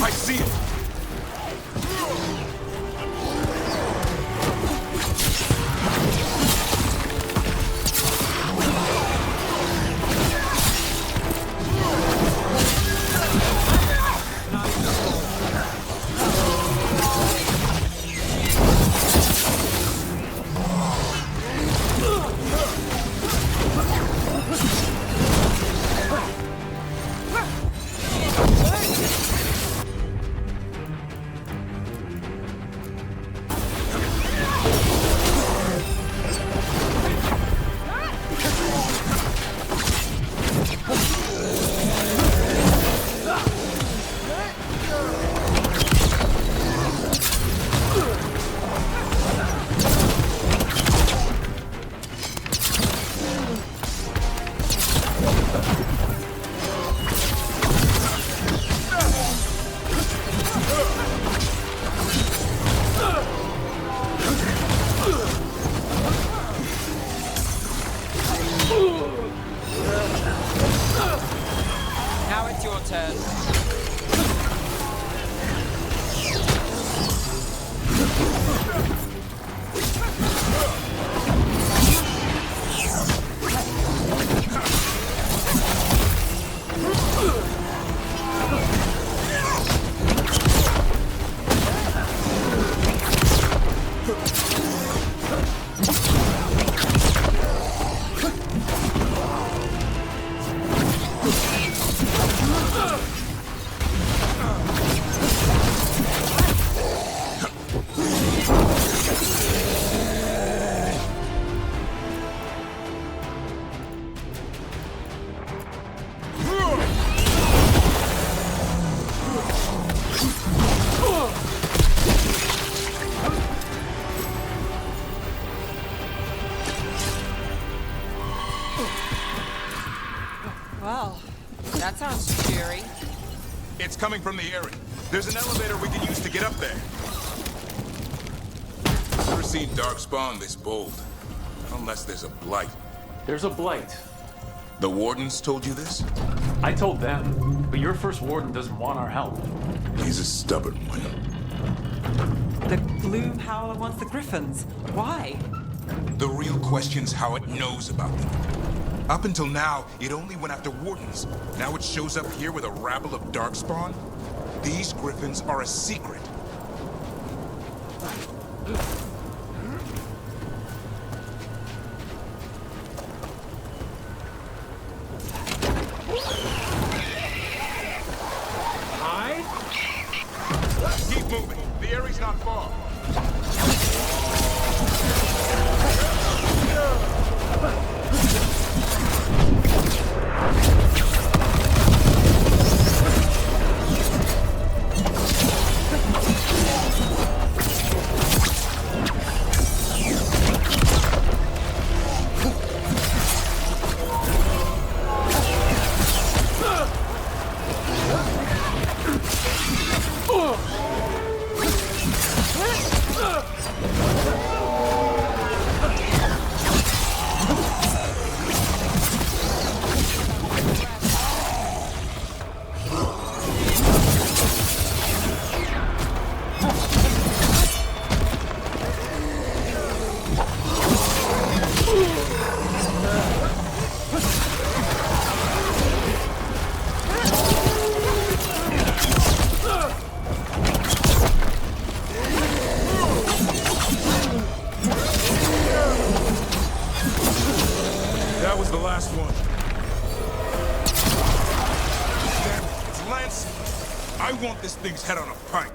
J: I see it! coming from the area. There's an elevator we can use to get up there. Never seen Darkspawn this bold. Unless there's a blight.
O: There's a blight.
J: The Wardens told you this?
O: I told them, but your first warden doesn't want our help.
J: He's a stubborn one.
V: The Gloom Howler wants the Griffins. Why?
J: The real question's how it knows about them. Up until now, it only went after Wardens. Now it shows up here with a rabble of Darkspawn? These Griffins are a secret. Keep moving. The area's not far. That was the last one. Damn it, it's Lance. I want this thing's head on a pike.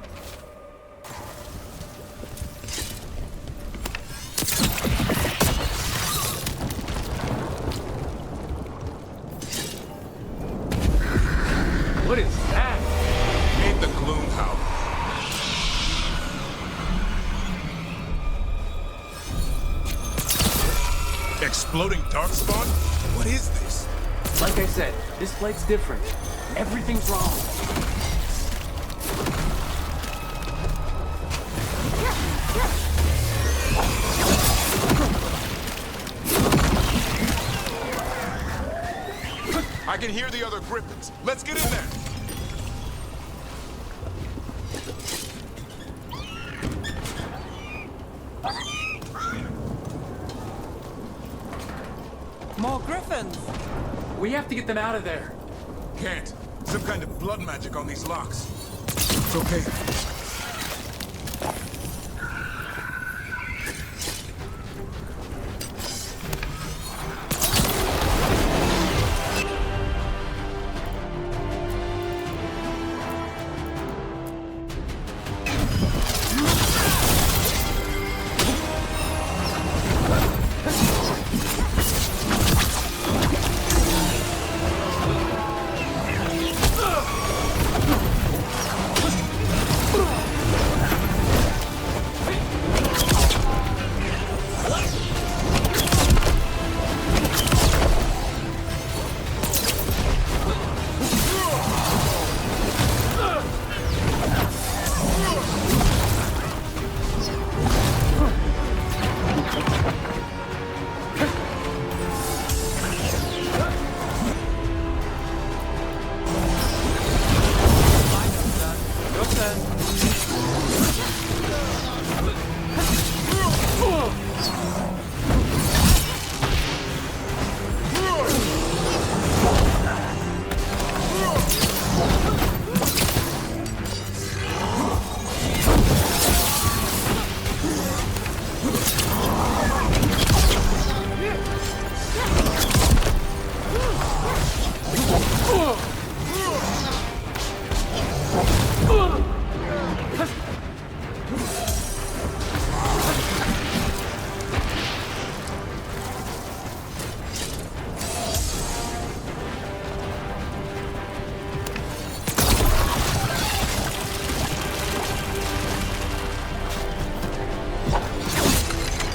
O: What is that?
J: Ain't the Gloom Howler. Exploding Darkspawn? What is this?
O: Like I said, this blight's different. Everything's wrong.
J: I can hear the other Griffins. Let's get in there.
V: More Griffins!
O: We have to get them out of there.
J: Can't. Some kind of blood magic on these locks. It's okay.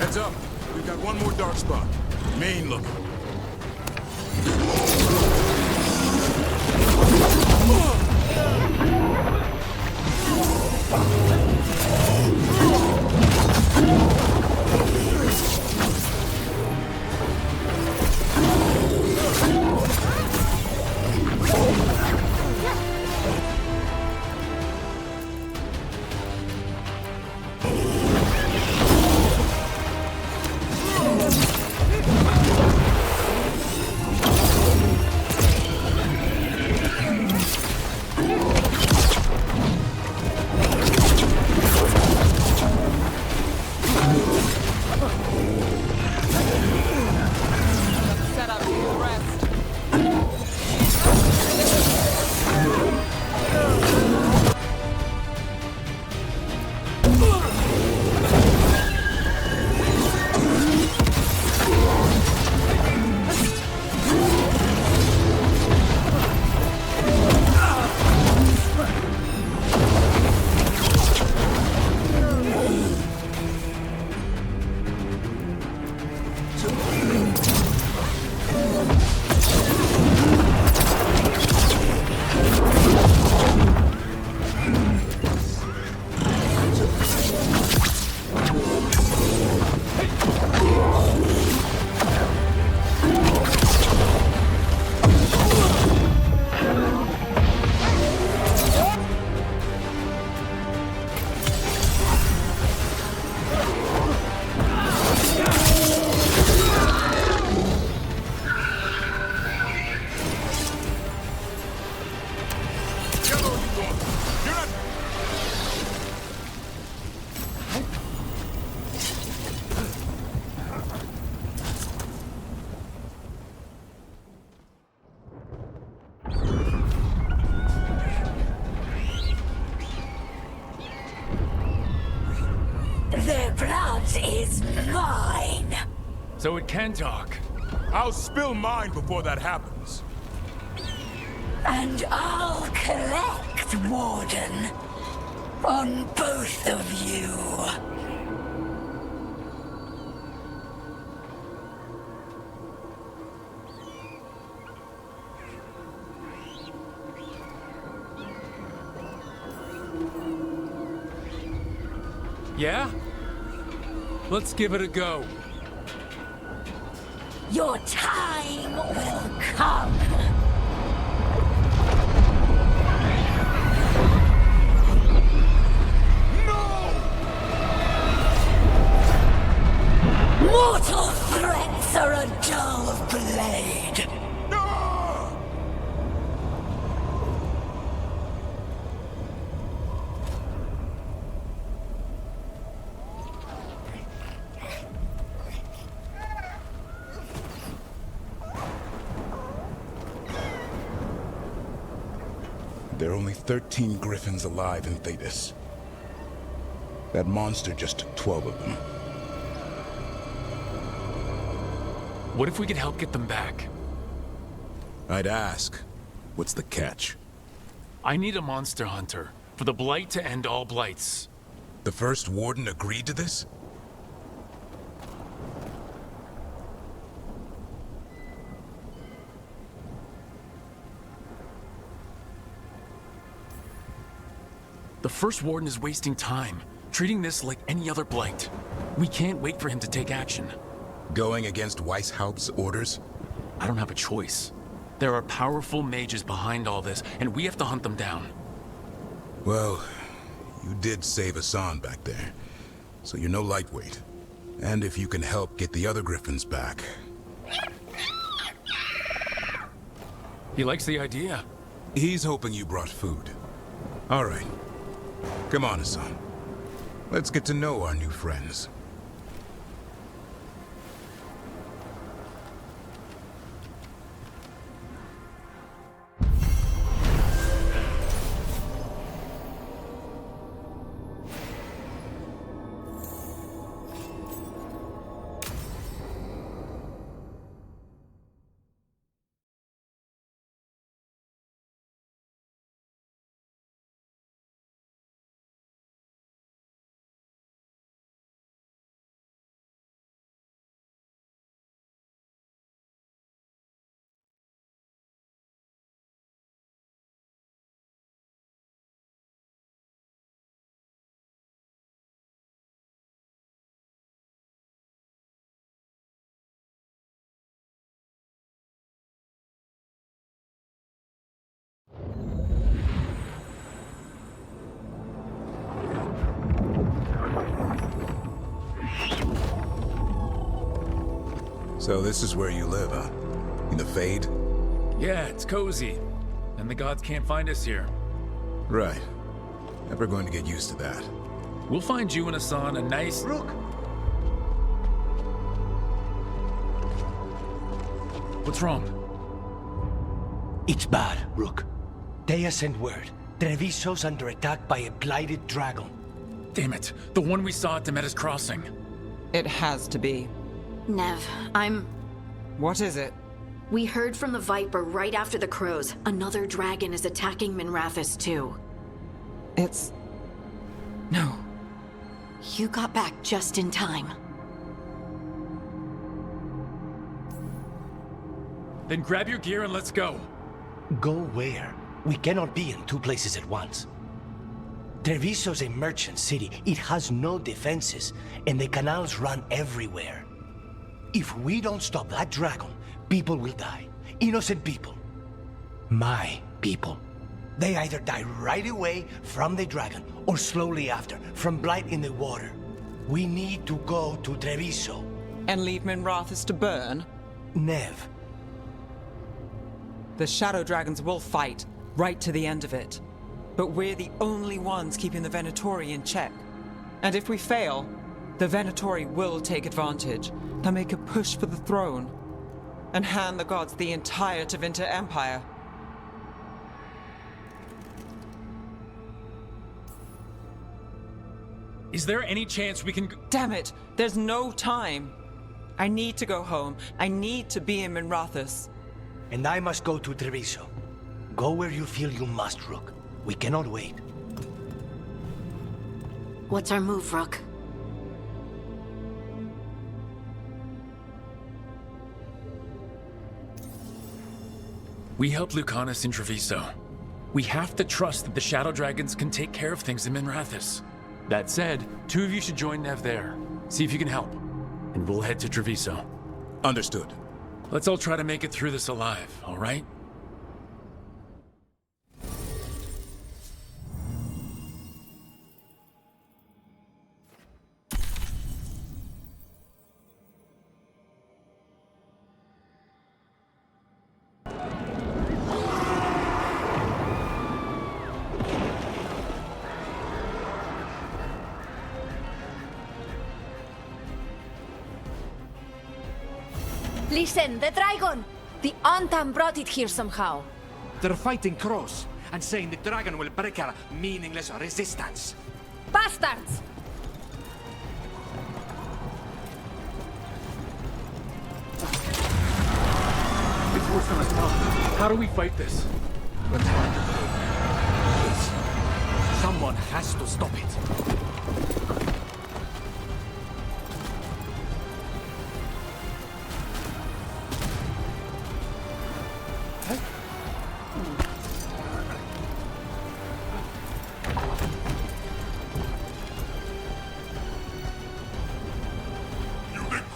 J: Heads up. We've got one more dark spot. Main looking.
N: Their blood is mine.
O: So it can talk.
J: I'll spill mine before that happens.
N: And I'll collect, Warden, on both of you.
O: Yeah? Let's give it a go.
N: Your time will come. Mortal threats are a dull blade.
J: There are only 13 griffins alive in Thedas. That monster just took 12 of them.
O: What if we could help get them back?
J: I'd ask, what's the catch?
O: I need a monster hunter for the Blight to end all blights.
J: The first Warden agreed to this?
O: The First Warden is wasting time, treating this like any other blight. We can't wait for him to take action.
J: Going against Weishaupt's orders?
O: I don't have a choice. There are powerful mages behind all this, and we have to hunt them down.
J: Well, you did save Hassan back there, so you're no lightweight. And if you can help get the other griffins back...
O: He likes the idea.
J: He's hoping you brought food. All right. Come on, Hassan. Let's get to know our new friends. So this is where you live, huh? In the Fade?
O: Yeah, it's cozy. And the gods can't find us here.
J: Right. Never going to get used to that.
O: We'll find you and Hassan a nice...
B: Rook!
O: What's wrong?
B: It's bad, Rook. Thedas sent word. Treviso's under attack by a blighted dragon.
O: Damn it. The one we saw at Demeter's Crossing.
F: It has to be.
D: Nev,
F: What is it?
D: We heard from the Viper right after the crows. Another dragon is attacking Minrathous too.
F: It's... No.
D: You got back just in time.
O: Then grab your gear and let's go.
B: Go where? We cannot be in two places at once. Treviso's a merchant city. It has no defenses, and the canals run everywhere. If we don't stop that dragon, people will die. Innocent people. My people. They either die right away from the dragon, or slowly after, from blight in the water. We need to go to Treviso.
F: And leave Minrathous to burn?
B: Nev.
F: The Shadow Dragons will fight, right to the end of it. But we're the only ones keeping the Venatori in check. And if we fail, the Venatori will take advantage. They'll make a push for the throne, and hand the gods the entire Tevinter Empire.
O: Is there any chance we can...
F: Damn it! There's no time! I need to go home. I need to be in Minrathous.
B: And I must go to Treviso. Go where you feel you must, Rook. We cannot wait.
D: What's our move, Rook?
O: We helped Lucanus in Treviso. We have to trust that the Shadow Dragons can take care of things in Minrathous. That said, two of you should join Nev there. See if you can help. And we'll head to Treviso.
J: Understood.
O: Let's all try to make it through this alive, all right?
M: Listen, the dragon! The Antam brought it here somehow.
R: They're fighting crows and saying the dragon will break our meaningless resistance.
M: Bastards!
O: It's worse than I thought. How do we fight this?
R: Someone has to stop it.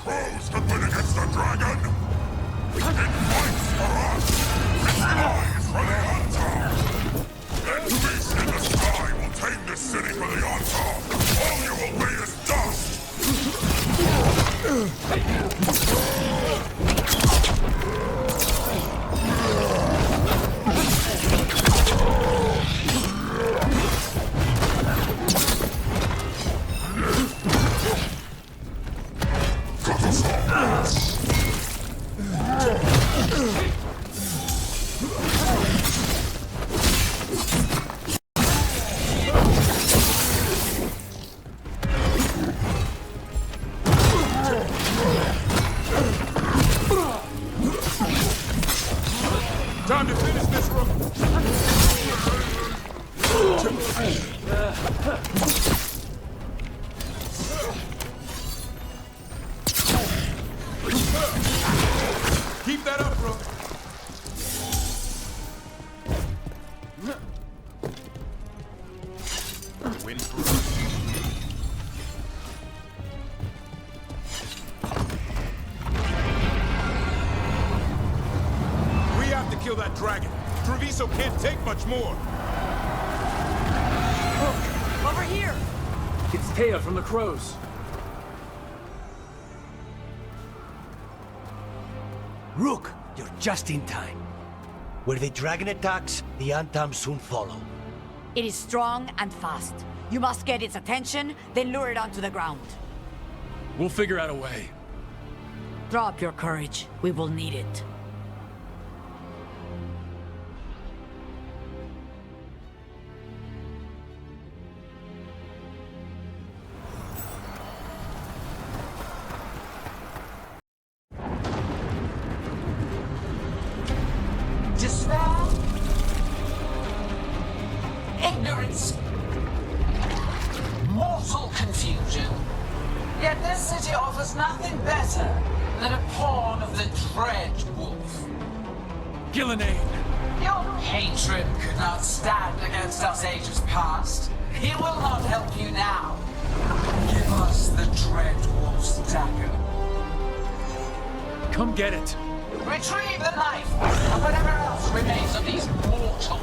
T: Crows can win against the dragon! It fights for us! It dies for the Antar! And beast in the sky will tame this city for the Antar! All you will be is dust!
R: Time to finish this, Rook! Keep that up, Rook! Win for us. We have to kill that dragon. Treviso can't take much more.
M: Look, over here!
O: It's Thea from the Crows.
B: Rook, you're just in time. Where the dragon attacks, the Antam soon follow.
G: It is strong and fast. You must get its attention, then lure it onto the ground.
O: We'll figure out a way.
G: Drop your courage. We will need it.
U: Despair, ignorance, mortal confusion. Yet this city offers nothing better than a pawn of the Dread Wolf.
O: Gillenane!
U: Your hatred could not stand against us ages past. He will not help you now. Give us the Dread Wolf's dagger.
O: Come get it!
U: Retrieve the knife and whatever else remains of these mortals.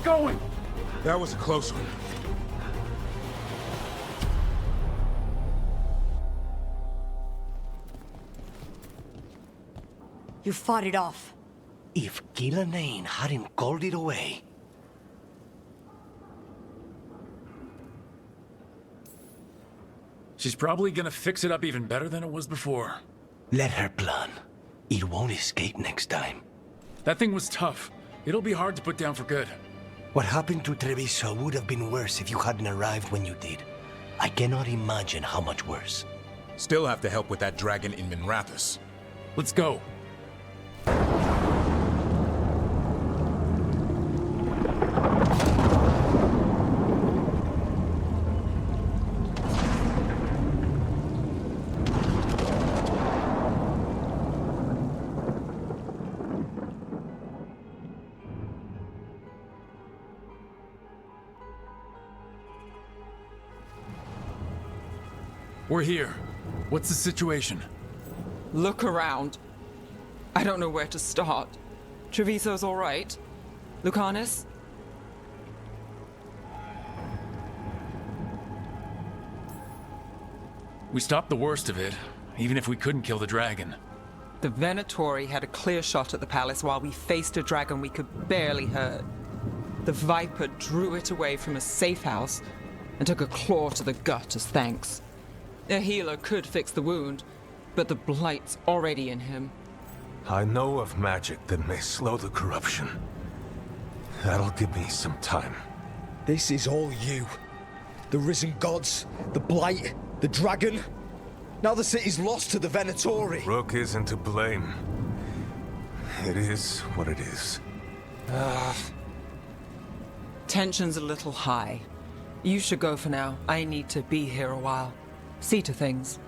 O: going?
J: That was a close one.
G: You fought it off.
B: If Gillenane hadn't called it away...
O: She's probably gonna fix it up even better than it was before.
B: Let her plan. It won't escape next time.
O: That thing was tough. It'll be hard to put down for good.
B: What happened to Treviso would have been worse if you hadn't arrived when you did. I cannot imagine how much worse.
J: Still have to help with that dragon in Minrathous.
O: Let's go. We're here. What's the situation?
F: Look around. I don't know where to start. Treviso's all right. Lucanus?
O: We stopped the worst of it, even if we couldn't kill the dragon.
F: The Venatori had a clear shot at the palace while we faced a dragon we could barely hurt. The Viper drew it away from a safe house and took a claw to the gut as thanks. A healer could fix the wound, but the Blight's already in him.
A: I know of magic that may slow the corruption. That'll give me some time.
C: This is all you. The risen gods, the Blight, the dragon. Now the city's lost to the Venatori.
A: Rook isn't to blame. It is what it is.
F: Tension's a little high. You should go for now. I need to be here a while. See to things.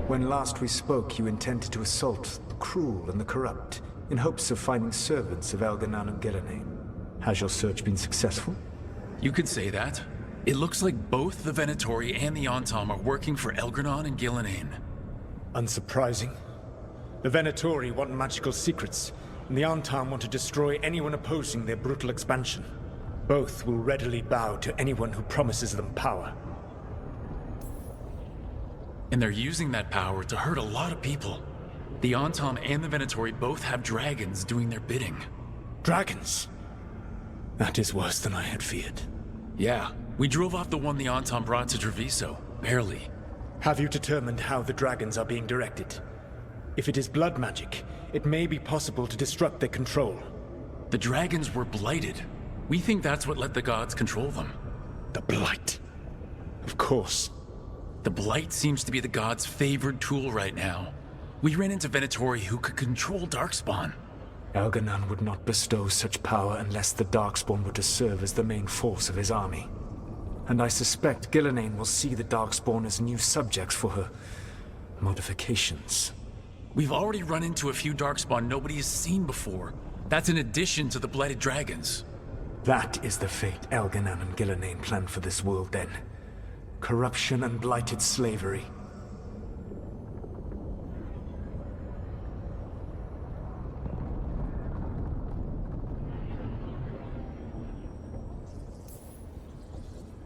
E: When last we spoke, you intended to assault the cruel and the corrupt, in hopes of finding servants of Elganan and Gillenane. Has your search been successful?
O: You could say that. It looks like both the Venatori and the Antom are working for Elgranon and Gillenane.
E: Unsurprising. The Venatori want magical secrets, and the Antom want to destroy anyone opposing their brutal expansion. Both will readily bow to anyone who promises them power.
O: And they're using that power to hurt a lot of people. The Antom and the Venatori both have dragons doing their bidding.
E: Dragons? That is worse than I had feared.
O: Yeah, we drove off the one the Antom brought to Treviso. Barely.
E: Have you determined how the dragons are being directed? If it is blood magic, it may be possible to disrupt their control.
O: The dragons were blighted. We think that's what let the gods control them.
E: The Blight. Of course.
O: The Blight seems to be the gods' favored tool right now. We ran into Venatori who could control Darkspawn.
E: Elganan would not bestow such power unless the Darkspawn were to serve as the main force of his army. And I suspect Gillenane will see the Darkspawn as new subjects for her modifications.
O: We've already run into a few Darkspawn nobody has seen before. That's in addition to the Blighted Dragons.
E: That is the fate Elganan and Gillenane planned for this world then. Corruption and blighted slavery.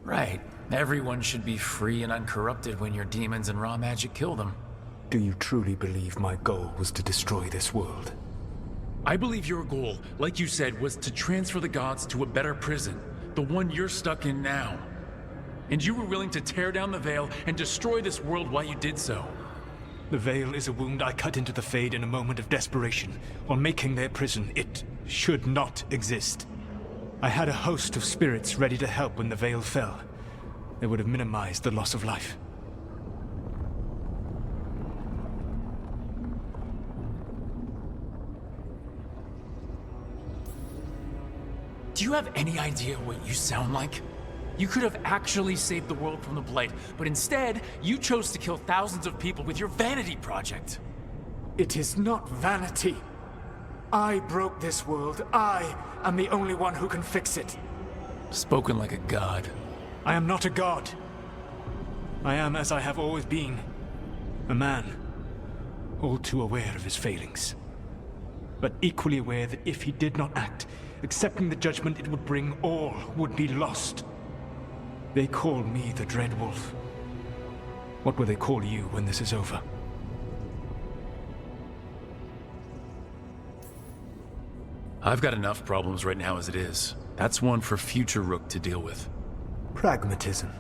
O: Right. Everyone should be free and uncorrupted when your demons and raw magic kill them.
E: Do you truly believe my goal was to destroy this world?
O: I believe your goal, like you said, was to transfer the gods to a better prison, the one you're stuck in now. And you were willing to tear down the Veil and destroy this world while you did so.
E: The Veil is a wound I cut into the Fade in a moment of desperation, while making their prison. It should not exist. I had a host of spirits ready to help when the Veil fell. They would have minimized the loss of life.
O: Do you have any idea what you sound like? You could have actually saved the world from the Blight, but instead, you chose to kill thousands of people with your vanity project.
E: It is not vanity. I broke this world. I am the only one who can fix it.
O: Spoken like a god.
E: I am not a god. I am, as I have always been, a man, all too aware of his failings. But equally aware that if he did not act, accepting the judgment it would bring, all would be lost. They call me the Dread Wolf. What will they call you when this is over?
O: I've got enough problems right now as it is. That's one for future Rook to deal with.
E: Pragmatism.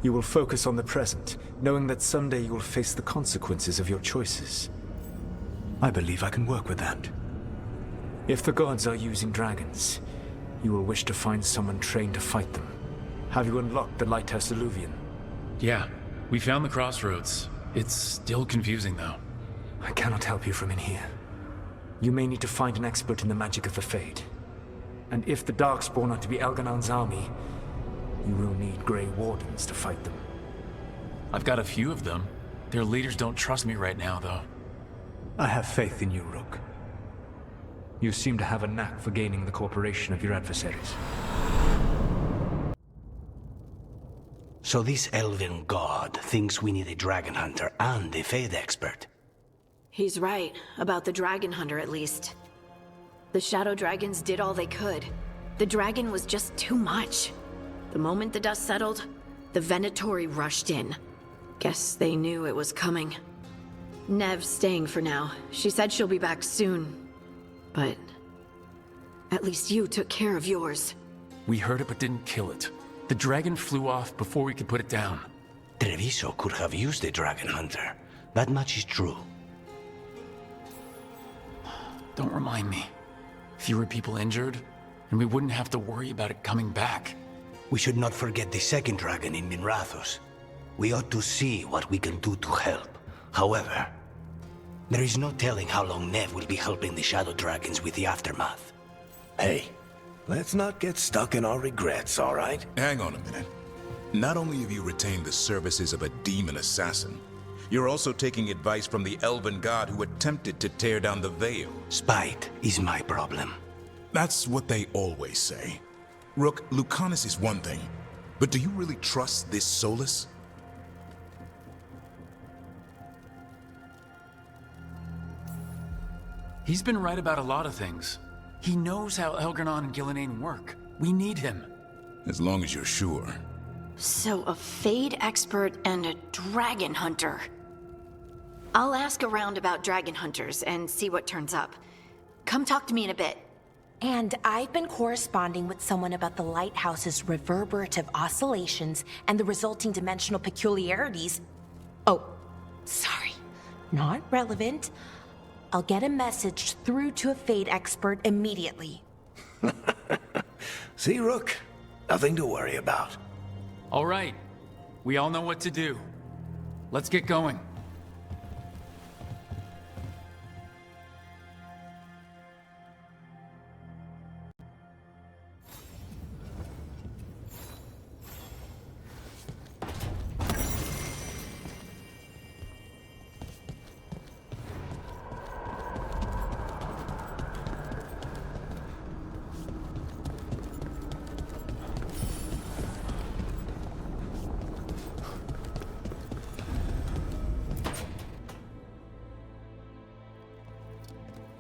E: You will focus on the present, knowing that someday you will face the consequences of your choices. I believe I can work with that. If the gods are using dragons, you will wish to find someone trained to fight them. Have you unlocked the Lighthouse Illuvian?
O: Yeah, we found the crossroads. It's still confusing, though.
E: I cannot help you from in here. You may need to find an expert in the magic of the Fade. And if the Darkspawn are to be Elganon's army, you will need Grey Wardens to fight them.
O: I've got a few of them. Their leaders don't trust me right now, though.
E: I have faith in you, Rook. You seem to have a knack for gaining the cooperation of your adversaries.
B: So this elven god thinks we need a dragon hunter and a Fade expert.
D: He's right, about the dragon hunter at least. The shadow dragons did all they could. The dragon was just too much. The moment the dust settled, the Venatori rushed in. Guess they knew it was coming. Nev's staying for now. She said she'll be back soon. But at least you took care of yours.
O: We heard it but didn't kill it. The dragon flew off before we could put it down.
B: Treviso could have used a dragon hunter. That much is true.
O: Don't remind me. Fewer people injured, and we wouldn't have to worry about it coming back.
B: We should not forget the second dragon in Minrathos. We ought to see what we can do to help. However, there is no telling how long Nev will be helping the Shadow Dragons with the aftermath.
A: Hey, let's not get stuck in our regrets, all right?
J: Hang on a minute. Not only have you retained the services of a demon assassin, you're also taking advice from the elven god who attempted to tear down the Veil.
B: Spite is my problem.
J: That's what they always say. Rook, Lucanus is one thing, but do you really trust this Solus?
O: He's been right about a lot of things. He knows how Elgarnon and Gillenane work. We need him.
J: As long as you're sure.
D: So a Fade expert and a dragon hunter. I'll ask around about dragon hunters and see what turns up. Come talk to me in a bit.
H: And I've been corresponding with someone about the lighthouse's reverberative oscillations and the resulting dimensional peculiarities. Oh, sorry. Not relevant. I'll get a message through to a Fade expert immediately.
A: See, Rook? Nothing to worry about.
O: All right. We all know what to do. Let's get going.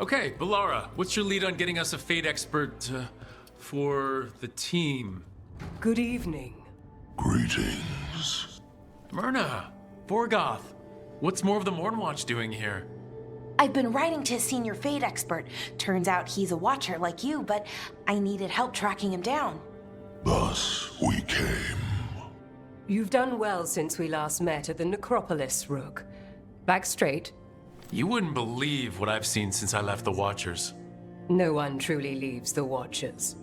O: Okay, Balara, what's your lead on getting us a Fade expert for the team?
I: Good evening.
A: Greetings.
O: Myrna, Vorgoth, What's more of the Mornwatch doing here?
H: I've been writing to a senior Fate expert. Turns out he's a watcher like you, but I needed help tracking him down.
T: Thus we came.
I: You've done well since we last met at the Necropolis, Rook. Back straight.
O: You wouldn't believe what I've seen since I left the Watchers.
I: No one truly leaves the Watchers.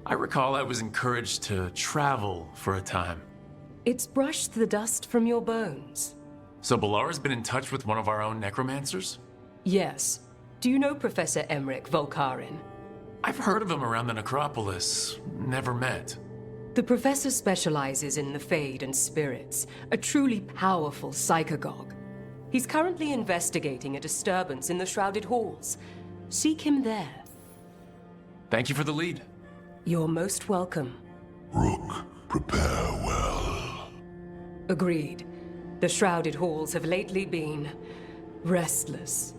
O: I recall I was encouraged to travel for a time.
I: It's brushed the dust from your bones.
O: So Balara's been in touch with one of our own necromancers?
I: Yes. Do you know Professor Emmerich Volkarin?
O: I've heard of him around the Necropolis. Never met.
I: The professor specializes in the Fade and spirits, a truly powerful psychagogue. He's currently investigating a disturbance in the Shrouded Halls. Seek him there.
O: Thank you for the lead.
I: You're most welcome.
T: Rook, prepare well.
I: Agreed. The Shrouded Halls have lately been restless.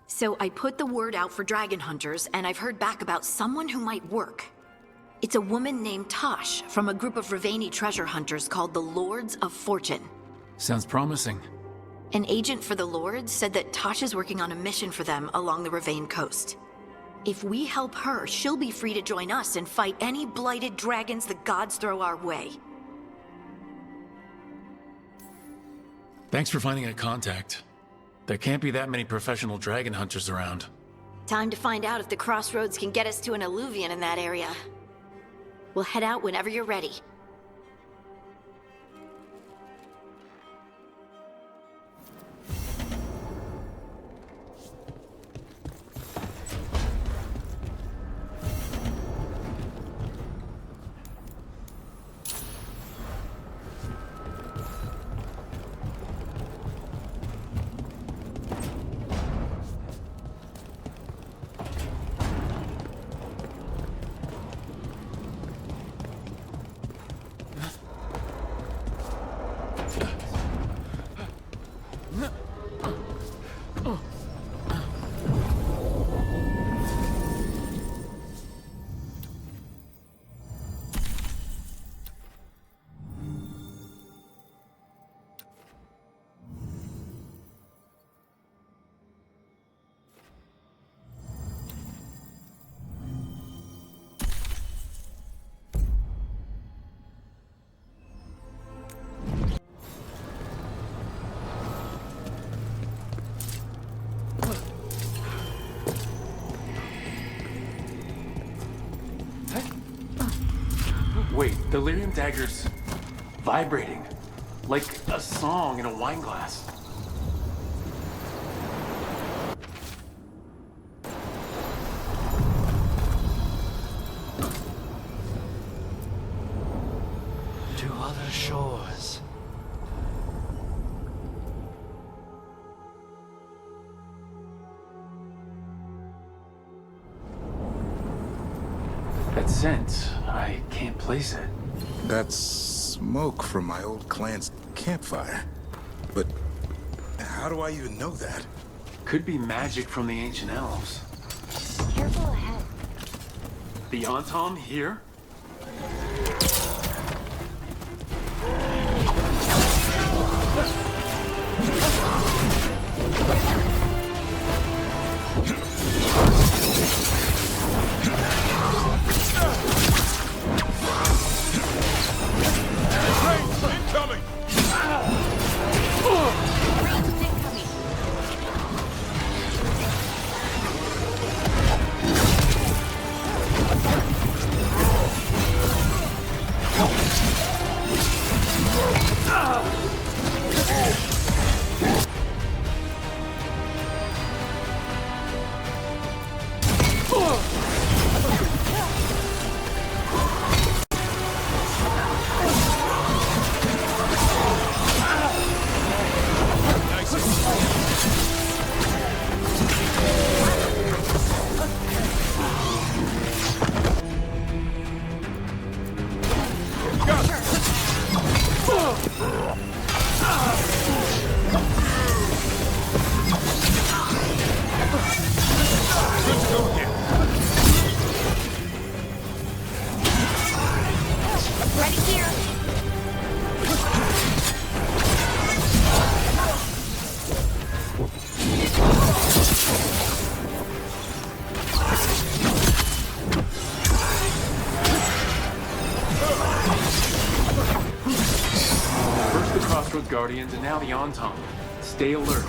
D: So I put the word out for dragon hunters, and I've heard back about someone who might work. It's a woman named Tosh from a group of Ravani treasure hunters called the Lords of Fortune.
O: Sounds promising.
D: An agent for the Lords said that Tosh is working on a mission for them along the Ravane coast. If we help her, she'll be free to join us and fight any blighted dragons the gods throw our way.
O: Thanks for finding a contact. There can't be that many professional dragon hunters around.
D: Time to find out if the crossroads can get us to an alluvion in that area. We'll head out whenever you're ready.
O: Wait, the lyrium dagger's vibrating. Like a song in a wine glass.
P: To other shores.
O: That scent, I can't place it.
J: That's smoke from my old clan's campfire. But how do I even know that?
O: Could be magic from the ancient elves.
D: Careful ahead.
O: The Antom here?
T: Incoming!
O: Guardians and now the Anton. Stay alert.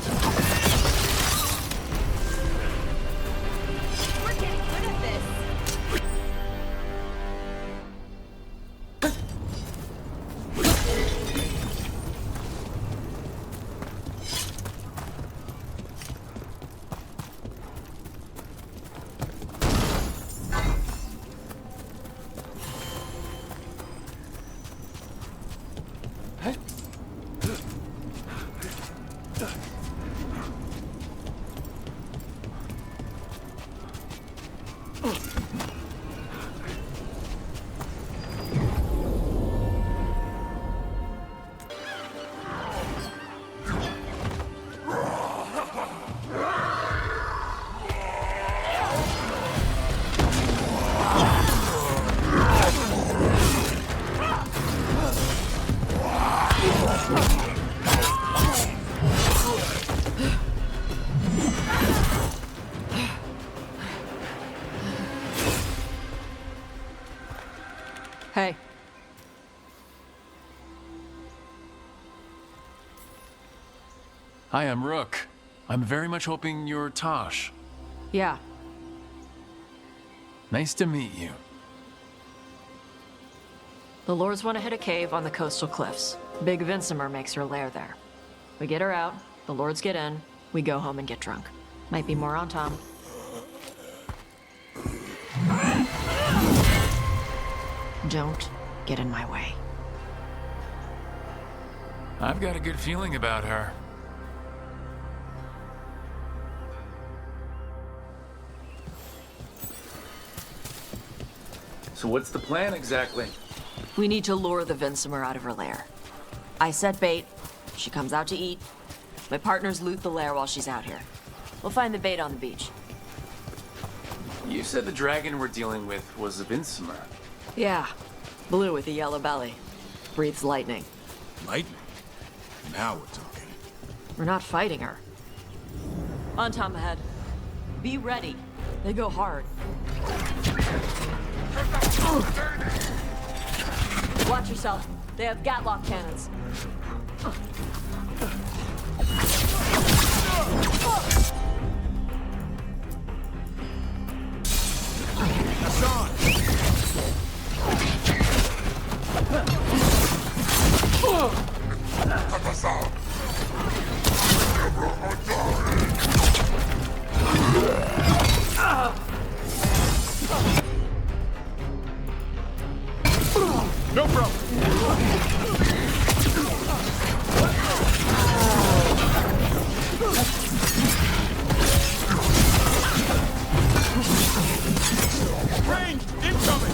M: We're getting good at this.
I: Hey.
O: Hi, I'm Rook. I'm very much hoping you're Tosh.
I: Yeah.
O: Nice to meet you.
K: The Lords want to hit a cave on the coastal cliffs. Big Vincimer makes her lair there. We get her out, the Lords get in, we go home and get drunk. Might be more on Tom. Don't get in my way.
O: I've got a good feeling about her. So what's the plan exactly?
K: We need to lure the Vincimer out of her lair. I set bait, she comes out to eat. My partners loot the lair while she's out here. We'll find the bait on the beach.
O: You said the dragon we're dealing with was a Vincimer.
K: Yeah, blue with a yellow belly. Breathes lightning.
J: Lightning? Now we're talking.
K: We're not fighting her. On Tom ahead. Be ready. They go hard. Watch yourself. They have Gatlock cannons.
J: No problem. Range incoming.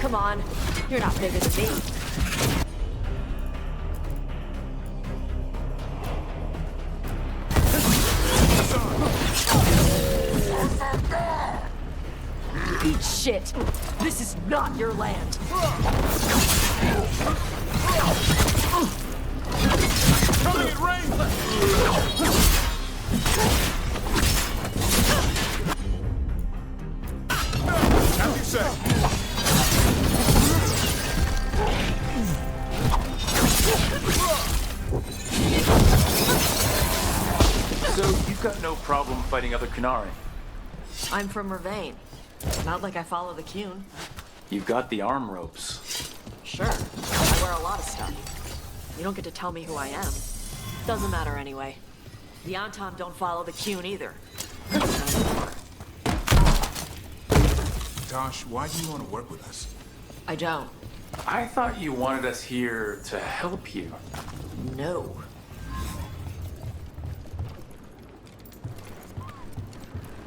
K: Come on. You're not bigger than me. Eat shit. This is not your land.
J: Coming at range. As you say.
O: So you've got no problem fighting other Qunari?
K: I'm from Mervain. Not like I follow the Qun.
O: You've got the arm ropes.
K: Sure. I wear a lot of stuff. You don't get to tell me who I am. Doesn't matter anyway. The Anton don't follow the Qun either.
J: Tosh, why do you want to work with us?
K: I don't.
O: I thought you wanted us here to help you.
K: No.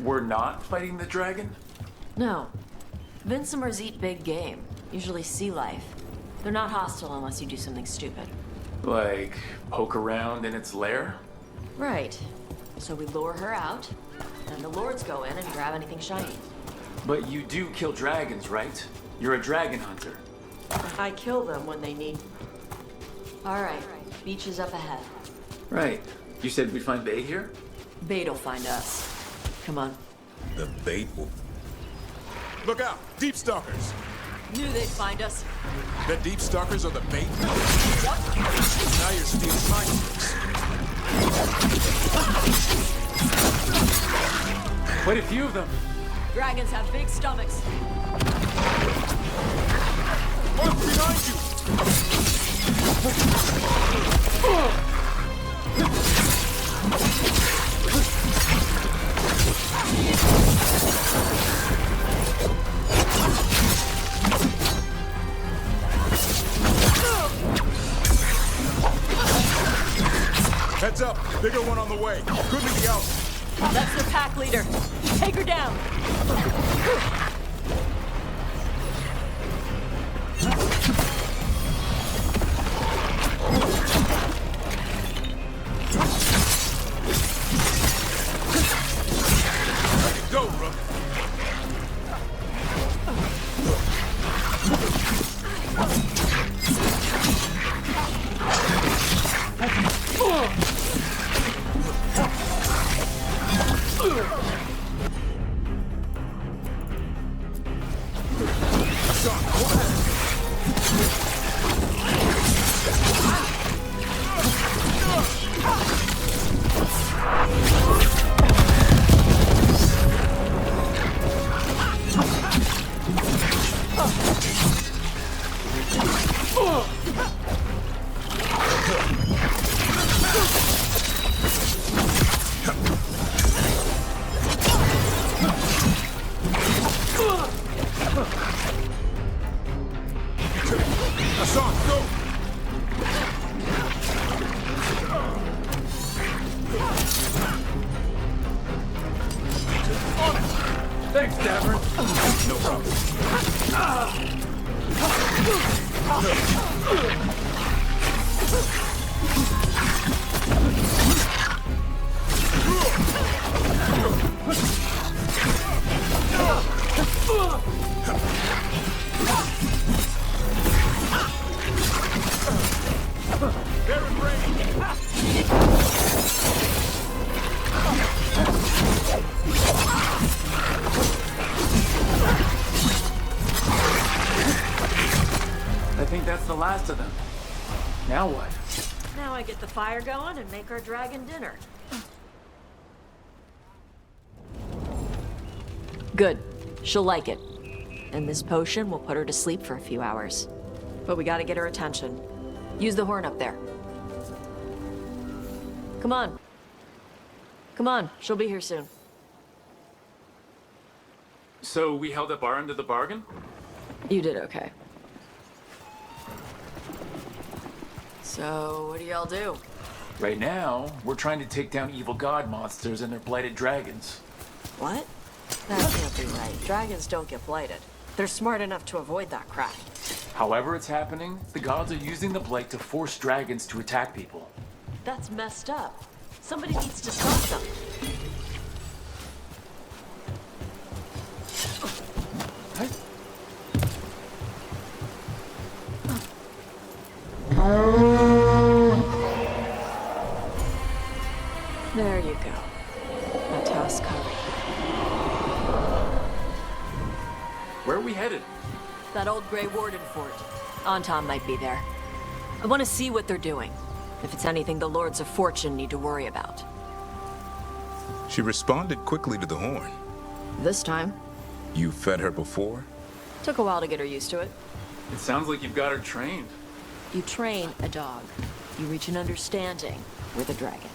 O: We're not fighting the dragon?
K: No. Vincimers eat big game. Usually sea life. They're not hostile unless you do something stupid.
O: Like, poke around in its lair?
K: Right. So we lure her out, and the lords go in and grab anything shiny.
O: But you do kill dragons, right? You're a dragon hunter.
K: I kill them when they need. Alright, beach is up ahead.
O: Right. You said we'd find bait here?
K: Bait'll find us. Come on.
J: The bait will... Look out! Deep stalkers!
K: Knew they'd find us.
J: The deep stalkers are the bait? What? Now you're stealing my tricks.
O: Quite a few of them.
K: Dragons have big stomachs.
J: One behind you! Heads up! Bigger one on the way. Could be the out.
K: That's their pack leader. Take her down.
J: Go, Rook.
O: Thanks, Davern.
J: No problem.
T: They're in range.
O: I think that's the last of them. Now what?
K: Now I get the fire going and make our dragon dinner. Good. She'll like it. And this potion will put her to sleep for a few hours. But we gotta get her attention. Use the horn up there. Come on. Come on, she'll be here soon.
O: So we held up our end of the bargain?
K: You did okay. So, what do y'all do?
O: Right now, we're trying to take down evil god monsters and their blighted dragons.
K: What? That can't be right. Dragons don't get blighted. They're smart enough to avoid that crap.
O: However it's happening, the gods are using the blight to force dragons to attack people.
K: That's messed up. Somebody needs to stop them. There you go. A toss curry.
O: Where are we headed?
K: That old Grey Warden fort. Anton might be there. I want to see what they're doing. If it's anything the Lords of Fortune need to worry about.
J: She responded quickly to the horn.
K: This time.
J: You fed her before?
K: Took a while to get her used to it.
O: It sounds like you've got her trained.
K: You train a dog. You reach an understanding with a dragon.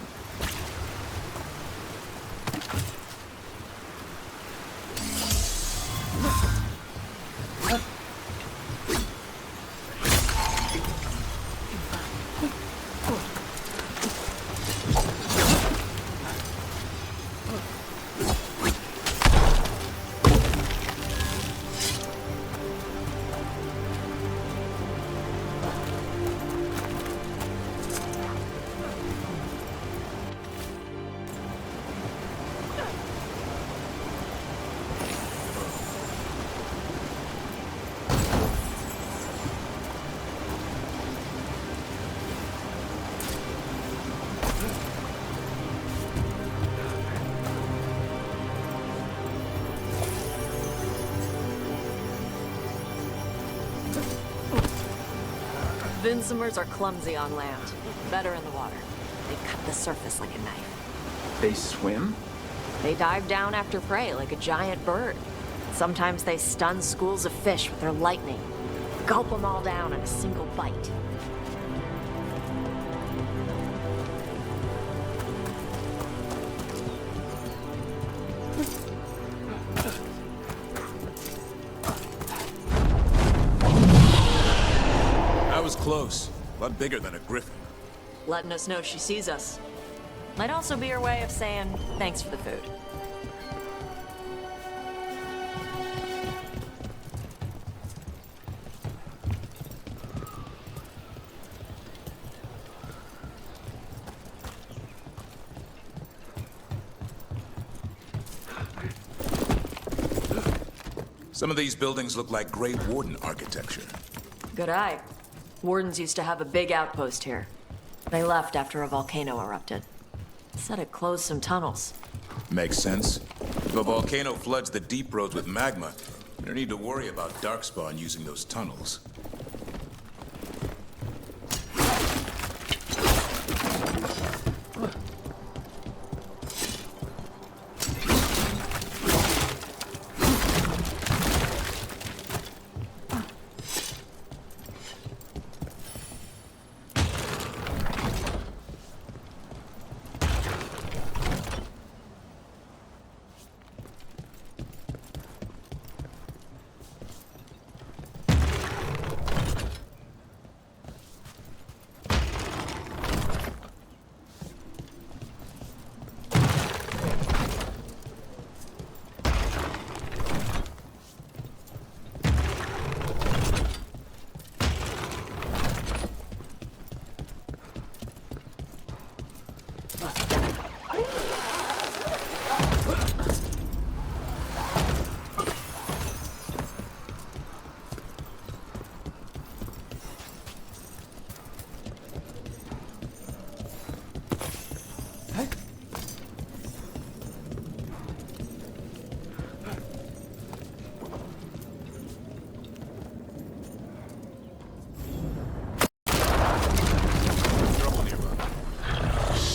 K: Vincimers are clumsy on land, better in the water. They cut the surface like a knife.
O: They swim?
K: They dive down after prey like a giant bird. Sometimes they stun schools of fish with their lightning. Gulp them all down in a single bite.
J: That was close. A lot bigger than a griffin.
K: Letting us know she sees us. Might also be her way of saying thanks for the food.
J: Some of these buildings look like Great Warden architecture.
K: Good eye. Wardens used to have a big outpost here. They left after a volcano erupted. Said it closed some tunnels.
J: Makes sense. If a volcano floods the deep roads with magma, you don't need to worry about Darkspawn using those tunnels.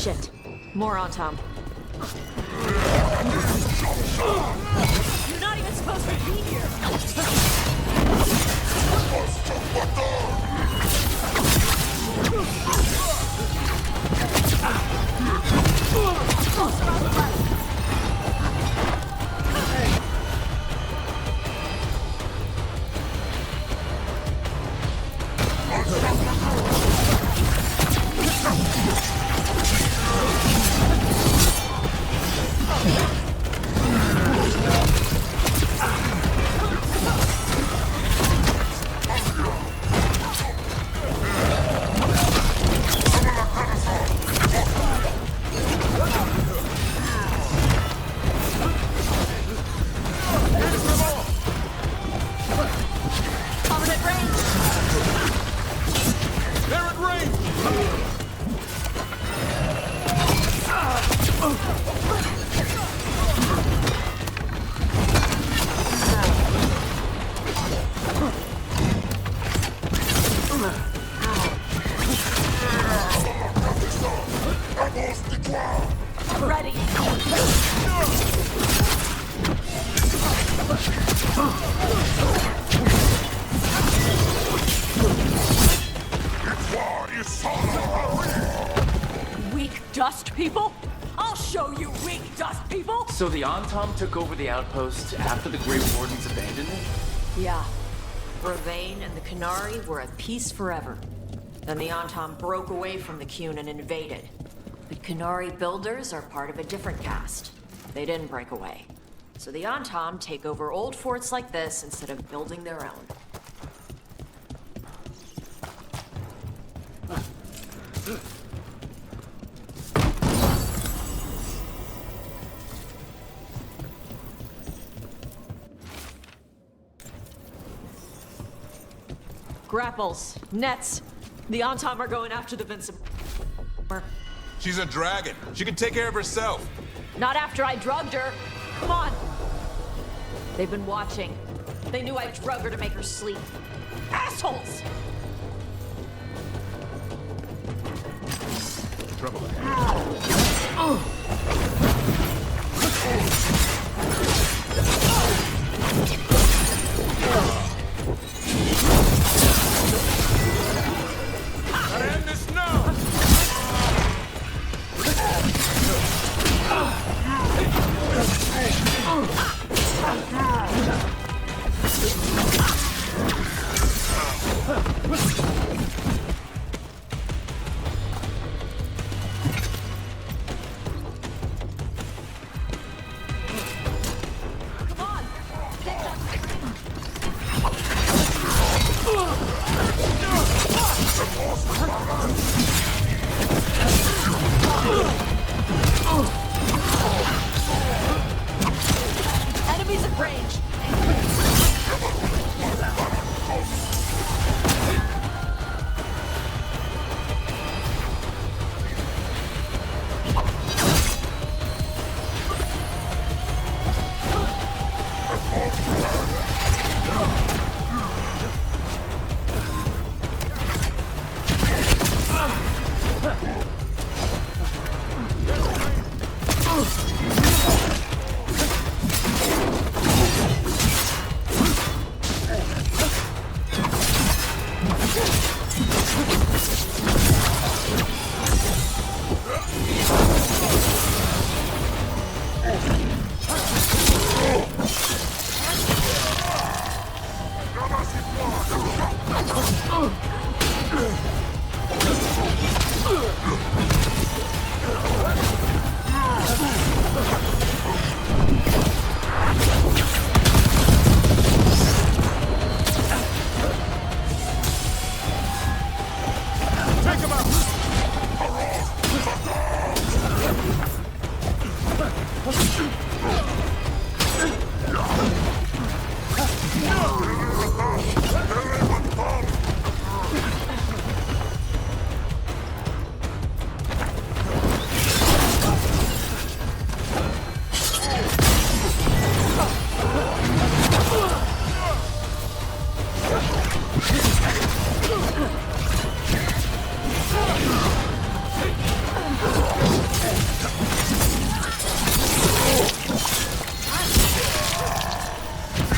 K: Shit. More on Tom. You're not even supposed to be here!
N: Ready.
G: Weak dust people? I'll show you weak dust people!
O: So the Antom took over the outpost after the Grey Wardens abandoned it?
K: Yeah. Bravain and the Canary were at peace forever. Then the Antom broke away from the Qun and invaded. The Canary builders are part of a different caste. They didn't break away. So the Antom take over old forts like this instead of building their own. Grapples, nets. The Antom are going after the Vincent.
J: She's a dragon. She can take care of herself.
K: Not after I drugged her. Come on. They've been watching. They knew I drug her to make her sleep. Assholes!
R: trouble ahead.
J: Gotta end this now!
G: Enemies at range.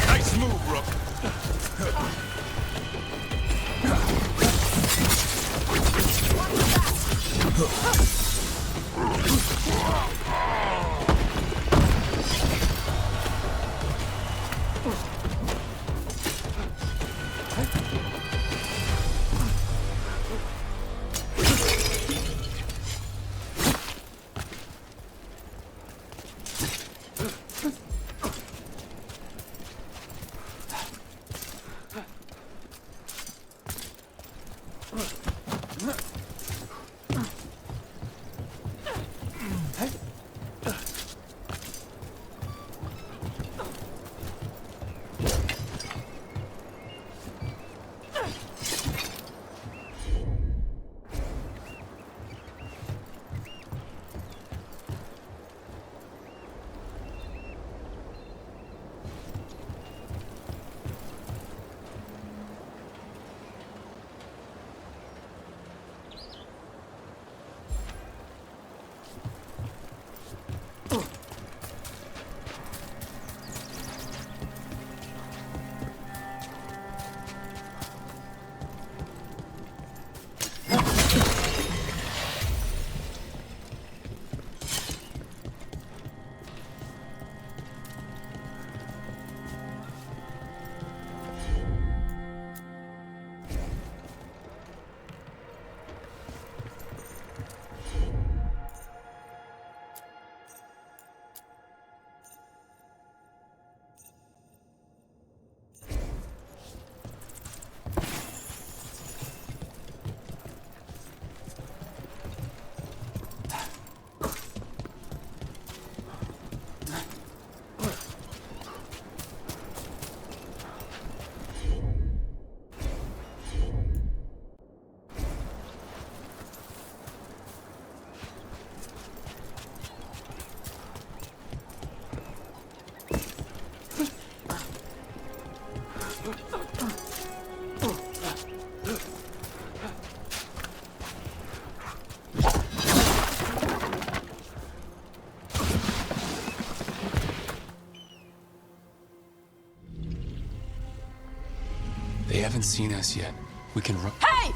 J: Nice move, Rook.
O: haven't seen us yet. We can run.
K: Hey!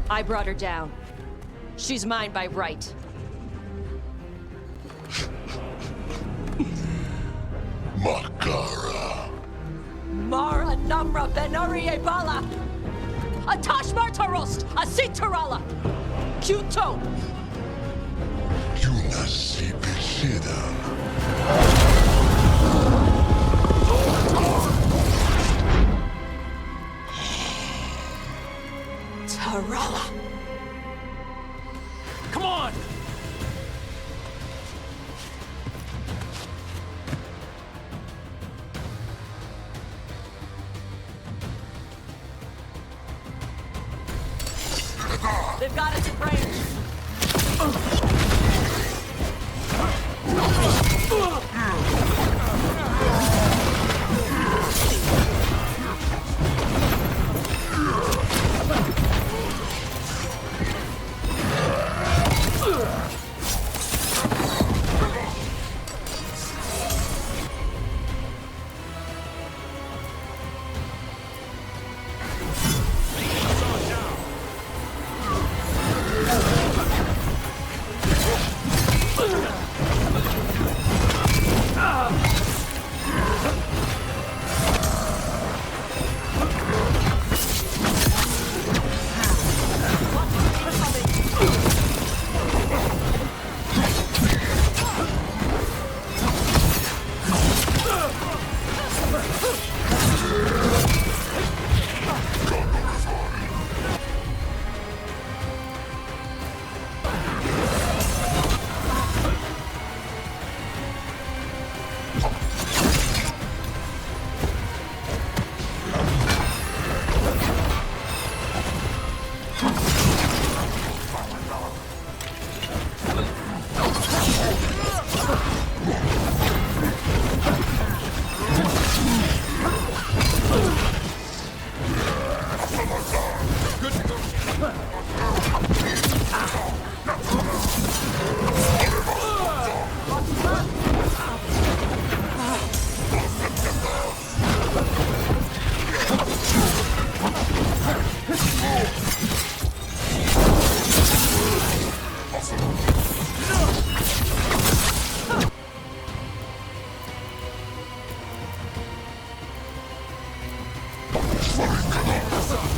L: I brought her down. She's mine by right.
T: Makara.
L: Mara Namra Benarie Bala! Atash Martarost! Asitarala! Kyuto!
T: Yunasi Bishida.
L: Tarala!
O: Come on!
L: They've got us at range.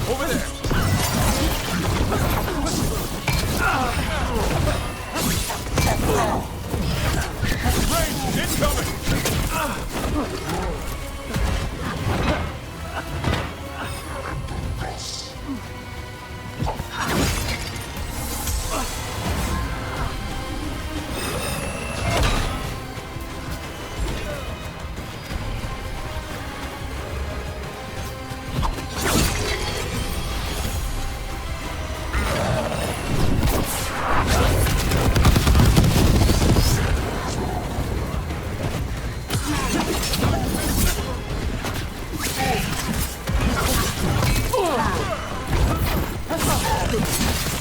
O: Over there! Range incoming!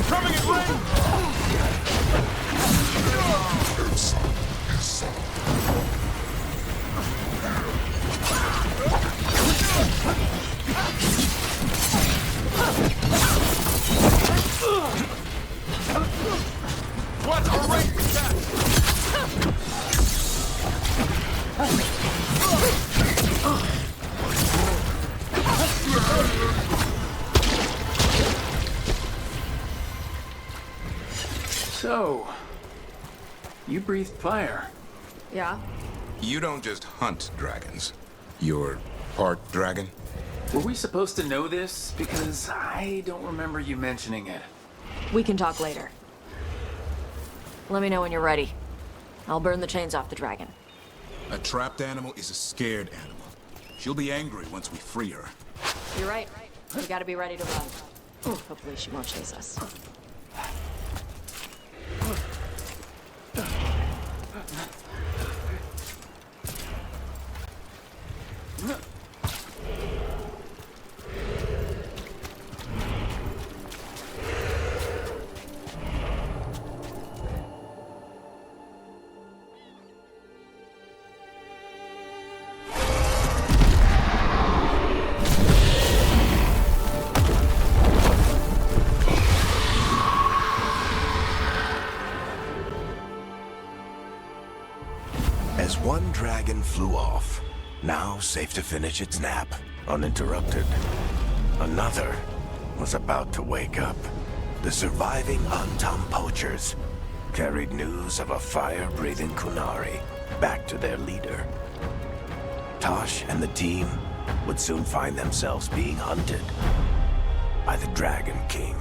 O: Coming in range! Watch our range attack! So, you breathed fire.
K: Yeah?
J: You don't just hunt dragons. You're part dragon?
O: Were we supposed to know this? Because I don't remember you mentioning it.
K: We can talk later. Let me know when you're ready. I'll burn the chains off the dragon.
J: A trapped animal is a scared animal. She'll be angry once we free her.
K: You're right. We gotta be ready to run. Hopefully she won't chase us.
A: flew off, now safe to finish its nap, uninterrupted. Another was about to wake up. The surviving Antam poachers carried news of a fire-breathing Kunari back to their leader. Tosh and the team would soon find themselves being hunted by the Dragon King.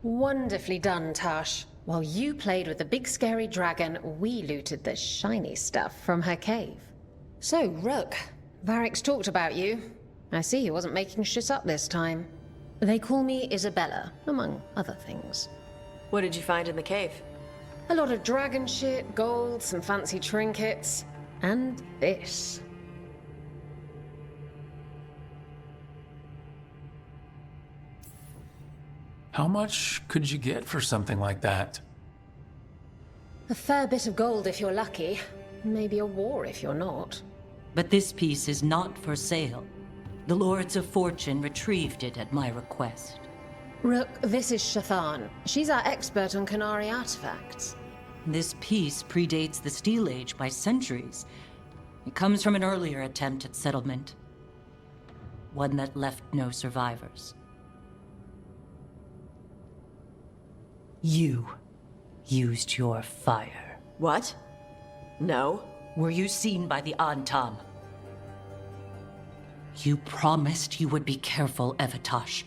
L: Wonderfully done, Tash. While you played with the big scary dragon, we looted the shiny stuff from her cave. So, Rook, Varric's talked about you. I see he wasn't making shit up this time. They call me Isabella, among other things.
K: What did you find in the cave?
L: A lot of dragon shit, gold, some fancy trinkets, and this.
O: How much could you get for something like that?
L: A fair bit of gold if you're lucky. Maybe a war if you're not.
Q: But this piece is not for sale. The Lords of Fortune retrieved it at my request.
L: Rook, this is Shathan. She's our expert on Kunari artifacts.
Q: This piece predates the Steel Age by centuries. It comes from an earlier attempt at settlement. One that left no survivors. You used your fire.
K: What? No.
Q: Were you seen by the Antam? You promised you would be careful, Evatosh.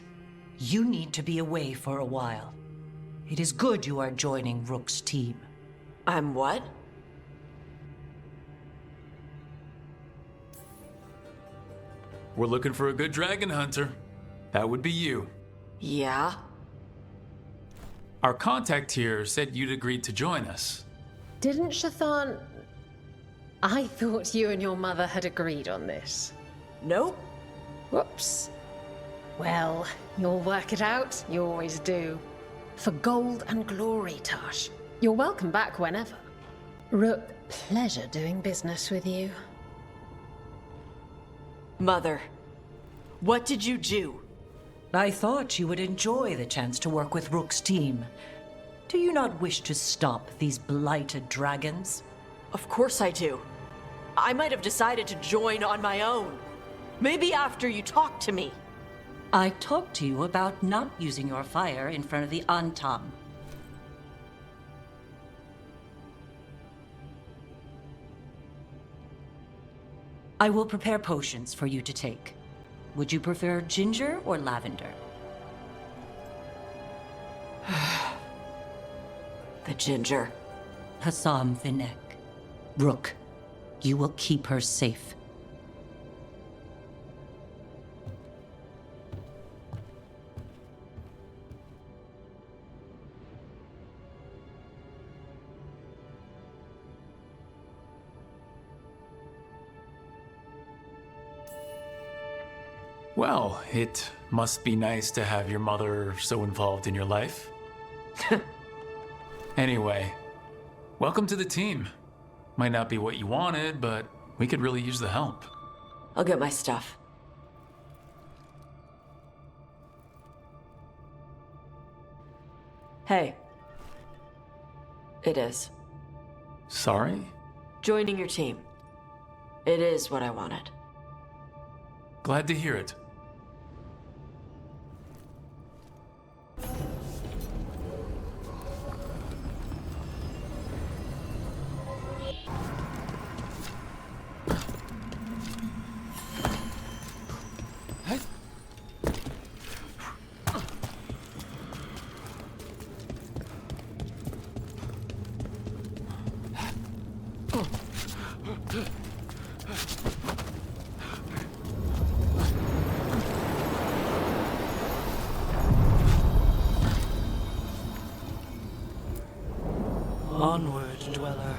Q: You need to be away for a while. It is good you are joining Rook's team.
K: I'm what?
O: We're looking for a good dragon hunter. That would be you.
K: Yeah?
O: Our contact here said you'd agreed to join us.
L: Didn't Shathan... I thought you and your mother had agreed on this.
K: Nope.
L: Whoops. Well, you'll work it out. You always do. For gold and glory, Tash. You're welcome back whenever. Rook, pleasure doing business with you.
K: Mother, what did you do?
Q: I thought you would enjoy the chance to work with Rook's team. Do you not wish to stop these blighted dragons?
K: Of course I do. I might have decided to join on my own. Maybe after you talked to me.
Q: I talked to you about not using your fire in front of the Antam. I will prepare potions for you to take. Would you prefer ginger or lavender?
K: The ginger.
Q: Hassam Vinek. Rook, you will keep her safe.
O: Well, it must be nice to have your mother so involved in your life. Anyway, welcome to the team. Might not be what you wanted, but we could really use the help.
K: I'll get my stuff. Hey. It is.
O: Sorry?
K: Joining your team. It is what I wanted.
O: Glad to hear it.
P: Onward, dweller.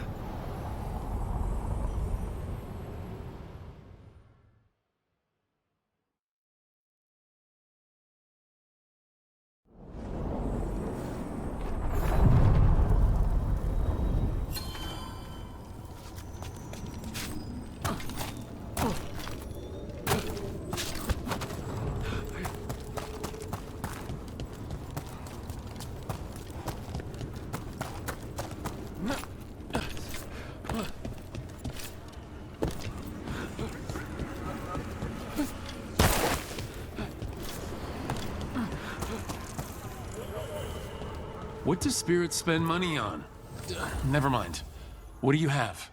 O: What do spirits spend money on? Never mind. What do you have?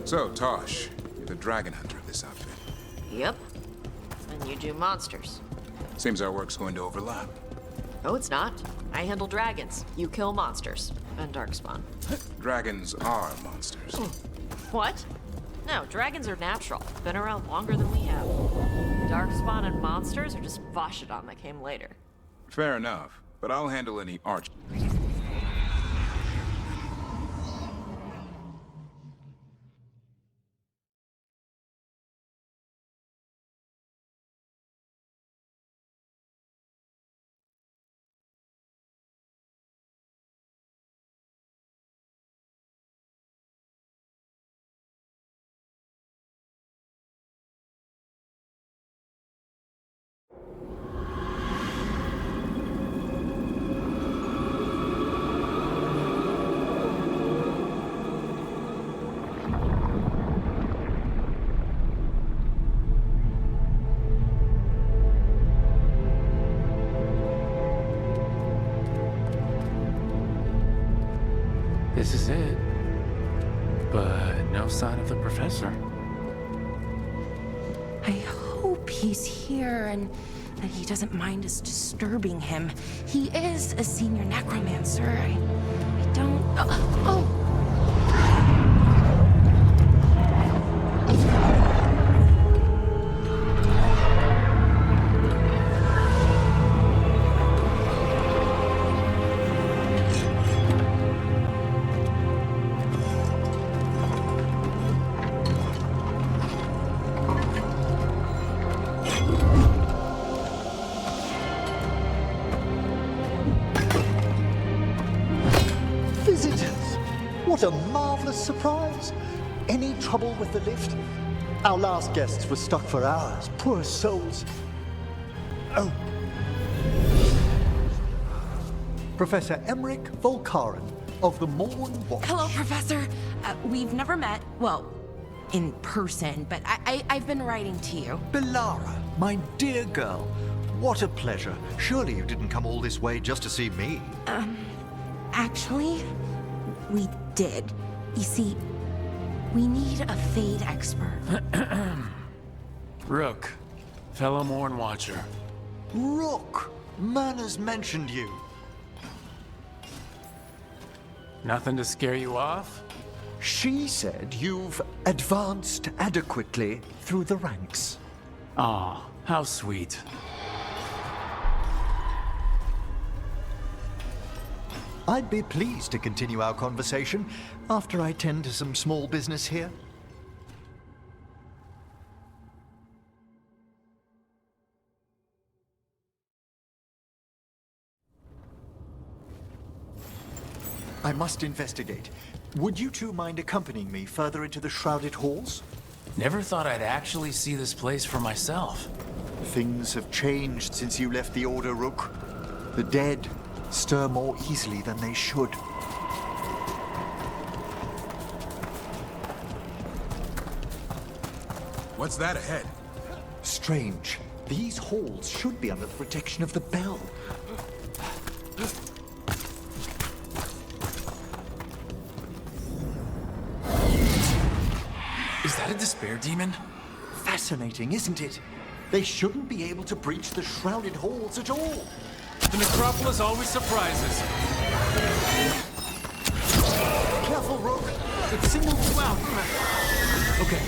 J: So, Tosh, you're the Dragon Hunter of this outfit.
K: Yep. And you do monsters.
J: Seems our work's going to overlap.
K: No, it's not. I handle dragons. You kill monsters. And Darkspawn.
J: Dragons are monsters.
K: What? No, dragons are natural. Been around longer than we have. Darkspawn and monsters are just Vashidon that came later.
J: Fair enough, but I'll handle any arch...
O: This is it. But no sign of the professor.
H: I hope he's here and that he doesn't mind us disturbing him. He is a senior necromancer. I don't... Oh!
S: What a marvelous surprise! Any trouble with the lift? Our last guests were stuck for hours. Poor souls. Oh. Professor Emmerich Volkaren of the Morn Watch.
H: Hello, Professor. We've never met, well, in person, but I've been writing to you.
S: Belara, my dear girl. What a pleasure. Surely you didn't come all this way just to see me.
H: Actually, we did. You see, we need a Fade expert.
O: Rook, fellow Morn Watcher.
S: Rook! Myrna's mentioned you.
O: Nothing to scare you off?
S: She said you've advanced adequately through the ranks.
O: Aw, how sweet.
S: I'd be pleased to continue our conversation after I tend to some small business here. I must investigate. Would you two mind accompanying me further into the Shrouded Halls?
O: Never thought I'd actually see this place for myself.
S: Things have changed since you left the Order, Rook. The dead stir more easily than they should.
J: What's that ahead?
S: Strange. These halls should be under the protection of the bell.
O: Is that a despair demon?
S: Fascinating, isn't it? They shouldn't be able to breach the Shrouded Halls at all.
O: The necropolis always surprises.
S: Careful, Rook. It singled you out.
O: Okay,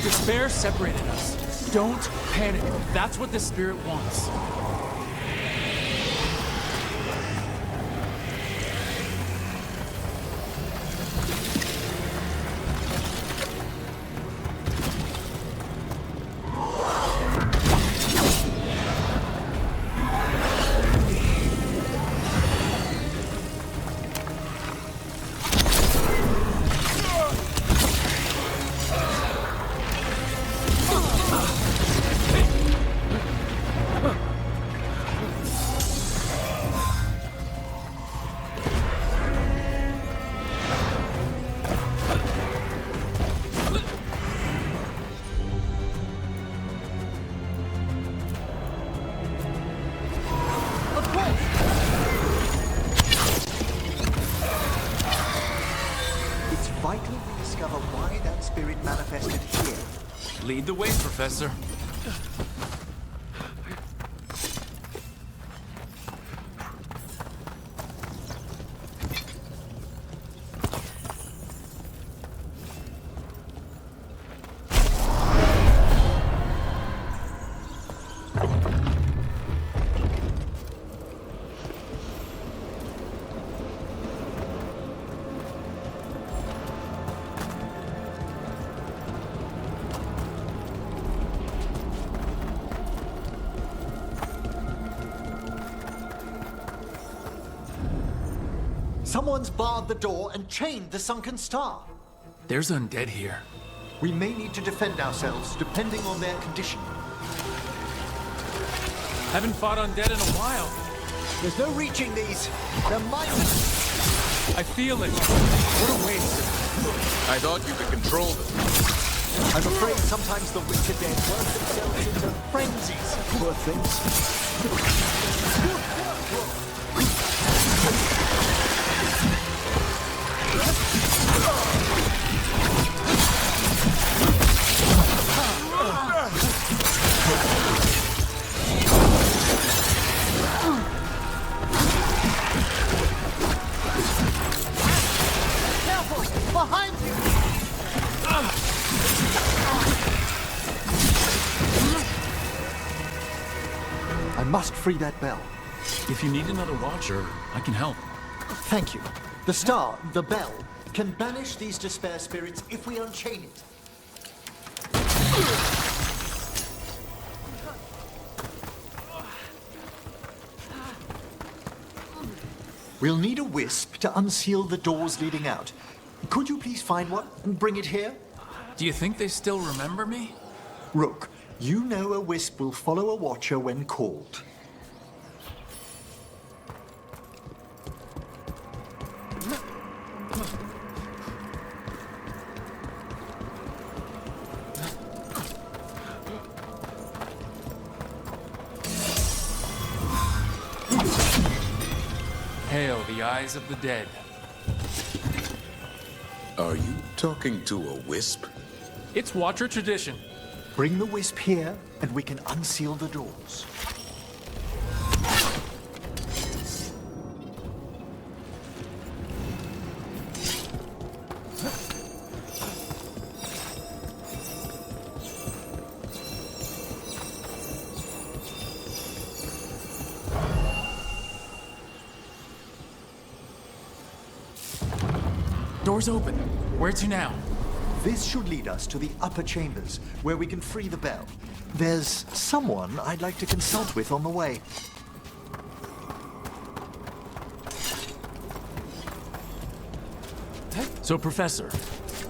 O: despair separated us. Don't panic. That's what the spirit wants.
S: Vital we discover why that spirit manifested here.
O: Lead the way, Professor.
S: Someone's barred the door and chained the sunken star.
O: There's undead here.
S: We may need to defend ourselves, depending on their condition.
O: Haven't fought undead in a while.
S: There's no reaching these. They're mighty.
O: I feel it. What a waste.
J: I thought you could control them.
S: I'm afraid sometimes the wicked dead work themselves into frenzies. Poor things.
N: Behind you!
S: I must free that bell.
O: If you need another watcher, I can help.
S: Thank you. The star, the bell, can banish these despair spirits if we unchain it. We'll need a wisp to unseal the doors leading out. Could you please find one and bring it here?
O: Do you think they still remember me?
S: Rook, you know a wisp will follow a watcher when called.
O: Hail the eyes of the dead.
J: Are you talking to a wisp?
O: It's Watcher tradition.
S: Bring the wisp here, and we can unseal the doors.
O: Door's open. Where to now?
S: This should lead us to the upper chambers, where we can free the bell. There's someone I'd like to consult with on the way.
O: So, Professor,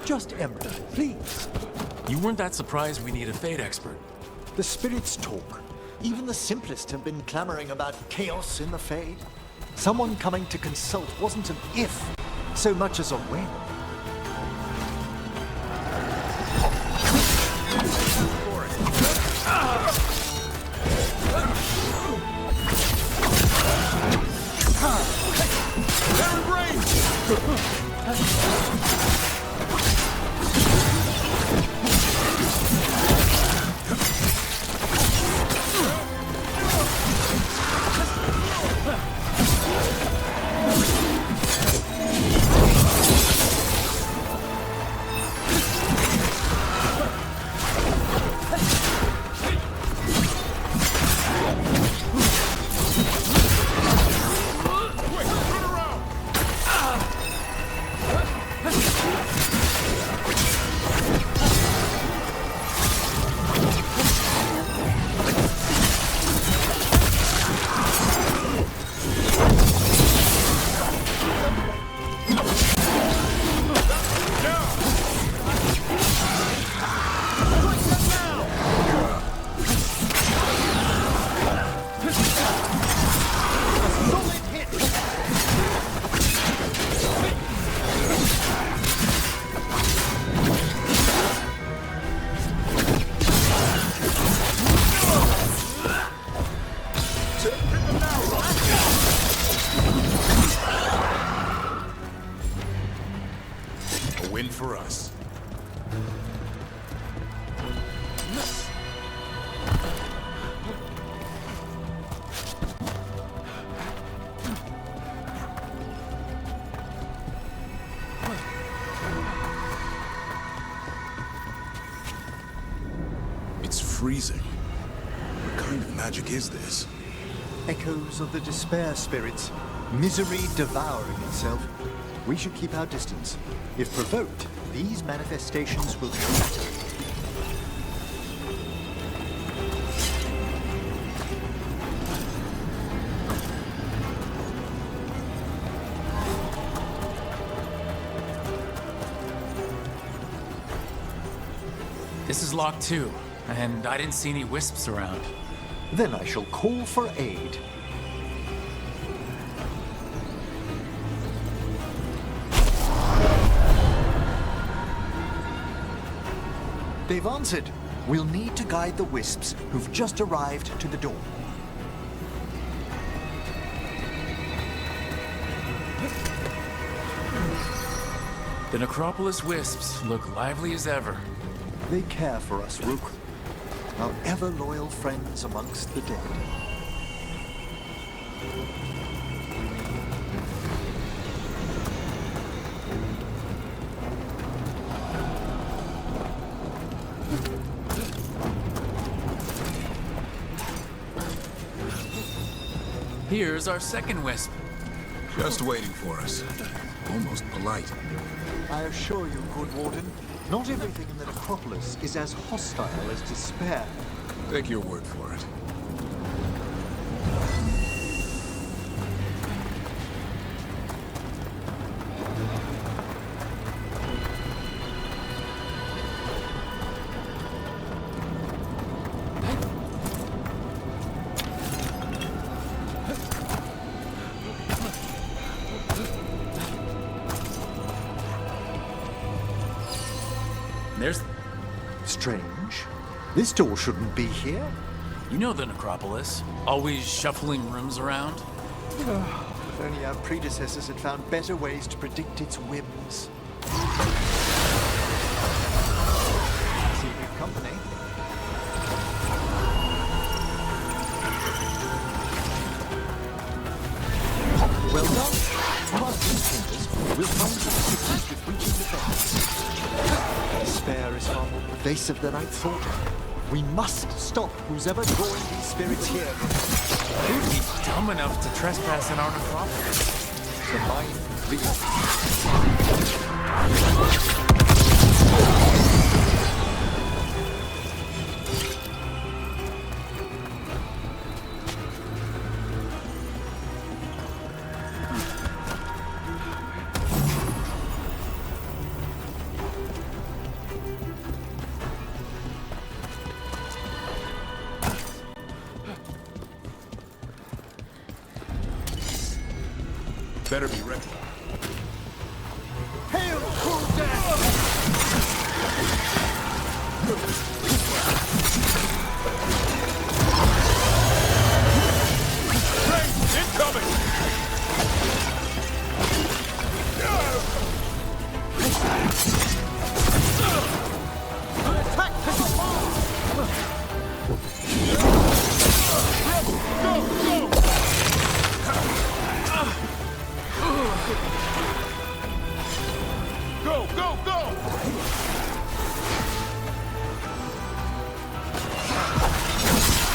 S: Just Emperor, please.
O: you weren't that surprised we need a Fate expert.
S: The spirits talk. Even the simplest have been clamoring about chaos in the Fade. Someone coming to consult wasn't an if, so much as a when.
J: freezing. What kind of magic is this?
S: Echoes of the despair spirits, misery devouring itself. We should keep our distance. If provoked, these manifestations will go better.
O: This is locked too, and I didn't see any wisps around.
S: Then I shall call for aid. They've answered. We'll need to guide the wisps who've just arrived to the door.
O: The Necropolis wisps look lively as ever.
S: They care for us, Rook. Our ever-loyal friends amongst the dead.
O: Here's our second wisp.
J: Just waiting for us. Almost polite.
S: I assure you, good Warden, not everything in the Necropolis is as hostile as despair.
J: Take your word for it.
O: There's...
S: Strange. This door shouldn't be here.
O: You know the Necropolis. Always shuffling rooms around.
S: If only our predecessors had found better ways to predict its whims. See we've company. Well done. Past these chambers, we'll find some assistance with reaching the fence. Despair is far more pervasive than I thought. We must stop who's ever drawing these spirits here.
O: Who'd be dumb enough to trespass in our Necropolis?
S: The mind reads.
J: Better be ready.
S: Hail, cruel death!
T: Incoming!
N: Attack pistol fire! Go! Go! Go! Go!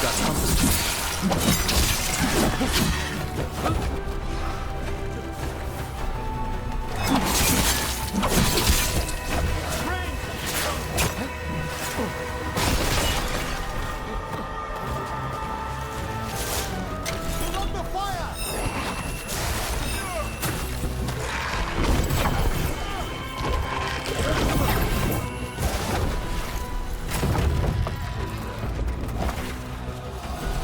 J: Got something.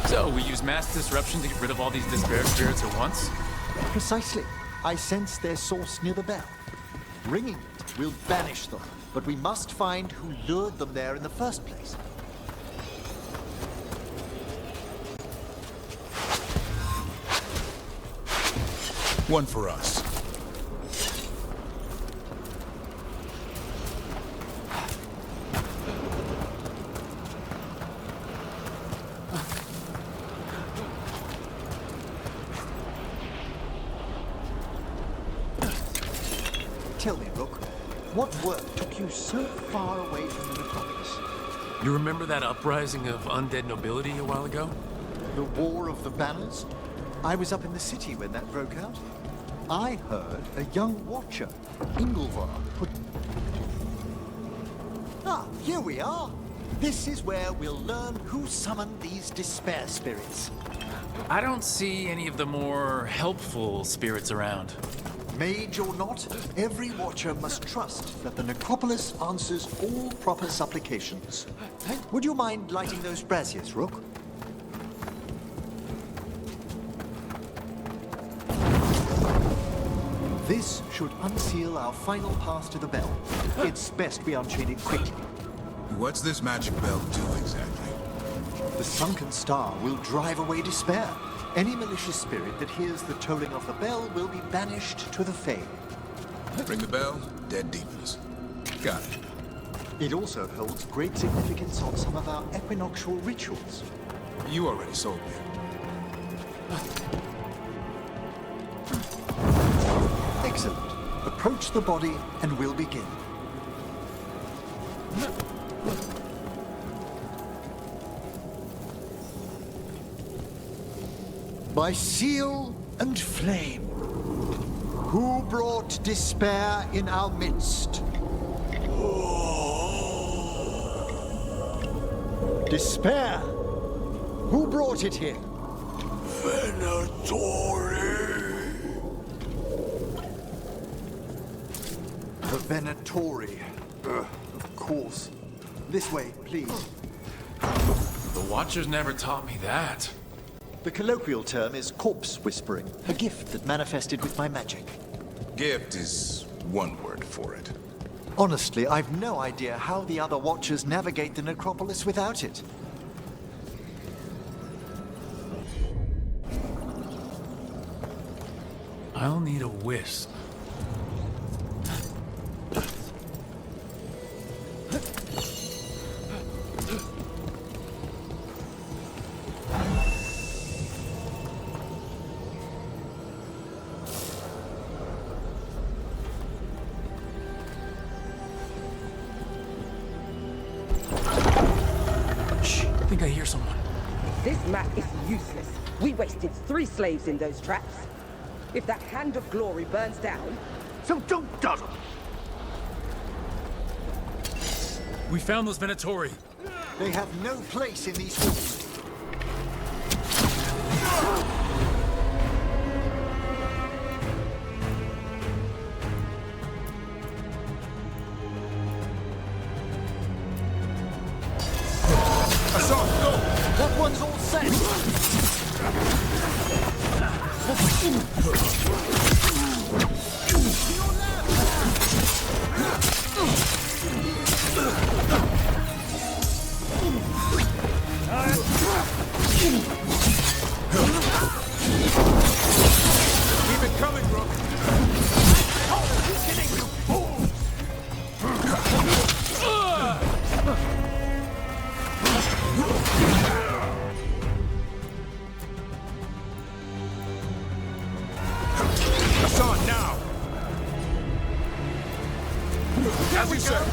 O: So, we use mass disruption to get rid of all these despair spirits at once?
S: Precisely. I sense their source near the bell. Ringing it will banish them, but we must find who lured them there in the first place.
J: One for us.
S: Tell me, Rook, what work took you so far away from the Necropolis?
O: You remember that uprising of undead nobility a while ago?
S: The War of the Banners? I was up in the city when that broke out. I heard a young watcher, Inglevar, put... Ah, here we are. This is where we'll learn who summoned these despair spirits.
O: I don't see any of the more helpful spirits around.
S: Mage or not, every watcher must trust that the necropolis answers all proper supplications. Would you mind lighting those braziers, Rook? This should unseal our final pass to the bell. It's best we unchain it quickly.
J: What's this magic bell do exactly?
S: The sunken star will drive away despair. Any malicious spirit that hears the tolling of the bell will be banished to the Fey.
J: Ring the bell, dead deepens. Got it.
S: It also holds great significance on some of our equinoctial rituals.
J: You already sold me.
S: Excellent. Approach the body and we'll begin. By seal and flame, who brought despair in our midst? Despair? Who brought it here?
A: Venatori.
S: The Venatori. Of course. This way, please.
O: The Watchers never taught me that.
S: The colloquial term is corpse whispering, a gift that manifested with my magic.
J: Gift is one word for it.
S: Honestly, I've no idea how the other Watchers navigate the necropolis without it.
O: I'll need a wisp. I think I hear someone.
U: This map is useless. We wasted 3 slaves in those traps. If that Hand of Glory burns down...
R: So don't dawdle!
O: We found those Venatori.
S: They have no place in these halls. That one's all set!
N: Keep it coming, Rook. It's on now. As you said.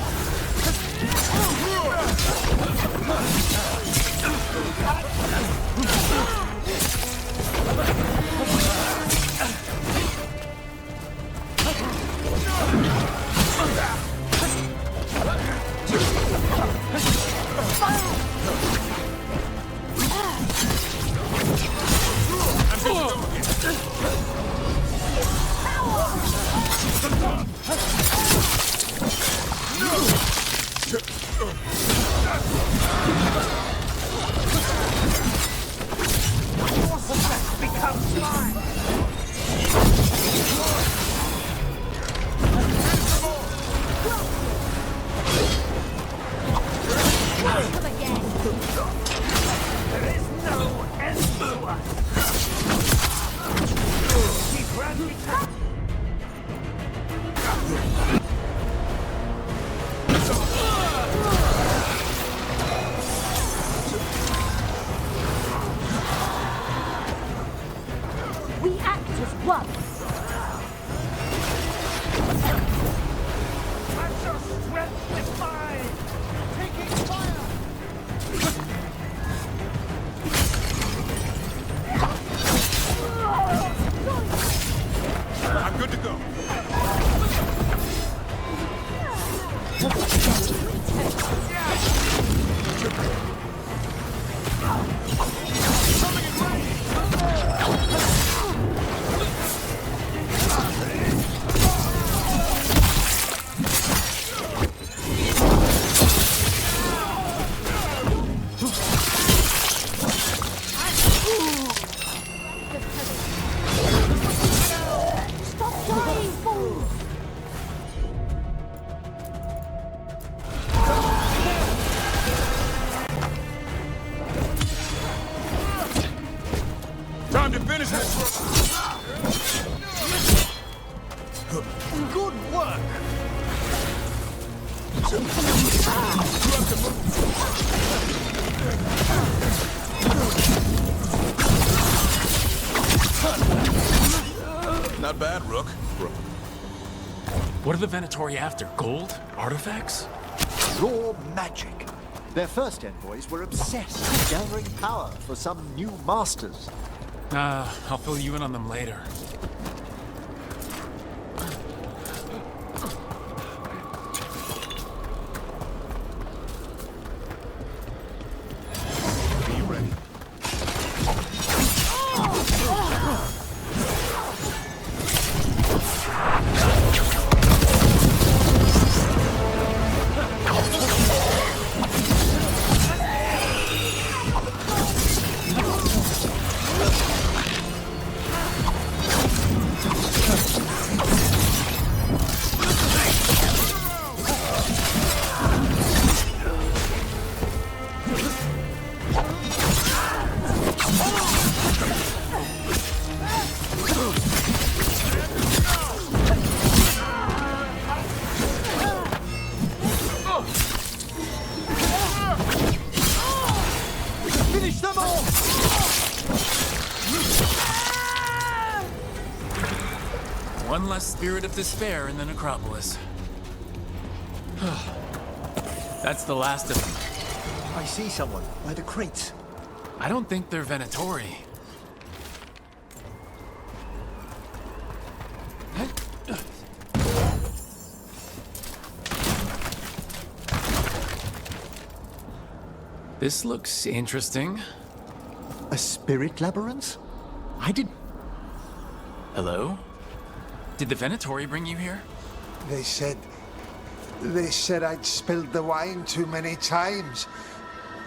M: We act as one.
N: Let your strength define! Taking fire!
A: Good work!
J: Not bad, Rook.
O: What are the Venatori after? Gold? Artifacts?
S: Raw magic. Their first envoys were obsessed with gathering power for some new masters.
O: I'll fill you in on them later.
J: Be ready.
S: Finish them all!
O: One less spirit of despair in the necropolis. That's the last of them.
S: I see someone by the crates.
O: I don't think they're Venatori. This looks interesting.
S: A spirit labyrinth? I didn't...
O: Hello? Did the Venatori bring you here?
C: They said I'd spilled the wine too many times.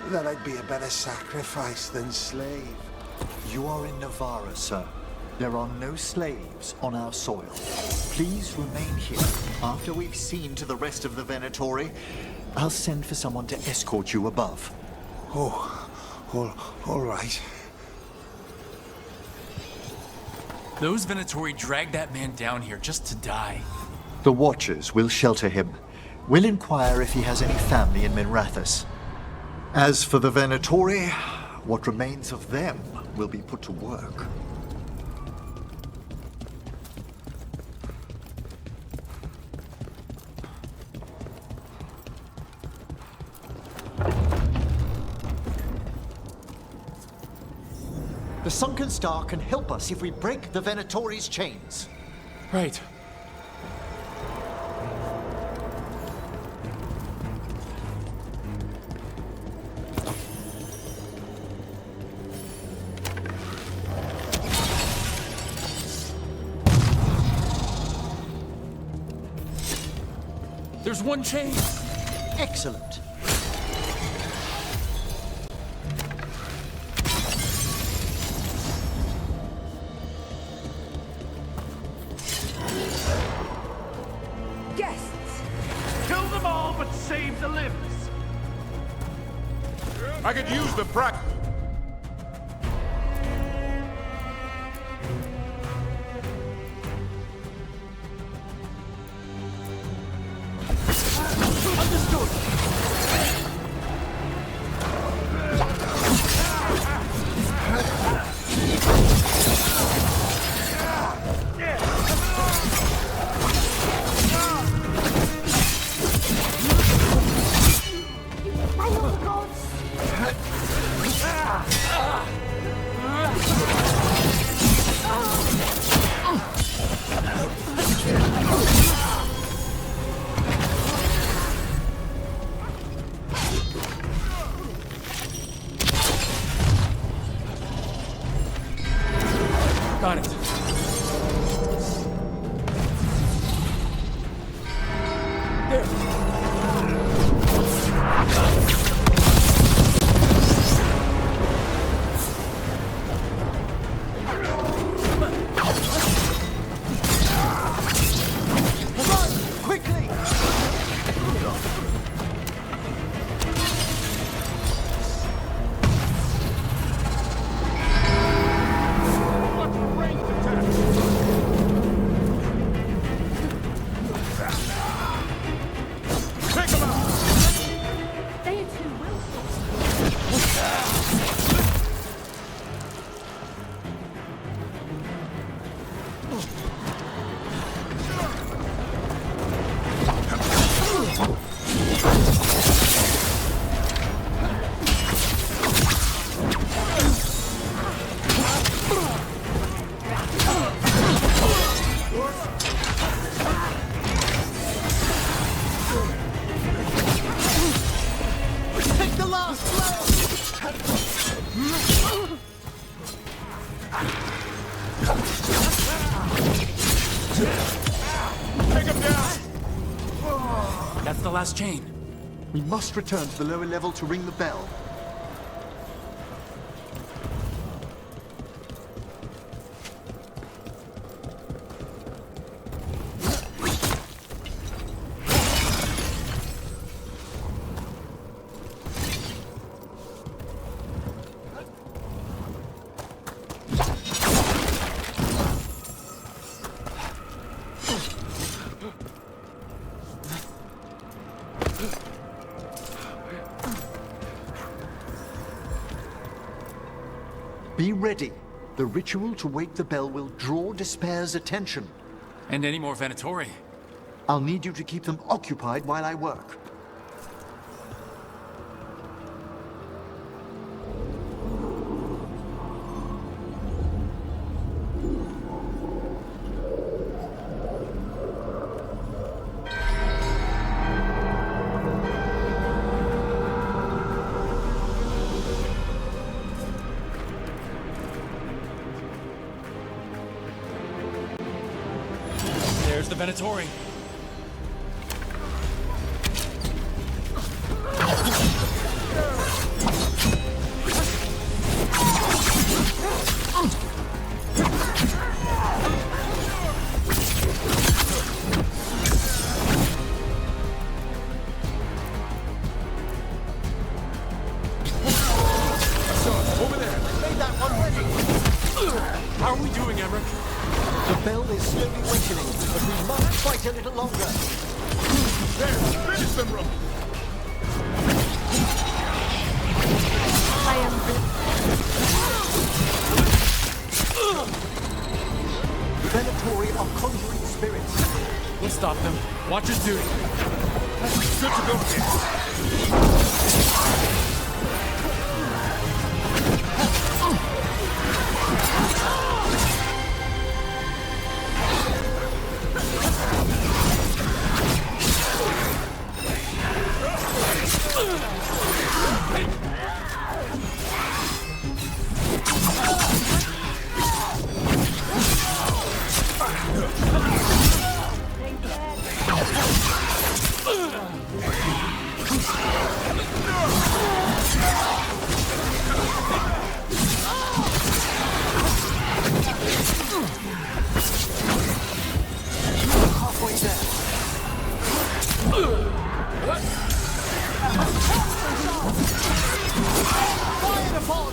C: That I'd be a better sacrifice than slave.
S: You are in Navarra, sir. There are no slaves on our soil. Please remain here. After we've seen to the rest of the Venatori, I'll send for someone to escort you above.
C: All right.
O: Those Venatori dragged that man down here just to die.
S: The Watchers will shelter him. We'll inquire if he has any family in Minrathous. As for the Venatori, what remains of them will be put to work. The Sunken Star can help us if we break the Venatori's chains.
O: Right. There's one chain.
S: Excellent.
M: Guests!
N: Kill them all, but save the limbs. I could use the practice.
O: Got it.
S: Quickly!
N: What
O: last chain.
S: We must return to the lower level to ring the bell. Be ready. The ritual to wake the bell will draw Despair's attention.
O: And any more Venatori.
S: I'll need you to keep them occupied while I work.
O: There's the Venatori.
N: Over there! Made that one ready!
O: How are we doing, Emmerich?
S: The bell is slowly awakening, but we must fight a little longer.
N: There! Finish them, Rook!
M: I am
S: The Venatori are conjuring spirits.
O: Let's stop them. Watch his duty.
N: Good to go again.
S: Halfway there. Fire upon!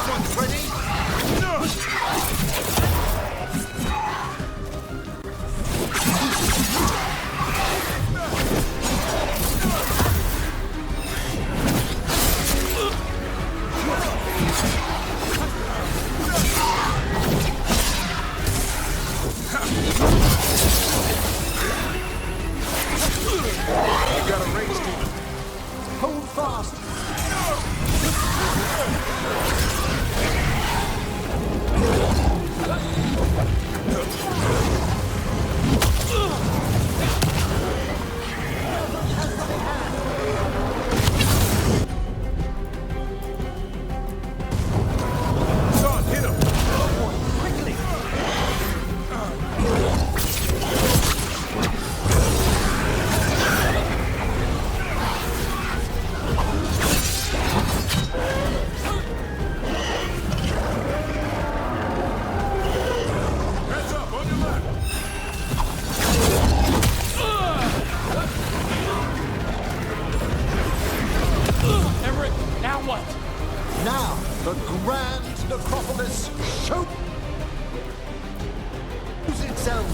N: Someone's ready? You got a race to
S: Hold fast!
N: Son, hit him!
S: Quickly!
N: Heads up, on your left!
O: Emmerich, now what?
S: Now, the grand necropolis shows itself.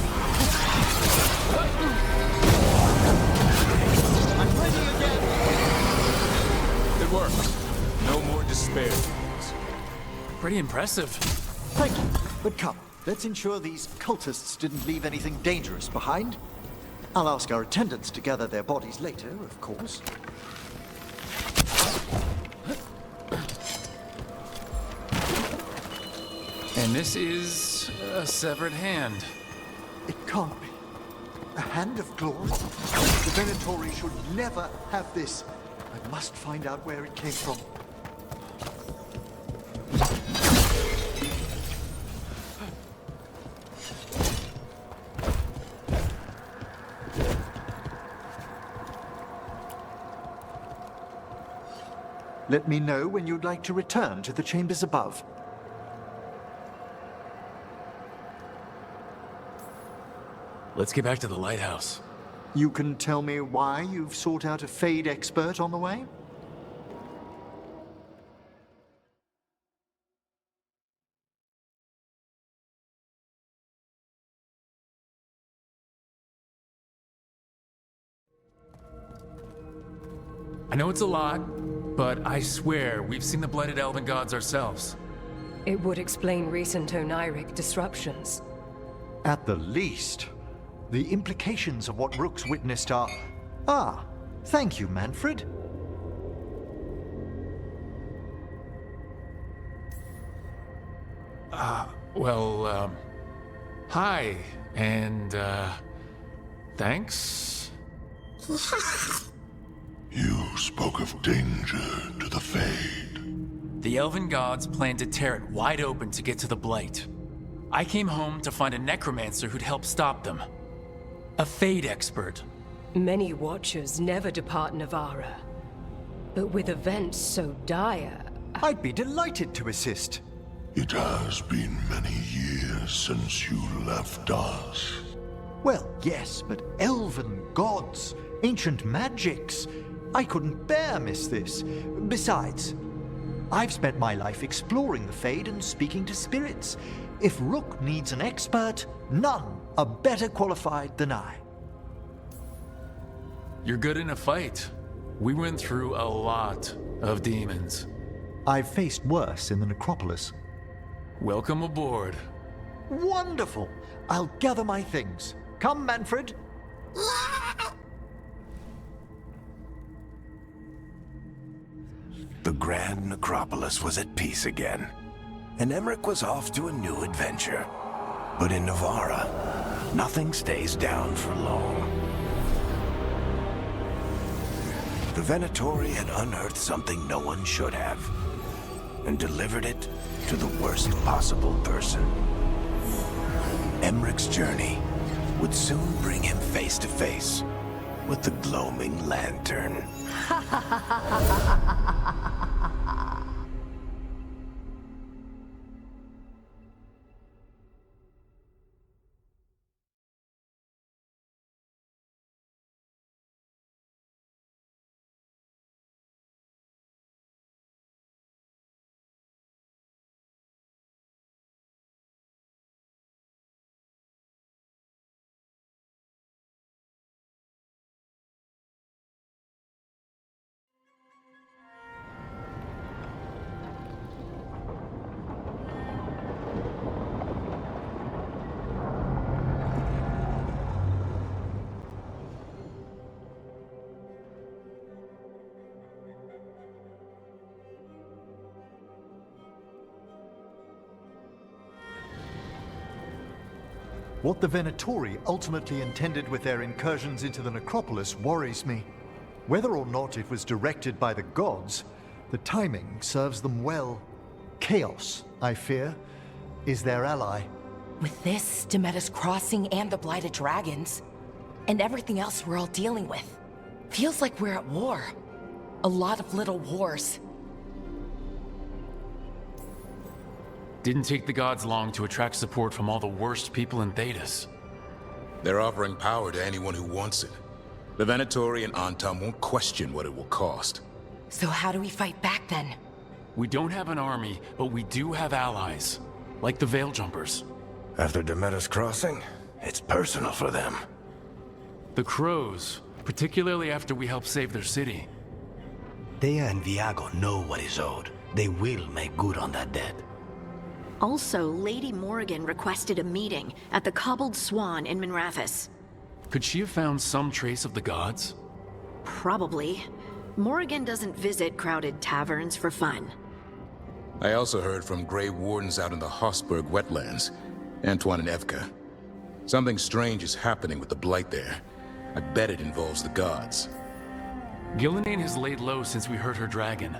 S: I'm ready again.
J: It worked. No more despair.
O: Pretty impressive.
S: Thank you. But come, let's ensure these cultists didn't leave anything dangerous behind. I'll ask our attendants to gather their bodies later, of course.
O: And this is a severed hand.
S: It can't be. A hand of glory? The Venatori should never have this. I must find out where it came from. Let me know when you'd like to return to the chambers above.
O: Let's get back to the lighthouse.
S: You can tell me why you've sought out a Fade expert on the way?
O: I know it's a lot, but I swear we've seen the Blighted Elven Gods ourselves.
I: It would explain recent Oniric disruptions.
S: At the least. The implications of what Rook's witnessed are... Ah, thank you, Manfred.
O: Hi, and, thanks?
T: You spoke of danger to the Fade.
O: The Elven Gods plan to tear it wide open to get to the Blight. I came home to find a necromancer who'd help stop them. A Fade expert.
I: Many Watchers never depart Navara. But with events so dire...
S: I'd be delighted to assist.
T: It has been many years since you left us.
S: Well, yes, but elven gods, ancient magics. I couldn't bear miss this. Besides, I've spent my life exploring the Fade and speaking to spirits. If Rook needs an expert, none are better qualified than I.
O: You're good in a fight. We went through a lot of demons.
S: I've faced worse in the necropolis.
O: Welcome aboard.
S: Wonderful! I'll gather my things. Come, Manfred.
A: The Grand Necropolis was at peace again, and Emmerich was off to a new adventure. But in Navara, nothing stays down for long. The Venatori had unearthed something no one should have, and delivered it to the worst possible person. Emmerich's journey would soon bring him face to face with the gloaming lantern.
S: What the Venatori ultimately intended with their incursions into the necropolis worries me. Whether or not it was directed by the gods, the timing serves them well. Chaos, I fear, is their ally.
H: With this, Demeter's Crossing and the Blighted Dragons, and everything else we're all dealing with, feels like we're at war. A lot of little wars.
O: Didn't take the gods long to attract support from all the worst people in Thedas.
J: They're offering power to anyone who wants it. The Venatori and Antam won't question what it will cost.
H: So how do we fight back then?
O: We don't have an army, but we do have allies. Like the Veil Jumpers.
A: After Demeter's Crossing, it's personal for them.
O: The Crows, particularly after we helped save their city.
B: Thea and Viago know what is owed. They will make good on that debt.
D: Also, Lady Morrigan requested a meeting at the Cobbled Swan in Minrathous.
O: Could she have found some trace of the gods?
D: Probably. Morrigan doesn't visit crowded taverns for fun.
J: I also heard from Grey Wardens out in the Hossberg wetlands, Antoine and Evka. Something strange is happening with the Blight there. I bet it involves the gods.
O: Gillenane has laid low since we heard her dragon,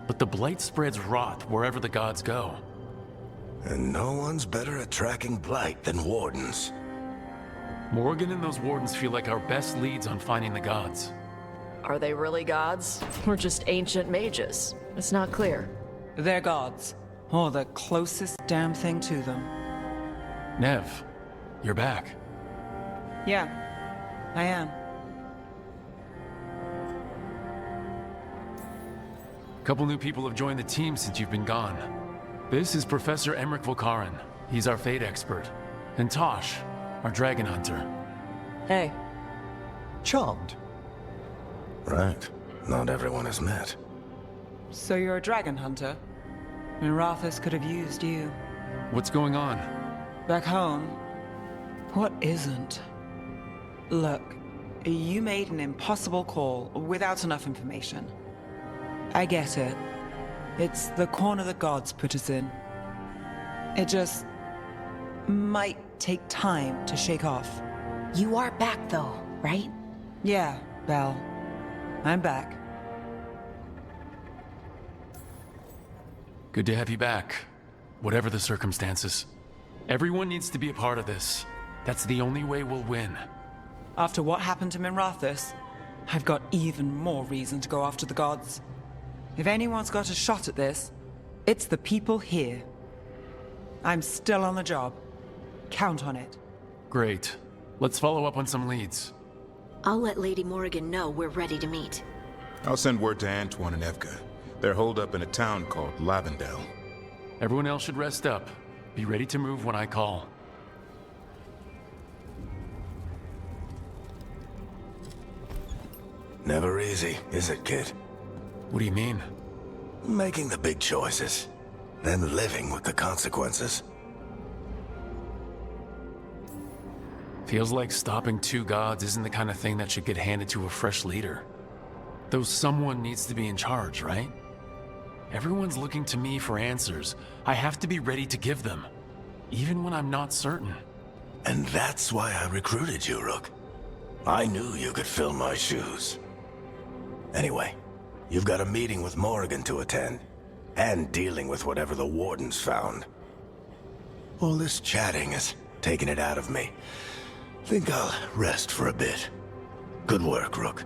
O: but the Blight spreads rot wherever the gods go.
A: And no one's better at tracking Blight than Wardens.
O: Morgan and those Wardens feel like our best leads on finding the gods.
F: Are they really gods? Or just ancient mages? It's not clear.
V: They're gods. Or the closest damn thing to them.
O: Nev, you're back.
V: Yeah, I am.
O: A couple new people have joined the team since you've been gone. This is Professor Emmerich Volkaren. He's our Fate expert. And Tosh, our dragon hunter.
F: Hey.
S: Charmed.
A: Right. Not everyone has met.
V: So you're a dragon hunter? Mirathus could have used you.
O: What's going on?
V: Back home, what isn't? Look, you made an impossible call without enough information. I get it. It's the corner the gods put us in. It just might take time to shake off.
H: You are back though, right?
V: Yeah, Belle. I'm back.
O: Good to have you back, whatever the circumstances. Everyone needs to be a part of this. That's the only way we'll win.
V: After what happened to Mirathus, I've got even more reason to go after the gods. If anyone's got a shot at this, it's the people here. I'm still on the job. Count on it.
O: Great. Let's follow up on some leads.
D: I'll let Lady Morrigan know we're ready to meet.
J: I'll send word to Antoine and Evka. They're holed up in a town called Lavendel.
O: Everyone else should rest up. Be ready to move when I call.
A: Never easy, is it, kid?
O: What do you mean?
A: Making the big choices, then living with the consequences.
O: Feels like stopping two gods isn't the kind of thing that should get handed to a fresh leader. Though someone needs to be in charge, right? Everyone's looking to me for answers. I have to be ready to give them, even when I'm not certain.
A: And that's why I recruited you, Rook. I knew you could fill my shoes. Anyway, you've got a meeting with Morrigan to attend, and dealing with whatever the Wardens found. All this chatting is taking it out of me. Think I'll rest for a bit. Good work, Rook.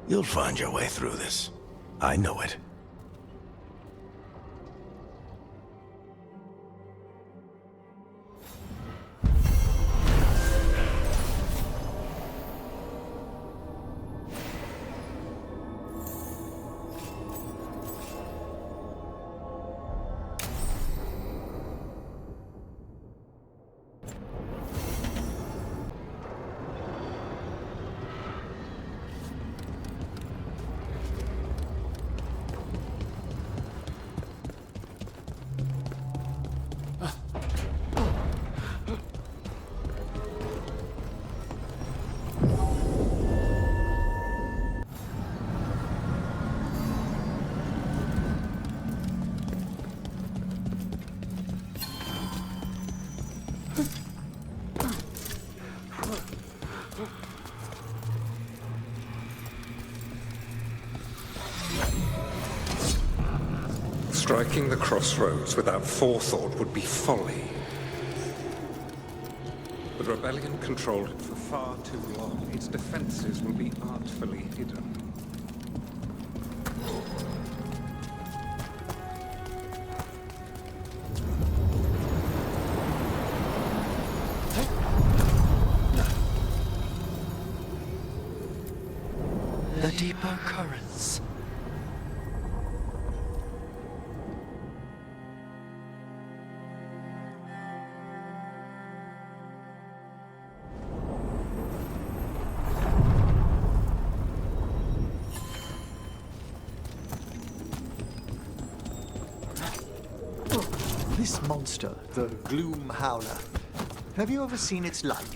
A: You'll find your way through this. I know it.
W: Striking the crossroads without forethought would be folly. The rebellion controlled it for far too long. Its defenses will be artfully hidden.
P: The deeper currents.
S: This monster, the Gloom Howler, have you ever seen its like?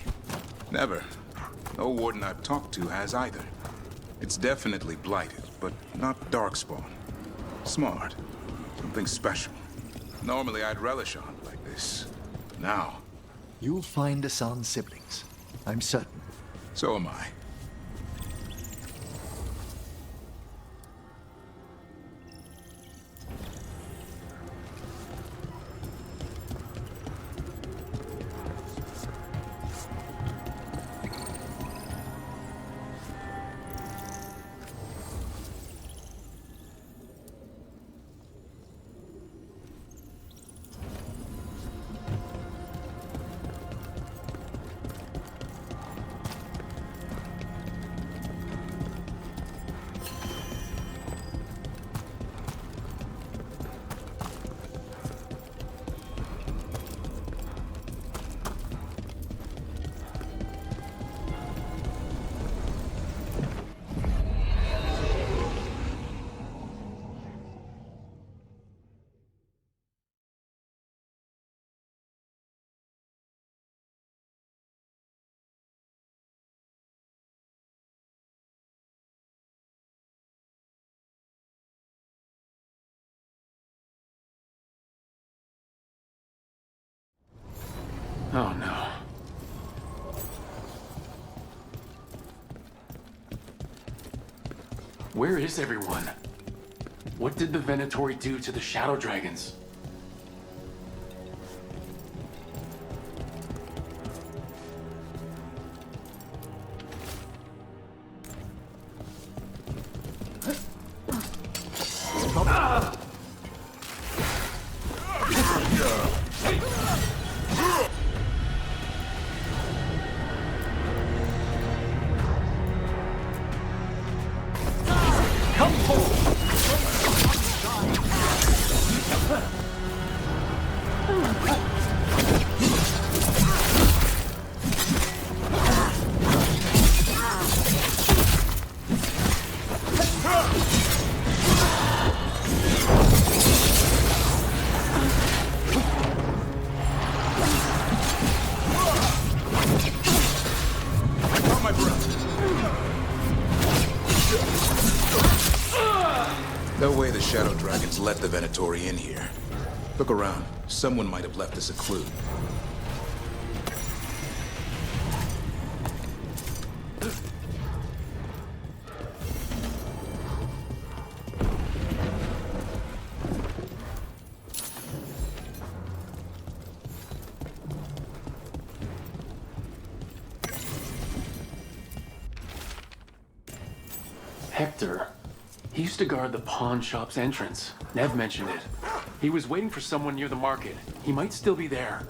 J: Never. No warden I've talked to has either. It's definitely blighted, but not darkspawn. Smart. Something special. Normally I'd relish a hunt like this. Now,
S: You'll find Hassan's siblings. I'm certain.
J: So am I.
O: Oh no. Where is everyone? What did the Venatori do to the Shadow Dragons?
J: No way the Shadow Dragons let the Venatori in here. Look around. Someone might have left us a clue.
O: Hector. He used to guard the pawn shop's entrance. Nev mentioned it. He was waiting for someone near the market. He might still be there.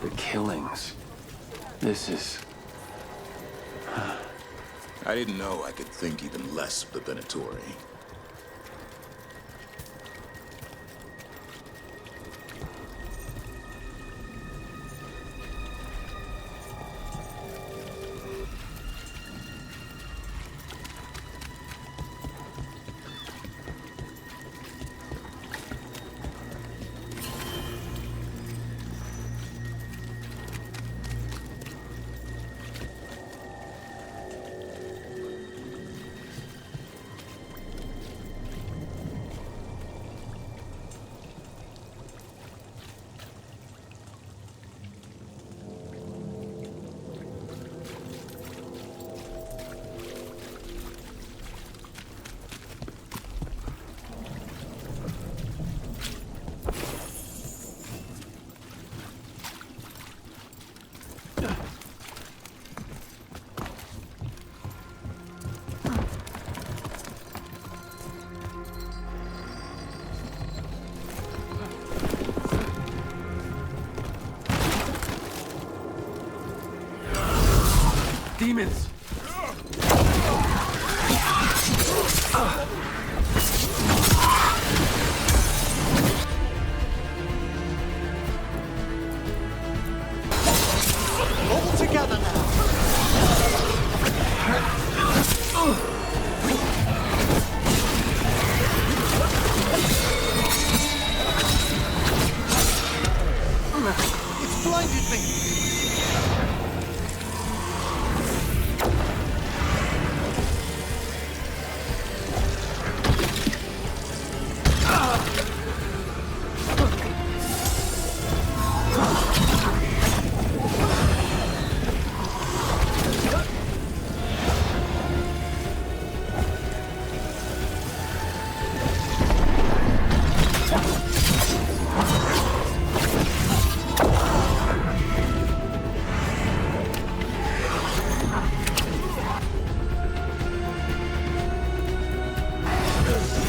O: The killings. This is...
J: I didn't know I could think even less of the Venatori.
O: Demons!
N: All together now.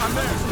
J: I'm there!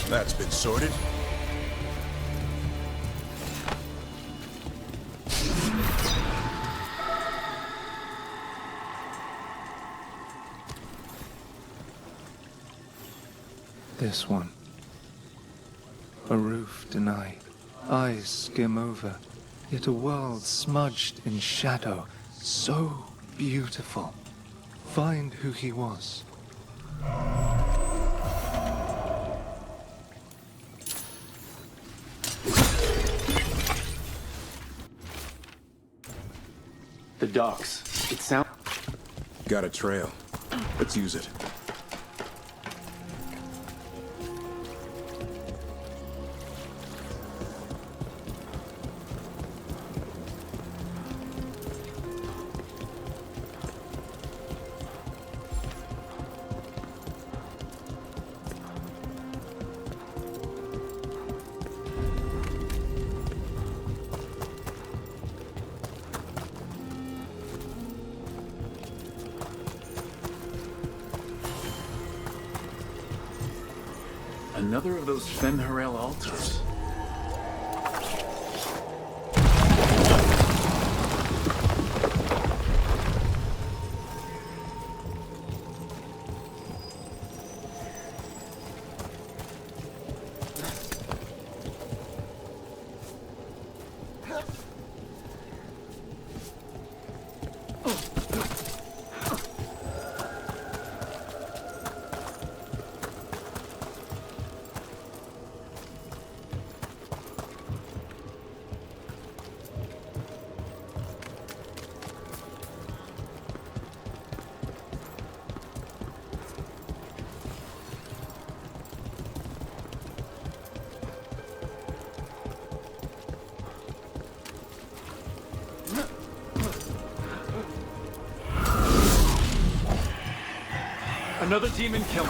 J: That's been sorted.
E: This one. A roof denied. Eyes skim over. Yet a world smudged in shadow. So beautiful. Find who he was.
O: The docks. It sounds...
J: Got a trail. Let's use it.
O: Another of those Fen'Harel altars. Another demon killed.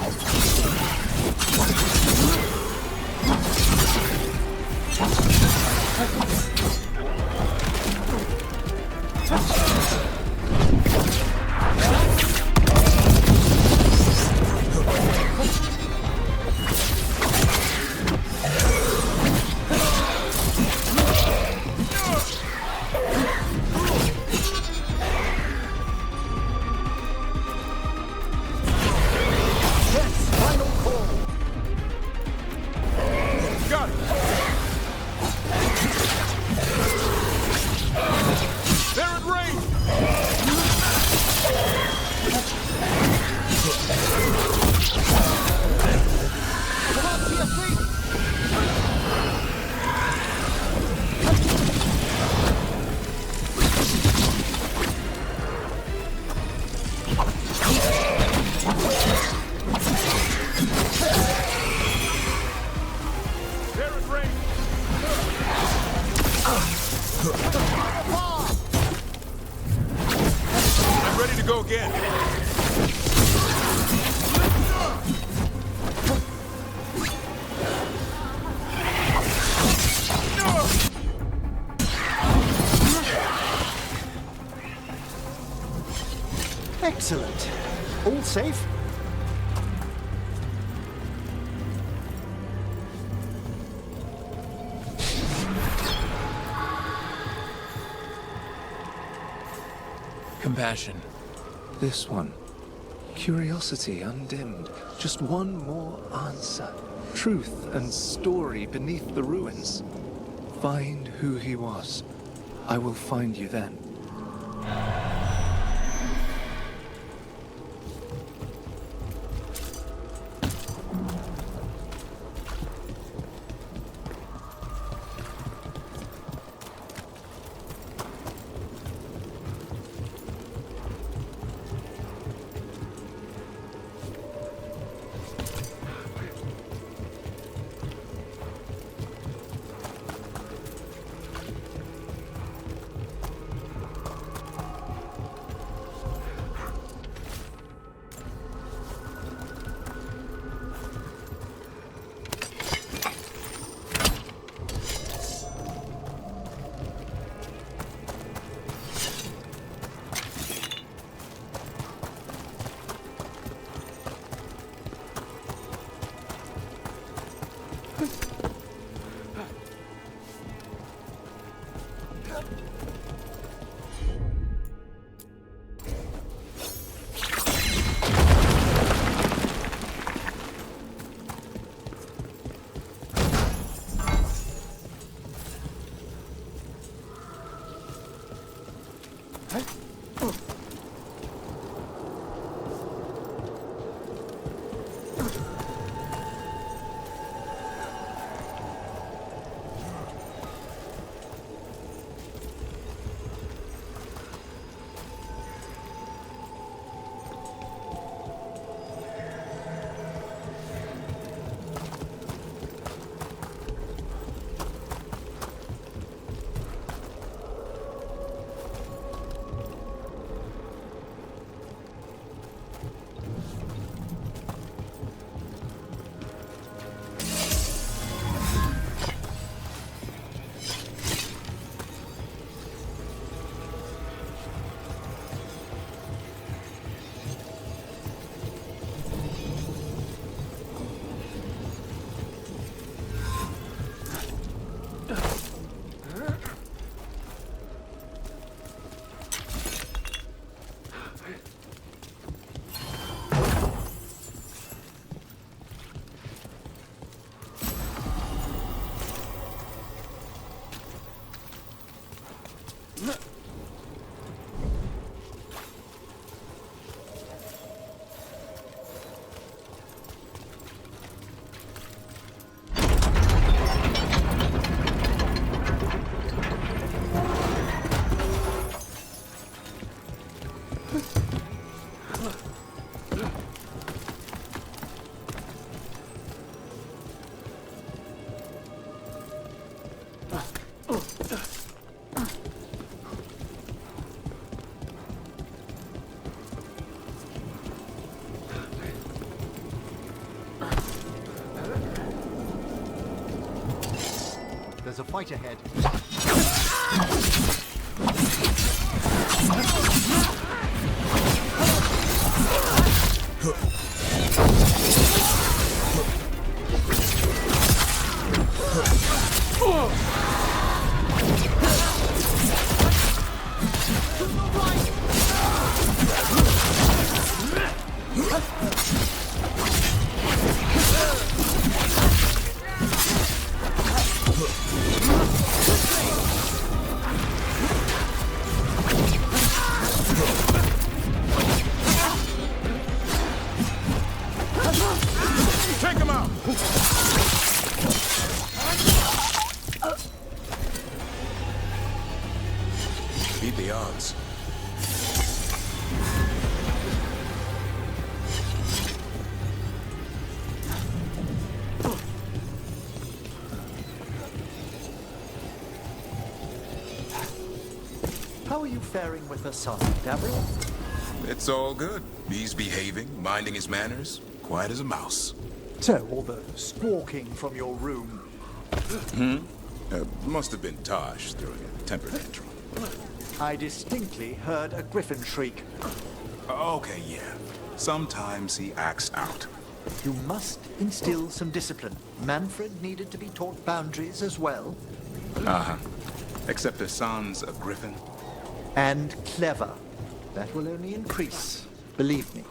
J: I'm ready to go again.
S: Excellent. All safe?
O: Compassion.
E: This one. Curiosity undimmed. Just one more answer. Truth and story beneath the ruins. Find who he was. I will find you then.
S: There's a fight ahead.
J: Take him out! Beat the odds.
S: How are you faring with the son, Gabriel?
J: It's all good. He's behaving, minding his manners, quiet as a mouse.
S: So, all the squawking from your room.
J: Must have been Tosh throwing a temper tantrum.
S: I distinctly heard a griffin shriek.
J: Okay, yeah. Sometimes he acts out.
S: You must instill some discipline. Manfred needed to be taught boundaries as well.
J: Uh-huh. Except Hassan's a griffin.
S: And clever. That will only increase. Believe me.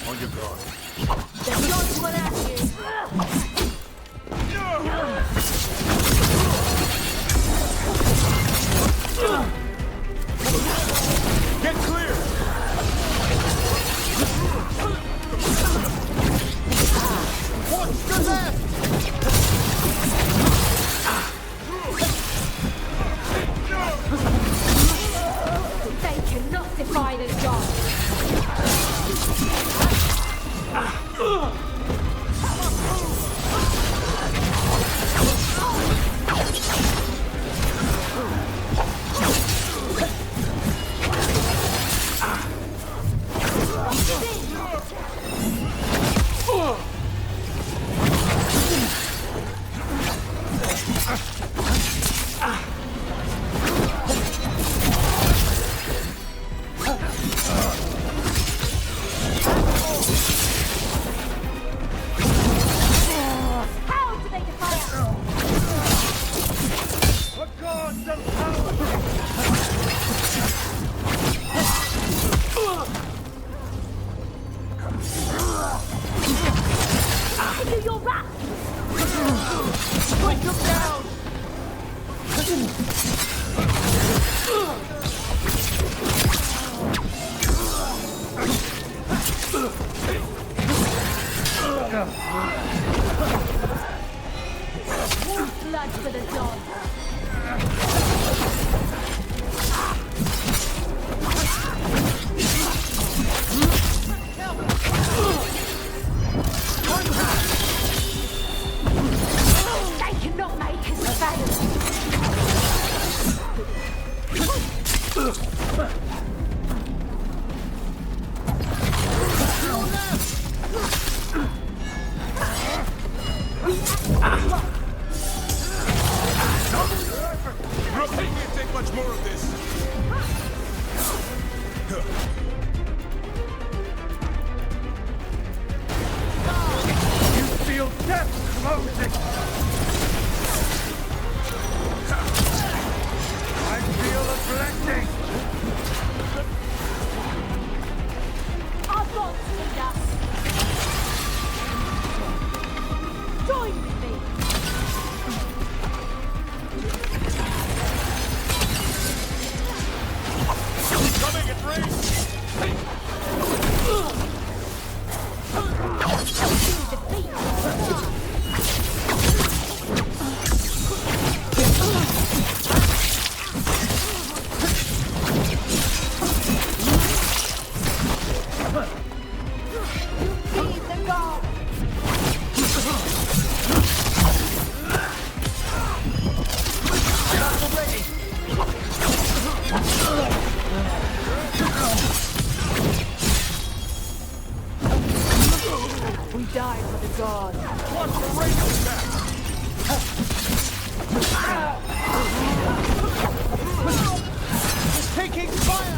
T: On your guard.
M: There's not one at you.
T: Get clear!
N: Watch the left!
M: They cannot defy this god. Blood for the dog. They cannot make us fail.
J: Rook, they can't take much more of this.
R: You feel death closing! I feel a blessing!
M: I've got Thedas. Join with me.
J: Coming at range!
M: Be the god. We die for the god.
J: Watch the race back!
N: It's taking fire!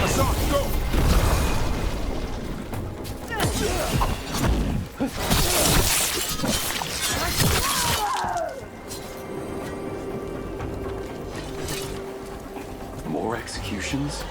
J: Assault, go!
G: More executions?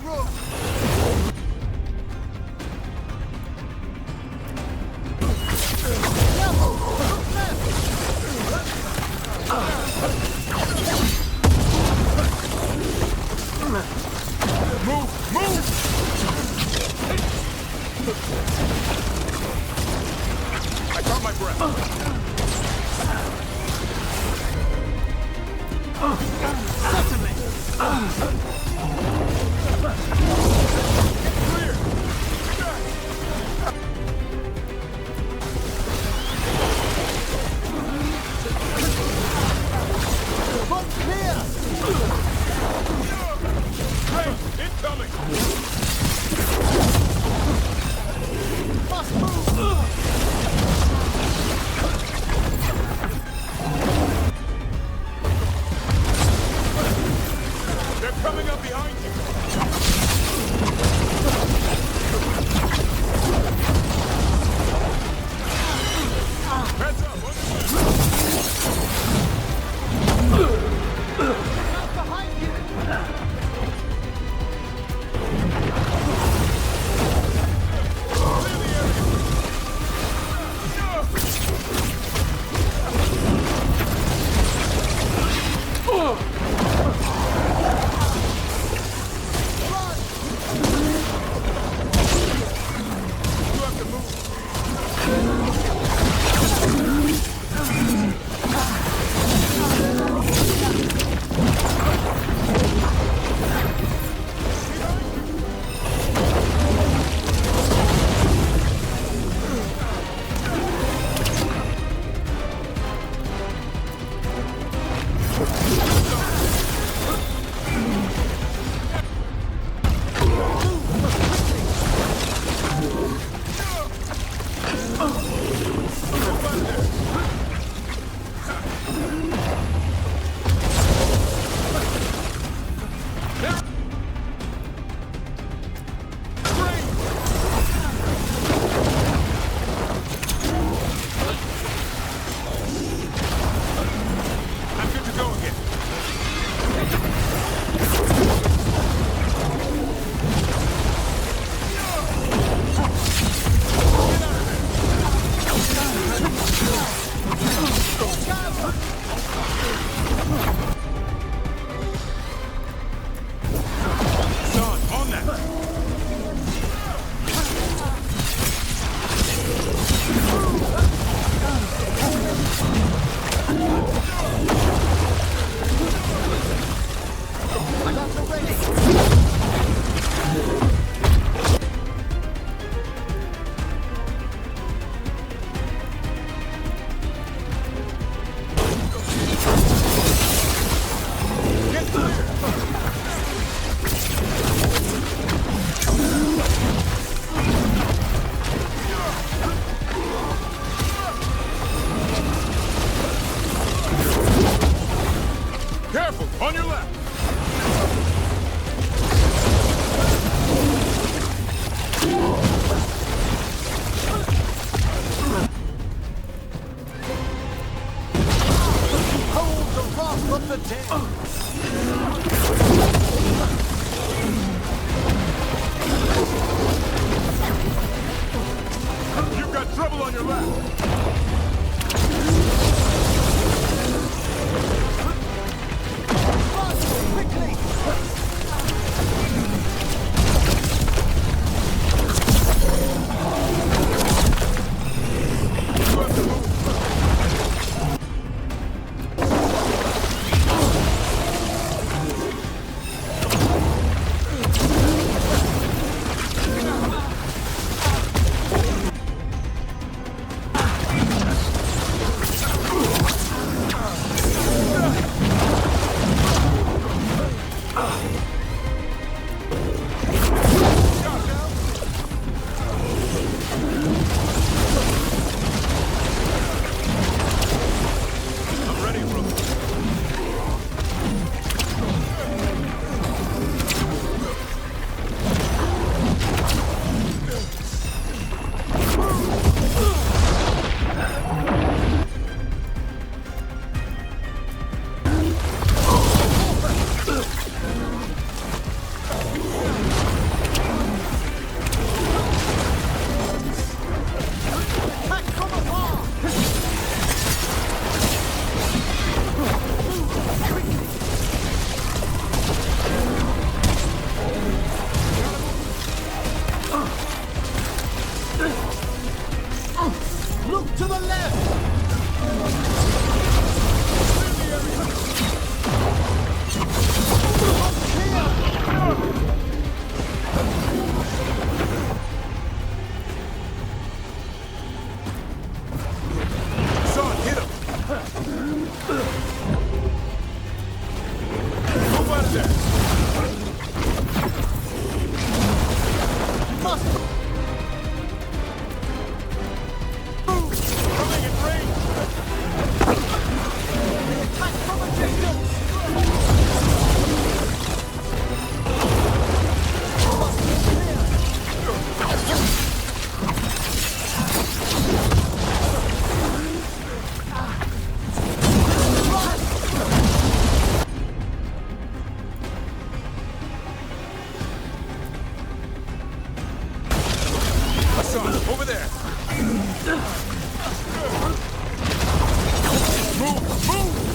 N: Rook!
J: I caught my breath.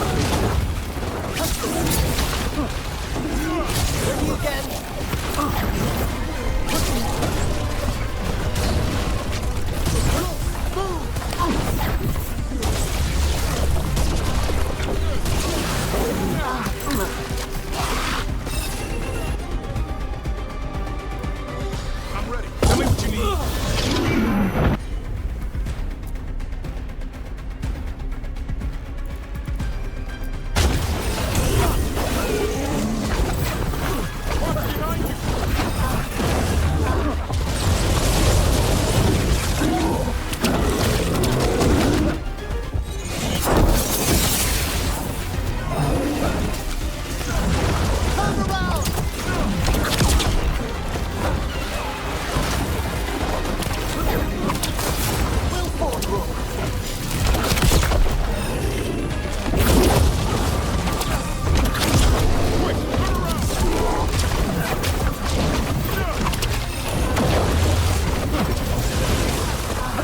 N: Ready again.
J: I'm ready. Tell me what you need.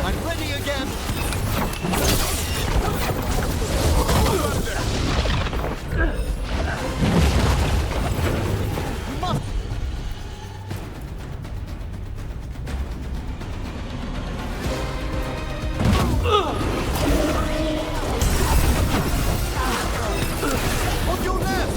N: I'm ready again. On your left.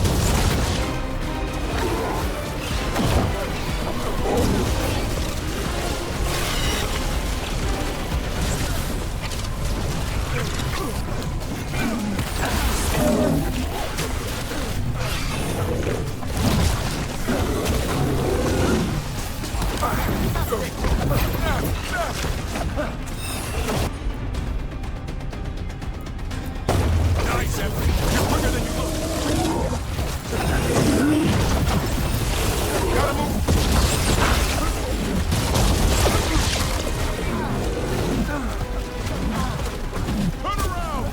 J: Nice effort. You're quicker than you look. Gotta move. Turn around.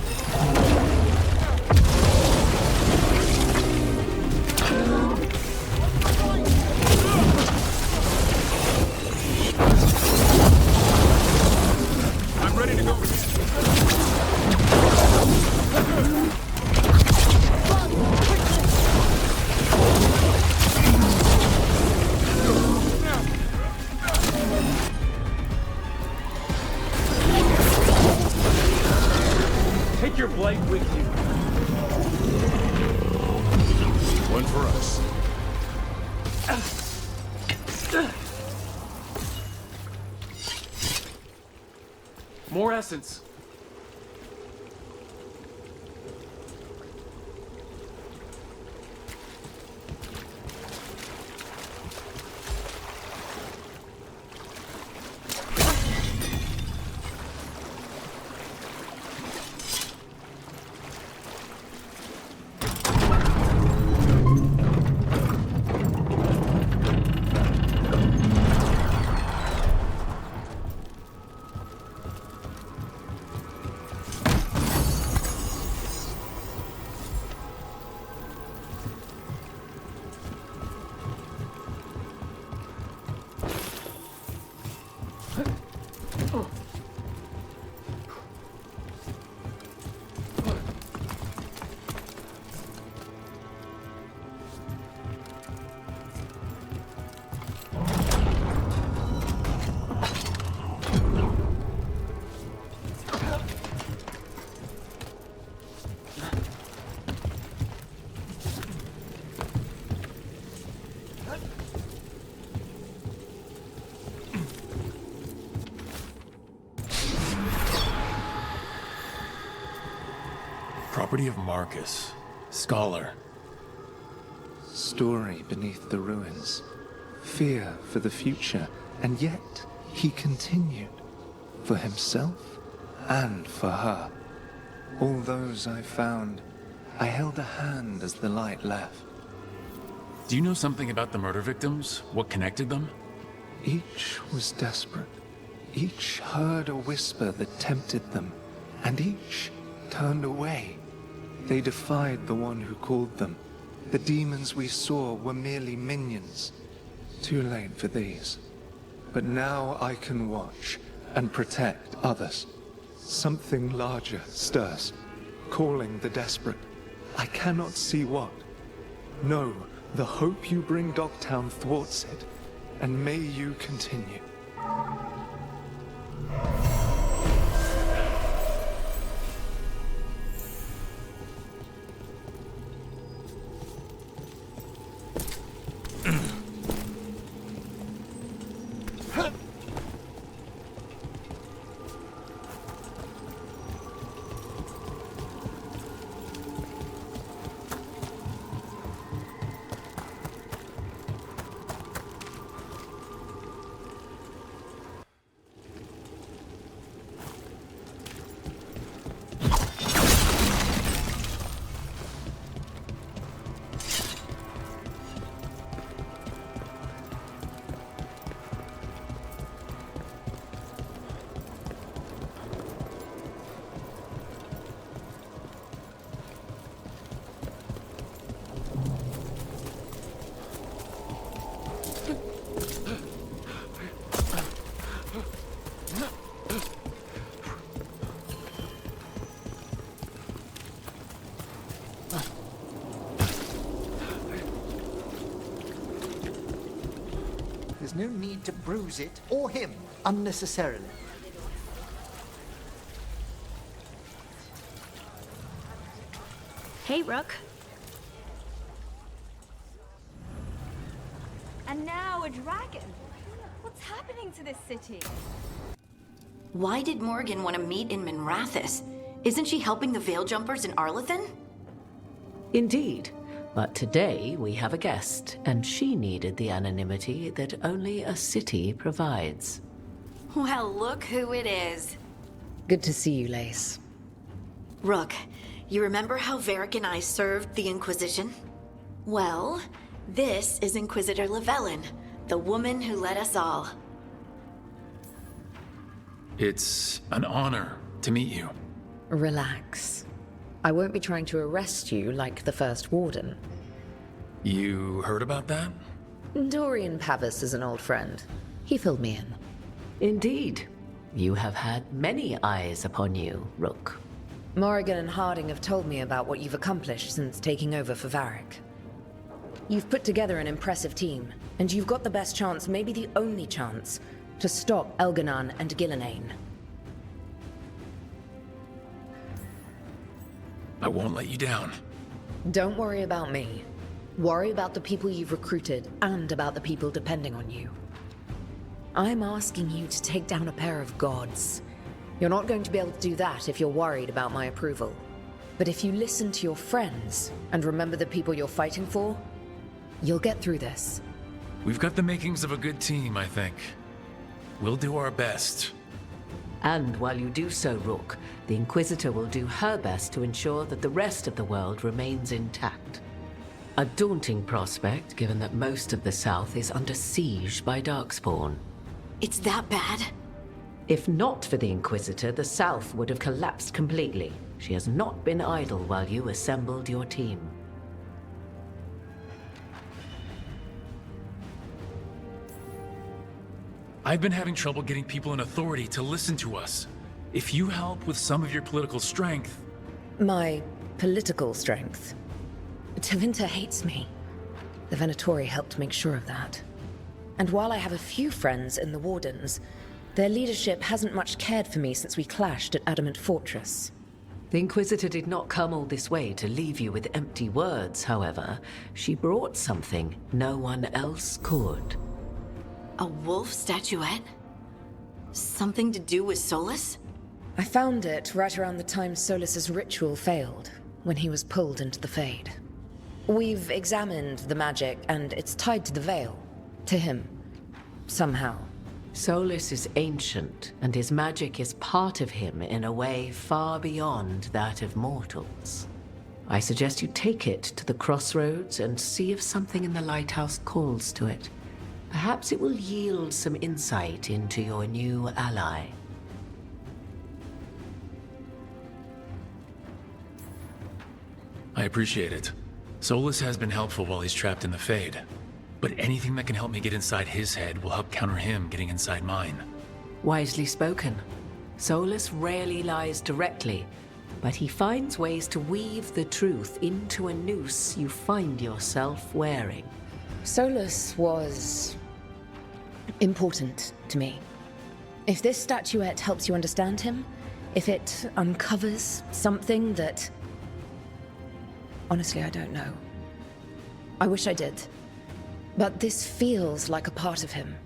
J: I'm ready to go again.
R: Take your blade with you.
J: One for us.
R: More essence.
O: Property of Marcus. Scholar.
E: Story beneath the ruins. Fear for the future. And yet, he continued. For himself and for her. All those I found, I held a hand as the light left.
O: Do you know something about the murder victims? What connected them?
E: Each was desperate. Each heard a whisper that tempted them. And each turned away. They defied the one who called them. The demons we saw were merely minions. Too late for these. But now I can watch and protect others. Something larger stirs, calling the desperate, I cannot see what. No, the hope you bring Dogtown thwarts it, and may you continue.
S: There's no need to bruise it, or him, unnecessarily.
D: Hey, Rook.
M: And now a dragon. What's happening to this city?
D: Why did Morgan want to meet in Minrathous? Isn't she helping the Veil Jumpers in Arlathan?
K: Indeed. But today we have a guest, and she needed the anonymity that only a city provides.
D: Well, look who it is.
L: Good to see you, Lace.
D: Rook, you remember how Varric and I served the Inquisition? Well, this is Inquisitor Llewellyn, the woman who led us all.
O: It's an honor to meet you.
L: Relax. I won't be trying to arrest you like the First Warden.
O: You heard about that?
L: Dorian Pavis is an old friend. He filled me in.
K: Indeed. You have had many eyes upon you, Rook.
L: Morrigan and Harding have told me about what you've accomplished since taking over for Varric. You've put together an impressive team, and you've got the best chance, maybe the only chance, to stop Elganon and Gillenane.
O: I won't let you down.
L: Don't worry about me. Worry about the people you've recruited, and about the people depending on you. I'm asking you to take down a pair of gods. You're not going to be able to do that if you're worried about my approval. But if you listen to your friends, and remember the people you're fighting for, you'll get through this.
O: We've got the makings of a good team, I think. We'll do our best.
K: And while you do so, Rook, the Inquisitor will do her best to ensure that the rest of the world remains intact. A daunting prospect, given that most of the South is under siege by Darkspawn.
D: It's that bad?
K: If not for the Inquisitor, the South would have collapsed completely. She has not been idle while you assembled your team.
O: I've been having trouble getting people in authority to listen to us. If you help with some of your political strength...
L: My political strength? Tevinter hates me. The Venatori helped make sure of that. And while I have a few friends in the Wardens, their leadership hasn't much cared for me since we clashed at Adamant Fortress.
K: The Inquisitor did not come all this way to leave you with empty words, however. She brought something no one else could.
D: A wolf statuette? Something to do with Solus?
L: I found it right around the time Solus's ritual failed, when he was pulled into the Fade. We've examined the magic, and it's tied to the Veil. To him. Somehow.
K: Solus is ancient, and his magic is part of him in a way far beyond that of mortals. I suggest you take it to the crossroads and see if something in the lighthouse calls to it. Perhaps it will yield some insight into your new ally.
O: I appreciate it. Solus has been helpful while he's trapped in the Fade. But anything that can help me get inside his head will help counter him getting inside mine.
K: Wisely spoken. Solus rarely lies directly, but he finds ways to weave the truth into a noose you find yourself wearing.
L: Solus was important to me. If this statuette helps you understand him, if it uncovers something that... Honestly, I don't know. I wish I did. But this feels like a part of him.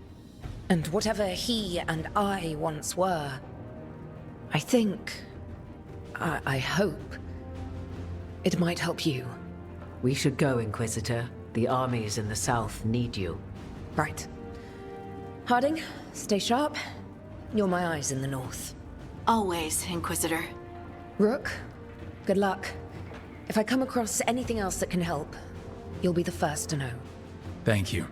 L: And whatever he and I once were, I think... I hope... it might help you.
K: We should go, Inquisitor. The armies in the south need you.
L: Right. Harding, stay sharp. You're my eyes in the north.
D: Always, Inquisitor.
L: Rook, good luck. If I come across anything else that can help, you'll be the first to know.
O: Thank you.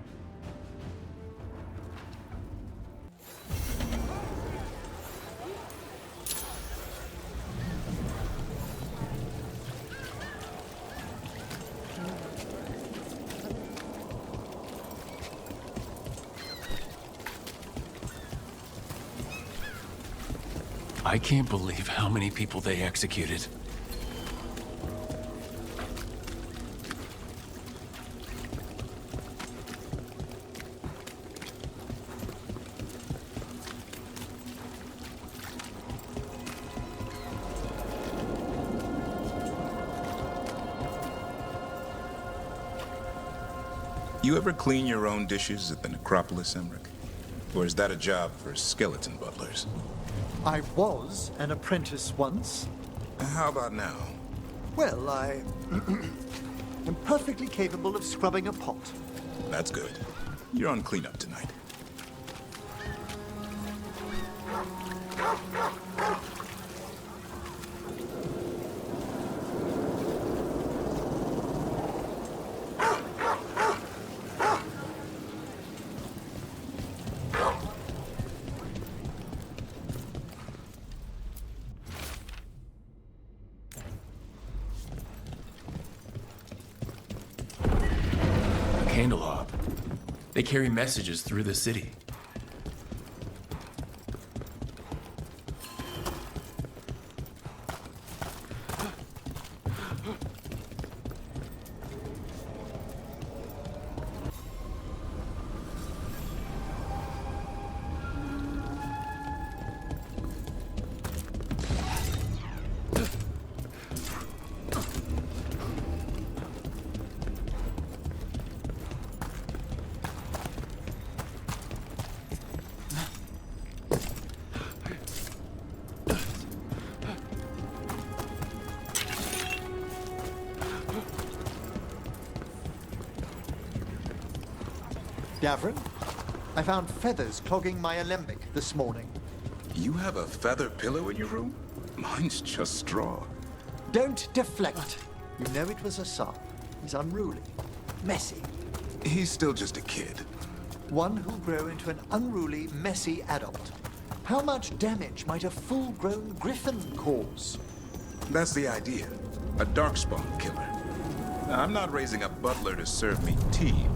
O: I can't believe how many people they executed.
J: You ever clean your own dishes at the necropolis, Emmerich? Or is that a job for skeleton butlers?
S: I was an apprentice once.
J: How about now?
S: Well, I am perfectly capable of scrubbing a pot.
J: That's good. You're on cleanup tonight.
O: They carry messages through the city.
S: Davrin, I found feathers clogging my alembic this morning.
J: You have a feather pillow in your room? Mine's just straw.
S: Don't deflect. You know it was a son. He's unruly, messy.
J: He's still just a kid.
S: One who'll grow into an unruly, messy adult. How much damage might a full-grown griffin cause?
J: That's the idea. A darkspawn killer. I'm not raising a butler to serve me tea.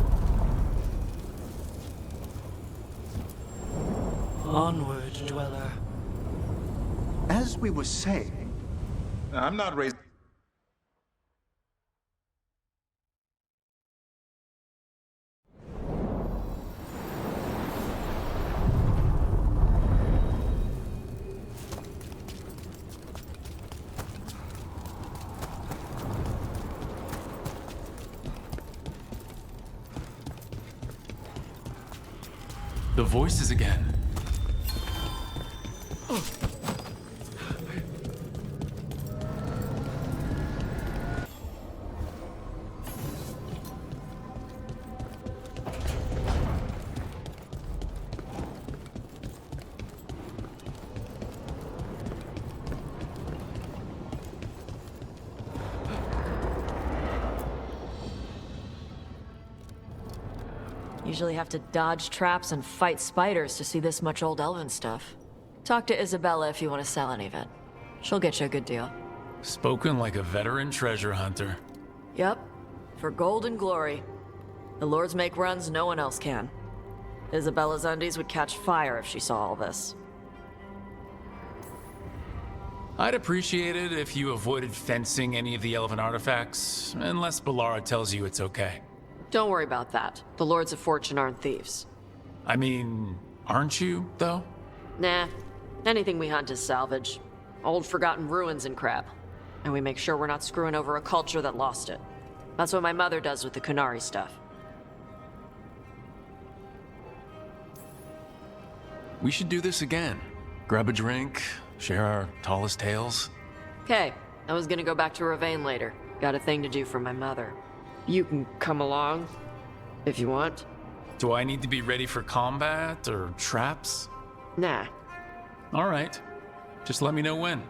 B: Onward, Dweller.
S: As we were saying...
J: I'm not raising...
O: The voices again.
F: Usually have to dodge traps and fight spiders to see this much old elven stuff. Talk to Isabella if you want to sell any of it. She'll get you a good deal.
O: Spoken like a veteran treasure hunter.
F: Yep. For gold and glory. The lords make runs no one else can. Isabella's undies would catch fire if she saw all this.
O: I'd appreciate it if you avoided fencing any of the elven artifacts, unless Ballara tells you it's okay.
F: Don't worry about that. The Lords of Fortune aren't thieves.
O: I mean, aren't you, though?
F: Nah. Anything we hunt is salvage. Old forgotten ruins and crap. And we make sure we're not screwing over a culture that lost it. That's what my mother does with the Kunari stuff.
O: We should do this again. Grab a drink, share our tallest tales.
F: Okay, I was gonna go back to Ravane later. Got a thing to do for my mother. You can come along, if you want.
O: Do I need to be ready for combat or traps?
F: Nah.
O: All right. Just let me know when.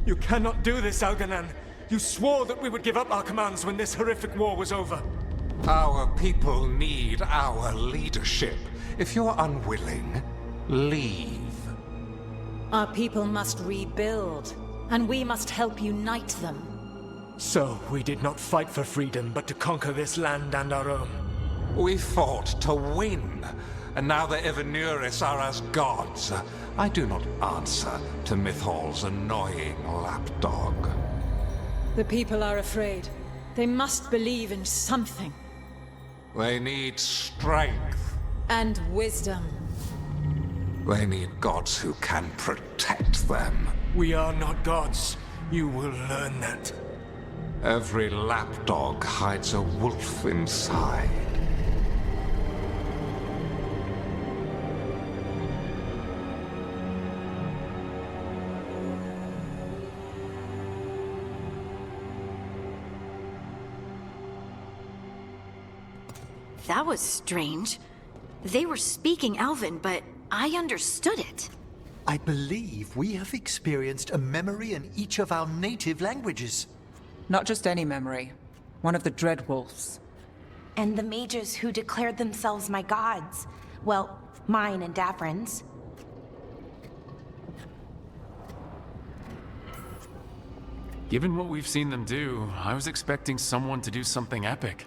C: You cannot do this, Algernon. You swore that we would give up our commands when this horrific war was over.
Q: Our people need our leadership. If you're unwilling, leave.
M: Our people must rebuild, and we must help unite them.
C: So, we did not fight for freedom, but to conquer this land and our own.
Q: We fought to win, and now the Evanuris are as gods. I do not answer to Mythal's annoying lapdog.
M: The people are afraid. They must believe in something.
Q: They need strength.
M: And wisdom.
Q: They need gods who can protect them.
C: We are not gods. You will learn that.
Q: Every lapdog hides a wolf inside.
D: That was strange. They were speaking Elven, but I understood it.
S: I believe we have experienced a memory in each of our native languages.
V: Not just any memory. One of the Dreadwolves.
H: And the mages who declared themselves my gods. Well, mine and Davrin's.
O: Given what we've seen them do, I was expecting someone to do something epic.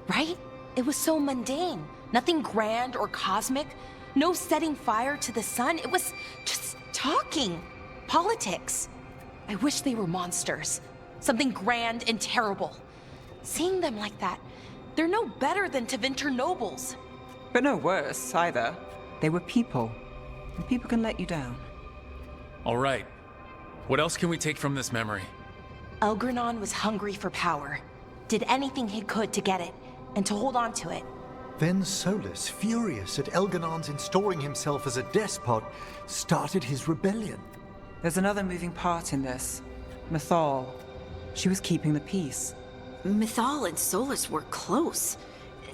H: Right? It was so mundane. Nothing grand or cosmic. No setting fire to the sun. It was just talking. Politics. I wish they were monsters. Something grand and terrible. Seeing them like that, they're no better than Tevinter nobles.
V: But no worse, either. They were people. And people can let you down.
O: All right. What else can we take from this memory?
H: Elgranon was hungry for power. Did anything he could to get it. And to hold on to it.
S: Then Solus, furious at Elganon's instauring himself as a despot, started his rebellion.
V: There's another moving part in this. Mythal. She was keeping the peace.
D: Mythal and Solus were close.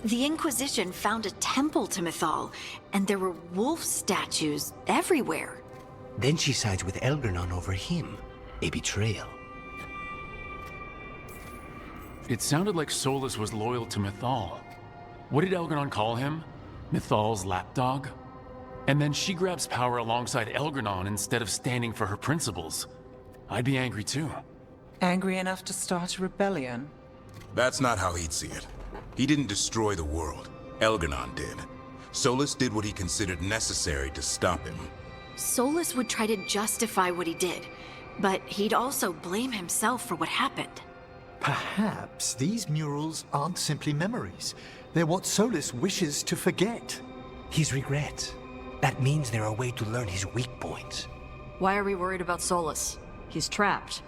D: The Inquisition found a temple to Mythal, and there were wolf statues everywhere.
B: Then she sides with Elgranon over him. A betrayal.
O: It sounded like Solus was loyal to Mythal. What did Elgranon call him? Mythal's lapdog? And then she grabs power alongside Elgranon instead of standing for her principles. I'd be angry too.
V: Angry enough to start a rebellion?
J: That's not how he'd see it. He didn't destroy the world. Elgranon did. Solus did what he considered necessary to stop him.
D: Solus would try to justify what he did, but he'd also blame himself for what happened.
S: Perhaps these murals aren't simply memories. They're what Solus wishes to forget.
B: His regrets. That means they're a way to learn his weak points.
F: Why are we worried about Solus? He's trapped.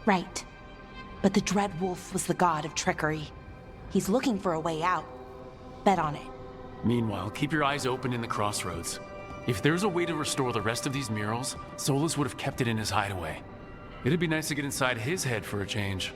H: Right. But the Dreadwolf was the god of trickery. He's looking for a way out. Bet on it.
O: Meanwhile, keep your eyes open in the crossroads. If there's a way to restore the rest of these murals, Solus would have kept it in his hideaway. It'd be nice to get inside his head for a change.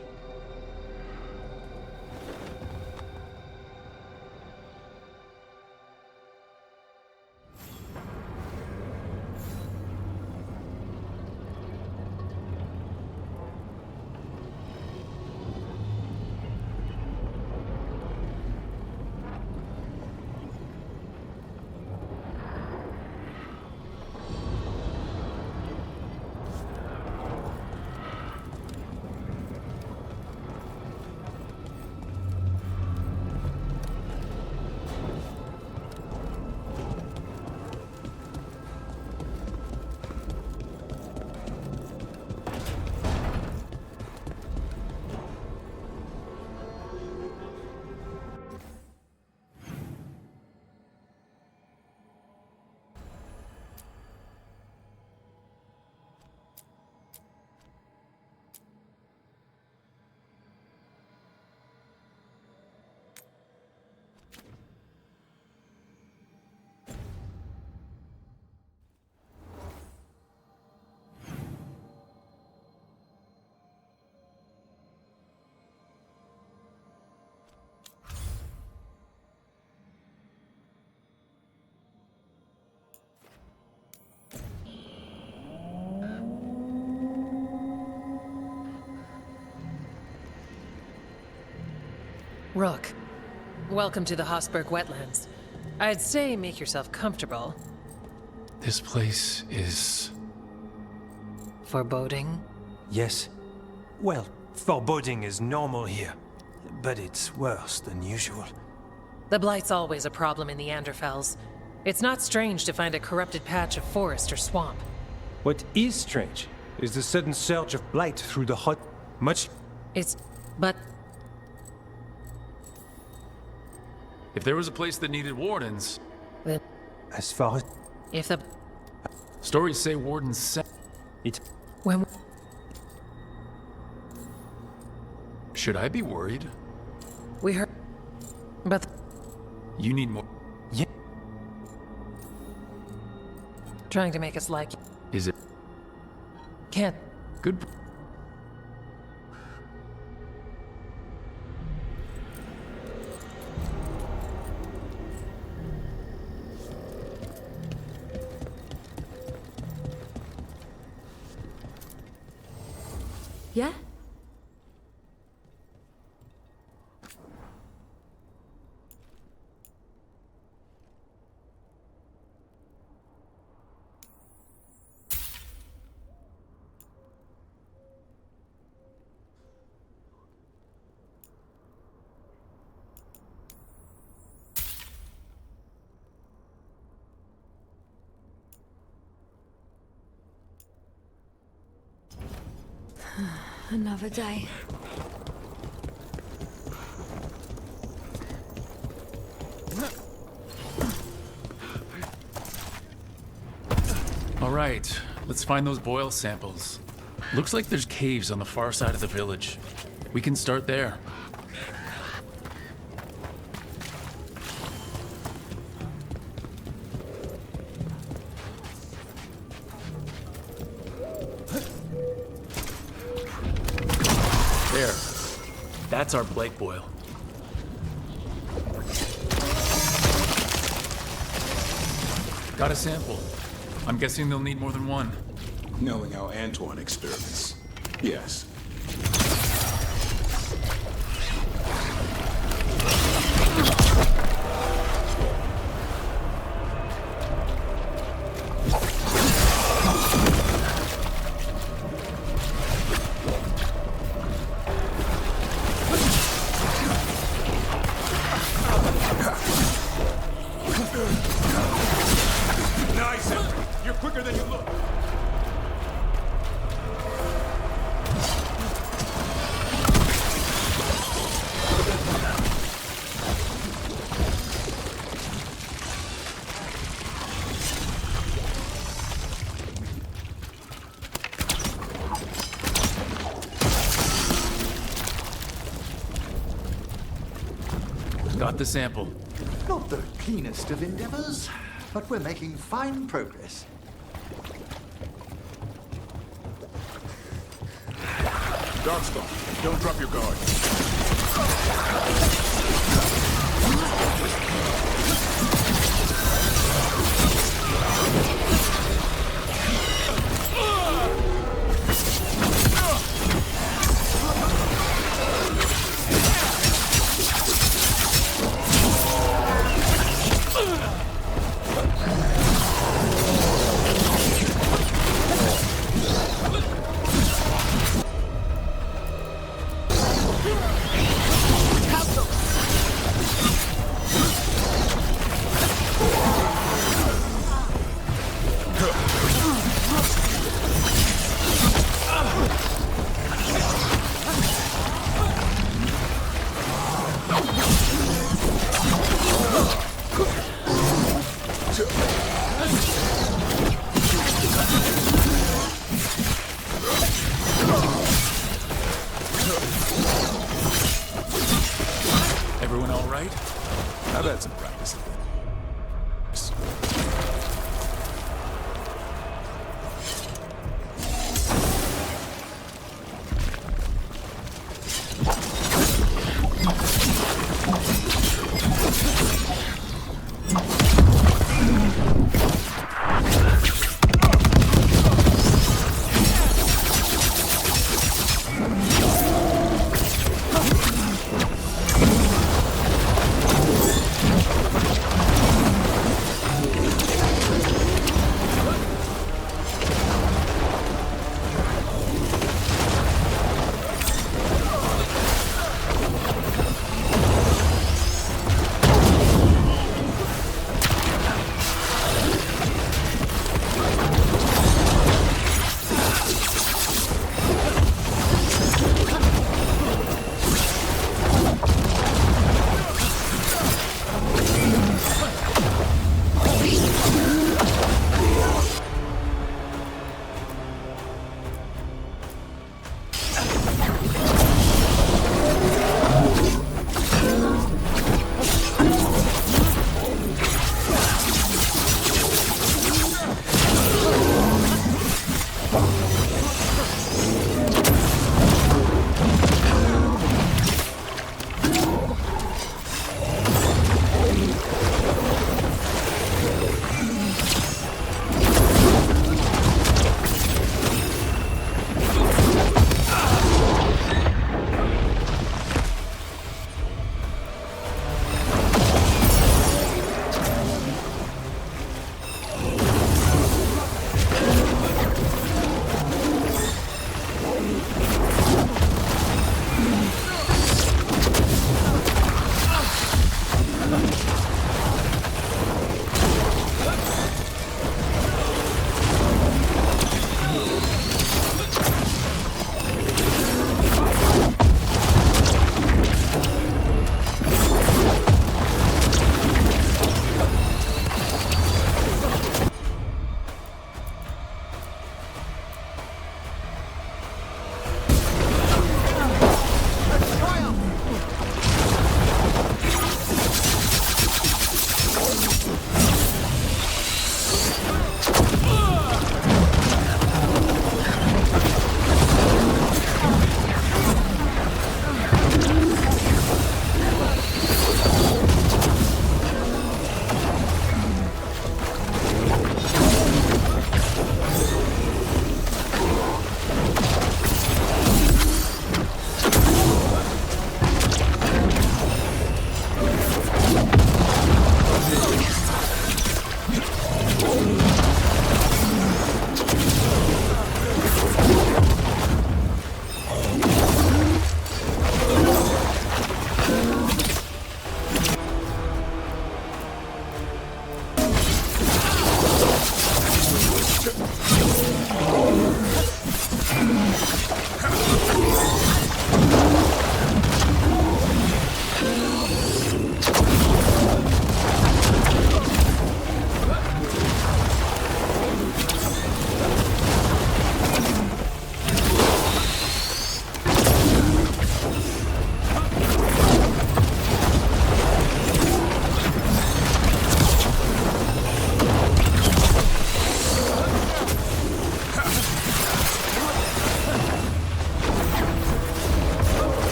A: Rook, welcome to the Hosberg Wetlands. I'd say make yourself comfortable.
O: This place is...
A: Foreboding?
I: Yes. Well, foreboding is normal here, but it's worse than usual.
A: The Blight's always a problem in the Anderfels. It's not strange to find a corrupted patch of forest or swamp.
I: What is strange is the sudden surge of blight through the hot... much...
A: But...
O: If there was a place that needed wardens...
A: Then...
I: As far as...
A: If the...
O: Stories say wardens set...
A: When...
O: Should I be worried?
A: We heard... But...
O: You need more...
I: Yeah.
A: Trying to make us like you.
O: Is it...
A: Can't...
O: Good...
F: Yeah? Another day.
O: All right, let's find those boil samples. Looks like there's caves on the far side of the village. We can start there. There. That's our Blake boil. Got a sample. I'm guessing they'll need more than one.
J: Knowing how Antoine experiments. Yes.
C: Nice! You're quicker than you look.
O: Got the sample.
S: Not the cleanest of endeavors, but we're making fine progress.
J: Darkspawn, don't drop your guard.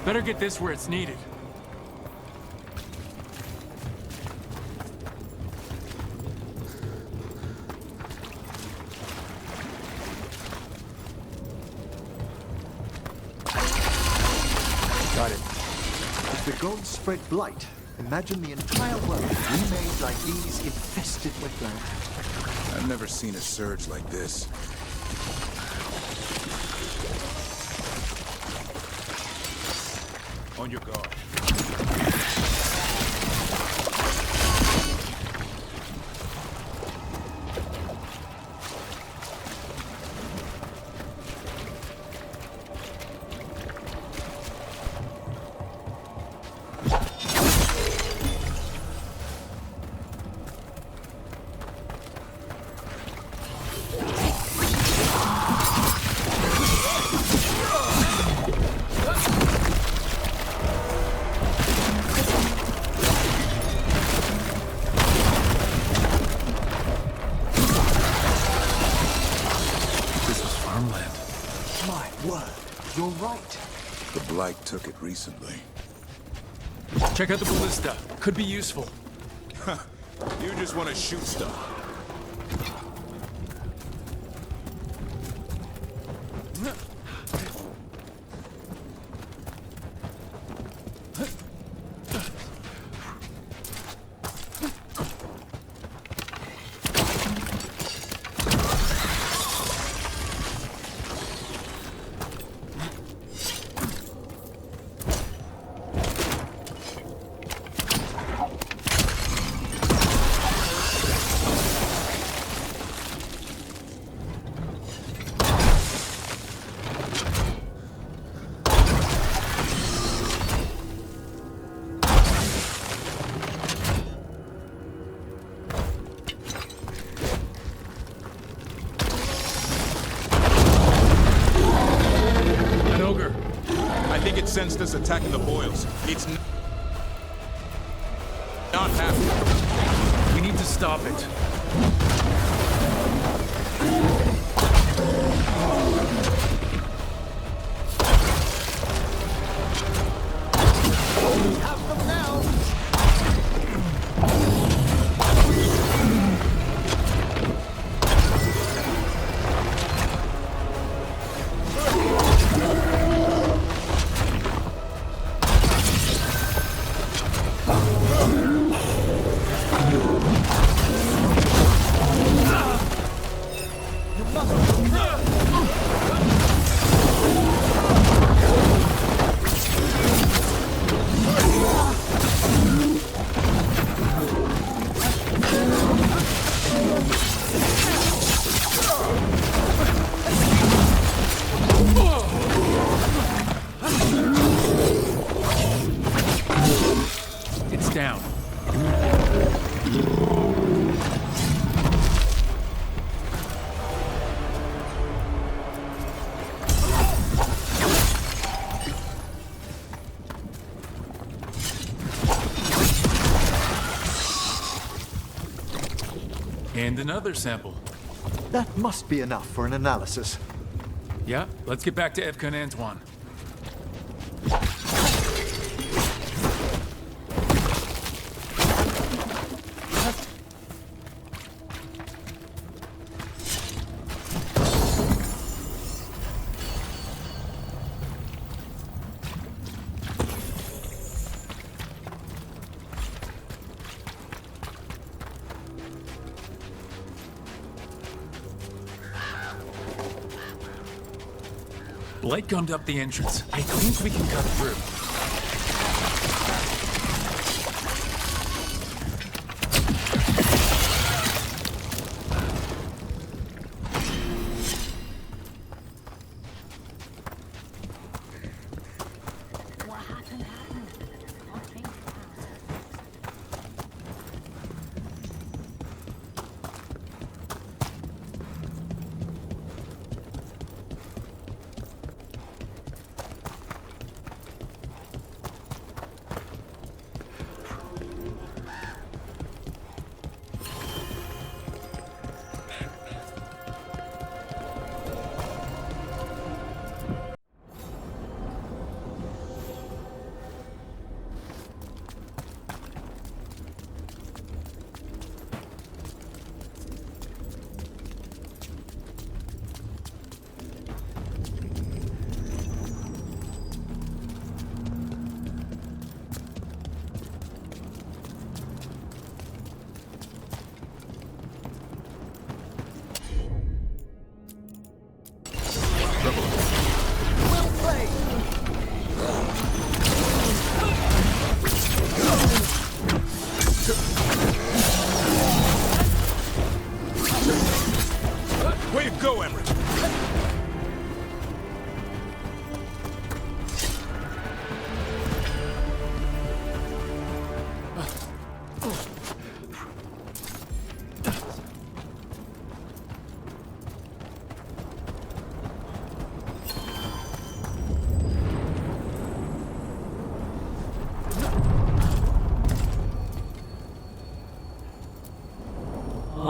O: Better get this where it's needed.
S: Got it. If the gods spread blight, imagine the entire world remade like these infested wetlands.
J: I've never seen a surge like this. On your guard.
S: You're right.
J: The Blight took it recently.
O: Check out the ballista. Could be useful.
J: You just want to shoot stuff. Sensed us attacking the boils. It's not happening.
O: We need to stop it.
N: Have them now.
O: It's down. And another sample.
S: That must be enough for an analysis.
O: Yeah, let's get back to Evka and Antoine. Blight gummed up the entrance. I think we can cut through.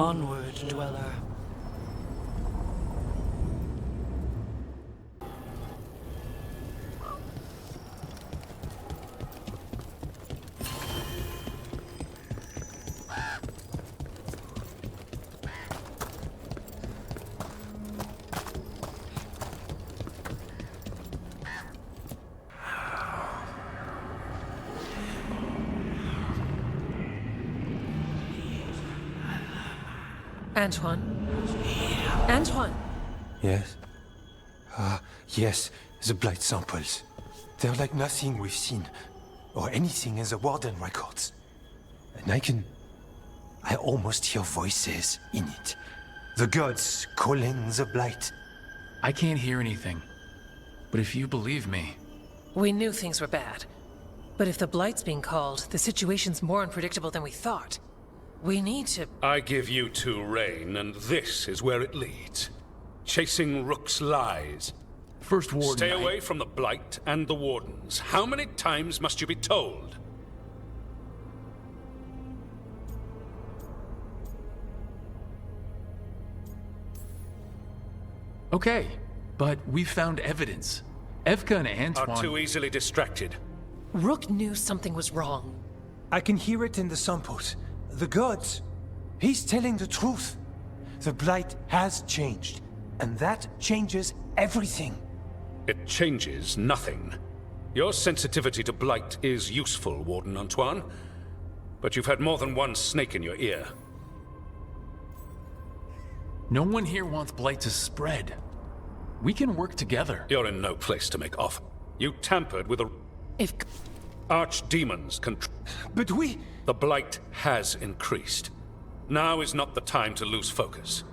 B: Onward, Dweller.
A: Antoine? Antoine!
I: Yes? Yes, the blight samples. They're like nothing we've seen, or anything in the Warden records. And I almost hear voices in it. The gods calling the blight.
O: I can't hear anything. But if you believe me...
A: We knew things were bad. But if the Blight's being called, the situation's more unpredictable than we thought. We need to...
P: I give you two reign, and this is where it leads. Chasing Rook's lies.
O: First Warden...
P: Stay away from the Blight and the Wardens. How many times must you be told?
O: Okay, but we found evidence. Evka and Antoine...
P: Are too easily distracted.
A: Rook knew something was wrong.
I: I can hear it in the samples. The gods. He's telling the truth. The blight has changed, and that changes everything.
P: It changes nothing. Your sensitivity to blight is useful, Warden Antoine. But you've had more than one snake in your ear.
O: No one here wants blight to spread. We can work together.
P: You're in no place to make off. You tampered with a...
A: If...
P: Archdemons can...
I: But we...
P: The blight has increased. Now is not the time to lose focus.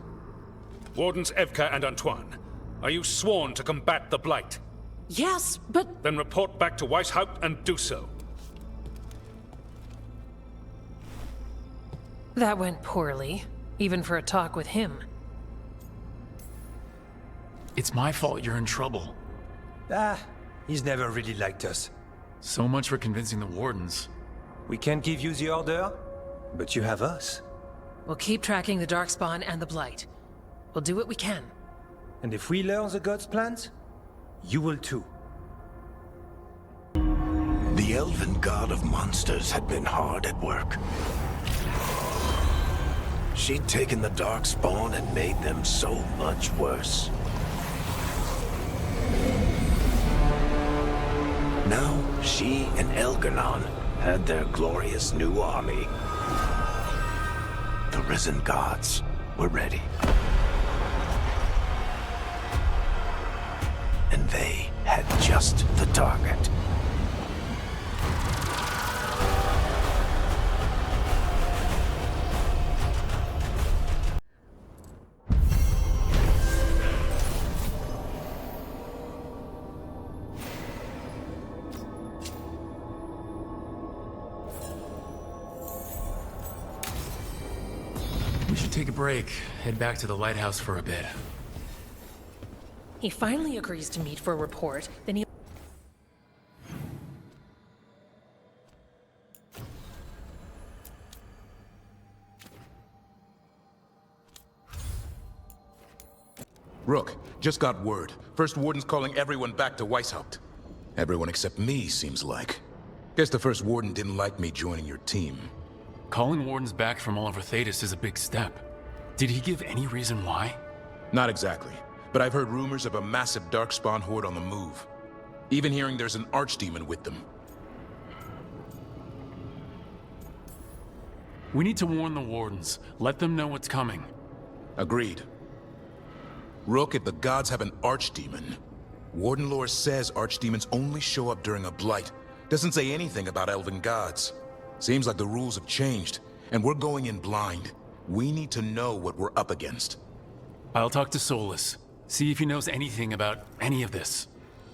P: Wardens Evka and Antoine, are you sworn to combat the blight?
A: Yes, but...
P: Then report back to Weishaupt and do so.
A: That went poorly, even for a talk with him.
O: It's my fault you're in trouble.
I: He's never really liked us.
O: So much for convincing the Wardens.
I: We can't give you the order, but you have us.
A: We'll keep tracking the Darkspawn and the Blight. We'll do what we can.
I: And if we learn the gods' plans, you will too.
B: The elven god of monsters had been hard at work. She'd taken the Darkspawn and made them so much worse. Now, she and Elgar'nan had their glorious new army. The risen gods were ready. And they had just the target.
O: We should take a break, head back to the lighthouse for a bit.
A: He finally agrees to meet for a report, then he...
J: Rook, just got word. First Warden's calling everyone back to Weishaupt. Everyone except me, seems like. Guess the First Warden didn't like me joining your team.
O: Calling Wardens back from all over Thedas is a big step. Did he give any reason why?
J: Not exactly, but I've heard rumors of a massive Darkspawn horde on the move. Even hearing there's an Archdemon with them.
O: We need to warn the Wardens. Let them know what's coming.
J: Agreed. Rook, if the gods have an Archdemon, Warden lore says Archdemons only show up during a blight. Doesn't say anything about elven gods. Seems like the rules have changed, and we're going in blind. We need to know what we're up against.
O: I'll talk to Solus. See if he knows anything about any of this.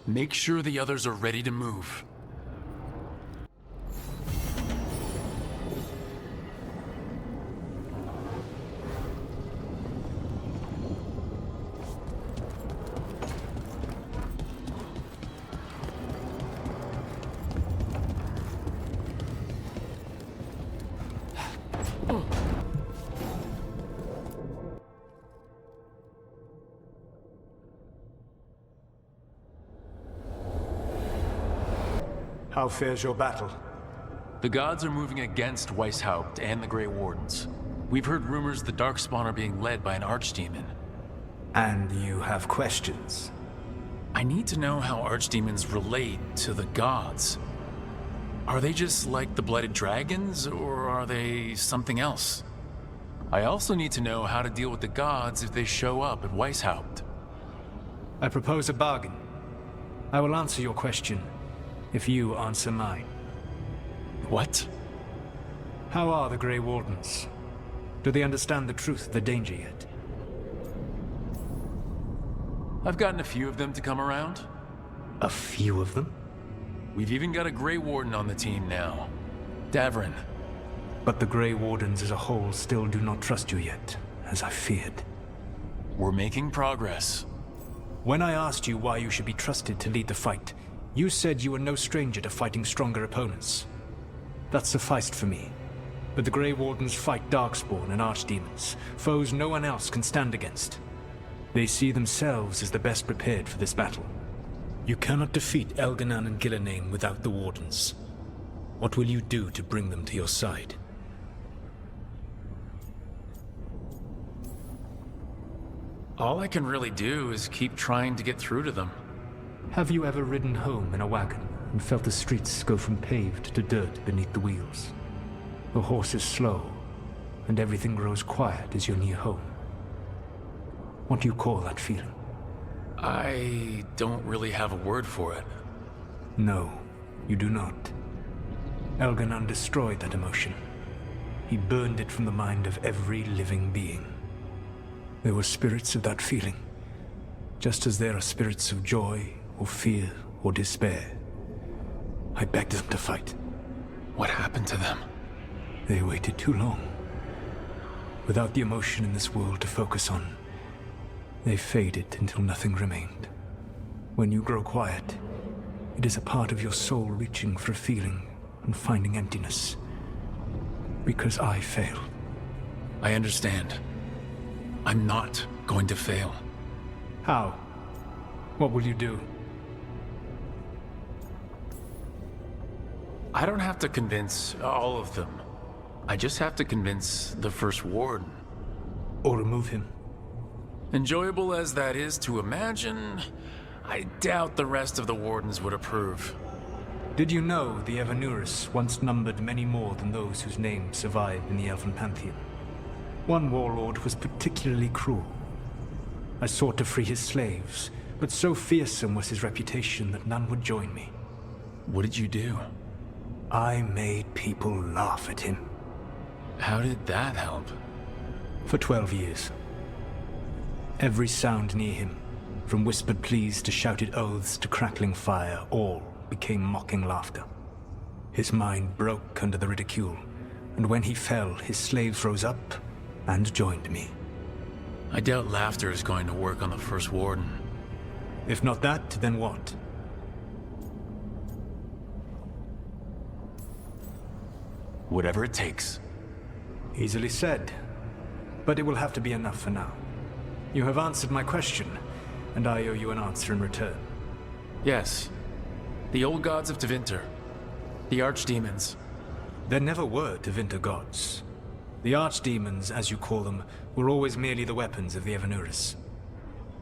O: Make sure the others are ready to move.
C: How fares your battle?
O: The gods are moving against Weishaupt and the Grey Wardens. We've heard rumors the Darkspawn are being led by an archdemon.
T: And you have questions?
O: I need to know how archdemons relate to the gods. Are they just like the blooded dragons, or are they something else? I also need to know how to deal with the gods if they show up at Weishaupt.
T: I propose a bargain. I will answer your question if you answer mine.
O: What?
T: How are the Grey Wardens? Do they understand the truth of the danger yet?
O: I've gotten a few of them to come around.
T: A few of them?
O: We've even got a Grey Warden on the team now. Davrin.
T: But the Grey Wardens as a whole still do not trust you yet, as I feared.
O: We're making progress.
T: When I asked you why you should be trusted to lead the fight, you said you were no stranger to fighting stronger opponents. That sufficed for me. But the Grey Wardens fight Darkspawn and Archdemons, foes no one else can stand against. They see themselves as the best prepared for this battle. You cannot defeat Elganan and Gillenane without the Wardens. What will you do to bring them to your side?
O: All I can really do is keep trying to get through to them.
T: Have you ever ridden home in a wagon and felt the streets go from paved to dirt beneath the wheels? The horse is slow, and everything grows quiet as you're near home. What do you call that feeling?
O: I don't really have a word for it.
T: No, you do not. Elganan destroyed that emotion. He burned it from the mind of every living being. There were spirits of that feeling, just as there are spirits of joy, or fear, or despair. I begged them to fight.
O: What happened to them?
T: They waited too long. Without the emotion in this world to focus on, they faded until nothing remained. When you grow quiet, it is a part of your soul reaching for a feeling and finding emptiness. Because I failed.
O: I understand. I'm not going to fail.
T: How? What will you do?
O: I don't have to convince all of them. I just have to convince the First Warden.
T: Or remove him.
O: Enjoyable as that is to imagine, I doubt the rest of the Wardens would approve.
T: Did you know the Evanuris once numbered many more than those whose names survive in the Elven Pantheon? One warlord was particularly cruel. I sought to free his slaves, but so fearsome was his reputation that none would join me.
O: What did you do?
T: I made people laugh at him.
O: How did that help?
T: For 12 years. Every sound near him, from whispered pleas to shouted oaths to crackling fire, all became mocking laughter. His mind broke under the ridicule, and when he fell, his slaves rose up and joined me.
O: I doubt laughter is going to work on the First Warden.
T: If not that, then what?
O: Whatever it takes.
T: Easily said, but it will have to be enough for now. You have answered my question, and I owe you an answer in return.
O: Yes. The old gods of Tevinter. The archdemons.
T: There never were Tevinter gods. The archdemons, as you call them, were always merely the weapons of the Evanuris.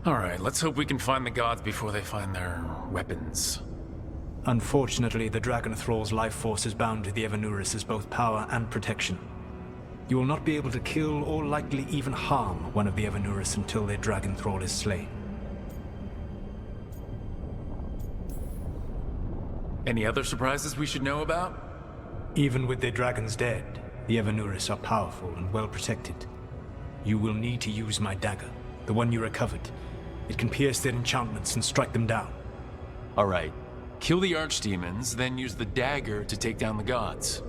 O: Alright, let's hope we can find the gods before they find their weapons.
T: Unfortunately, the Dragon Thrall's life force is bound to the Evanuris as both power and protection. You will not be able to kill or likely even harm one of the Evanuris until their Dragon Thrall is slain.
O: Any other surprises we should know about?
T: Even with their dragons dead, the Evanuris are powerful and well protected. You will need to use my dagger, the one you recovered. It can pierce their enchantments and strike them down.
O: Alright. Kill the archdemons, then use the dagger to take down the gods.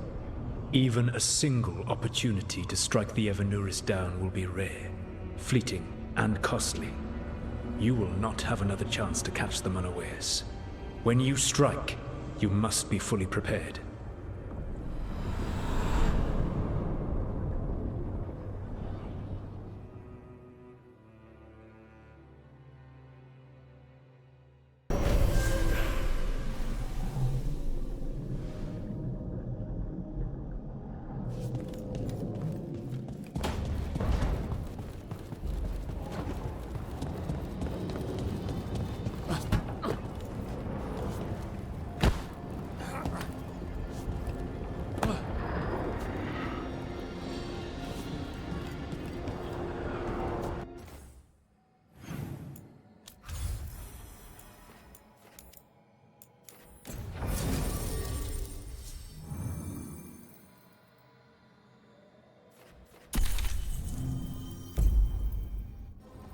T: Even a single opportunity to strike the Evanuris down will be rare, fleeting, and costly. You will not have another chance to catch them unawares. When you strike, you must be fully prepared.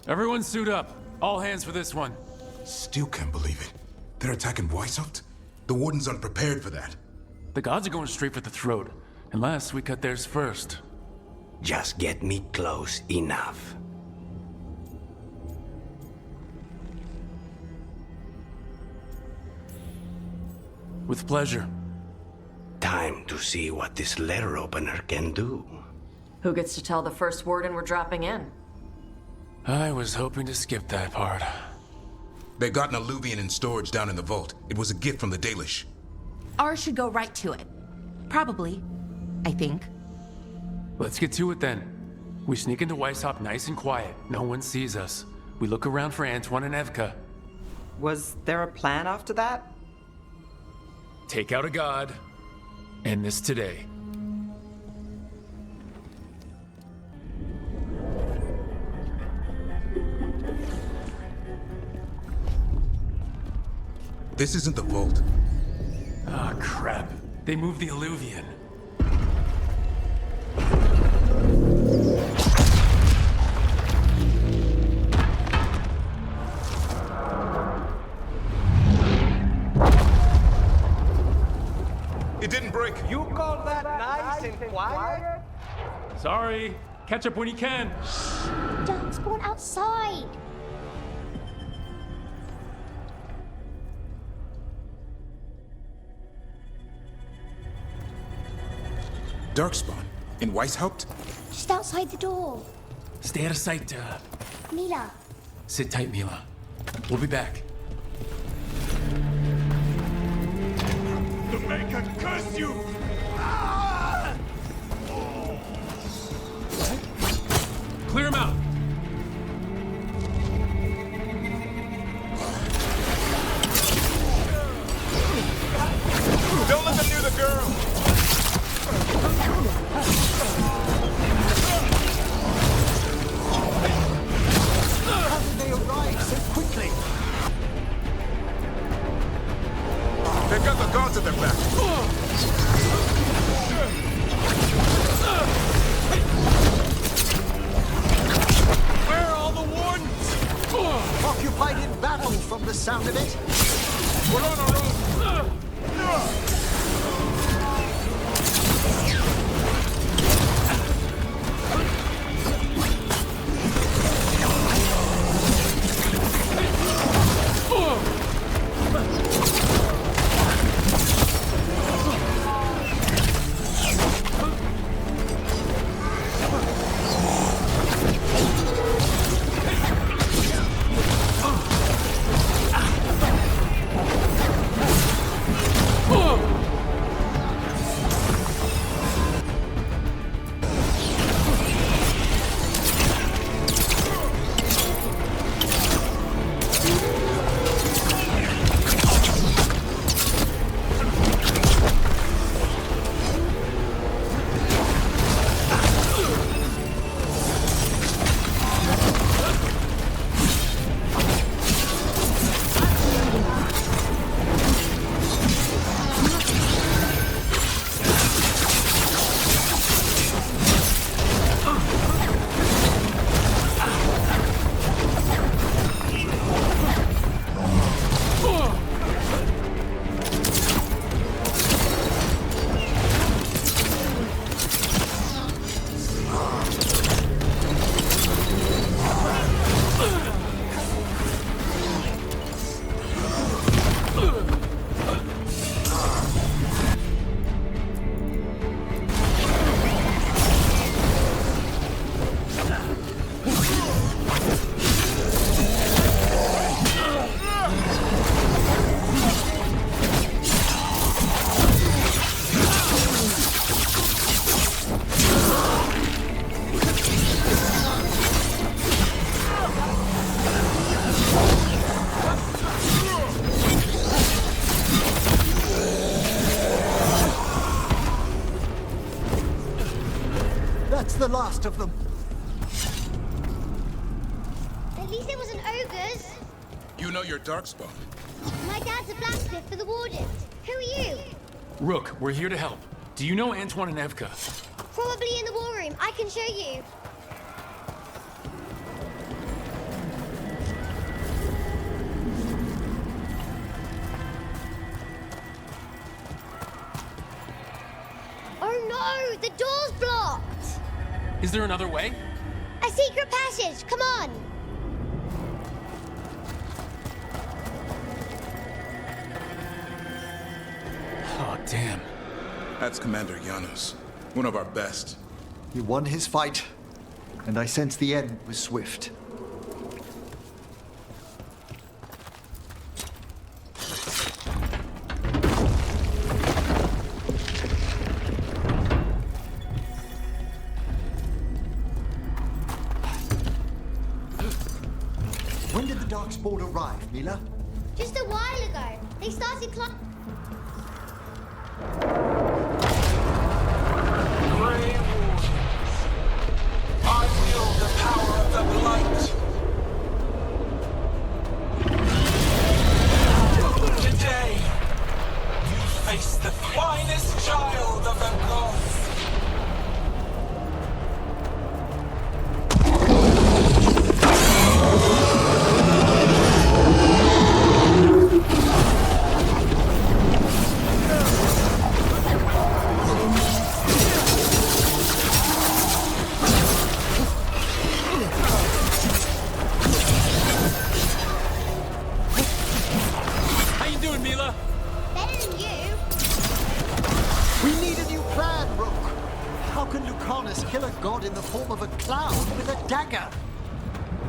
O: Everyone suit up. All hands for this one.
J: Still can't believe it. They're attacking Weishaupt? The Wardens aren't prepared for that.
O: The gods are going straight for the throat, unless we cut theirs first.
B: Just get me close enough.
O: With pleasure.
B: Time to see what this letter opener can do.
F: Who gets to tell the first warden we're dropping in?
O: I was hoping to skip that part.
J: They got an alluvian in storage down in the vault. It was a gift from the Dalish.
H: Ours should go right to it. Probably. I think.
O: Let's get to it then. We sneak into Weishaupt nice and quiet. No one sees us. We look around for Antoine and Evka.
V: Was there a plan after that?
O: Take out a god. End this today.
J: This isn't the vault.
O: Ah, crap. They moved the alluvian.
J: It didn't break.
N: You call that nice and quiet?
O: Sorry. Catch up when you can.
G: Darkspawn outside.
J: Darkspawn? In Weishaupt?
G: Just outside the door.
O: Stay out of sight,
G: Mila.
O: Sit tight, Mila. We'll be back.
C: The Maker curse you!
O: Clear him out!
C: Don't let them near the girl!
N: How did they arrive so quickly?
J: They've got the gods at their back.
C: Where are all the wardens?
N: Occupied in battle from the sound of it.
C: We're on our own.
N: The last of them.
G: At least it wasn't ogres.
J: You know your Darkspawn.
G: My dad's a blacksmith for the Wardens. Who are you?
O: Rook, we're here to help. Do you know Antoine and Evka?
G: Probably in the war room. I can show you. no! The door's blocked!
O: Is there another way?
G: A secret passage! Come on!
O: Oh, damn.
J: That's Commander Janos, one of our best.
S: He won his fight, and I sense the end was swift. When did the Darkspawn arrive, Mila?
G: Just a while ago. They started climbing.
Q: Grey Wardens, I wield the power of the Blight. Today, you face the finest child of the gods.
O: How you doing, Mila?
G: Better than you.
S: We need a new plan, Rook. How can Lucanus kill a god in the form of a cloud with a dagger?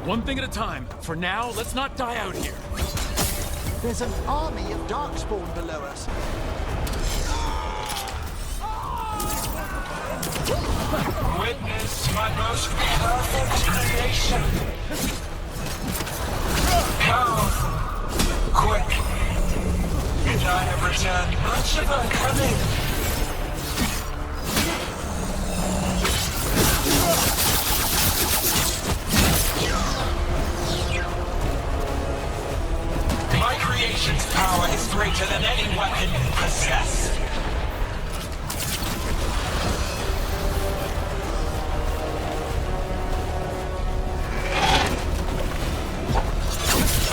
O: One thing at a time. For now, let's not die out here.
S: There's an army of Darkspawn below us.
Q: Witness my most perfect creation. Powerful, quick, and I have returned much of our cunning. My creation's power is greater than any weapon you possess.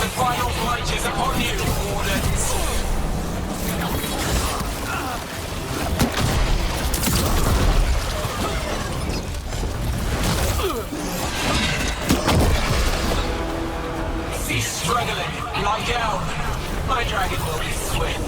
Q: The final blight is upon you, Wardens. Cease struggling. Lie down. My dragon will be swift.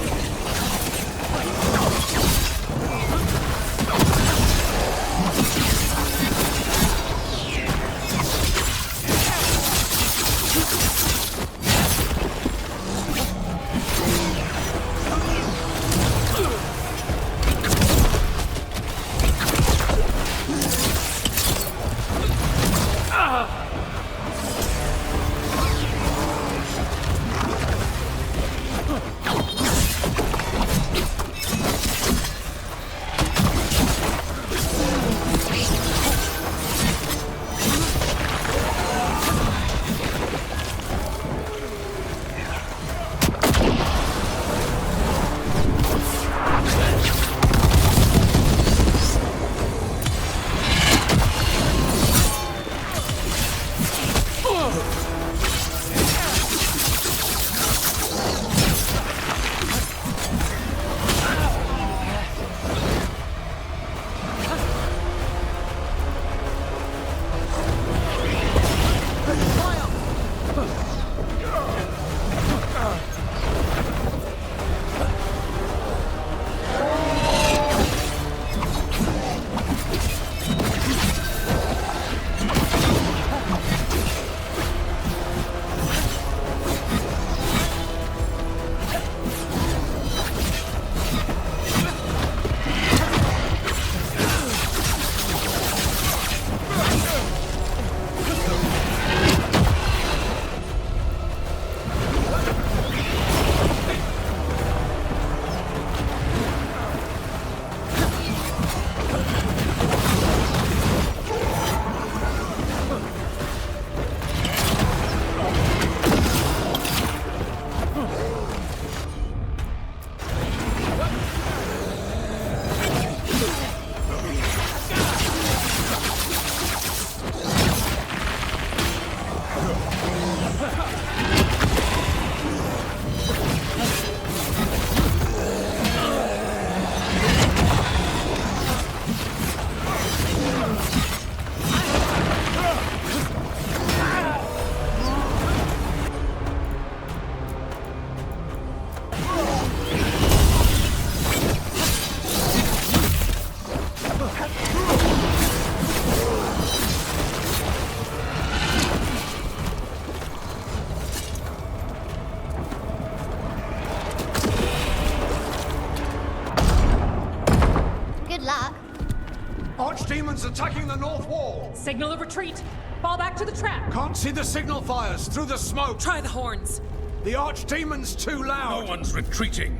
Q: archdemons attacking the north wall!
A: Signal a retreat! Fall back to the trap!
Q: Can't see the signal fires through the smoke!
A: Try the horns!
Q: The archdemons too loud!
P: No one's retreating!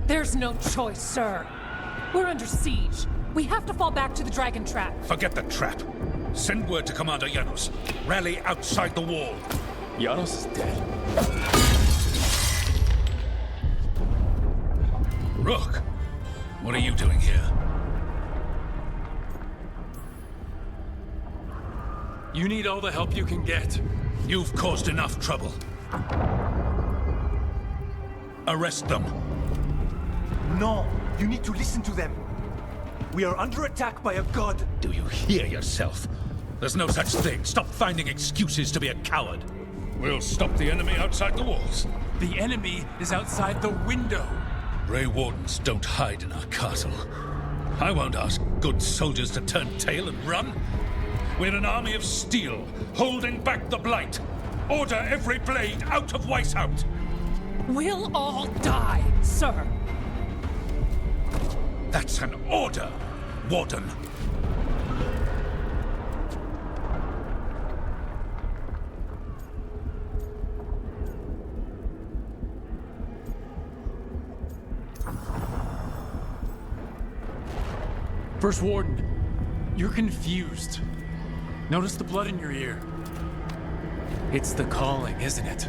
A: There's no choice, sir. We're under siege. We have to fall back to the dragon trap.
P: Forget the trap. Send word to Commander Janos. Rally outside the wall.
O: Janos is dead.
P: Rook, what are you doing here?
O: You need all the help you can get.
P: You've caused enough trouble. Arrest them.
B: No, you need to listen to them. We are under attack by a god.
P: Do you hear yourself? There's no such thing. Stop finding excuses to be a coward. We'll stop the enemy outside the walls.
O: The enemy is outside the window.
P: Grey Wardens don't hide in our castle. I won't ask good soldiers to turn tail and run. We're an army of steel, holding back the Blight. Order every blade out of Weishaupt.
A: We'll all die, sir.
P: That's an order, Warden.
O: First Warden, you're confused. Notice the blood in your ear. It's the calling, isn't it?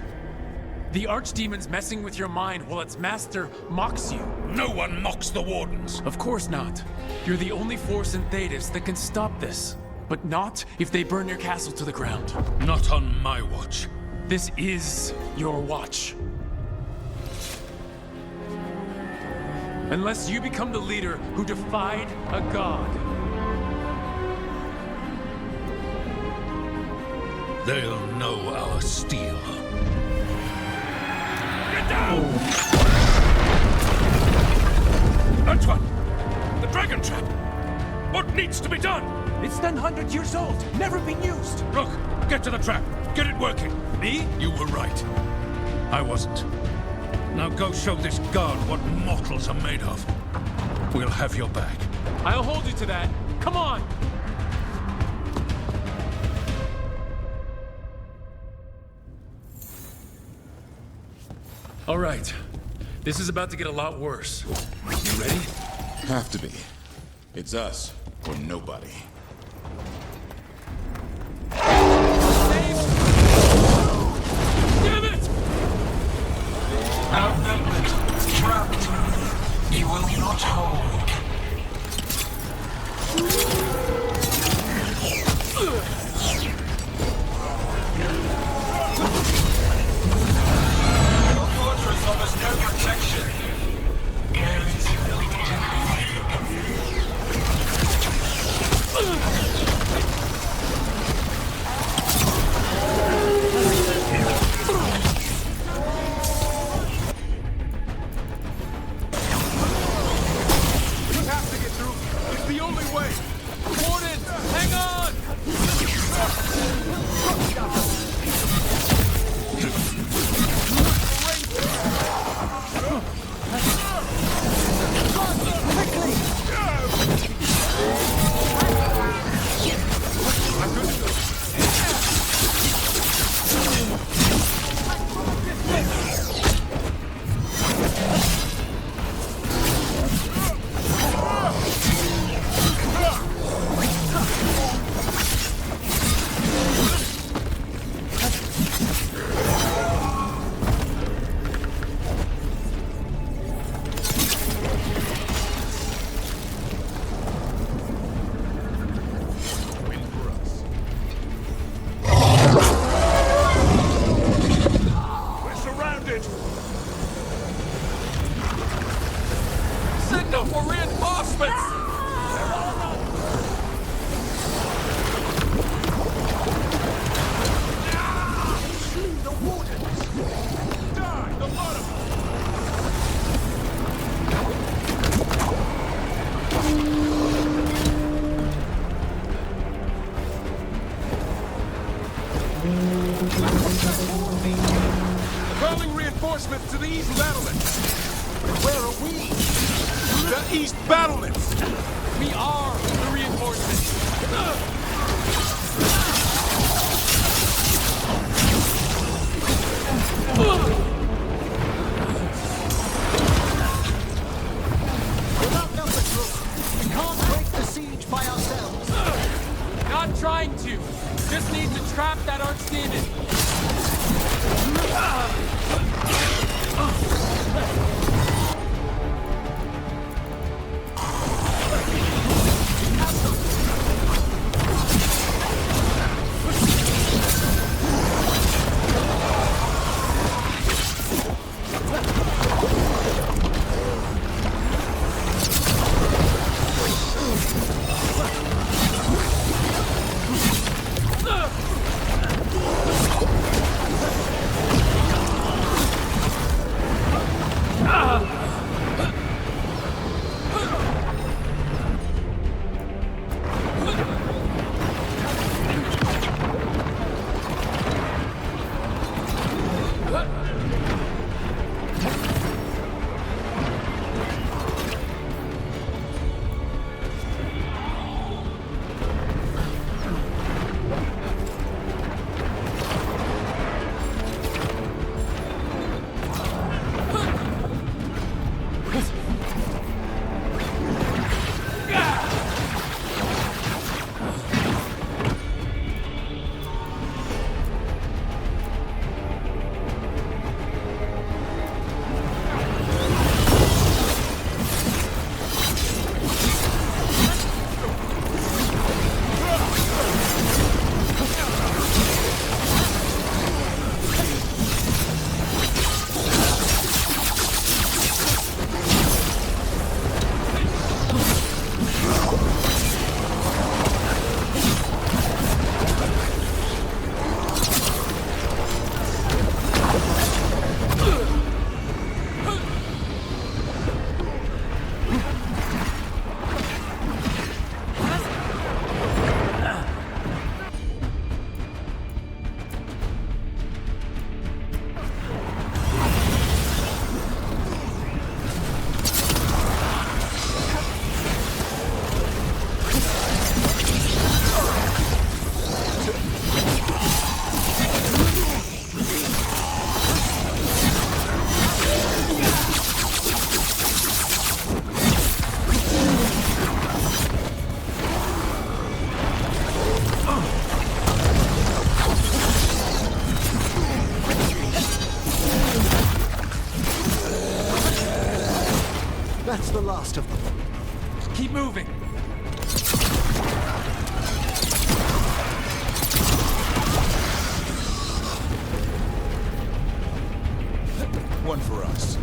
O: The Archdemon's messing with your mind while its master mocks you.
P: No one mocks the Wardens.
O: Of course not. You're the only force in Thedas that can stop this. But not if they burn your castle to the ground.
P: Not on my watch.
O: This is your watch. Unless you become the leader who defied a god.
P: They'll know our steel. Get down! Antoine! The dragon trap! What needs to be done?
B: It's 100 years old, never been used.
P: Rook, get to the trap. Get it working.
O: Me?
P: You were right. I wasn't. Now go show this guard what mortals are made of. We'll have your back.
O: I'll hold you to that. Come on! All right. This is about to get a lot worse. You ready?
J: Have to be. It's us, or nobody.
O: Damn it!
Q: Outnumbered, trapped. You will not hold. Your fortress offers no protection. Signal for reinforcements!
B: The Wardens!
Q: Die, the lot of them!
C: Calling reinforcements to the east battlements!
B: Where are we?
C: The east battlements! We are the reinforcements!
S: Without numbers, Rook, we can't break the siege by ourselves.
C: Not trying to. Just need to trap that archdemon.
S: That's the last of them.
C: Keep moving.
J: One for us.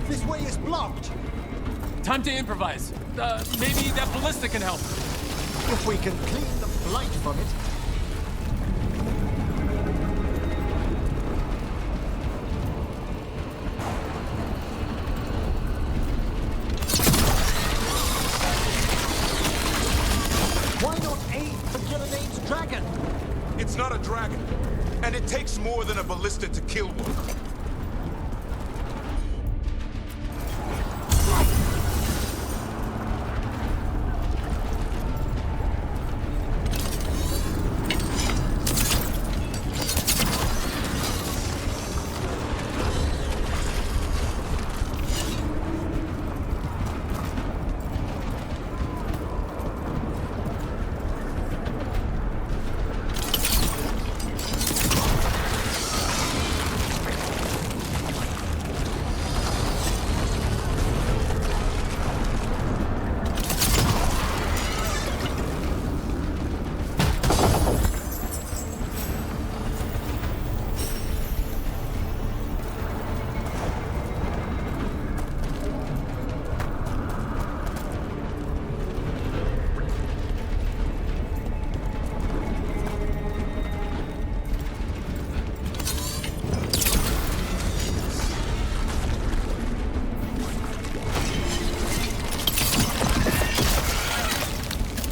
S: This way is blocked.
C: Time to improvise. Maybe that ballista can help.
S: If we can clean the blight from it. Why not aim for Gillidane's dragon?
J: It's not a dragon, and it takes more than a ballista to kill one.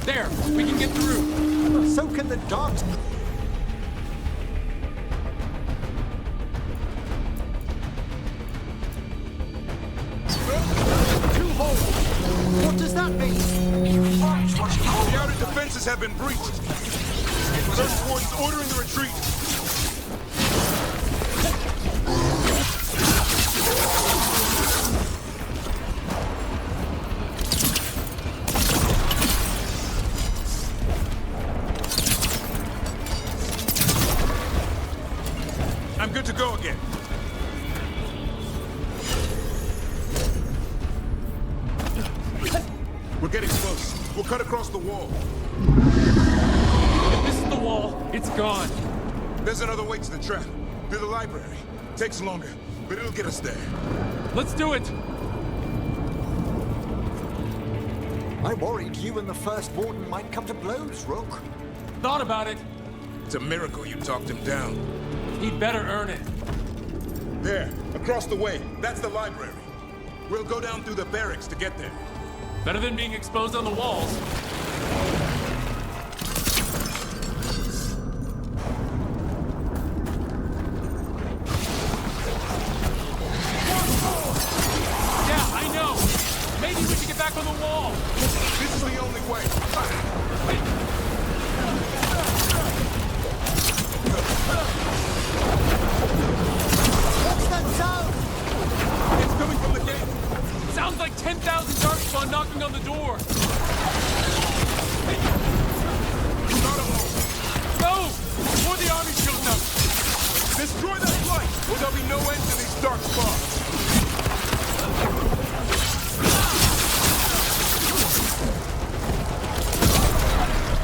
O: There, we can get through.
S: So can the dogs. Two holes. What does that mean?
J: The outer defenses have been breached. First Warden's ordering the retreat. I'm good to go again. We're getting close. We'll cut across the wall.
O: If this is the wall, it's gone.
J: There's another way to the trap. Through the library. Takes longer, but it'll get us there.
O: Let's do it!
S: I worried you and the First Warden might come to blows, Rook.
O: Thought about it.
J: It's a miracle you talked him down.
O: He'd better earn it.
J: There, across the way. That's the library. We'll go down through the barracks to get there.
O: Better than being exposed on the walls. Yeah, I know. Maybe we should get back on the wall.
J: This is the only way.
S: What's that sound?
J: It's coming from the gate.
O: Sounds like 10,000 Darkspawn knocking on the door. Go! Before the army shows up.
J: Destroy that light, or there'll be no end to these Darkspawn.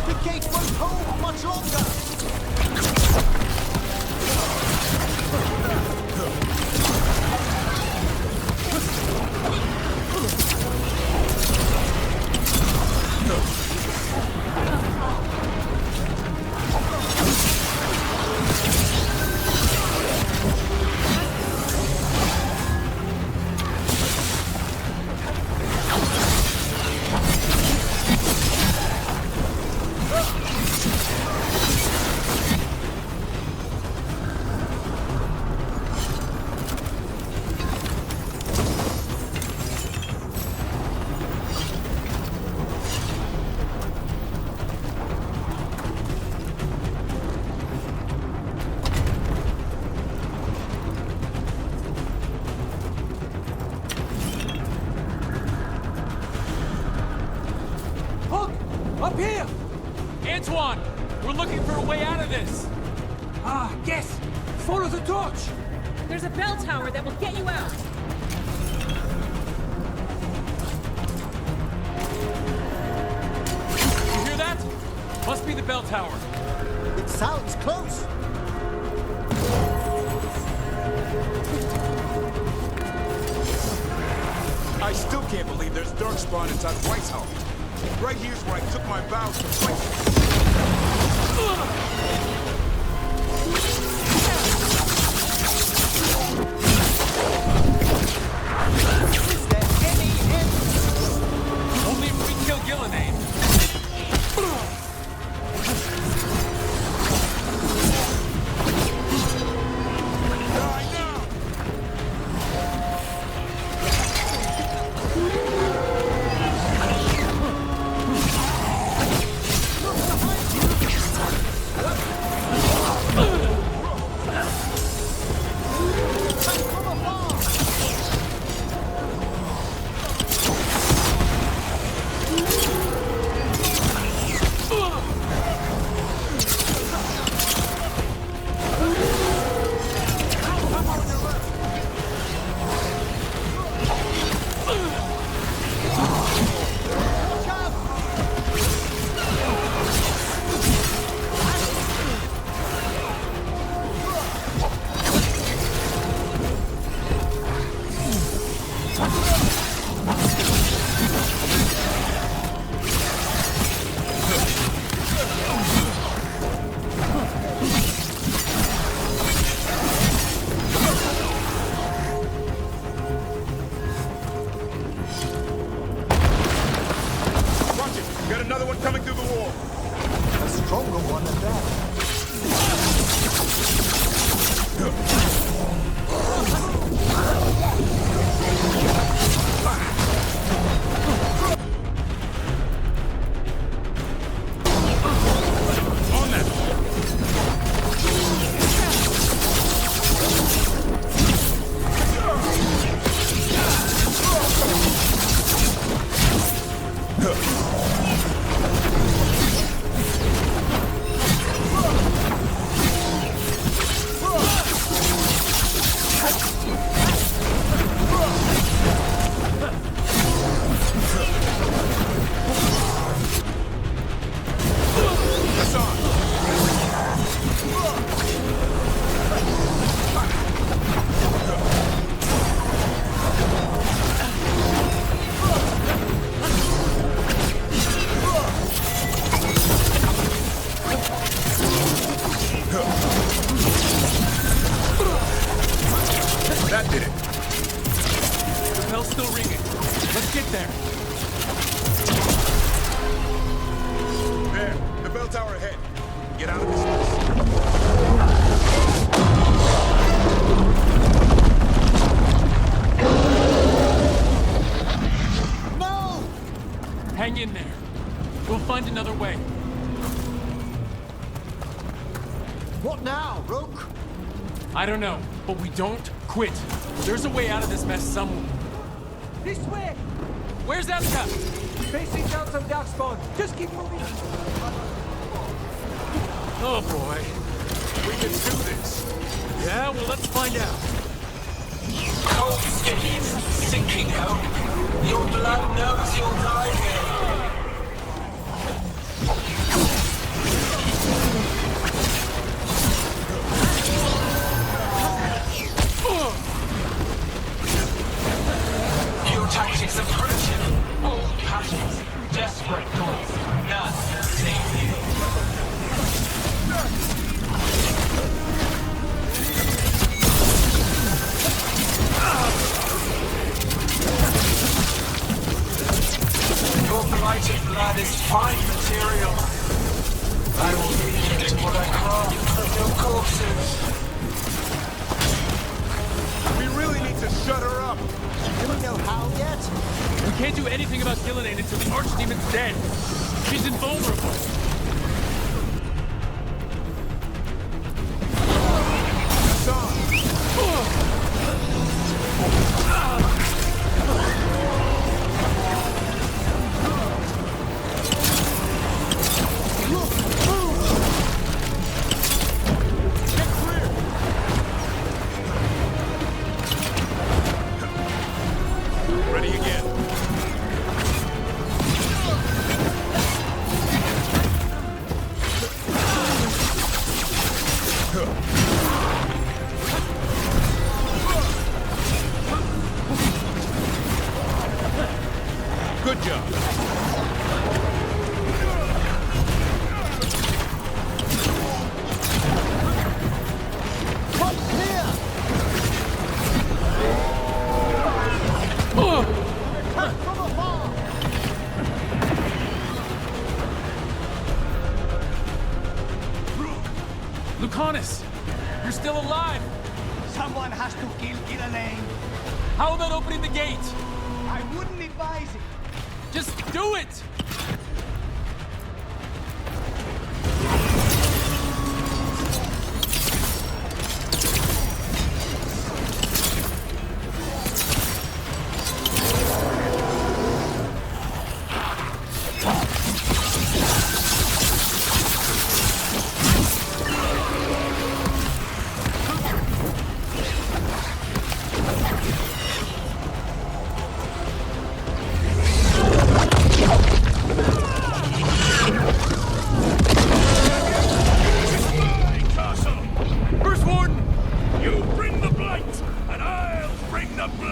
S: The gate won't hold much longer.
O: Up here! Antoine! We're looking for a way out of this!
N: Ah, yes! Follow the torch!
A: There's a bell tower that will get you out.
O: You hear that? Must be the bell tower.
S: It sounds close.
J: I still can't believe there's Darkspawn inside Weishaupt. Right here's where I took my vows to fight.
S: Is there any end?
O: Only if we kill Gillenane.
J: another one coming through the wall.
S: A stronger one at that.
J: On that. That did it.
O: The bell's still ringing. Let's get there.
J: There, the bell tower ahead. Get out of this mess.
S: No!
O: Hang in there. We'll find another way.
S: What now, Rook?
O: I don't know, but we don't quit. There's a way out of this mess somewhere.
N: This way!
O: Where's Elka?
N: Facing down some darkspawn. Just keep moving.
O: Oh boy.
J: We can do this.
O: Yeah, well, let's find out.
R: Cold cities, sinking hope. Your blood knows you'll die here. Your tactics are primitive. Old passions, desperate goals. None can save you. Your blighted blood is fine material. I will lead it to what I craft from your corpses.
J: We really need to shut her up.
S: Do we know how yet?
O: We can't do anything about Killinane until the Archdemon's dead. She's invulnerable.
J: Ready again. Good job.
S: Come clear! Attack from afar!
O: Lucanus! You're still alive!
N: Someone has to kill Killinane.
O: How about opening the gate?
N: I wouldn't advise it.
O: Just do it!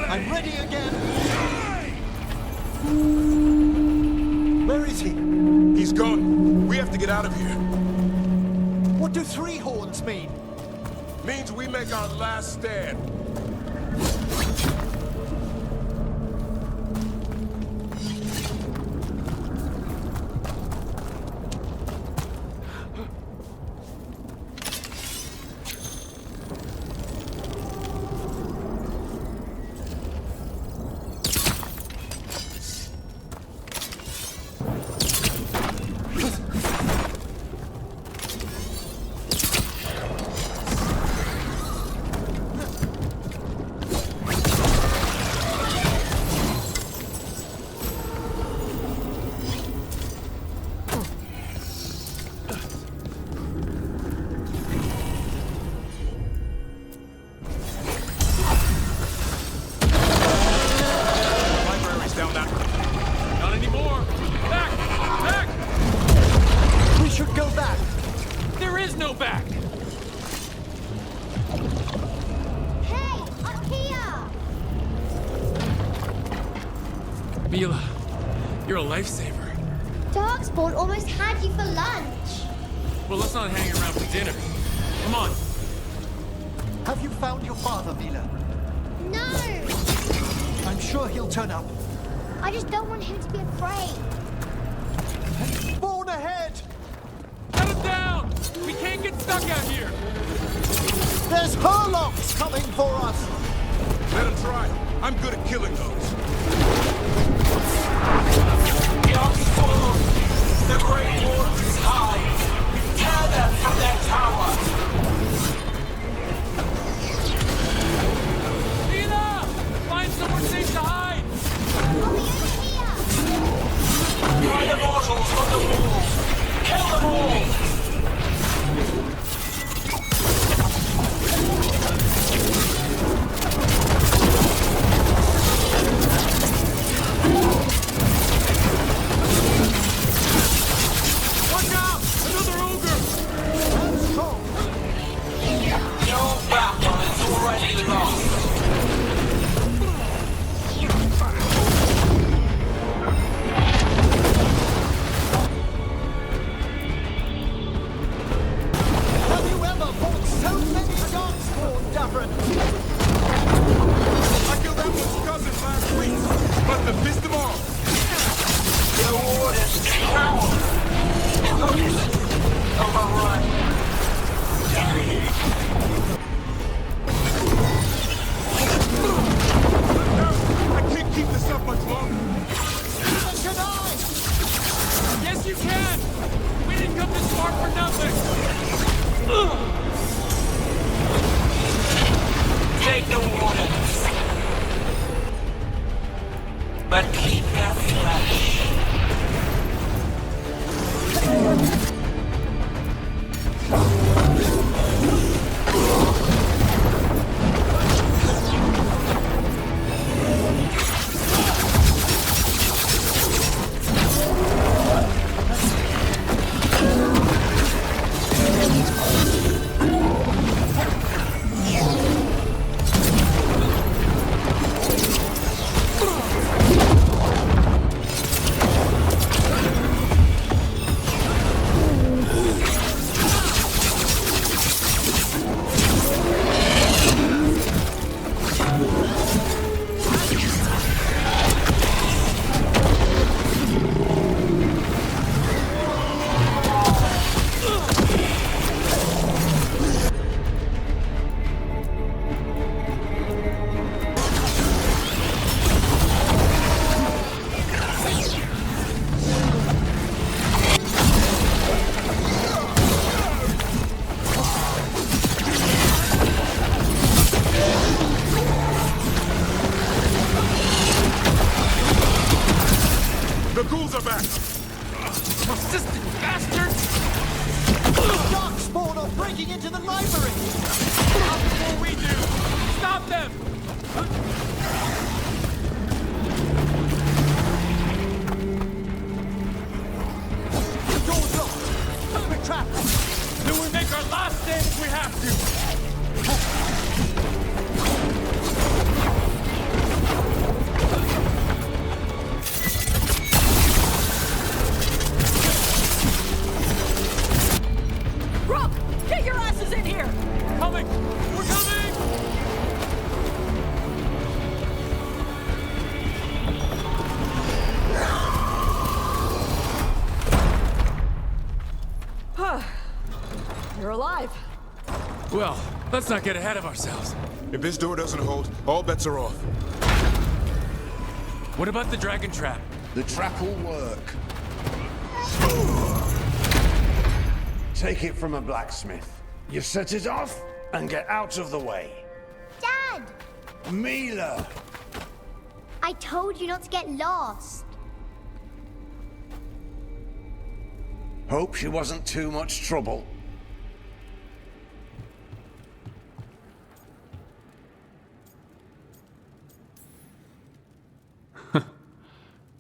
S: I'm ready again. Where is he?
J: He's gone. We have to get out of here.
S: What do three horns mean?
J: Means we make our last stand.
O: You're a lifesaver.
G: Darkspawn almost had you for lunch.
O: Well, let's not hang around for dinner. Come on.
S: Have you found your father, Mila?
G: No!
S: I'm sure he'll turn up.
G: I just don't want him to be afraid.
S: Spawn ahead!
O: Shut it down! We can't get stuck out here!
S: There's Hurlocks coming for us!
J: Let him try. I'm good at killing those.
R: Darkspawn! The Grey Wardens hide! Tear them from their tower!
O: Mila! Find somewhere safe to hide!
R: Find the mortals on the wall! Kill them all!
O: Watch out! Another ogre!
R: Your battle is already lost!
S: Have you ever fought so many Darkspawn, Davran?
J: I killed that one's cousin last week. Must have pissed him off.
R: The Wardens coward! Overrun!
J: I can't keep this up much longer.
S: Neither can I!
O: Yes, you can! We didn't come this far for nothing!
R: Take the Wardens! But keep their flesh!
J: The ghouls are back!
O: Persistent bastards!
S: Darkspawn are breaking into the library!
O: Not before we do! Stop them!
S: The door's locked! We're trapped!
O: Then we make our last stand if we have to!
F: Rook! Get your asses in here!
O: Coming! We're coming!
F: You're alive.
O: Well, let's not get ahead of ourselves.
J: If this door doesn't hold, all bets are off.
O: What about the dragon trap?
E: The trap will work. Take it from a blacksmith. You set it off and get out of the way.
G: Dad!
E: Mila!
G: I told you not to get lost.
E: Hope she wasn't too much trouble.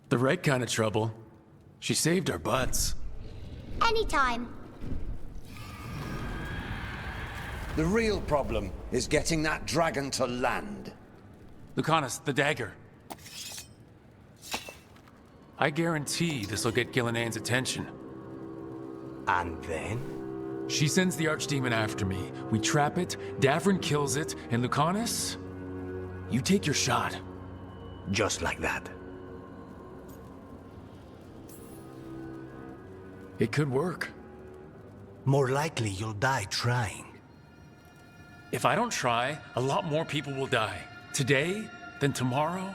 O: The right kind of trouble. She saved our butts.
G: Anytime.
E: The real problem is getting that dragon to land.
O: Lucanus, the dagger. I guarantee this'll get Gillian's attention.
B: And then?
O: She sends the Archdemon after me. We trap it, Davrin kills it, and Lucanus? You take your shot.
B: Just like that.
O: It could work.
B: More likely you'll die trying.
O: If I don't try, a lot more people will die. Today, then tomorrow.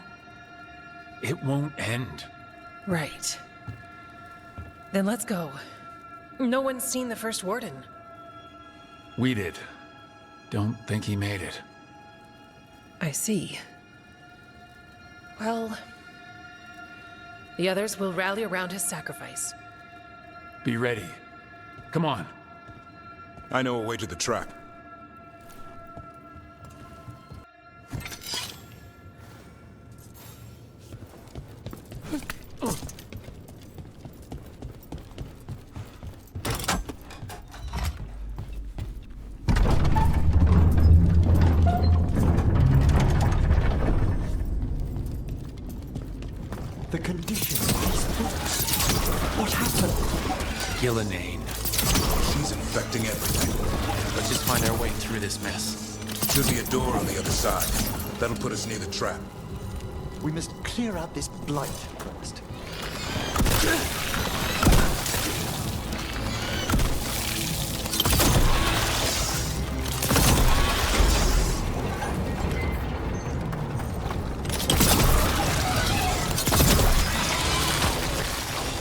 O: It won't end.
A: Right. Then let's go. No one's seen the first warden.
O: We did. Don't think he made it.
A: I see. Well, the others will rally around his sacrifice.
O: Be ready. Come on.
J: I know a way to the trap.
S: The condition of these books. What happened?
O: Gillian.
J: She's infecting everything.
O: Let's just find our way through this mess.
J: Should be a door on the other side. That'll put us near the trap.
S: We must clear out this blight first.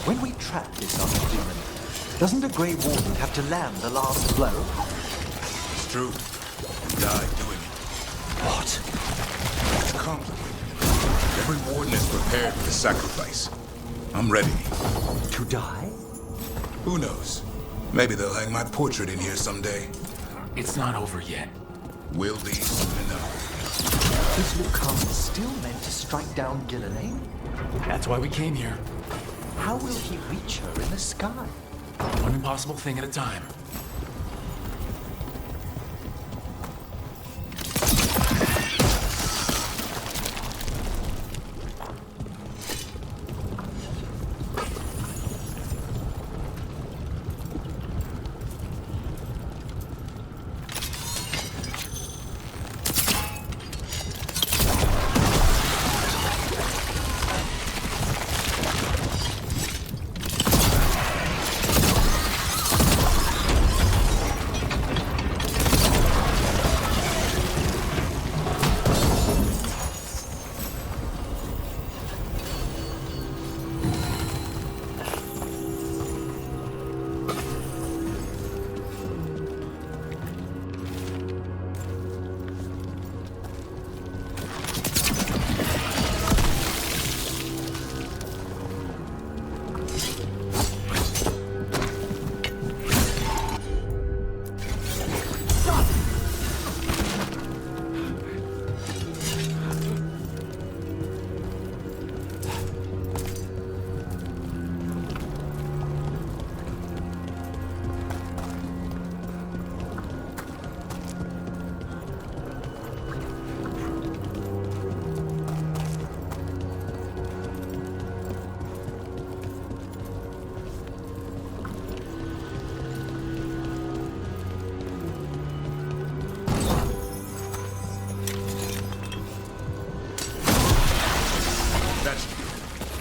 S: When we trap this Archdemon, doesn't a Grey Warden have to land the last blow?
J: It's true. He died doing it.
B: What?
J: It's complicated. Every warden is prepared for the sacrifice. I'm ready.
S: To die?
J: Who knows? Maybe they'll hang my portrait in here someday.
O: It's not over yet.
J: Will be soon enough.
S: Is Lucanus still meant to strike down Gillian?
O: That's why we came here.
S: How will he reach her in the sky?
O: One impossible thing at a time.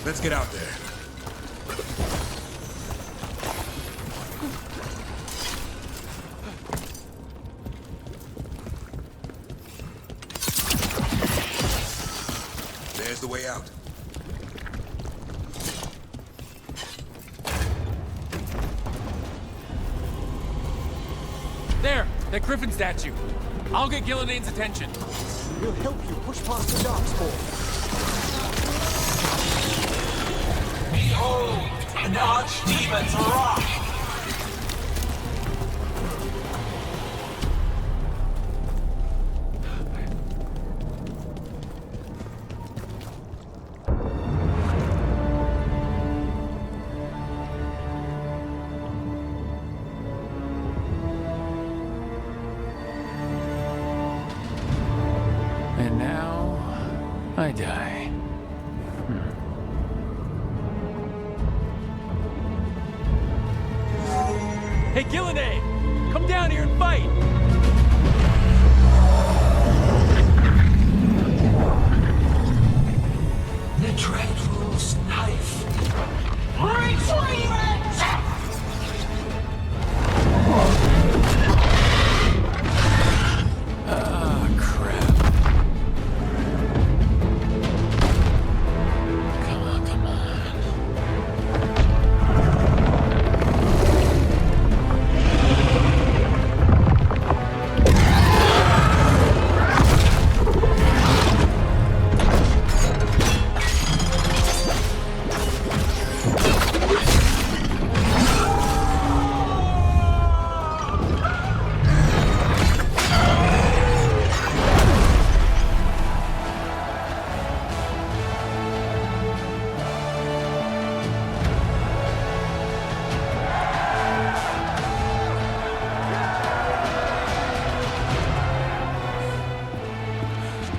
J: Let's get out there. There's the way out.
O: There! That Griffin statue! I'll get Gillian's attention.
S: We'll help you push past the Darkspawn.
R: Behold, an Archdemon's rock!
O: And now, I die. Hey, Gillenade! Come down here and fight!
R: The Dread Rule's knife. Retrieve it!
O: Ah, crap. Come on, come on.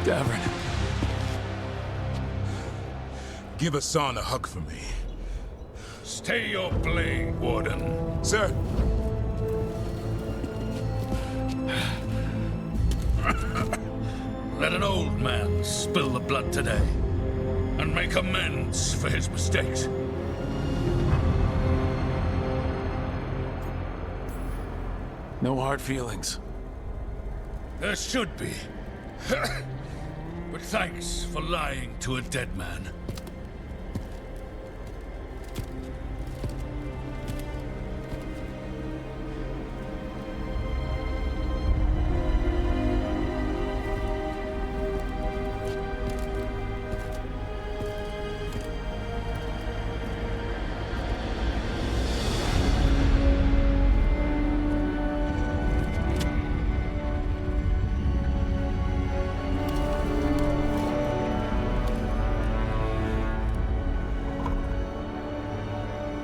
O: Davrin.
J: Give Hassan a hug for me.
P: Stay your blade, Warden.
J: Sir.
P: Let an old man spill the blood today, and make amends for his mistakes.
O: No hard feelings.
P: There should be. But thanks for lying to a dead man.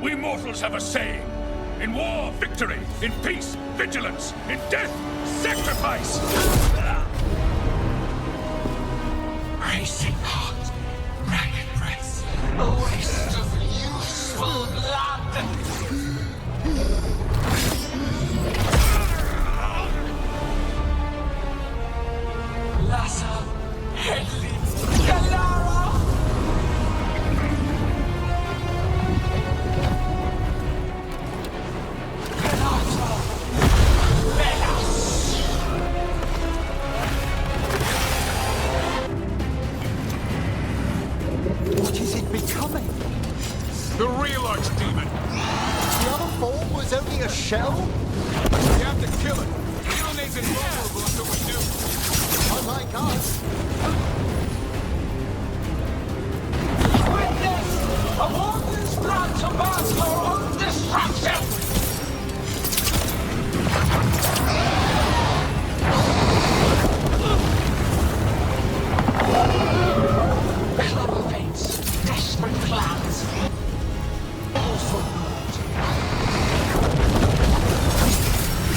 P: We mortals have a saying. In war, victory. In peace, vigilance. In death, sacrifice.
R: Racing heart, ragged breath, a waste of useful blood. Lassa, Hedley, Galara.
S: What is it becoming?
J: The real archdemon.
S: The other form was only a shell?
J: We have to kill it. Gillenade's invulnerable until we do.
S: Unlike us.
R: Witness a warden's plan to birth your own destruction! Clever fates, desperate plans. All for blood.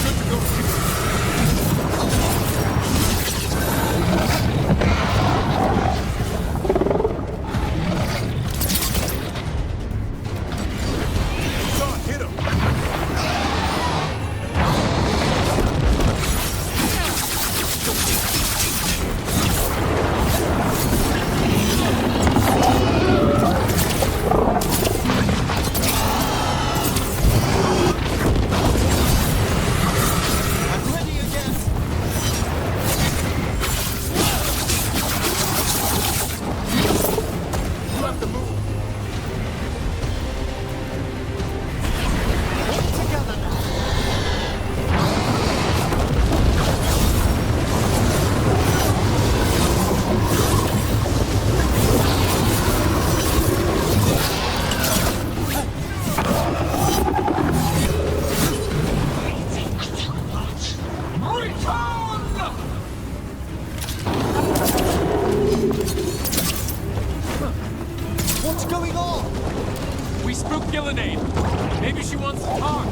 J: Good to go.
O: Gillenade. Maybe she wants to talk.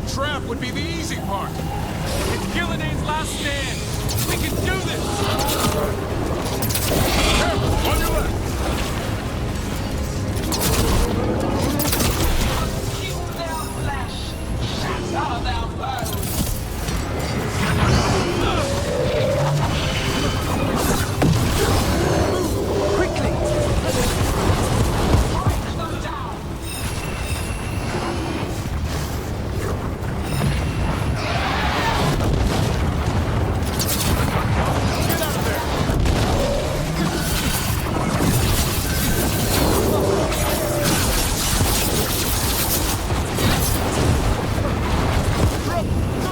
J: the trap would be the easy part.
C: It's Gillidan's last stand. We can do this!
J: Careful, on your left!
R: Kill their flesh, shatter their bones.
S: Quickly!
R: Break them down.
J: Get out of there! Drop!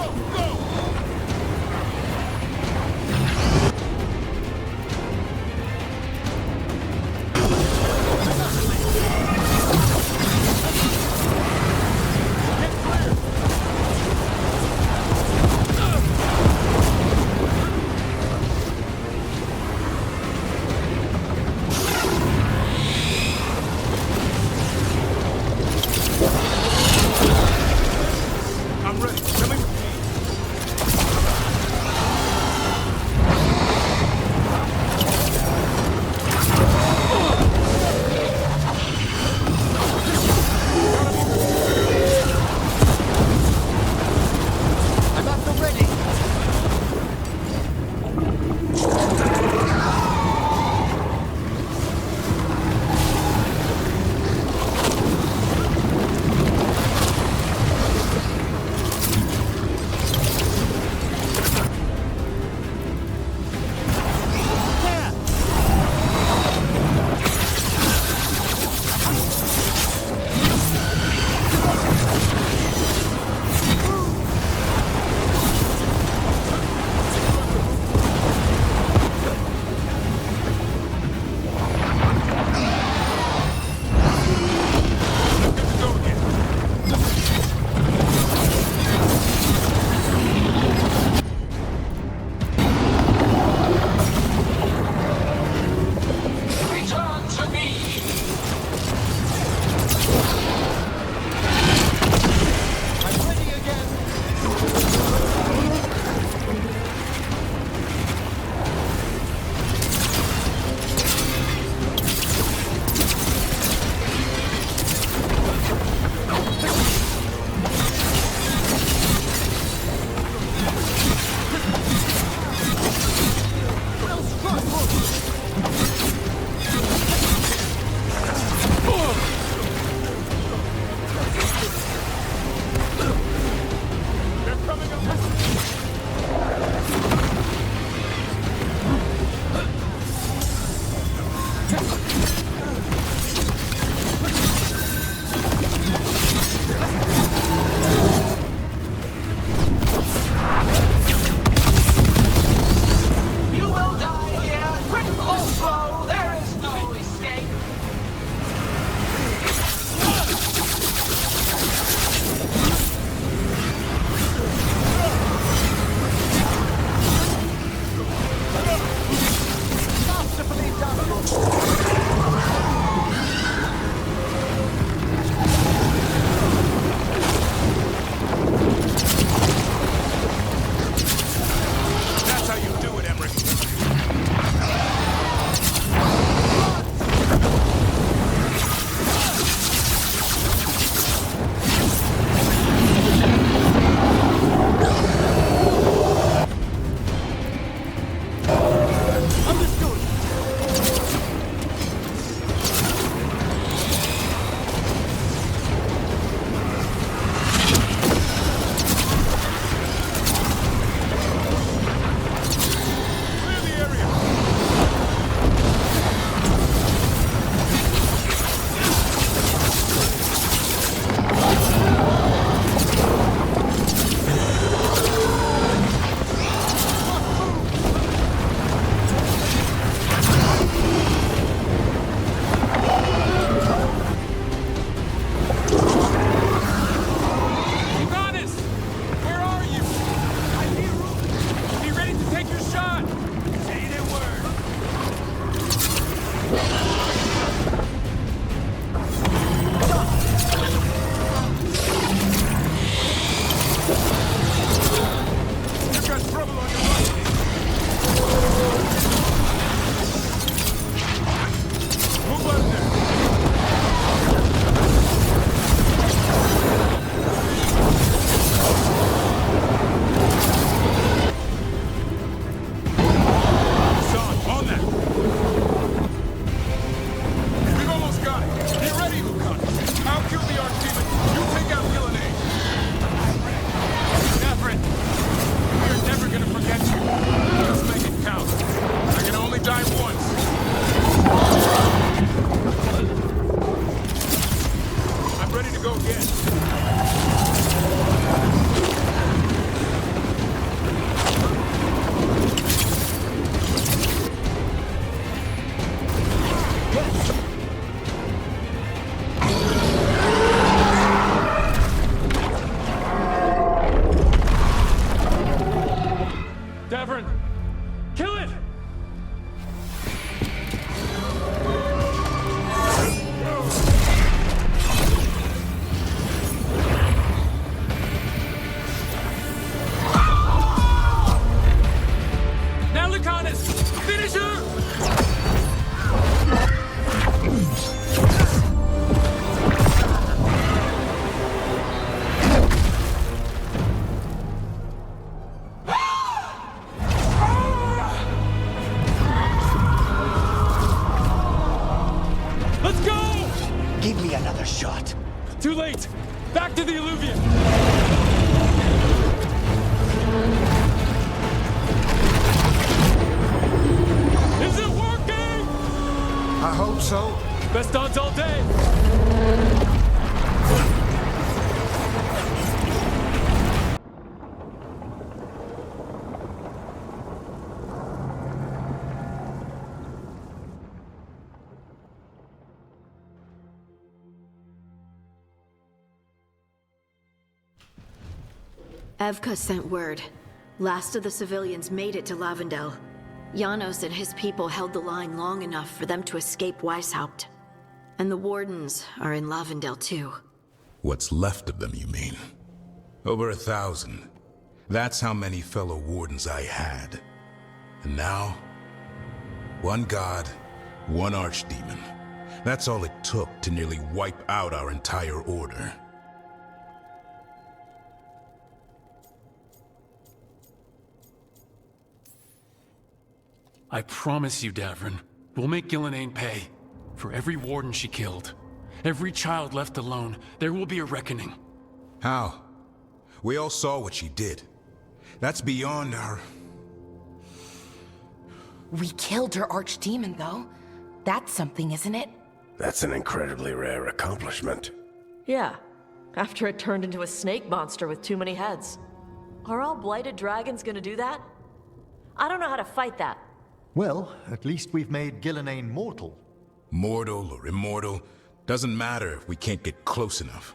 C: move you! Is it working?
E: I hope so.
C: Best odds all day!
D: Evka sent word. Last of the civilians made it to Lavendel. Janos and his people held the line long enough for them to escape Weishaupt. And the Wardens are in Lavendel too.
J: What's left of them, you mean? Over 1,000. That's how many fellow Wardens I had. And now, one god, one archdemon. That's all it took to nearly wipe out our entire order.
O: I promise you, Davrin, we'll make Gillenane pay. For every warden she killed, every child left alone, there will be a reckoning.
J: How? We all saw what she did. That's beyond our...
H: We killed her archdemon, though. That's something, isn't it?
E: That's an incredibly rare accomplishment.
F: Yeah, after it turned into a snake monster with too many heads. Are all blighted dragons gonna do that? I don't know how to fight that.
S: Well, at least we've made Gillenane mortal.
J: Mortal or immortal, doesn't matter if we can't get close enough.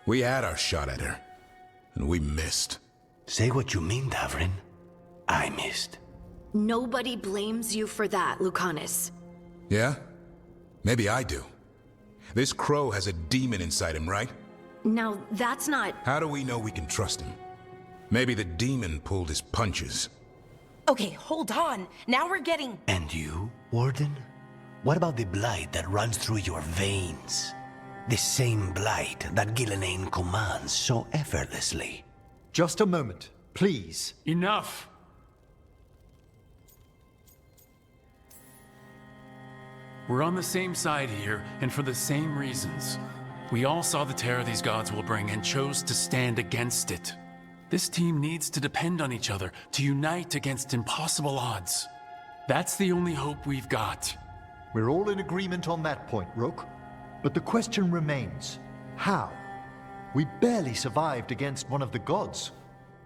J: We had our shot at her, and we missed.
B: Say what you mean, Davrin. I missed.
D: Nobody blames you for that, Lucanus.
J: Yeah? Maybe I do. This crow has a demon inside him, right?
D: Now, that's not...
J: How do we know we can trust him? Maybe the demon pulled his punches.
H: Okay, hold on. Now we're getting...
B: And you, Warden? What about the blight that runs through your veins? The same blight that Gillenane commands so effortlessly.
S: Just a moment, please.
O: Enough! We're on the same side here, and for the same reasons. We all saw the terror these gods will bring and chose to stand against it. This team needs to depend on each other, to unite against impossible odds. That's the only hope we've got.
S: We're all in agreement on that point, Rook. But the question remains, how? We barely survived against one of the gods.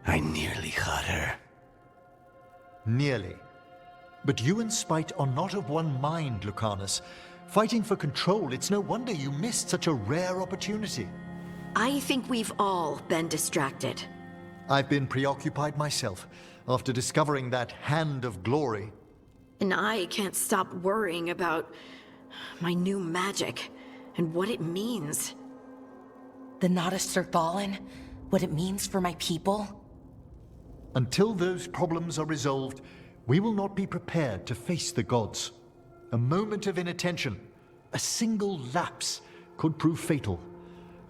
B: I nearly had her.
S: Nearly. But you and Spite are not of one mind, Lucanus. Fighting for control, it's no wonder you missed such a rare opportunity.
D: I think we've all been distracted.
S: I've been preoccupied myself, after discovering that Hand of Glory.
D: And I can't stop worrying about my new magic and what it means.
H: The Nodists are fallen? What it means for my people?
S: Until those problems are resolved, we will not be prepared to face the gods. A moment of inattention, a single lapse, could prove fatal,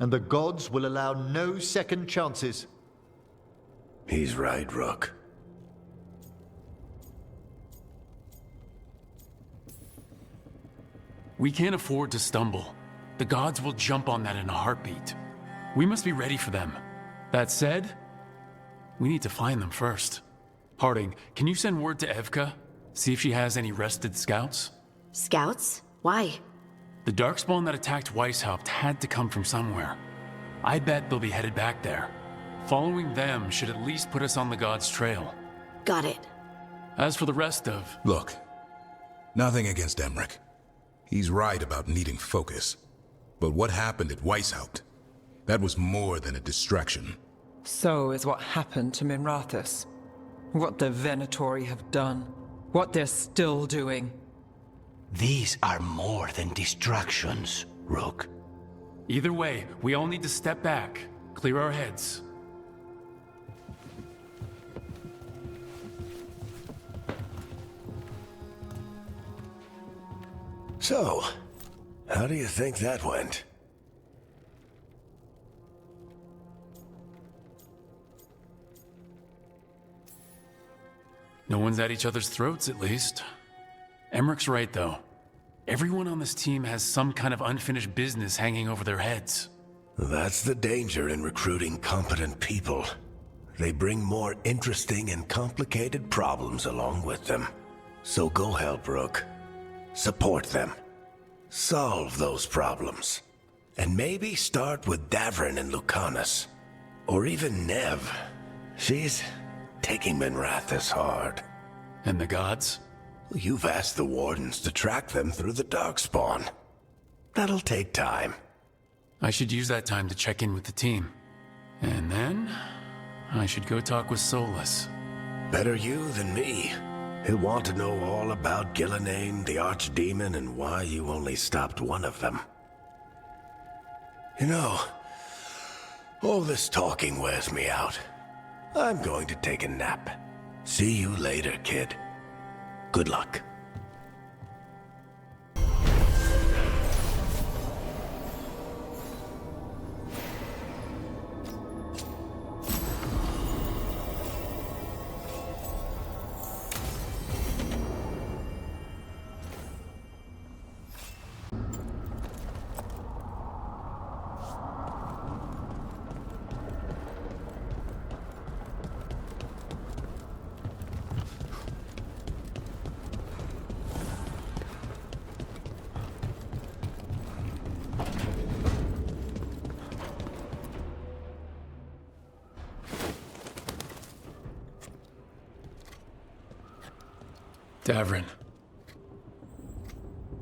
S: and the gods will allow no second chances.
E: He's right, Rook.
O: We can't afford to stumble. The gods will jump on that in a heartbeat. We must be ready for them. That said, we need to find them first. Harding, can you send word to Evka? See if she has any rested scouts?
D: Scouts? Why?
O: The Darkspawn that attacked Weishaupt had to come from somewhere. I bet they'll be headed back there. Following them should at least put us on the gods' trail.
D: Got it.
O: As for the rest of...
J: Look, nothing against Emmerich. He's right about needing focus. But what happened at Weishaupt? That was more than a distraction.
V: So is what happened to Minrathous. What the Venatori have done. What they're still doing.
B: These are more than distractions, Rook.
O: Either way, we all need to step back, clear our heads.
E: So, how do you think that went?
O: No one's at each other's throats, at least. Emmerich's right, though. Everyone on this team has some kind of unfinished business hanging over their heads.
K: That's the danger in recruiting competent people. They bring more interesting and complicated problems along with them. So go help Rook. Support them. Solve those problems. And maybe start with Davrin and Lucanus. Or even Nev. She's taking Minrathous hard.
O: And the gods?
K: You've asked the Wardens to track them through the Darkspawn. That'll take time.
O: I should use that time to check in with the team. And then, I should go talk with Solus.
K: Better you than me. He'll want to know all about Gillenane, the Archdemon, and why you only stopped one of them. You know, all this talking wears me out. I'm going to take a nap. See you later, kid. Good luck.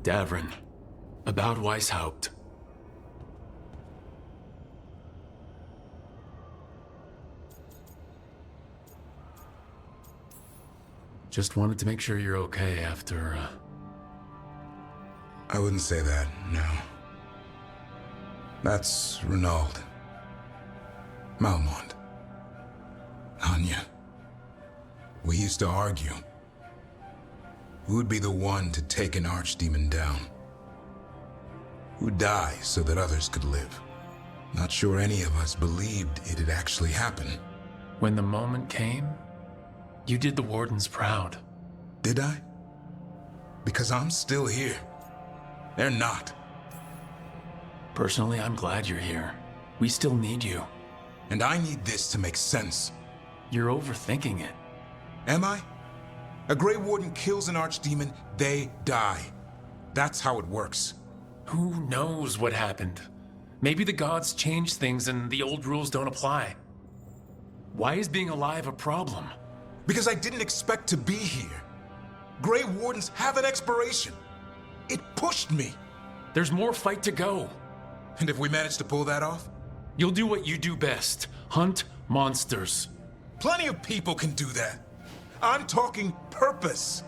O: Davrin. About Weishaupt. Just wanted to make sure you're okay after,
J: I wouldn't say that, no. That's Renaud. Malmont. Anya. We used to argue. Who would be the one to take an archdemon down? Who'd die so that others could live? Not sure any of us believed it'd actually happen.
O: When the moment came, you did the Wardens proud.
J: Did I? Because I'm still here. They're not.
O: Personally, I'm glad you're here. We still need you.
J: And I need this to make sense.
O: You're overthinking it.
J: Am I? A Grey Warden kills an archdemon, they die. That's how it works.
O: Who knows what happened? Maybe the gods changed things and the old rules don't apply. Why is being alive a problem?
J: Because I didn't expect to be here. Grey Wardens have an expiration. It pushed me.
O: There's more fight to go.
J: And if we manage to pull that off?
O: You'll do what you do best. Hunt monsters.
J: Plenty of people can do that. I'm talking purpose.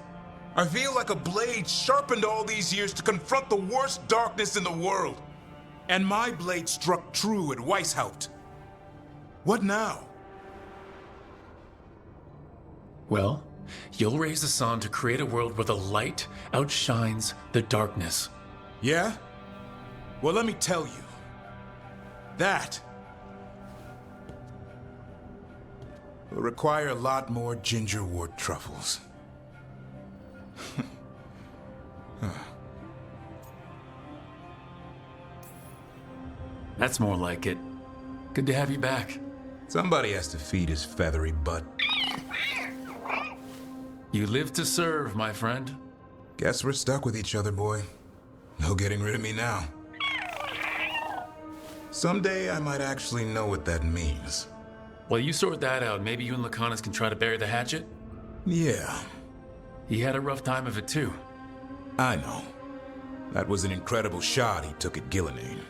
J: I feel like a blade sharpened all these years to confront the worst darkness in the world. And my blade struck true at Weishaupt. What now?
O: Well, you'll raise the sun to create a world where the light outshines the darkness.
J: Yeah? Well, let me tell you. That will require a lot more gingerwort truffles.
O: That's more like it. Good to have you back.
J: Somebody has to feed his feathery butt.
O: You live to serve, my friend.
J: Guess we're stuck with each other, boy. No getting rid of me now. Someday I might actually know what that means.
O: While you sort that out, maybe you and Lucanus can try to bury the hatchet?
J: Yeah.
O: He had a rough time of it too.
J: I know. That was an incredible shot he took at Gillenane.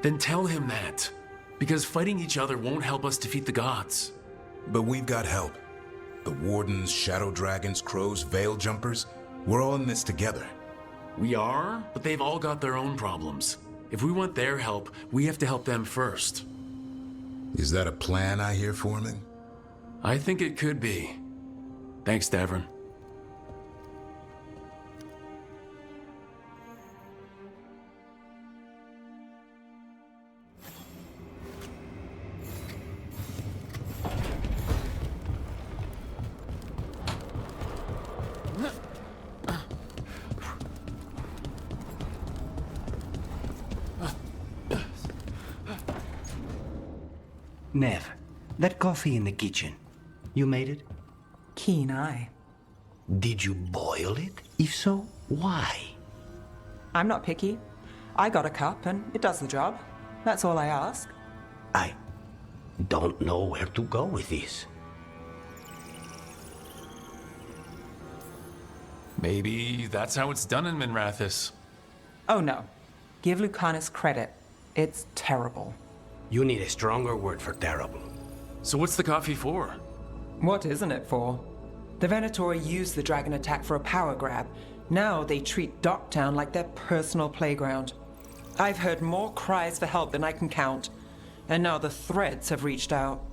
O: Then tell him that. Because fighting each other won't help us defeat the gods.
J: But we've got help. The Wardens, Shadow Dragons, Crows, Veil Jumpers, we're all in this together.
O: We are, but they've all got their own problems. If we want their help, we have to help them first.
J: Is that a plan I hear forming?
O: I think it could be. Thanks, Davrin.
B: Nev, that coffee in the kitchen, you made it?
V: Keen eye.
B: Did you boil it? If so, why?
V: I'm not picky. I got a cup and it does the job. That's all I ask.
B: I don't know where to go with this.
O: Maybe that's how it's done in Minrathis.
V: Oh no. Give Lucanus credit. It's terrible.
B: You need a stronger word for terrible.
O: So what's the coffee for?
V: What isn't it for? The Venator used the dragon attack for a power grab. Now they treat Docktown like their personal playground. I've heard more cries for help than I can count. And now the Threads have reached out.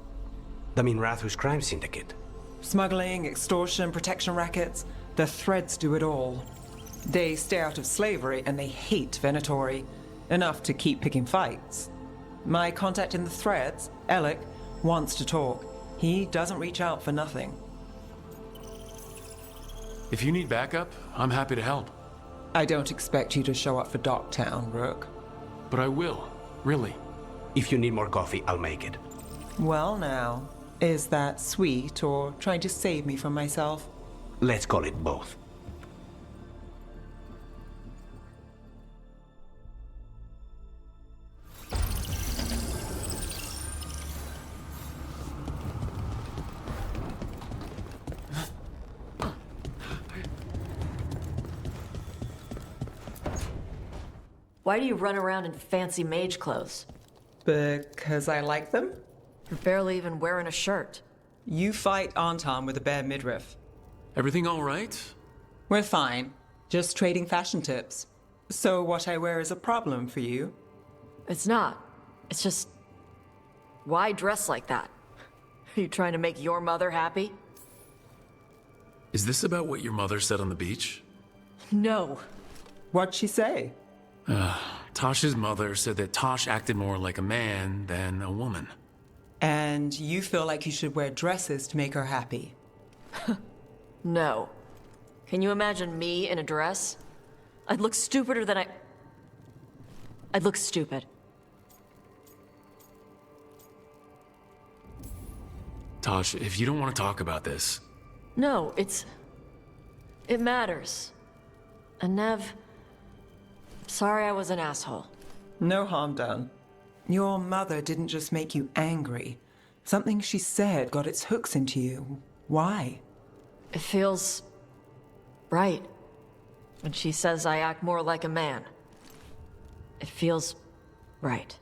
B: The Minrathus crime syndicate.
V: Smuggling, extortion, protection rackets. The Threads do it all. They stay out of slavery and they hate Venatori. Enough to keep picking fights. My contact in the Threads, Alec, wants to talk. He doesn't reach out for nothing.
O: If you need backup, I'm happy to help.
V: I don't expect you to show up for Docktown, Rook.
O: But I will, really.
B: If you need more coffee, I'll make it.
V: Well now, is that sweet or trying to save me from myself?
B: Let's call it both.
F: Why do you run around in fancy mage clothes?
V: Because I like them?
F: You're barely even wearing a shirt.
V: You fight Anton with a bare midriff.
O: Everything all right?
V: We're fine. Just trading fashion tips. So what I wear is a problem for you?
F: It's not. It's just... Why dress like that? Are you trying to make your mother happy?
O: Is this about what your mother said on the beach?
F: No.
V: What'd she say?
O: Tosh's mother said that Tosh acted more like a man than a woman.
V: And you feel like you should wear dresses to make her happy?
F: No. Can you imagine me in a dress? I'd look stupider than I'd look stupid.
O: Tosh, if you don't want to talk about this...
F: No, it matters. And Nev... Sorry I was an asshole.
V: No harm done. Your mother didn't just make you angry. Something she said got its hooks into you. Why?
F: It feels... right. When she says I act more like a man. It feels... right.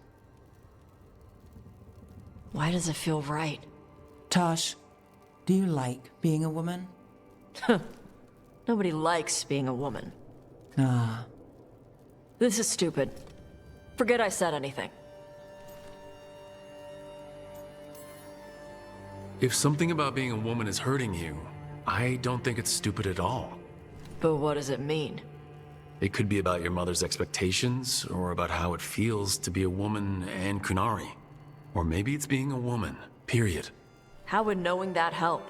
F: Why does it feel right?
V: Tosh, do you like being a woman?
F: Nobody likes being a woman.
V: Ah.
F: This is stupid. Forget I said anything.
O: If something about being a woman is hurting you, I don't think it's stupid at all.
F: But what does it mean?
O: It could be about your mother's expectations, or about how it feels to be a woman and Kunari. Or maybe it's being a woman, period.
F: How would knowing that help?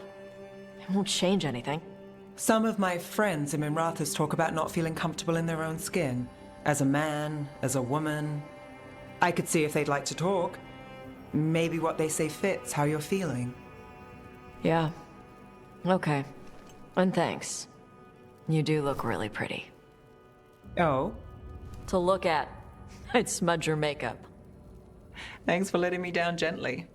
F: It won't change anything.
V: Some of my friends in Minrathis talk about not feeling comfortable in their own skin. As a man, as a woman. I could see if they'd like to talk. Maybe what they say fits how you're feeling.
F: Yeah. Okay. And thanks. You do look really pretty.
V: Oh?
F: To look at, I'd smudge your makeup.
V: Thanks for letting me down gently.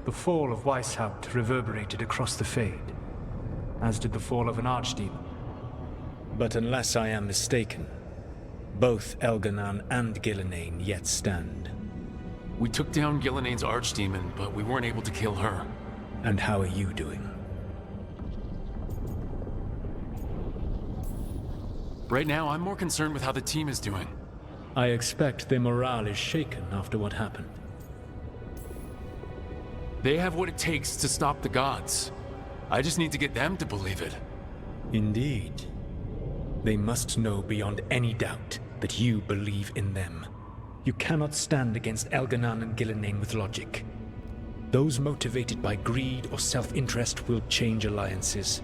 T: The fall of Weishaupt reverberated across the Fade, as did the fall of an archdemon. But unless I am mistaken, both Elganan and Gillenane yet stand.
O: We took down Gillenane's archdemon, but we weren't able to kill her.
T: And how are you doing?
O: Right now, I'm more concerned with how the team is doing.
T: I expect their morale is shaken after what happened.
O: They have what it takes to stop the gods. I just need to get them to believe it.
T: Indeed. They must know beyond any doubt that you believe in them. You cannot stand against Elganan and Gillenane with logic. Those motivated by greed or self-interest will change alliances,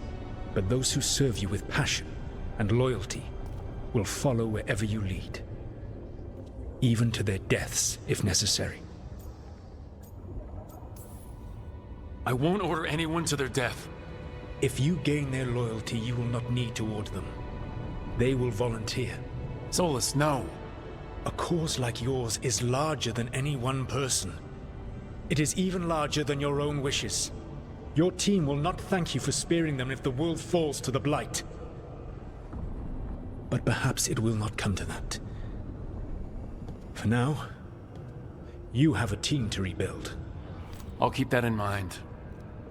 T: but those who serve you with passion and loyalty will follow wherever you lead, even to their deaths if necessary.
O: I won't order anyone to their death.
T: If you gain their loyalty, you will not need to order them. They will volunteer.
O: Solus, no.
T: A cause like yours is larger than any one person. It is even larger than your own wishes. Your team will not thank you for sparing them if the world falls to the Blight. But perhaps it will not come to that. For now, you have a team to rebuild.
O: I'll keep that in mind.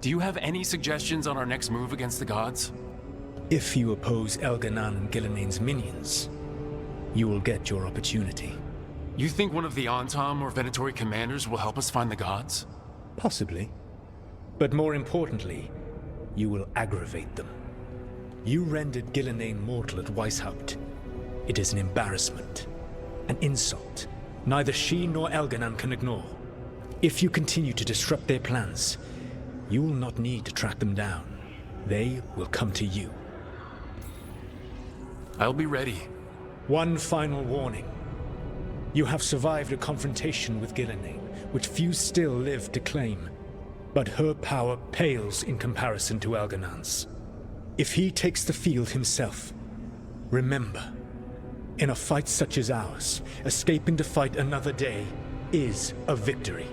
O: Do you have any suggestions on our next move against the gods?
T: If you oppose Elganan and Gillenane's minions, you will get your opportunity.
O: You think one of the Antam or Venatori commanders will help us find the gods?
T: Possibly. But more importantly, you will aggravate them. You rendered Gillenane mortal at Weishaupt. It is an embarrassment, an insult, neither she nor Elganan can ignore. If you continue to disrupt their plans, you will not need to track them down. They will come to you.
O: I'll be ready.
T: One final warning. You have survived a confrontation with Gillenane, which few still live to claim. But her power pales in comparison to Elganan's. If he takes the field himself, remember, in a fight such as ours, escaping to fight another day is a victory.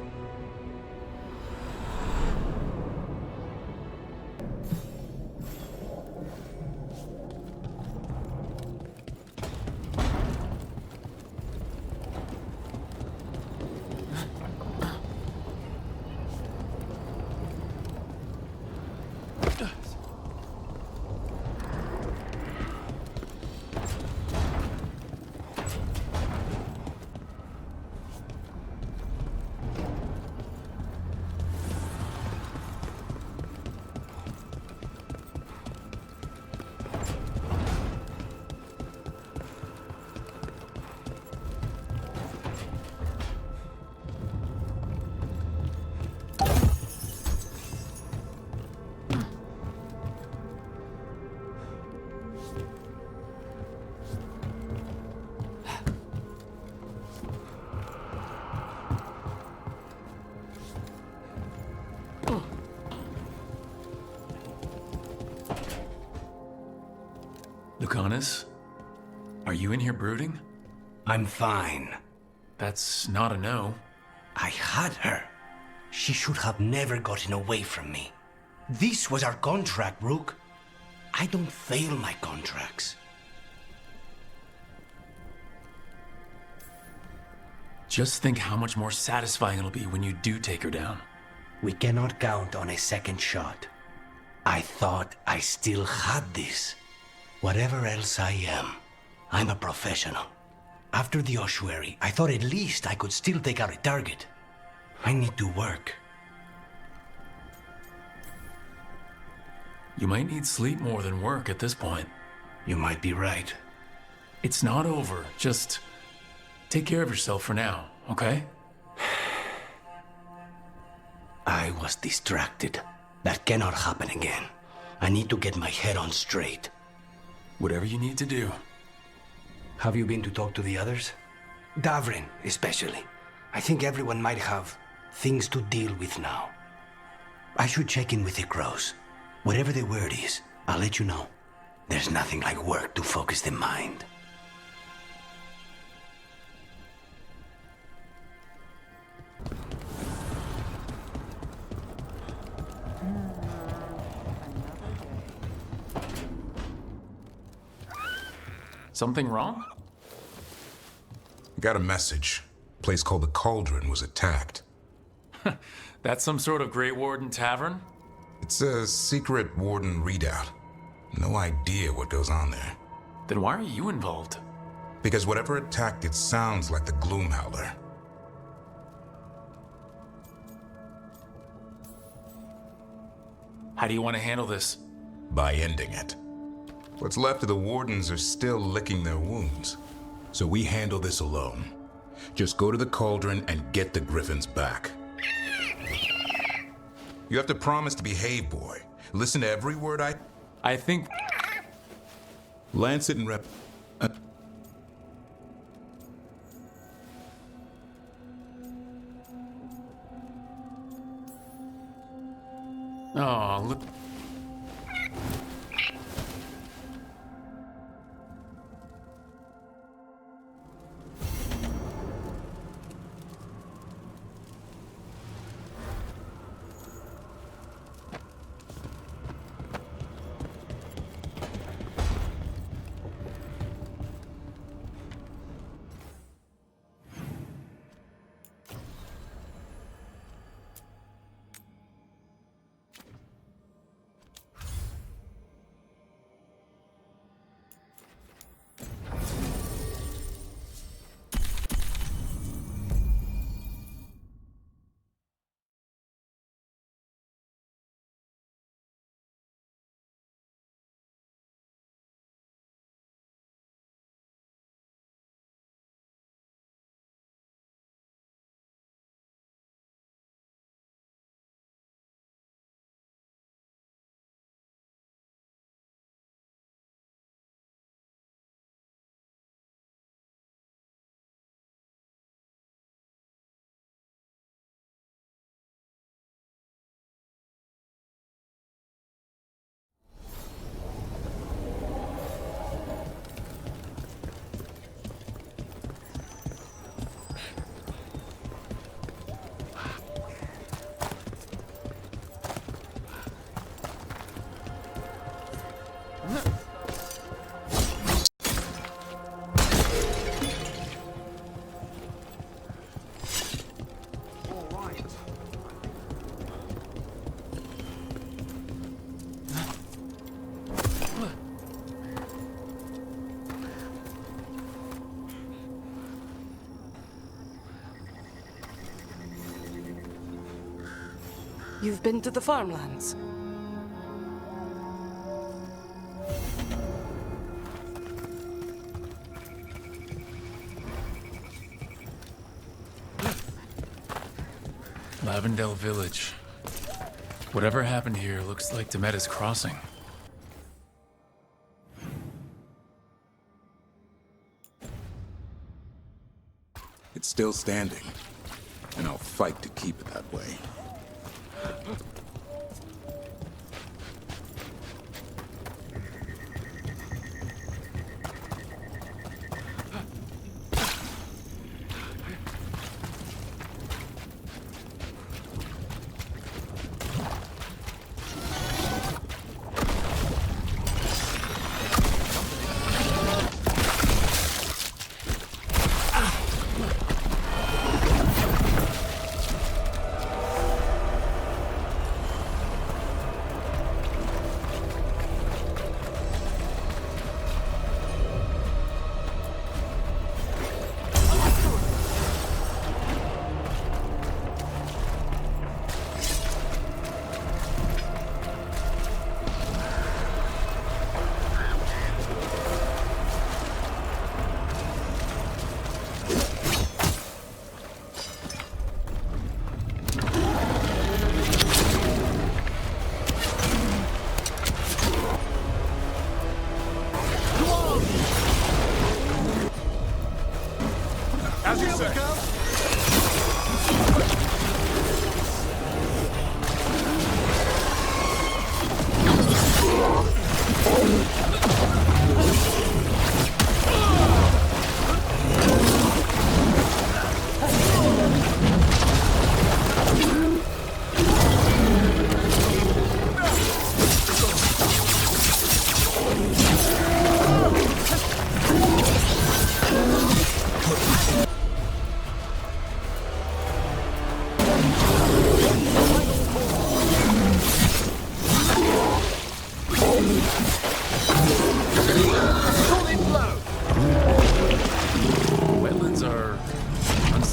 O: Lucanus? Are you in here brooding?
B: I'm fine.
O: That's not a no.
B: I had her. She should have never gotten away from me. This was our contract, Rook. I don't fail my contracts.
O: Just think how much more satisfying it'll be when you do take her down.
B: We cannot count on a second shot. I thought I still had this. Whatever else I am, I'm a professional. After the ossuary, I thought at least I could still take out a target. I need to work.
O: You might need sleep more than work at this point.
B: You might be right.
O: It's not over. Just take care of yourself for now, okay?
B: I was distracted. That cannot happen again. I need to get my head on straight.
O: Whatever you need to do.
B: Have you been to talk to the others? Davrin, especially. I think everyone might have things to deal with now. I should check in with the crows. Whatever the word is, I'll let you know. There's nothing like work to focus the mind.
O: Something wrong?
J: Got a message. A place called the Cauldron was attacked.
O: That's some sort of Grey Warden tavern?
J: It's a secret Warden readout. No idea what goes on there.
O: Then why are you involved?
J: Because whatever attacked it sounds like the Gloomhowler.
O: How do you want to handle this?
J: By ending it. What's left of the Wardens are still licking their wounds. So we handle this alone. Just go to the Cauldron and get the Griffins back. You have to promise to behave, boy. Listen to every word
O: I think...
J: Lancet and Rep...
O: Oh, look...
L: You've been to the farmlands?
O: Lavendale Village. Whatever happened here looks like Demeda's Crossing.
J: It's still standing. And I'll fight to keep it that way.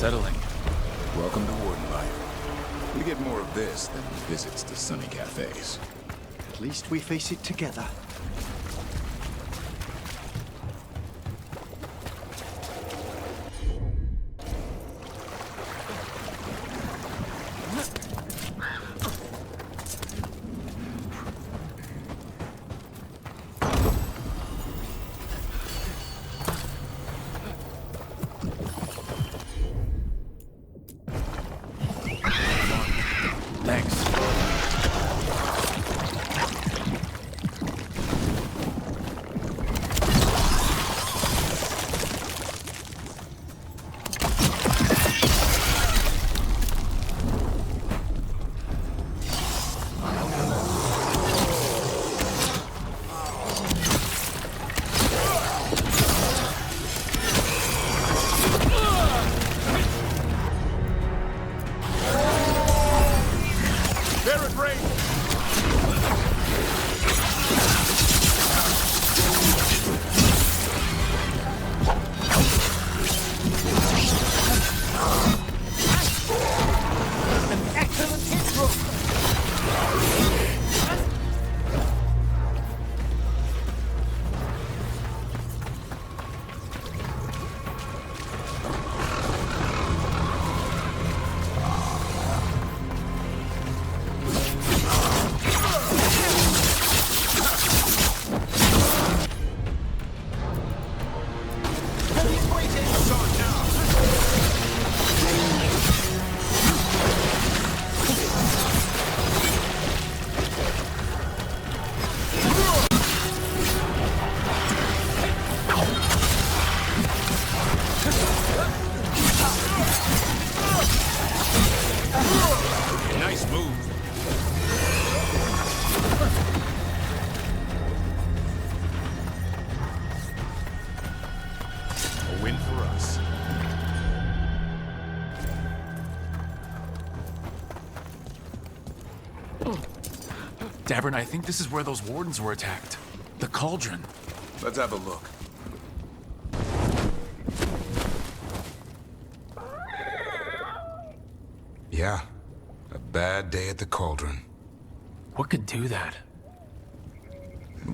O: unsettling.
J: Welcome to Warden life. We get more of this than visits to sunny cafes.
S: At least we face it together.
O: Thanks.
J: Nice move. A win for us.
O: Davern, I think this is where those wardens were attacked. The cauldron.
J: Let's have a look. Yeah, a bad day at the cauldron.
O: What could do that?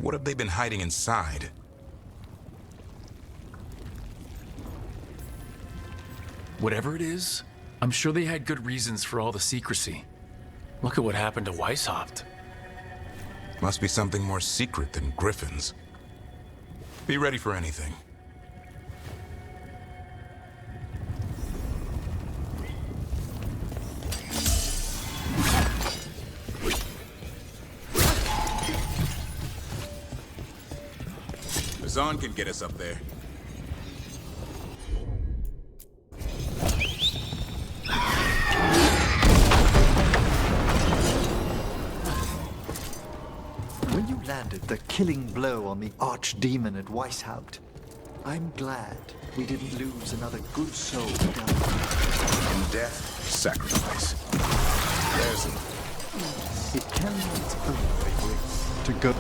J: What have they been hiding inside?
O: Whatever it is, I'm sure they had good reasons for all the secrecy. Look at what happened to Weishaupt.
J: Must be something more secret than griffins. Be ready for anything. Zahn can get us up there.
S: When you landed the killing blow on the archdemon at Weishaupt, I'm glad we didn't lose another good soul down there.
J: In death, sacrifice. There's an...
S: It can be its own way to go.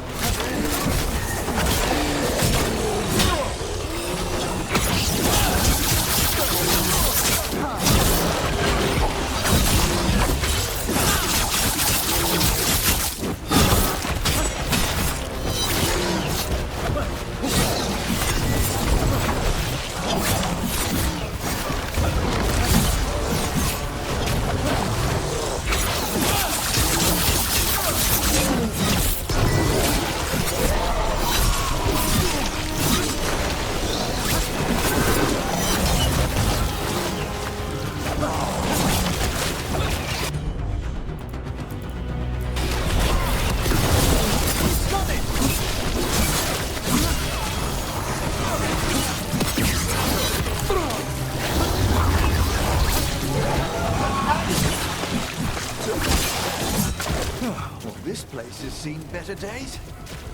S: This place has seen better days.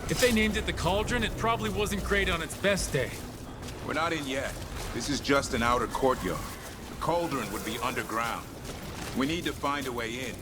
O: If they named it the Cauldron, it probably wasn't great on its best day.
J: We're not in yet. This is just an outer courtyard. The cauldron would be underground. We need to find a way in.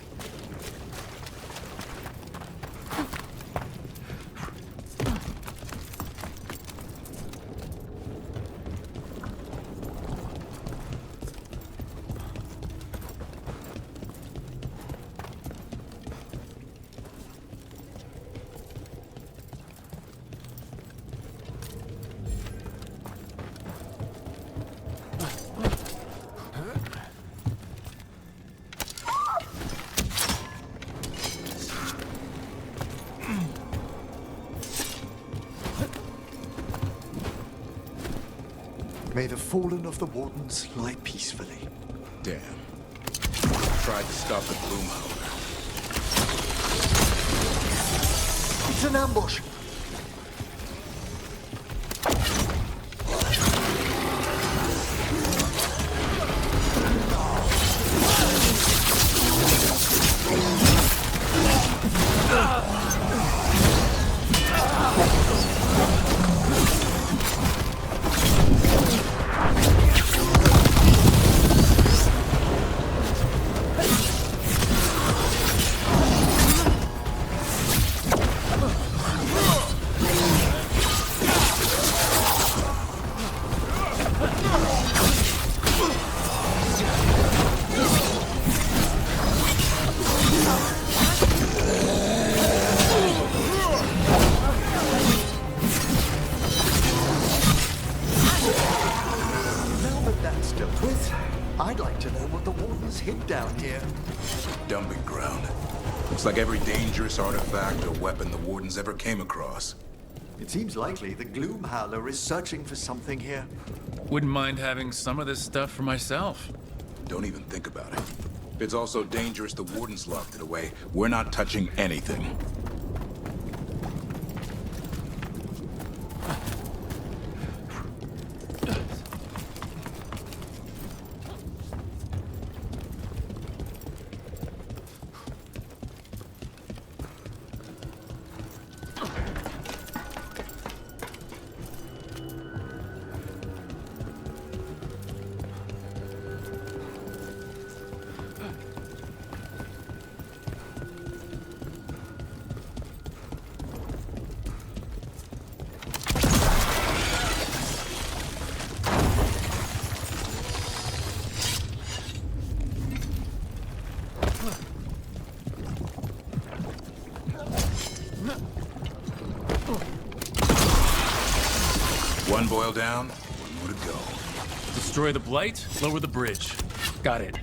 S: May the fallen of the Wardens lie peacefully.
J: Damn. Tried to stop the Gloom Howler.
S: It's an ambush! I'd like to know what the Wardens hid down here.
J: Dumping ground. Looks like every dangerous artifact or weapon the Wardens ever came across.
S: It seems likely the Gloom Howler is searching for something here.
O: Wouldn't mind having some of this stuff for myself.
J: Don't even think about it. If it's also dangerous, the Wardens locked it away. We're not touching anything. One boil down, one more to go.
O: Destroy the Blight, lower the bridge. Got it.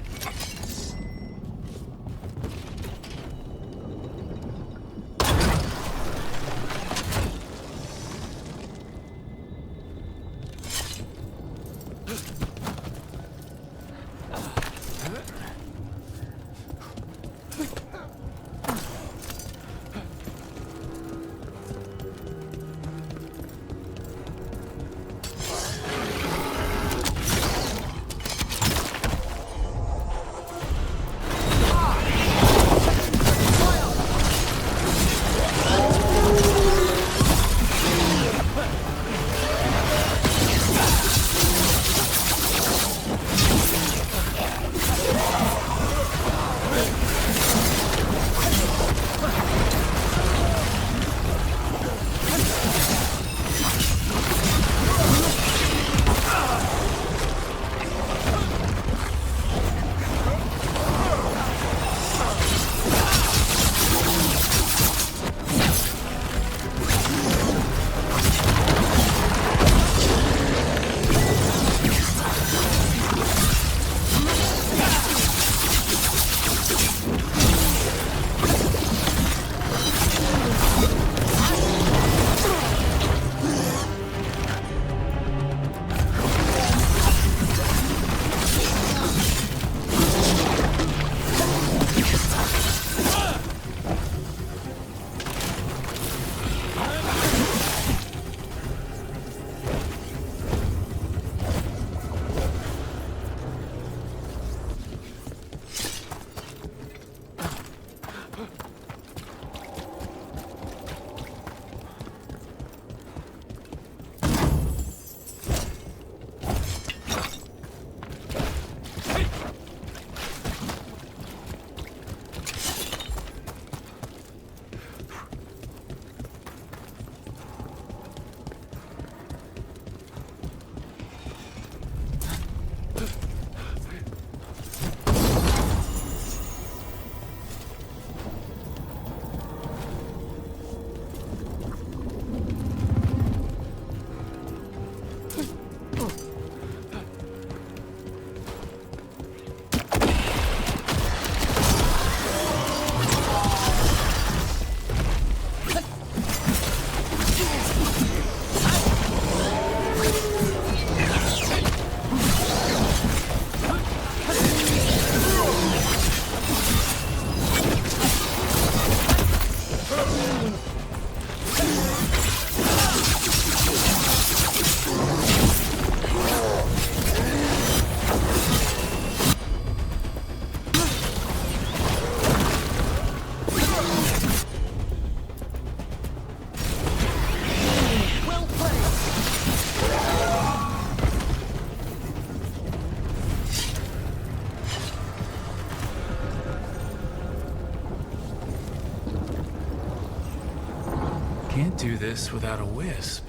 O: do this without a wisp.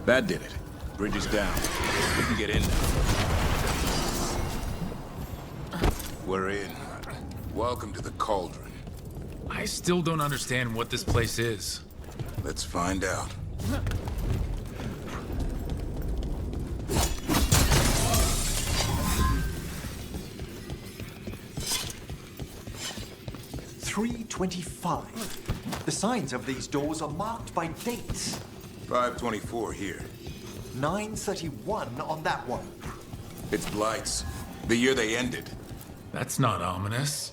J: That did it. Bridge is down. We can get in now. We're in. Welcome to the Cauldron.
O: I still don't understand what this place is.
J: Let's find out.
S: .325. The signs of these doors are marked by dates.
J: 524 here.
S: 931 on that one.
J: It's Blight's. The year they ended.
O: That's not ominous.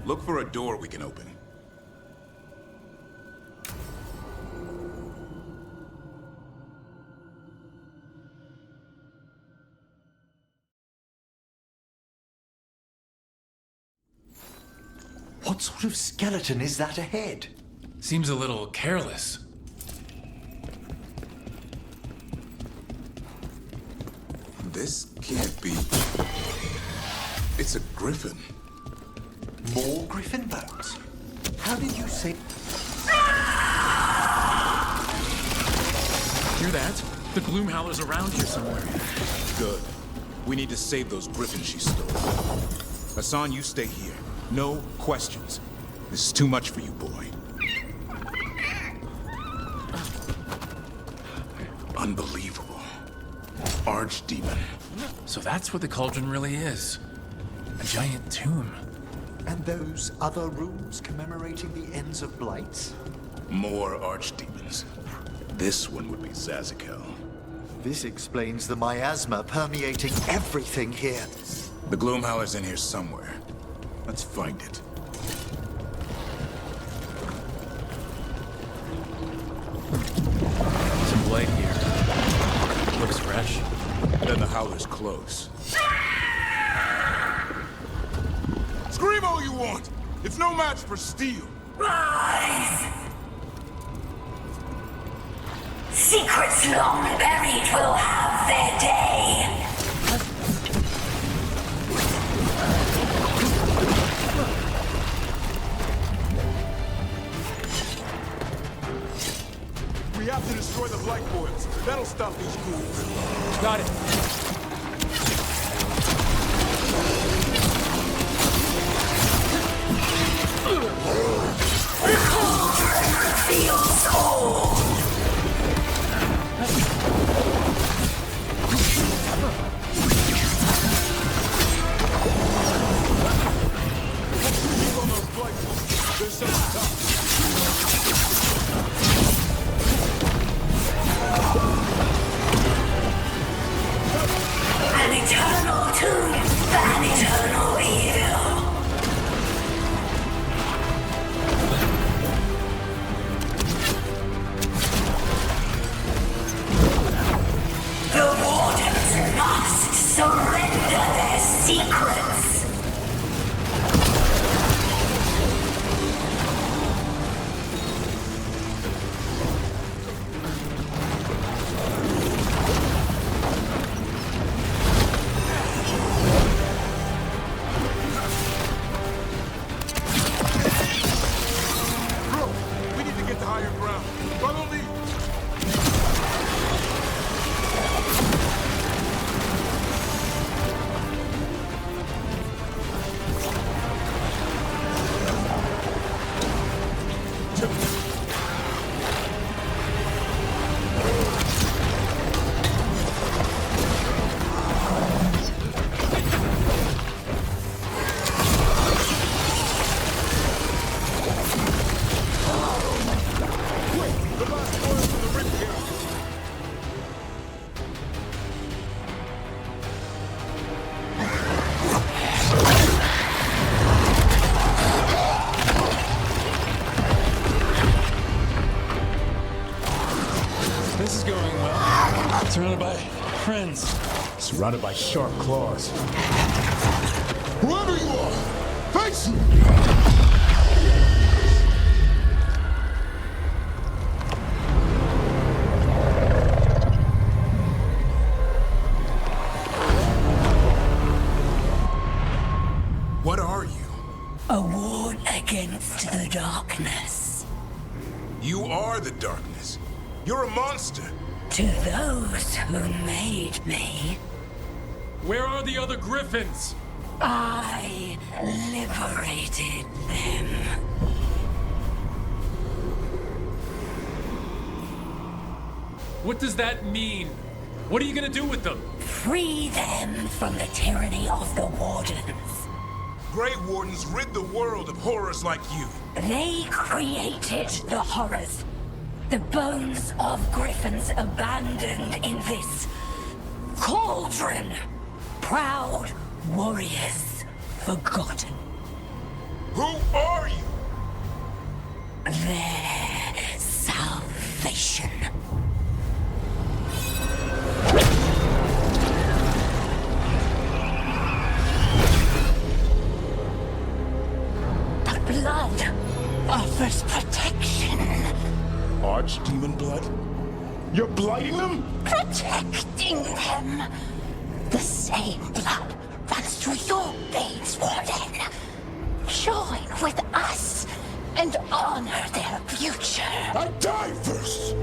J: Look for a door we can open.
S: What sort of skeleton is that ahead?
O: Seems a little careless.
J: This can't be... It's a griffin.
S: More griffin bones? How did you say...
O: Hear that? The Gloomhowler's around here somewhere.
J: Good. We need to save those griffins she stole. Hassan, you stay here. No questions. This is too much for you, boy. Unbelievable. Archdemon.
O: So that's what the Cauldron really is. A giant tomb.
S: And those other rooms commemorating the ends of Blights?
J: More archdemons. This one would be Zazakel.
S: This explains the miasma permeating everything here.
J: The Gloomhowler's in here somewhere. Let's find it.
O: Some blight here. Looks fresh.
J: Then the Howler's close. Scream all you want! It's no match for steel!
L: Rise! Secrets long buried will have their day.
C: We have to destroy the Blight Boils. That'll stop these ghouls.
O: Got it.
L: The cauldron reveals all.
C: Keep on those Blight Boils. There's some on top.
L: Surrender their secrets.
C: Rook, we need to get to higher ground. Follow me.
O: This is going well. Surrounded by friends.
M: Surrounded by sharp claws. Whoever you are, face me!
J: What are you?
L: A ward against the darkness.
J: You are the darkness. You're a monster.
L: To those who made me,
O: Where are the other griffins?
L: I liberated them.
O: What does that mean? What are you gonna do with them?
L: Free them from the tyranny of the Wardens.
J: Grey Wardens rid the world of horrors like you.
L: They created the horrors. The bones of griffins abandoned in this cauldron. Proud warriors forgotten.
J: Who are you?
L: Their salvation. The blood offers protection.
M: Archdemon blood? You're blighting them?
L: Protecting them. The same blood runs through your veins, Warden. Join with us and honor their future.
M: I die first!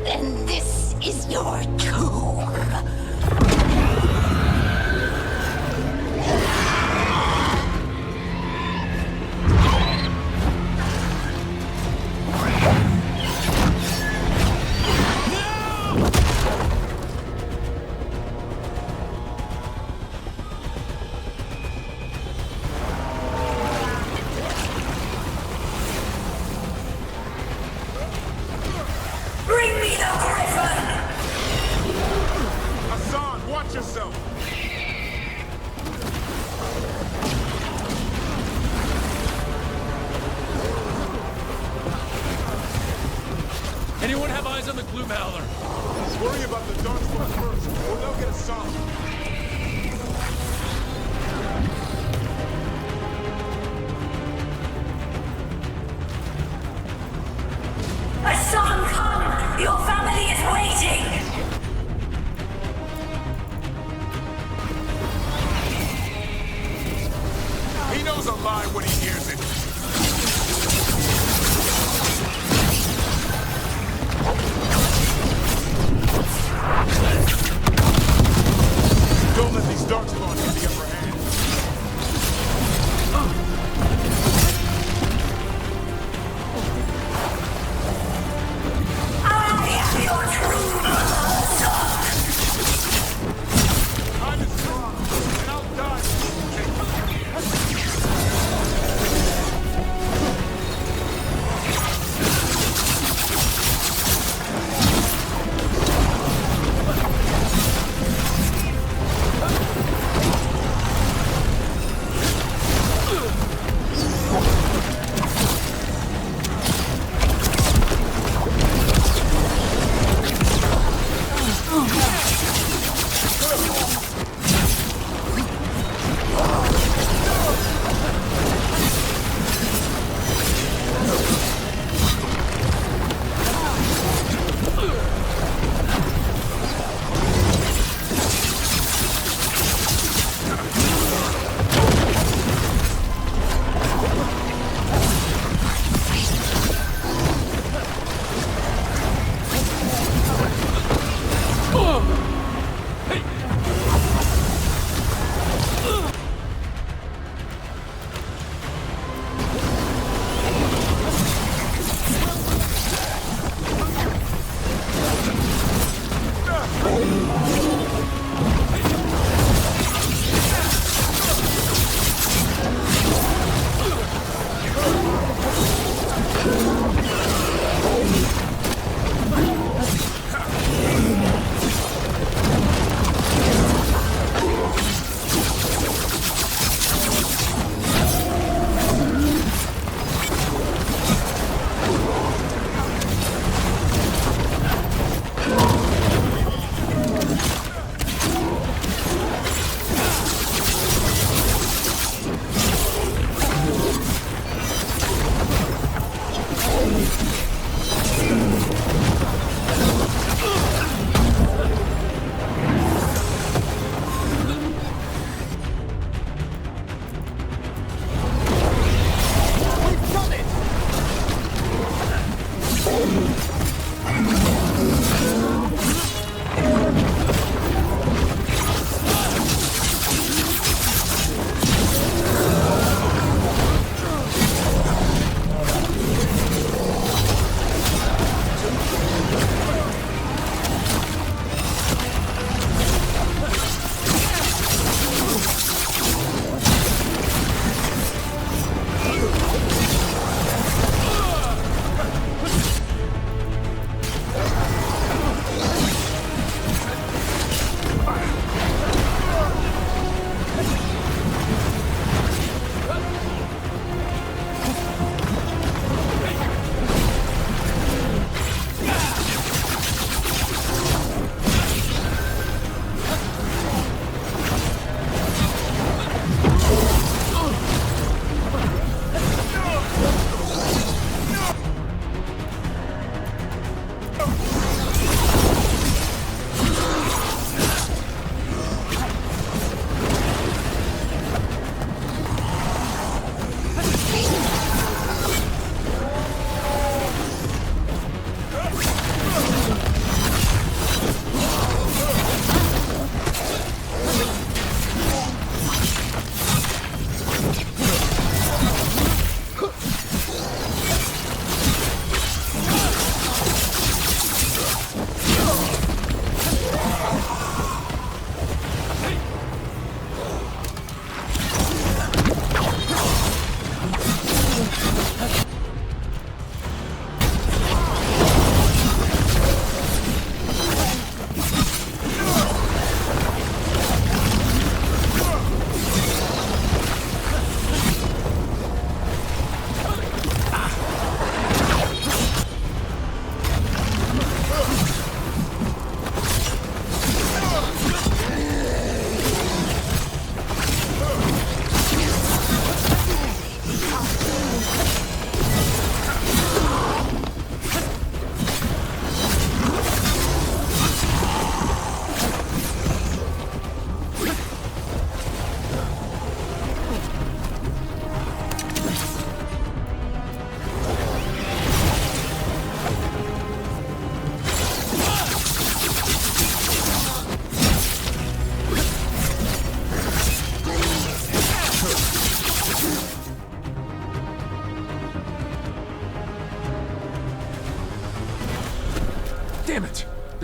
L: Then this is your tomb. Bring me the griffin!
J: Hassan, watch yourself!
O: Anyone have eyes on the Gloom Howler?
C: Worry about the Darkspawn first, or they'll get Hassan.
L: Hassan, come! Your family is waiting!
J: He knows a lie when he hears it.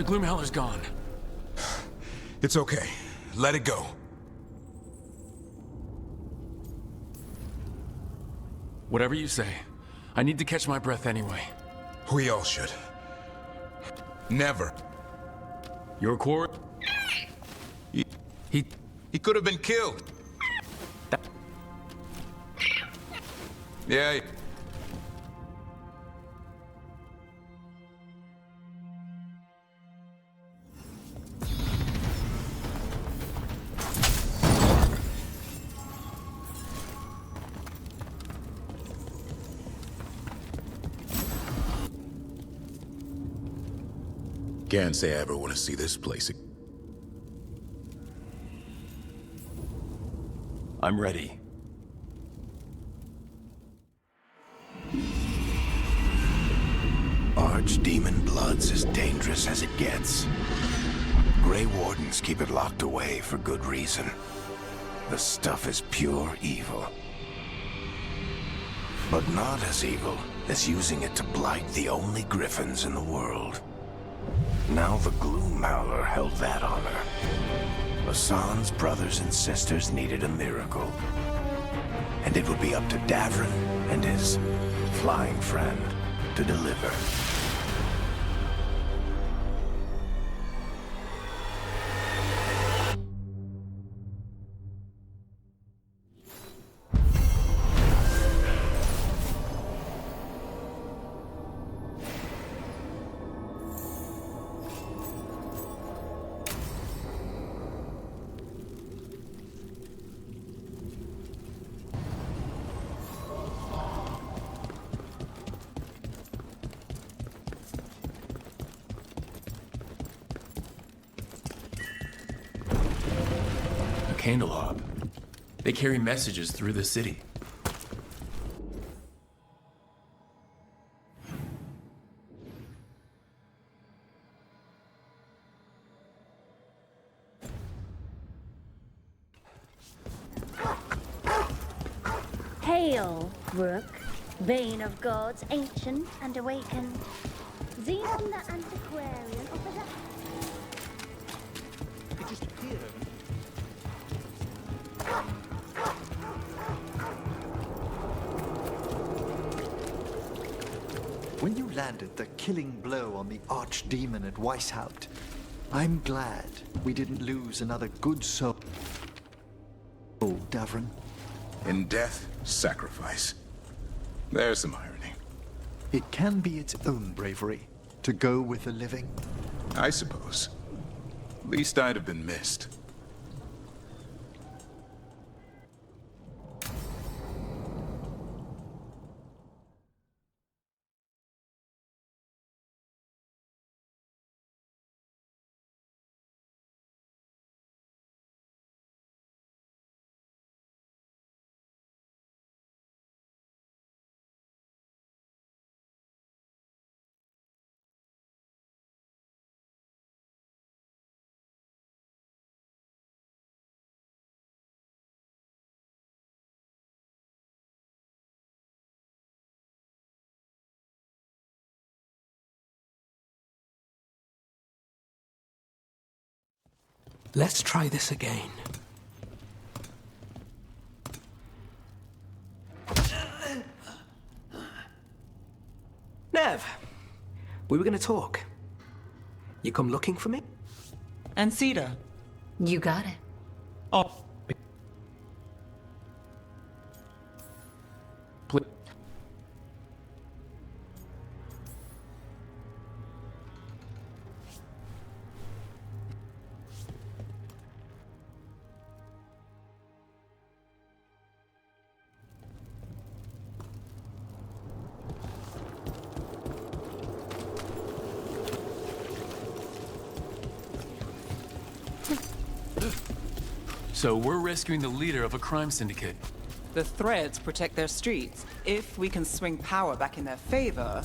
O: The Gloomhowler's gone.
J: It's okay. Let it go.
O: Whatever you say. I need to catch my breath anyway.
J: We all should. Never.
O: Your core?
J: He could have been killed. Yeah. Can't say I ever want to see this place again.
K: I'm ready. Archdemon Blood's as dangerous as it gets. Grey Wardens keep it locked away for good reason. The stuff is pure evil. But not as evil as using it to blight the only griffins in the world. Now the Gloomhowler held that honor. Hassan's brothers and sisters needed a miracle. And it would be up to Davrin and his flying friend to deliver.
O: Candelab. They carry messages through the city.
G: Hail, Rook, Bane of gods, ancient and awakened. Xenon the Antiquarian offers a...
S: It is here. When you landed the killing blow on the Archdemon at Weishaupt, I'm glad we didn't lose another good soul. Oh, Davrin.
J: In death, sacrifice. There's some irony.
S: It can be its own bravery to go with the living.
J: I suppose. Least I'd have been missed.
B: Let's try this again. Nev, we were gonna talk. You come looking for me?
V: And Cedar.
D: You got it.
V: Oh.
O: So we're rescuing the leader of a crime syndicate.
V: The Threads protect their streets. If we can swing power back in their favor,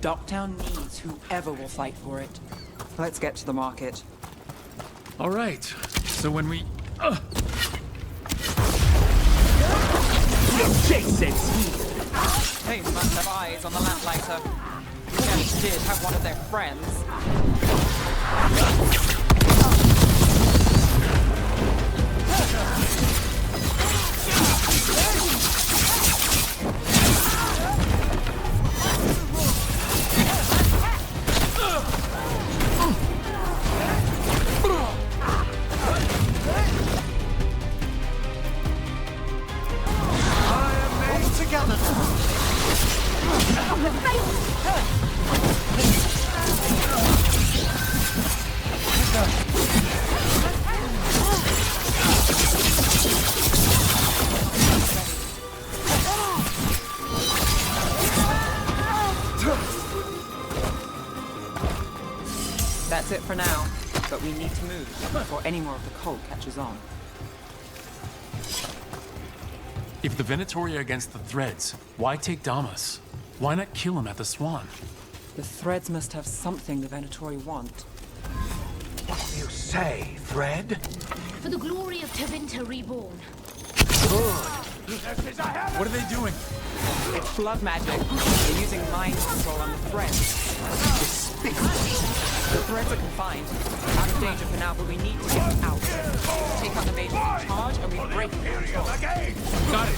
V: Docktown needs whoever will fight for it. Let's get to the market.
O: All right. So when we...
V: They must have eyes on the lamplighter. Yes, did have one of their friends. That's it for now, but we need to move before any more of the cult catches on.
O: If the Venatori are against the Threads, why take Damas? Why not kill him at the Swan?
V: The Threads must have something the Venatori want.
K: What do you say, Thread?
G: For the glory of Tevinter Reborn.
O: What are they doing?
V: It's blood magic. They're using mind control on the Threads. The Threads are confined. Out of danger for now, but we need to get them out. Take out the mages in charge, and we break the control.
O: Got it.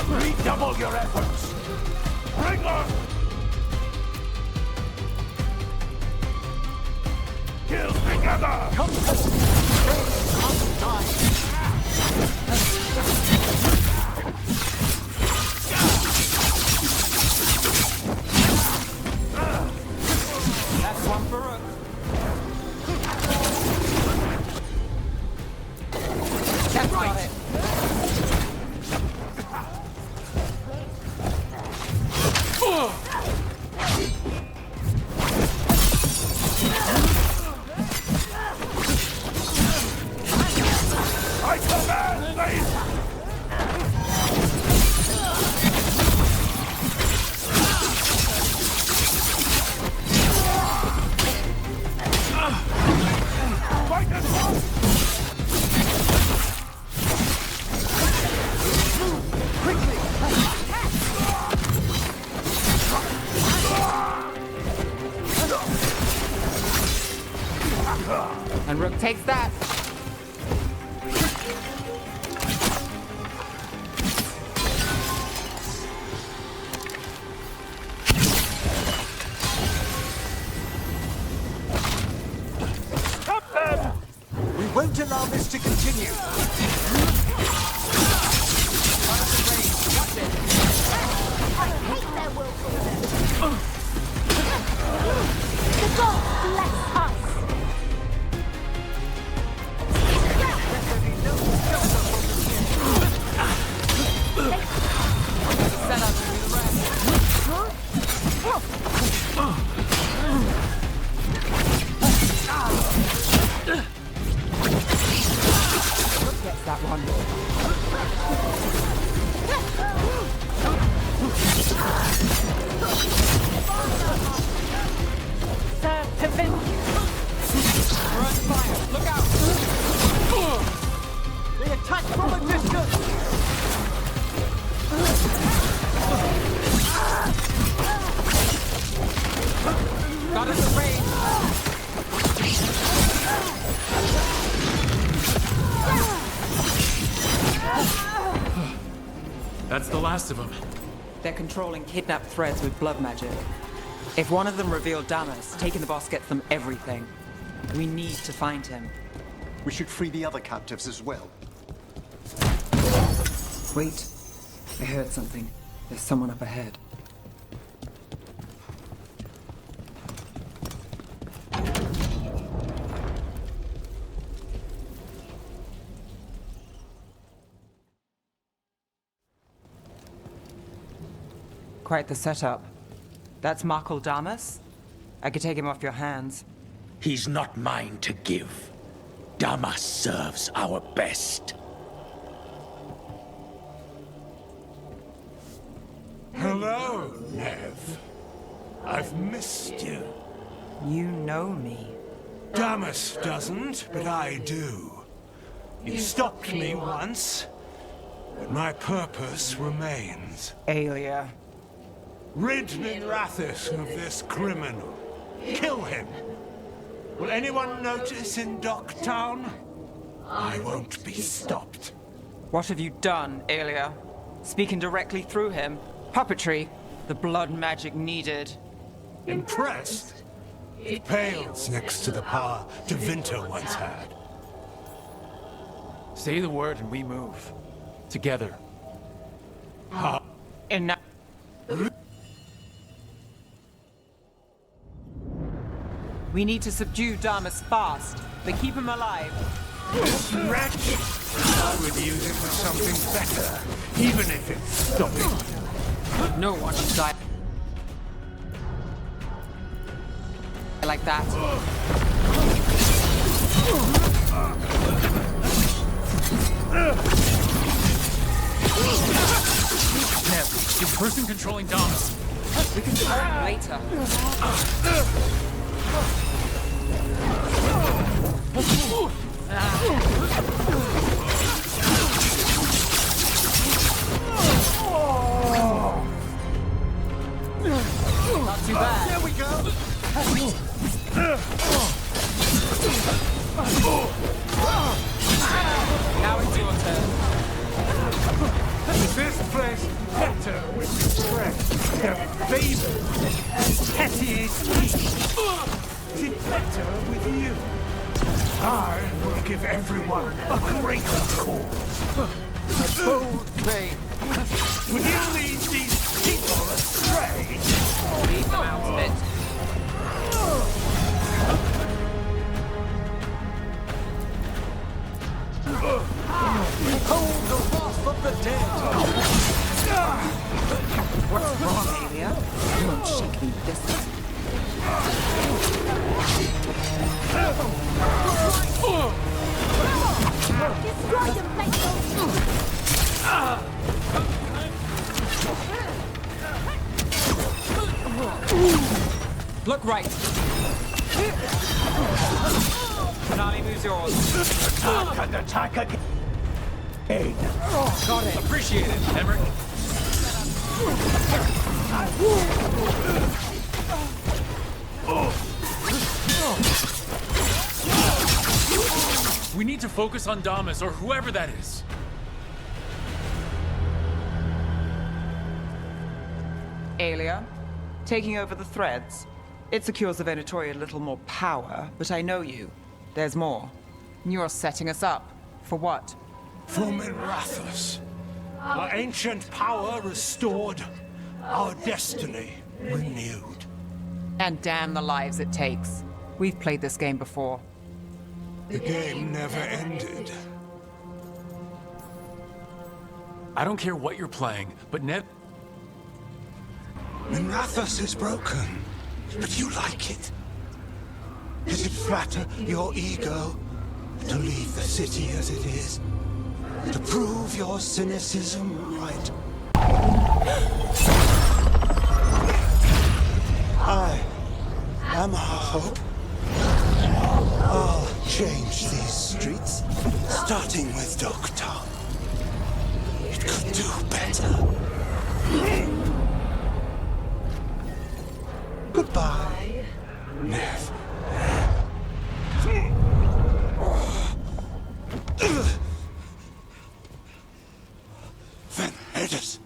M: Redouble your efforts! Bring on! Kill together! Come
V: That's one for Rook. That's got it.
M: I command these! Fight us off!
V: And Rook takes that.
M: Stop them! We won't allow this to continue.
G: I hate their willfulness. The gods bless us.
V: Set up to do the rest. Rook gets that one.
G: Sir, Tevinter.
V: We're under fire. Look out!
N: They attack from a distance!
V: Got us a range.
O: That's the last of them.
V: They're controlling kidnapped Threads with blood magic. If one of them revealed Damas, taking the boss gets them everything. We need to find him.
S: We should free the other captives as well.
V: Wait. I heard something. There's someone up ahead. Quite the setup. That's Markle Damas? I could take him off your hands.
K: He's not mine to give. Damas serves our best.
E: Hello, Nev. I've missed you.
V: You know me.
E: Damas doesn't, but I do. You stopped me once, but my purpose remains.
V: Aelia.
E: Rid Minrathous of this criminal. Kill him. Will anyone notice in Docktown? I won't be stopped.
V: What have you done, Aelia? Speaking directly through him. Puppetry. The blood magic needed.
E: Impressed? It pales next to the power Tevinter once had.
O: Say the word and we move. Together.
V: And we need to subdue Damas fast, but keep him alive.
E: This wretch! I would use it for something better, even if it's stopping.
V: No one should die like that.
O: Nev, you're person controlling Damas.
V: We can talk later. Not too bad.
M: There we go.
V: Now it's your turn.
E: Is this place better with strength? The favor, pettiest Is it better with you? I will give everyone a greater cause.
M: A bold claim.
E: Will you lead these people astray?
V: Lead them out of it.
M: Behold the wrath of the dead.
V: What's wrong, Aelia? You won't shake me this time.
G: Destroy the
V: Look right. Finale moves yours.
K: Attack and attack again.
V: Got it.
O: Appreciate it, Emmerich. We need to focus on Damas, or whoever that is.
V: Aelia, taking over the threads. It secures the Venatori a little more power, but I know you. There's more. You're setting us up. For what?
E: For Minrathous. Our ancient power restored. Our destiny renewed.
V: And damn the lives it takes. We've played this game before.
E: The game never ended.
O: I don't care what you're playing, but Ned...
E: Minrathous is broken, but you like it. Does it flatter your ego to leave the city as it is? To prove your cynicism right? I am our hope. I'll change these streets, starting with Docktown. It could do better. Goodbye, Nev. Thedas.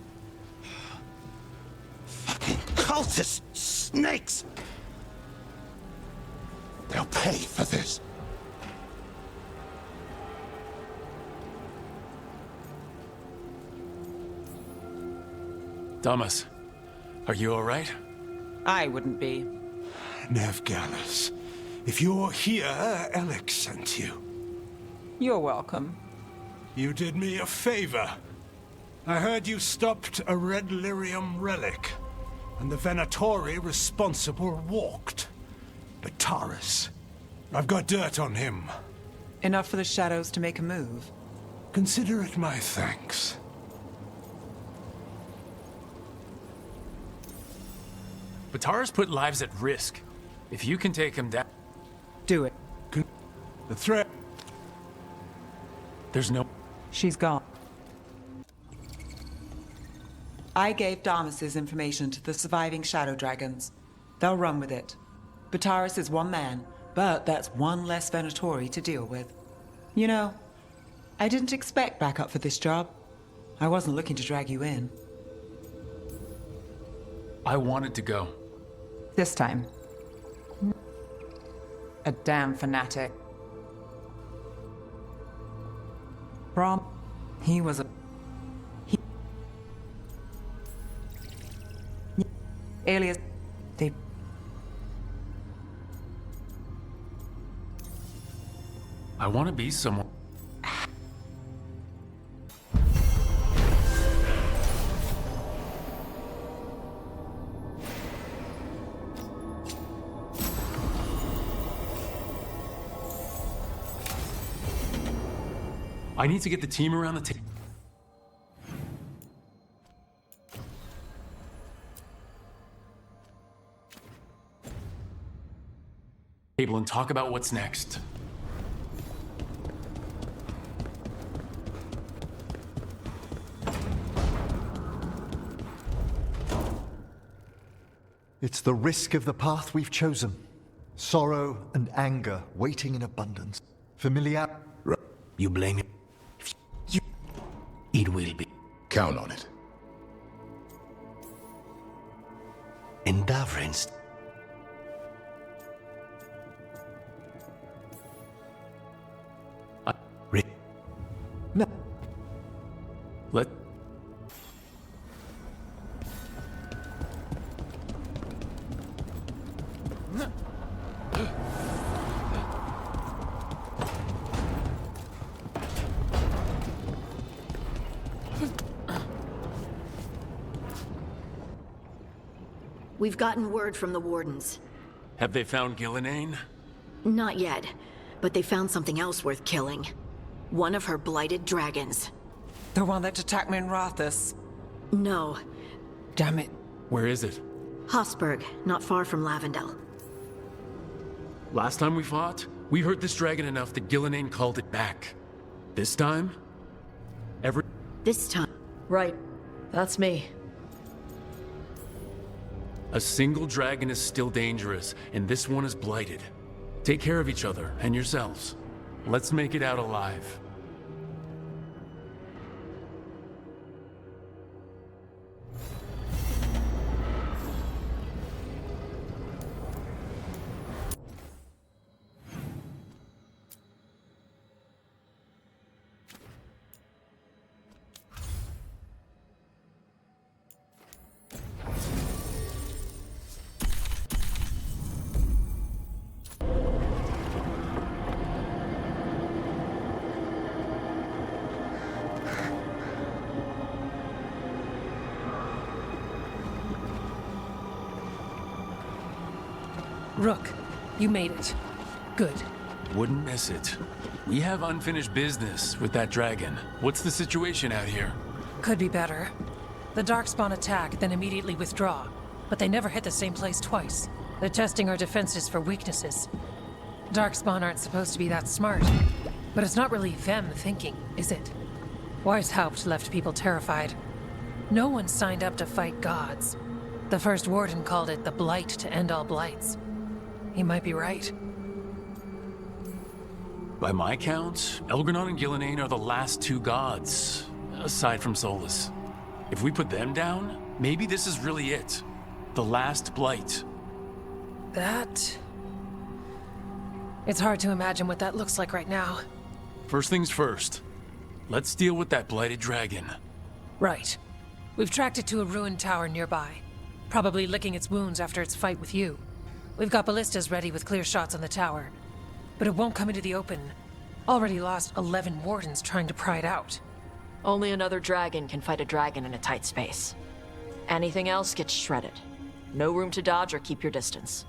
E: Fucking cultist snakes. They'll pay for this.
O: Damas, are you all right?
V: I wouldn't be.
E: Nev Gallus, if you're here, Alec sent you.
V: You're welcome.
E: You did me a favor. I heard you stopped a red lyrium relic, and the Venatori responsible walked. But Taurus, I've got dirt on him.
V: Enough for the shadows to make a move.
E: Consider it my thanks.
O: Batara's put lives at risk. If you can take him down...
V: Do it.
E: The threat...
O: There's no...
V: She's gone. I gave Damas's information to the surviving Shadow Dragons. They'll run with it. Bataris is one man, but that's one less Venatori to deal with. You know, I didn't expect backup for this job. I wasn't looking to drag you in.
O: I wanted to go.
V: This time. A damn fanatic. Brom, he was a... Alias... They...
O: I want to be someone. I need to get the team around the table. And talk about what's next.
S: It's the risk of the path we've chosen. Sorrow and anger waiting in abundance. Familiar...
B: You blame him? It will be.
J: Count on it.
B: And Davrin's...
S: No.
O: Let...
D: We've gotten word from the Wardens.
O: Have they found Gillenane?
D: Not yet, but they found something else worth killing. One of her blighted dragons.
V: The one that attacked me in Rathus?
D: No.
V: Damn it.
O: Where is it?
D: Hossberg, not far from Lavendel.
O: Last time we fought, we hurt this dragon enough that Gillenane called it back. This time?
D: This time.
F: Right. That's me.
O: A single dragon is still dangerous, and this one is blighted. Take care of each other and yourselves. Let's make it out alive.
A: Rook, you made it. Good.
O: Wouldn't miss it. We have unfinished business with that dragon. What's the situation out here?
A: Could be better. The Darkspawn attack, then immediately withdraw. But they never hit the same place twice. They're testing our defenses for weaknesses. Darkspawn aren't supposed to be that smart. But it's not really them thinking, is it? Weishaupt left people terrified. No one signed up to fight gods. The first warden called it the blight to end all blights. He might be right.
O: By my count, Elgranon and Gillenane are the last two gods, aside from Solus. If we put them down, maybe this is really it. The last blight.
A: That... It's hard to imagine what that looks like right now.
O: First things first. Let's deal with that blighted dragon.
A: Right. We've tracked it to a ruined tower nearby. Probably licking its wounds after its fight with you. We've got ballistas ready with clear shots on the tower. But it won't come into the open. Already lost 11 wardens trying to pry it out.
F: Only another dragon can fight a dragon in a tight space. Anything else gets shredded. No room to dodge or keep your distance.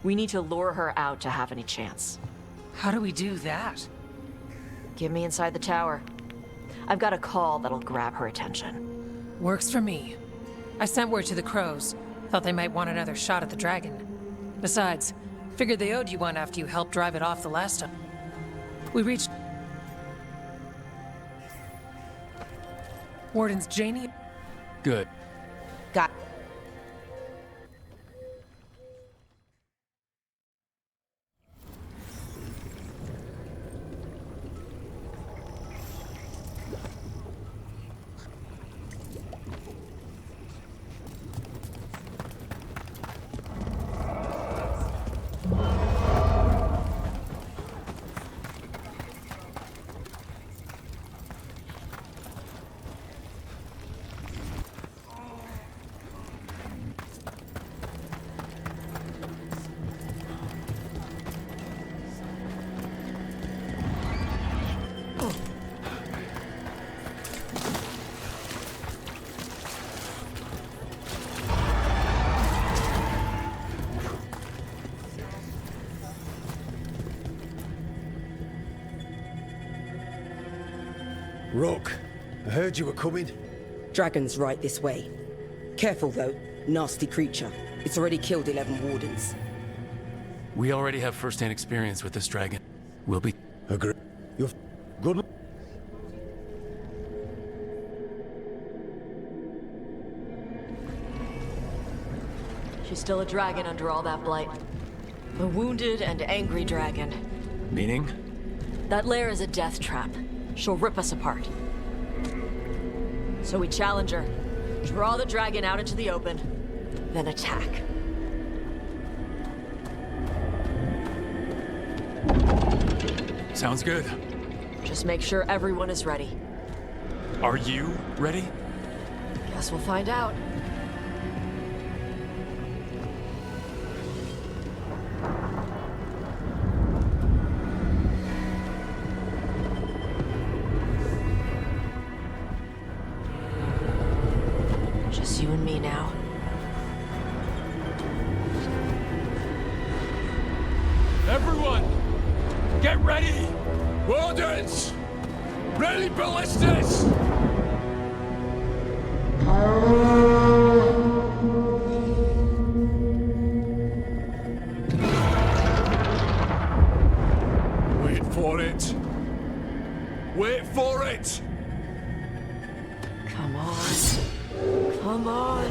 F: We need to lure her out to have any chance.
A: How do we do that?
F: Get me inside the tower. I've got a call that'll grab her attention.
A: Works for me. I sent word to the crows. Thought they might want another shot at the dragon. Besides, figured they owed you one after you helped drive it off the last time. We reached... Warden's Janie...
O: Good.
H: Got...
K: Rook, I heard you were coming.
I: Dragon's right this way. Careful though, nasty creature. It's already killed 11 wardens.
O: We already have first-hand experience with this dragon. We'll be...
K: Agree. You're... Good...
F: She's still a dragon under all that blight. A wounded and angry dragon.
O: Meaning?
F: That lair is a death trap. She'll rip us apart. So we challenge her, draw the dragon out into the open, then attack.
O: Sounds good.
F: Just make sure everyone is ready.
O: Are you ready?
F: Guess we'll find out. Just you and me now.
O: Everyone! Get ready! Wardens! Ready ballistas! Wait for it! Wait for it!
F: Come on. Come on.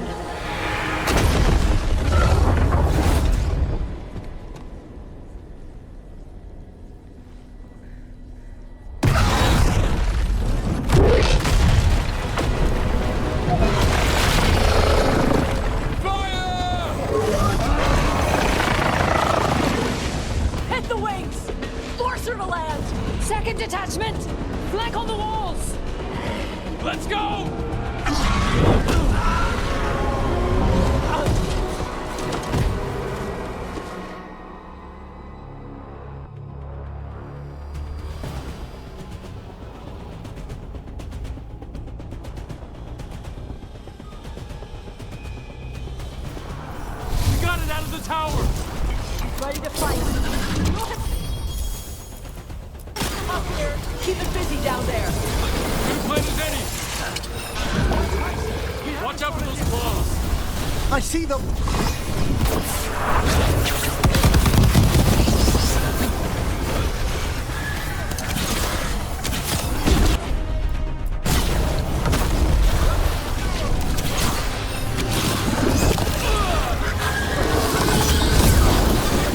A: Hit the wings! Force her to land! Second detachment! Flank on the walls!
O: Let's go! We got it out of the tower!
F: Ready to fight. Up here. Keep it busy down there.
O: Good plan as any! Watch out for those claws!
S: I see them!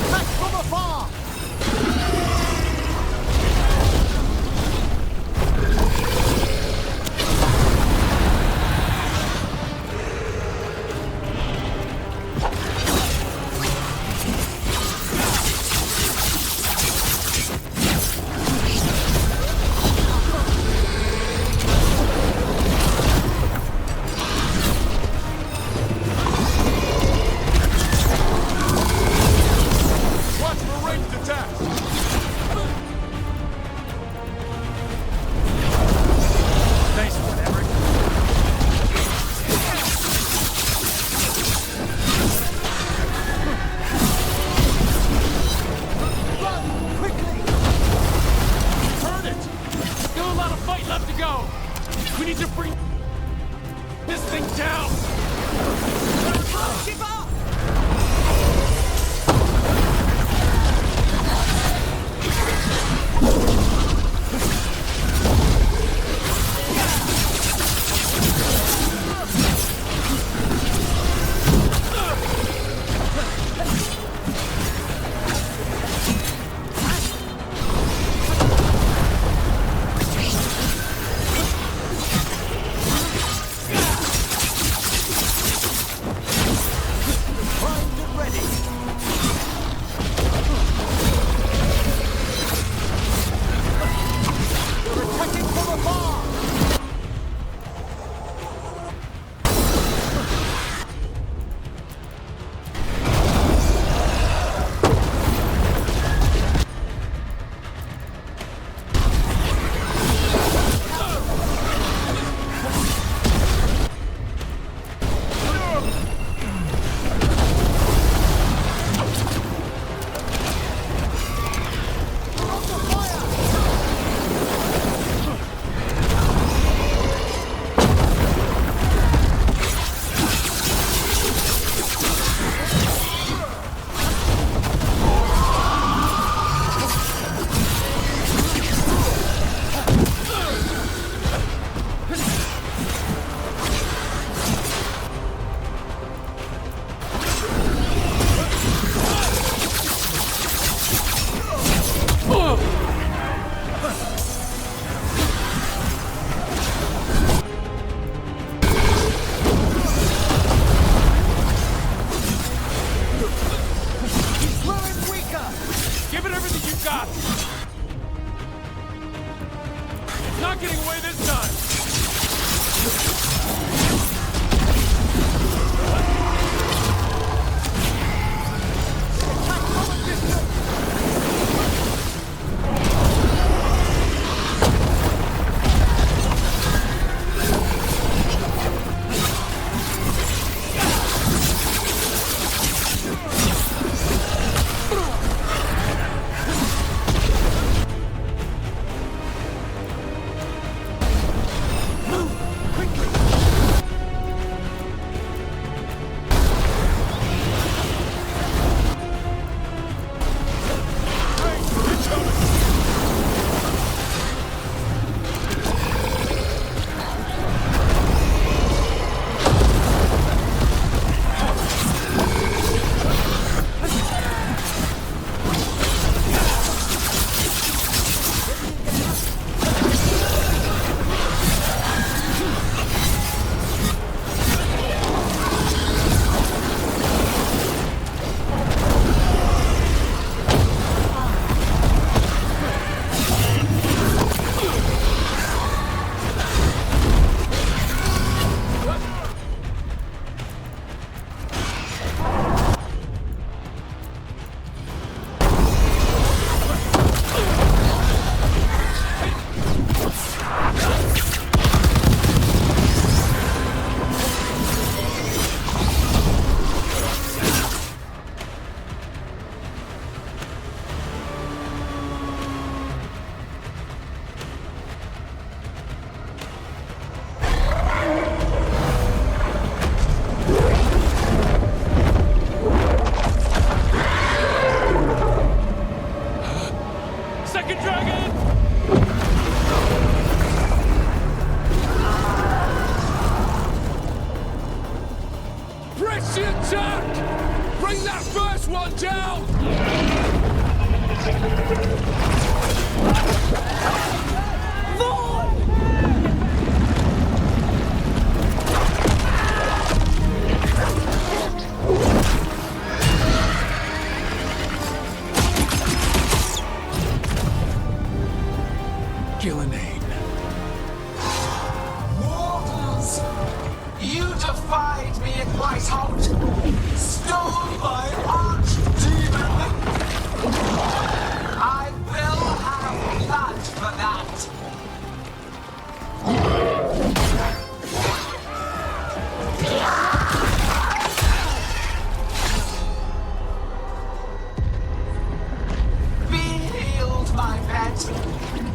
M: Attack from afar!
O: Watch for ranged attacks! Nice one, Everett. We need to bring this thing down!
R: Keep up!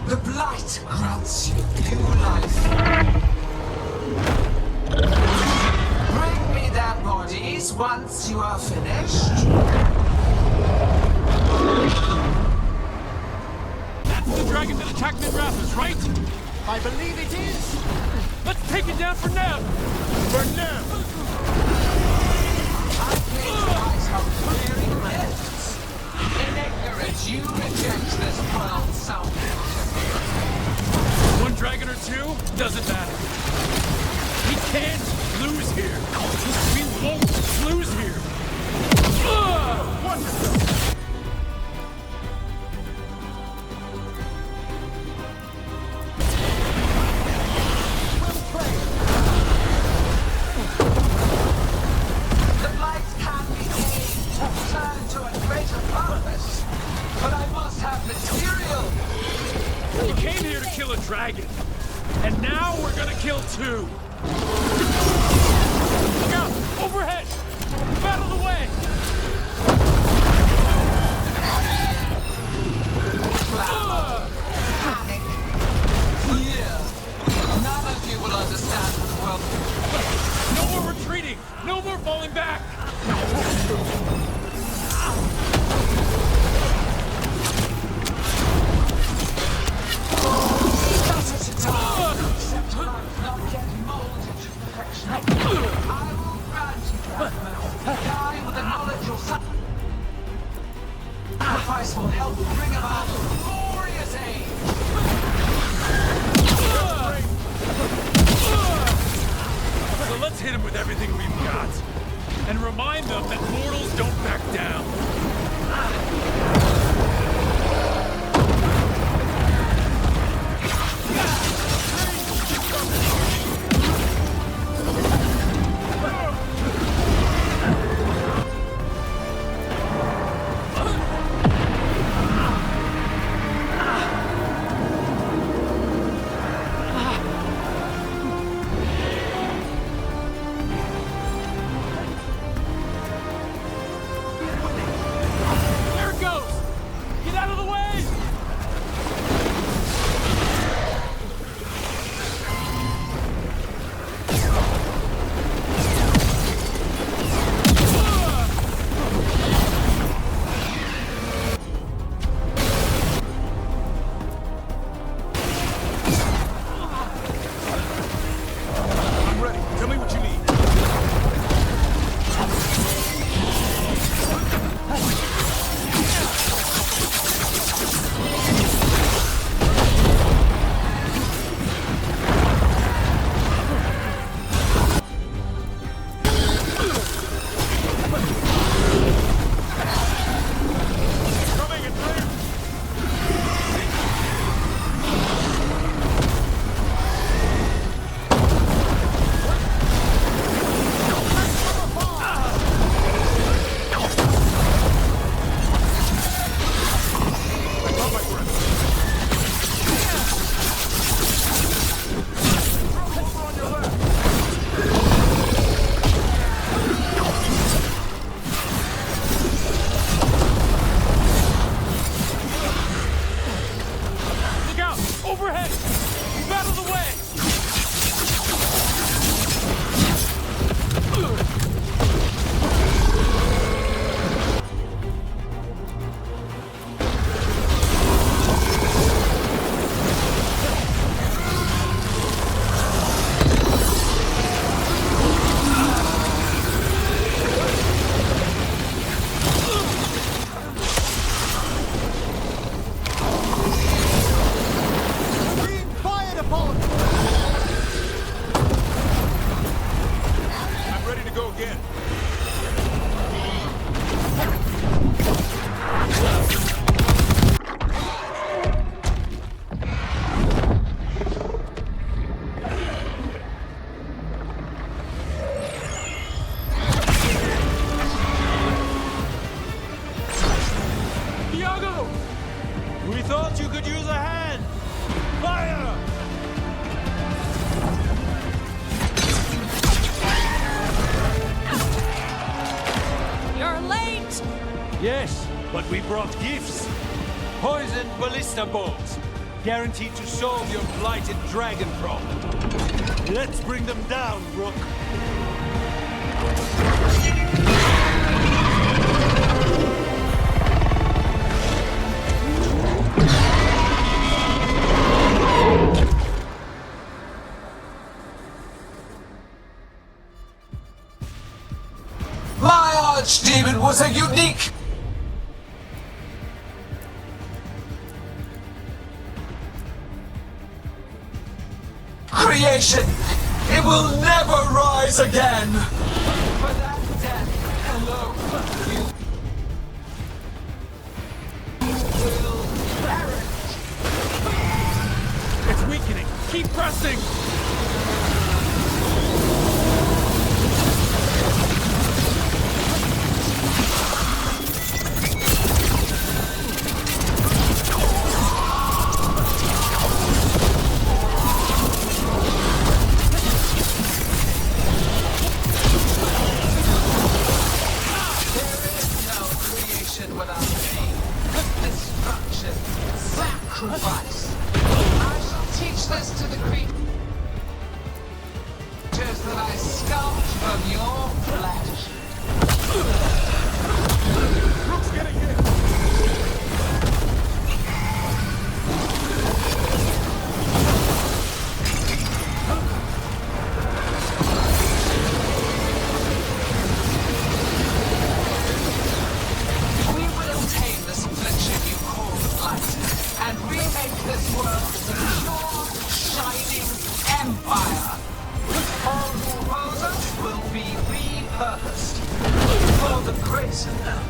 R: The blight grants you new life. Bring me their bodies once you are finished.
O: That's the dragon that attacked Minrathous, right?
M: I believe it is.
O: Let's take it down for now! For now!
R: I realize how clearing lists. In ignorance, you reject this world sound.
O: One dragon or two, doesn't matter. We can't lose here. We won't lose here. Wonderful!
R: The blight can be aimed to turn to a greater purpose, but I must have material.
O: We came here to kill a dragon, and now we're gonna kill two. Look out! Overhead! Move out of the way!
R: Panic. Here. None of you will understand the world.
O: No more retreating! No more falling back!
R: Except I'm not yet molded to perfection. I will grant you, die with the knowledge your sacrifice will help bring about a glorious age.
O: So let's hit him with everything we've got. And remind them that mortals don't back down. There it goes! Get out of the way! I'm ready. Tell me what you need. Coming in three. Look out! Overhead! Move out of the way!
M: Being fired upon!
J: I'm ready to go again.
O: Iago!
M: We thought you could use a hand! Fire!
A: You're late!
M: Yes, but we brought gifts. Poisoned ballista bolts. guaranteed to solve your blighted dragon problem. Let's bring them down, Rook.
R: My archdemon was a unique creation. It will never rise again. For that death alone, you will perish.
C: It's weakening. Keep pressing.
R: Without pain, destruction, sacrifice. I shall teach this to the creatures that I sculpt from your flesh.
C: Rook's getting hit.
R: And remake this world a pure, shining empire. All who oppose us will be repurposed for the greater good.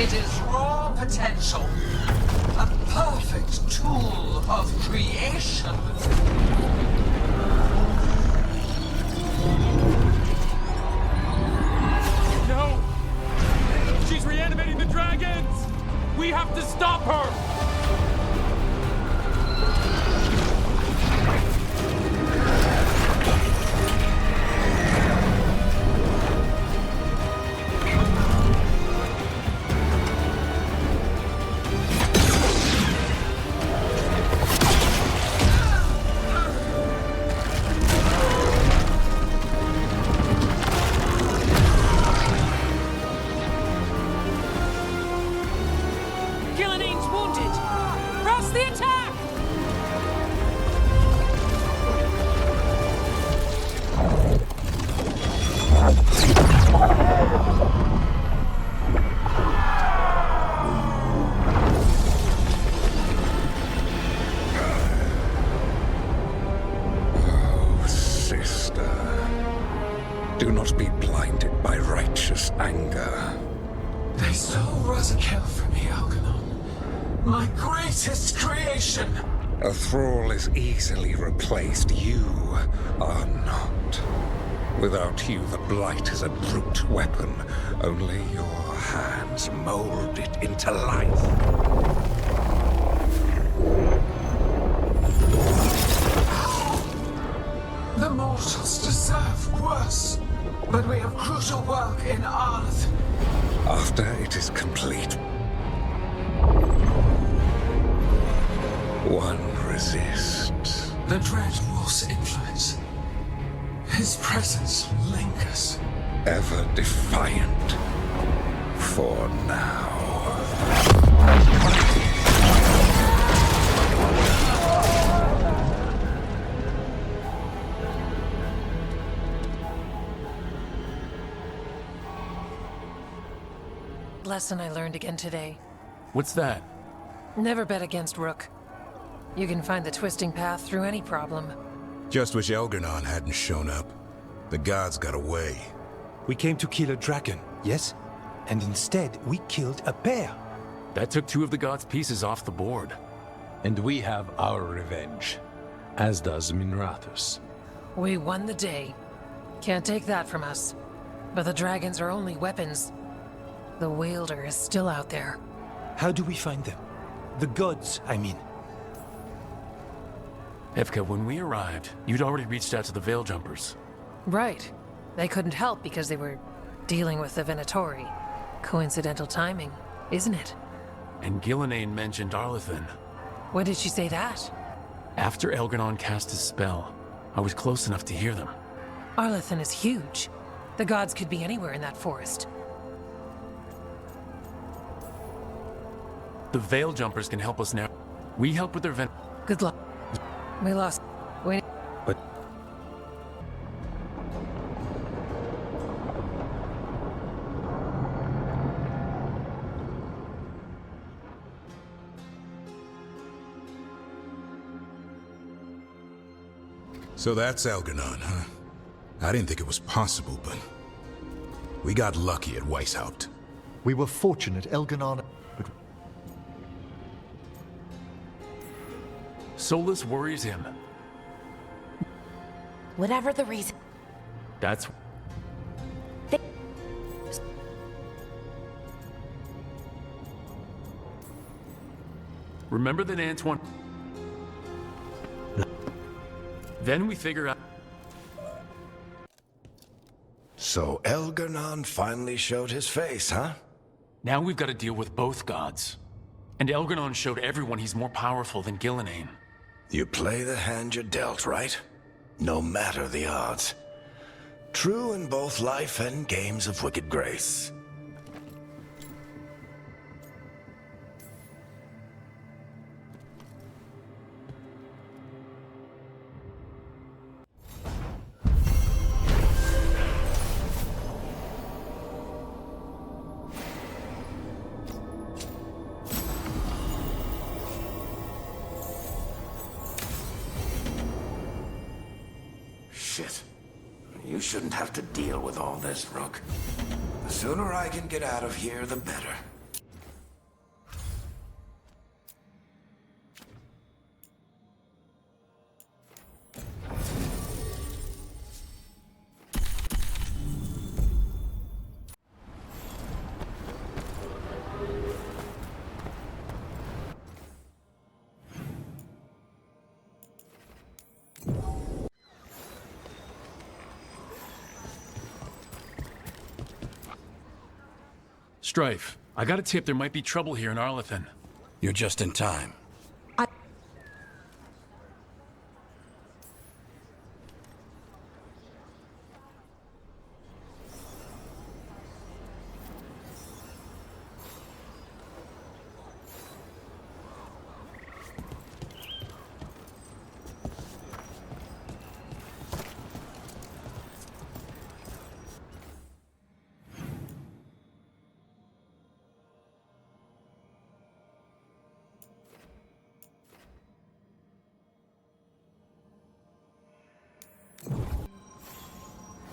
R: It is raw potential. A perfect tool of creation.
C: No! She's reanimating the dragons! We have to stop her!
P: Do not be blinded by righteous anger.
R: They stole Rosakel from me, Algernon. My greatest creation.
P: A thrall is easily replaced. You are not. Without you, the Blight is a brute weapon. Only your hands mold it into life.
R: The mortals deserve worse. But we have crucial work in Arth.
P: After it is complete, one resists.
R: The Dread Wolf's influence. His presence lingers.
P: Ever defiant. For now.
A: Lesson I learned again today.
O: What's that?
A: Never bet against Rook. You can find the twisting path through any problem.
J: Just wish Elgernon hadn't shown up. The gods got away.
S: We came to kill a dragon, yes? And instead, we killed a bear.
O: That took 2 of the gods' pieces off the board.
Q: And we have our revenge, as does Minrathus.
A: We won the day. Can't take that from us. But the dragons are only weapons. The Wielder is still out there.
S: How do we find them? The gods, I mean.
O: Evka, when we arrived, you'd already reached out to the Veil Jumpers.
A: Right. They couldn't help because they were dealing with the Venatori. Coincidental timing, isn't it?
O: And Gillenane mentioned Arlethan.
A: When did she say that?
O: After Elgernon cast his spell, I was close enough to hear them.
A: Arlethan is huge. The gods could be anywhere in that forest.
O: The Veil Jumpers can help us now. We help with their
A: Good luck. We lost.
S: But...
J: So that's Elgernon, huh? I didn't think it was possible, but... we got lucky at Weishaupt.
S: We were fortunate Elgernon...
O: Solus worries him.
H: Whatever the reason.
O: That's... Remember that Antoine... Then we figure out...
K: So Elgernon finally showed his face, huh?
O: Now we've got to deal with both gods. And Elgernon showed everyone he's more powerful than Gillenane.
K: You play the hand you're dealt, right? No matter the odds. True in both life and games of wicked grace. Shit. You shouldn't have to deal with all this, Rook. The sooner I can get out of here, the better.
O: Strife, I got a tip there might be trouble here in Arlethan.
T: You're just in time.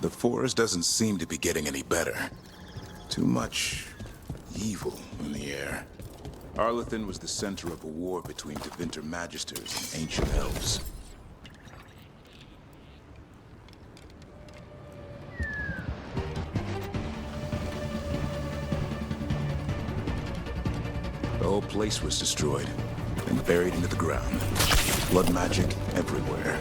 J: The forest doesn't seem to be getting any better. Too much evil in the air. Arlethan was the center of a war between Tevinter Magisters and ancient elves. The whole place was destroyed and buried into the ground. Blood magic everywhere.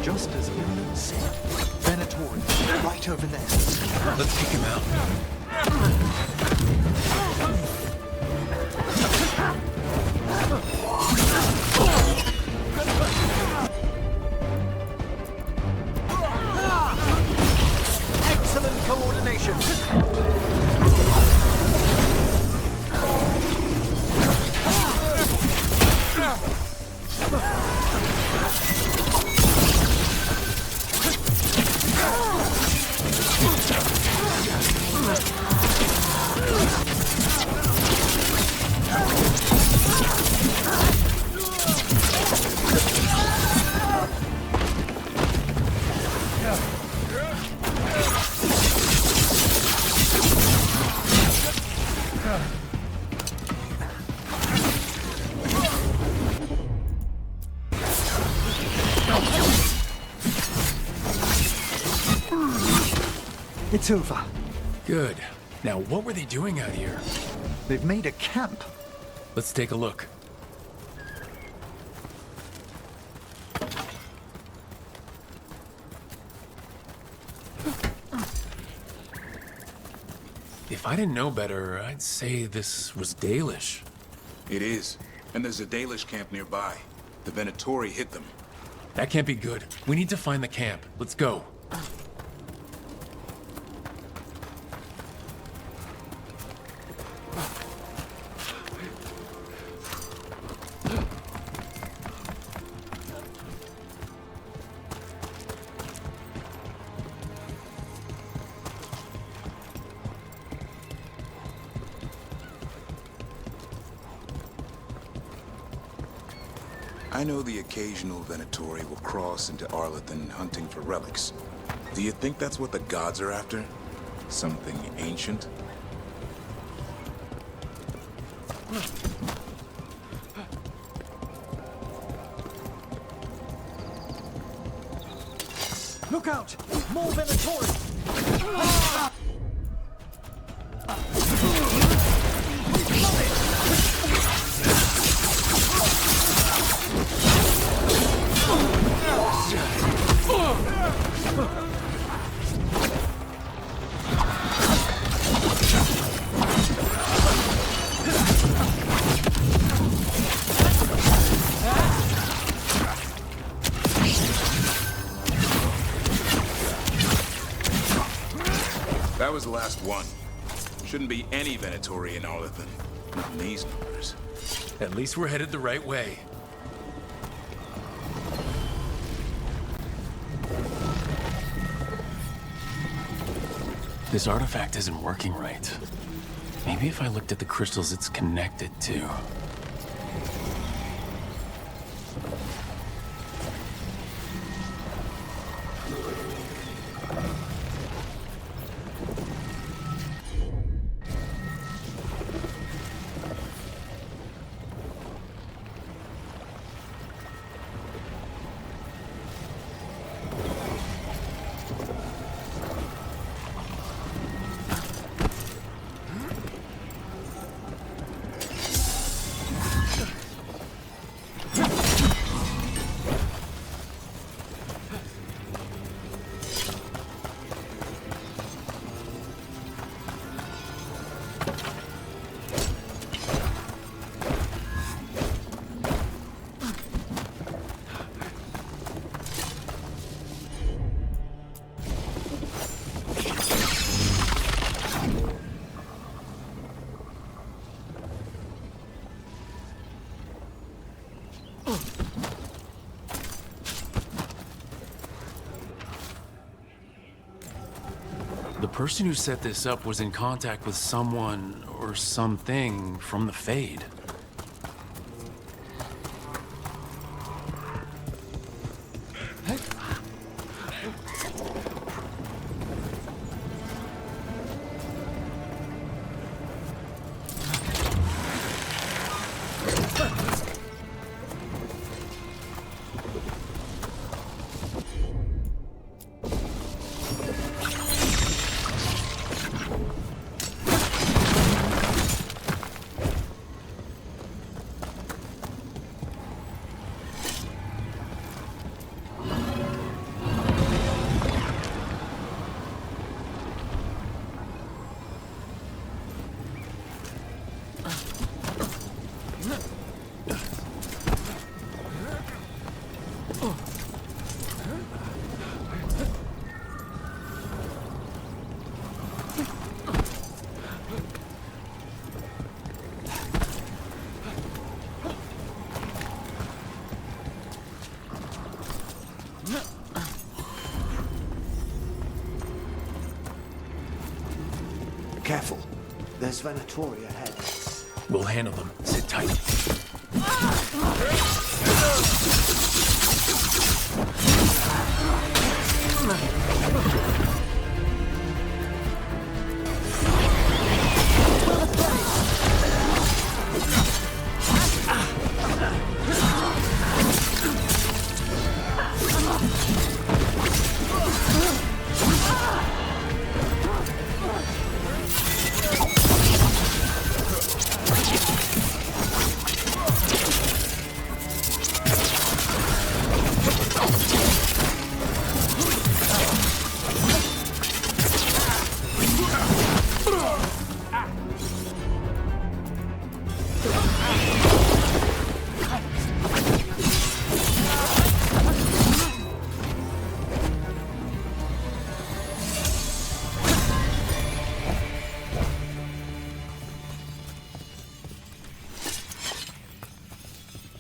S: Just as Illumin said. Venator, right over there.
T: Let's take him out.
S: Excellent coordination. It's over.
O: Good. Now, what were they doing out here?
S: They've made a camp.
O: Let's take a look. If I didn't know better, I'd say this was Dalish.
J: It is. And there's a Dalish camp nearby. The Venatori hit them.
O: That can't be good. We need to find the camp. Let's go.
J: I know the occasional Venatori will cross into Arlathan hunting for relics. Do you think that's what the gods are after? Something ancient?
N: Look out! More Venatori!
J: That was the last one. Shouldn't be any Venatori in Arlathan. Not in these numbers.
O: At least we're headed the right way. This artifact isn't working right. Maybe if I looked at the crystals it's connected to. The person who set this up was in contact with someone or something from the Fade.
B: Careful. There's Venatori ahead.
O: We'll handle them. Sit tight.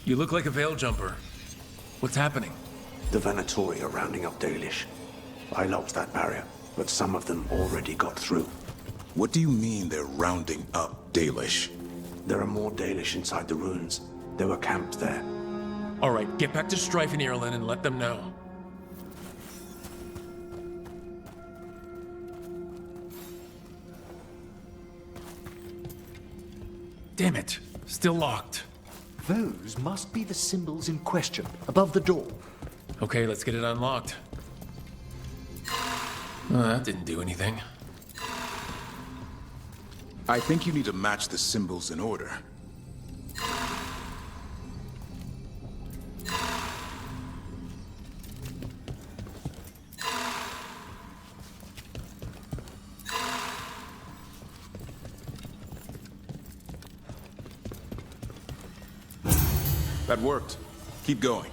O: You look like a veil jumper. What's happening?
K: The Venatori are rounding up Dalish. I locked that barrier, but some of them already got through.
J: What do you mean they're rounding up Dalish?
K: There are more Dalish inside the ruins. They were camped there.
O: All right, get back to Strife and Ireland and let them know. Damn it, still locked.
S: Those must be the symbols in question, above the door.
O: Okay, let's get it unlocked. Oh, that didn't do anything.
J: I think you need to match the symbols in order. That worked. Keep going.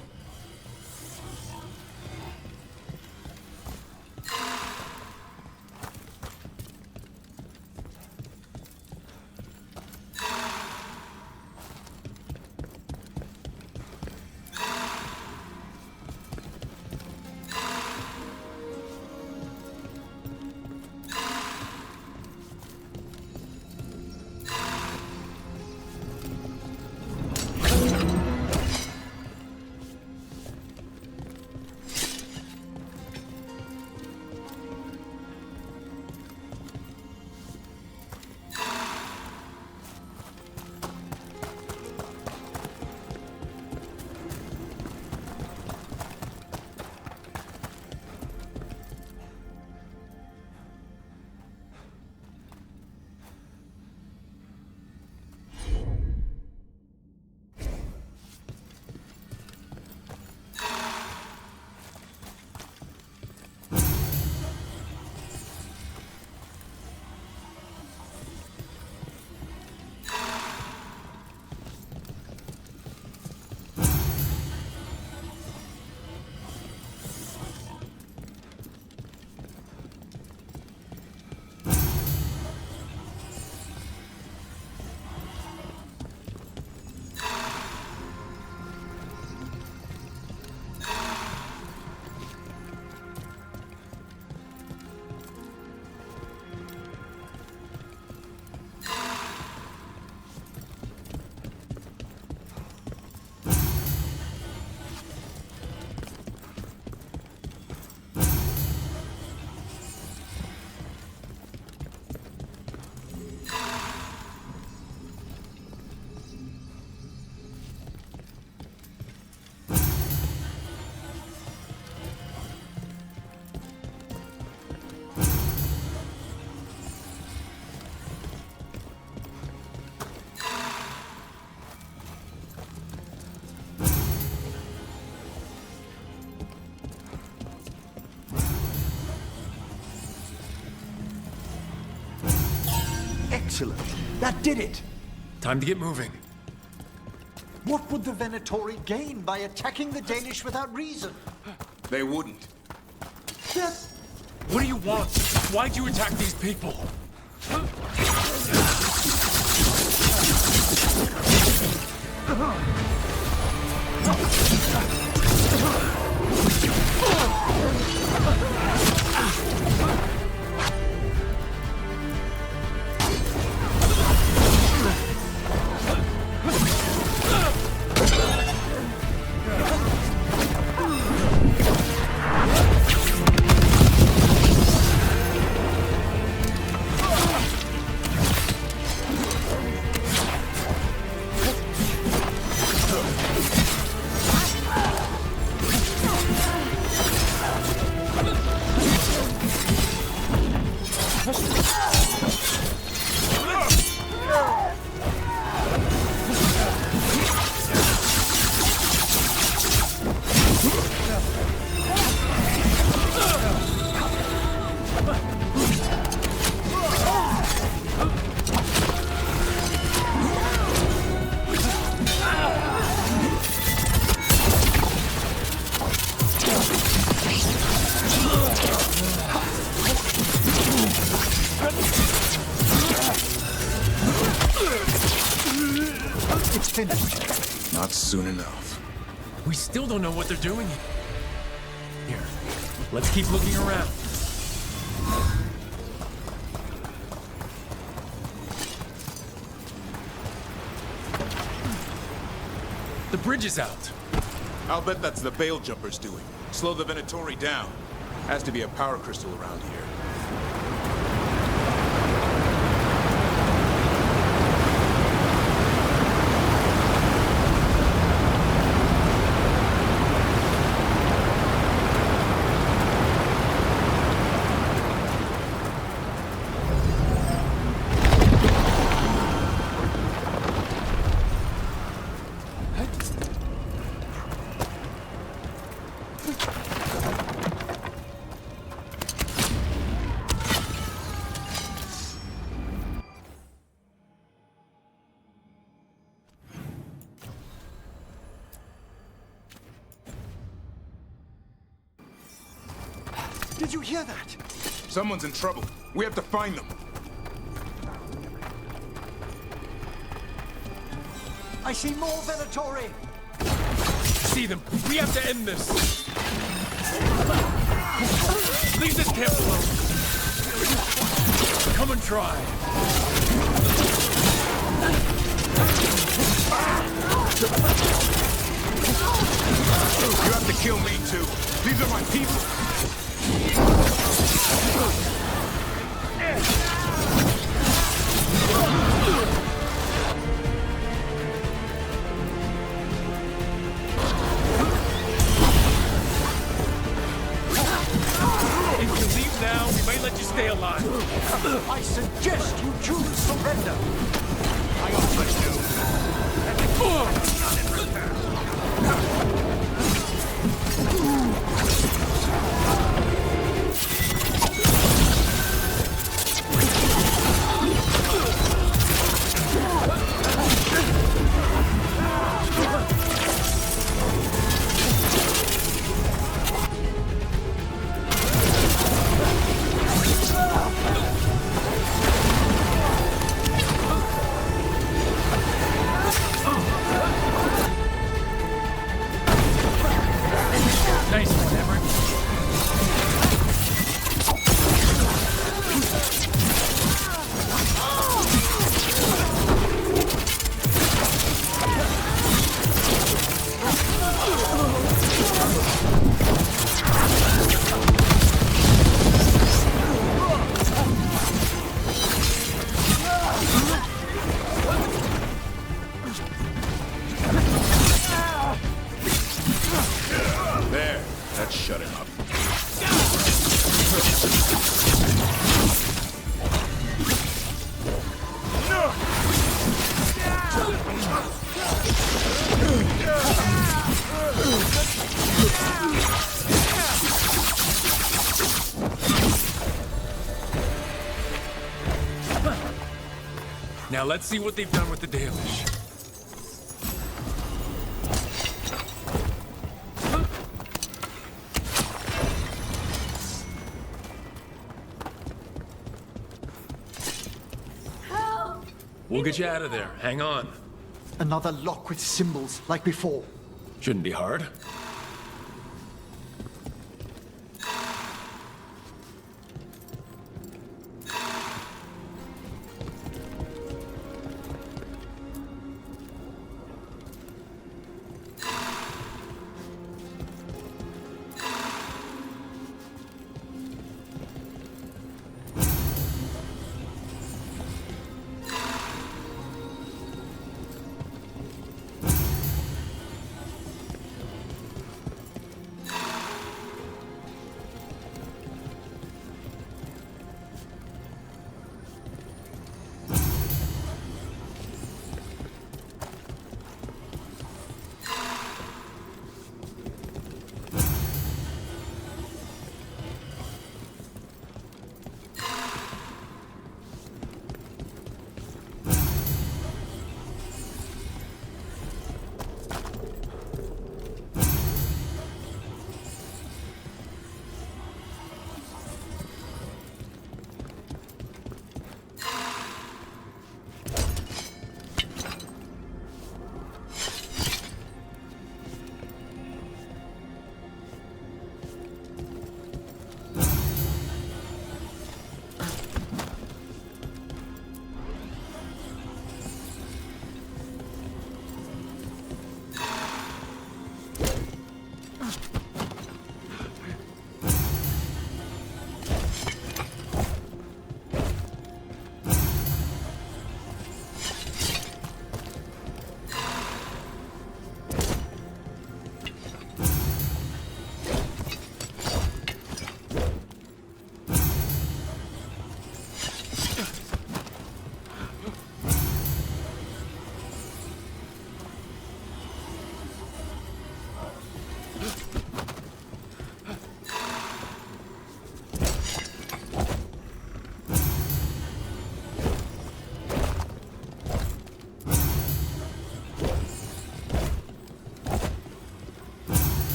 S: Excellent. That did it.
O: Time to get moving.
S: What would the Venatori gain by attacking the Danish without reason?
J: They wouldn't.
O: What do you want? Why'd you attack these people?
S: It's finished.
J: Not soon enough.
O: We still don't know what they're doing here. Let's keep looking around. The bridge is out.
J: I'll bet that's the Veil Jumper's doing. Slow the Venatori down. Has to be a power crystal around here.
S: Did you hear that?
J: Someone's in trouble. We have to find them.
S: I see more Venatori!
O: See them. We have to end this. Leave this camp alone. Come and try.
J: You have to kill me too. These are my people.
O: If you leave now, we might let you stay alive.
S: I suggest you choose surrender.
J: I offer
O: Nice, Hammer.
J: There. That shut him up.
O: Now let's see what they've done with the Dalish. We'll get you out of there. Hang on.
S: Another lock with symbols, like before.
O: Shouldn't be hard.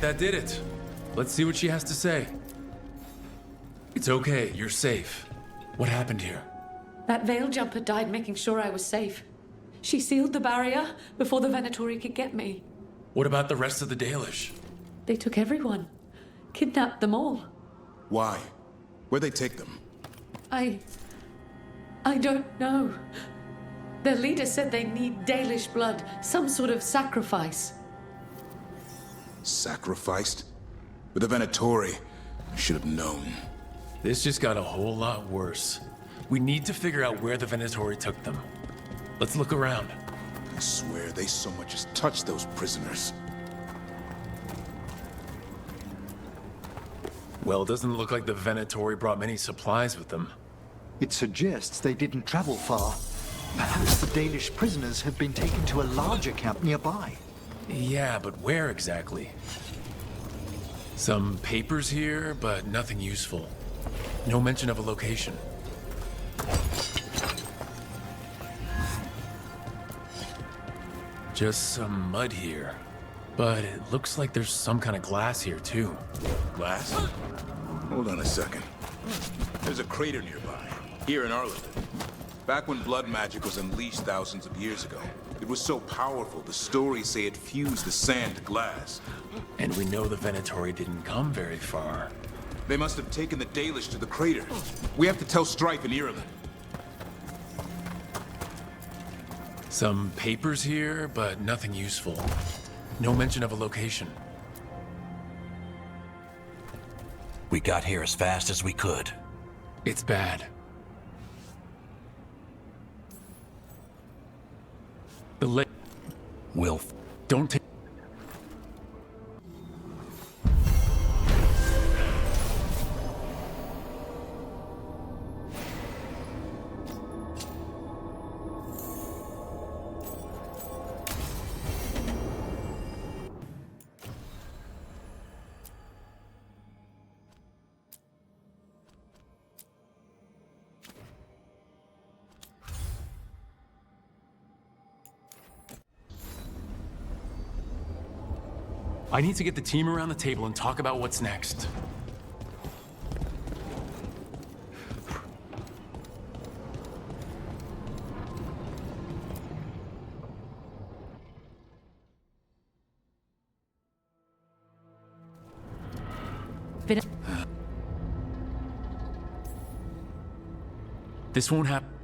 O: that did it. Let's see what she has to say. It's okay, you're safe. What happened here?
L: That veil jumper died making sure I was safe. She sealed the barrier before the Venatori could get me.
O: What about the rest of the Dalish?
L: They took everyone. Kidnapped them all.
J: Why? Where'd they take them?
L: I don't know. Their leader said they need Dalish blood, some sort of sacrifice.
J: Sacrificed? With the Venatori, I should have known.
O: This just got a whole lot worse. We need to figure out where the Venatori took them. Let's look around.
J: I swear they so much as touched those prisoners.
O: Well, it doesn't look like the Venatori brought many supplies with them.
S: It suggests they didn't travel far. Perhaps the Dalish prisoners have been taken to a larger camp nearby.
O: Yeah, but where exactly? Some papers here, but nothing useful. No mention of a location. Just some mud here. But it looks like there's some kind of glass here, too.
J: Glass? Hold on a second. There's a crater nearby, here in Arlington. Back when blood magic was unleashed thousands of years ago, it was so powerful, the stories say it fused the sand to glass.
O: And we know the Venatori didn't come very far.
J: They must have taken the Dalish to the crater. We have to tell Strife in Ireland.
O: Some papers here, but nothing useful. No mention of a location.
T: We got here as fast as we could.
O: It's bad. The lake.
T: Will.
O: Don't take. I need to get the team around the table and talk about what's next. This won't happen.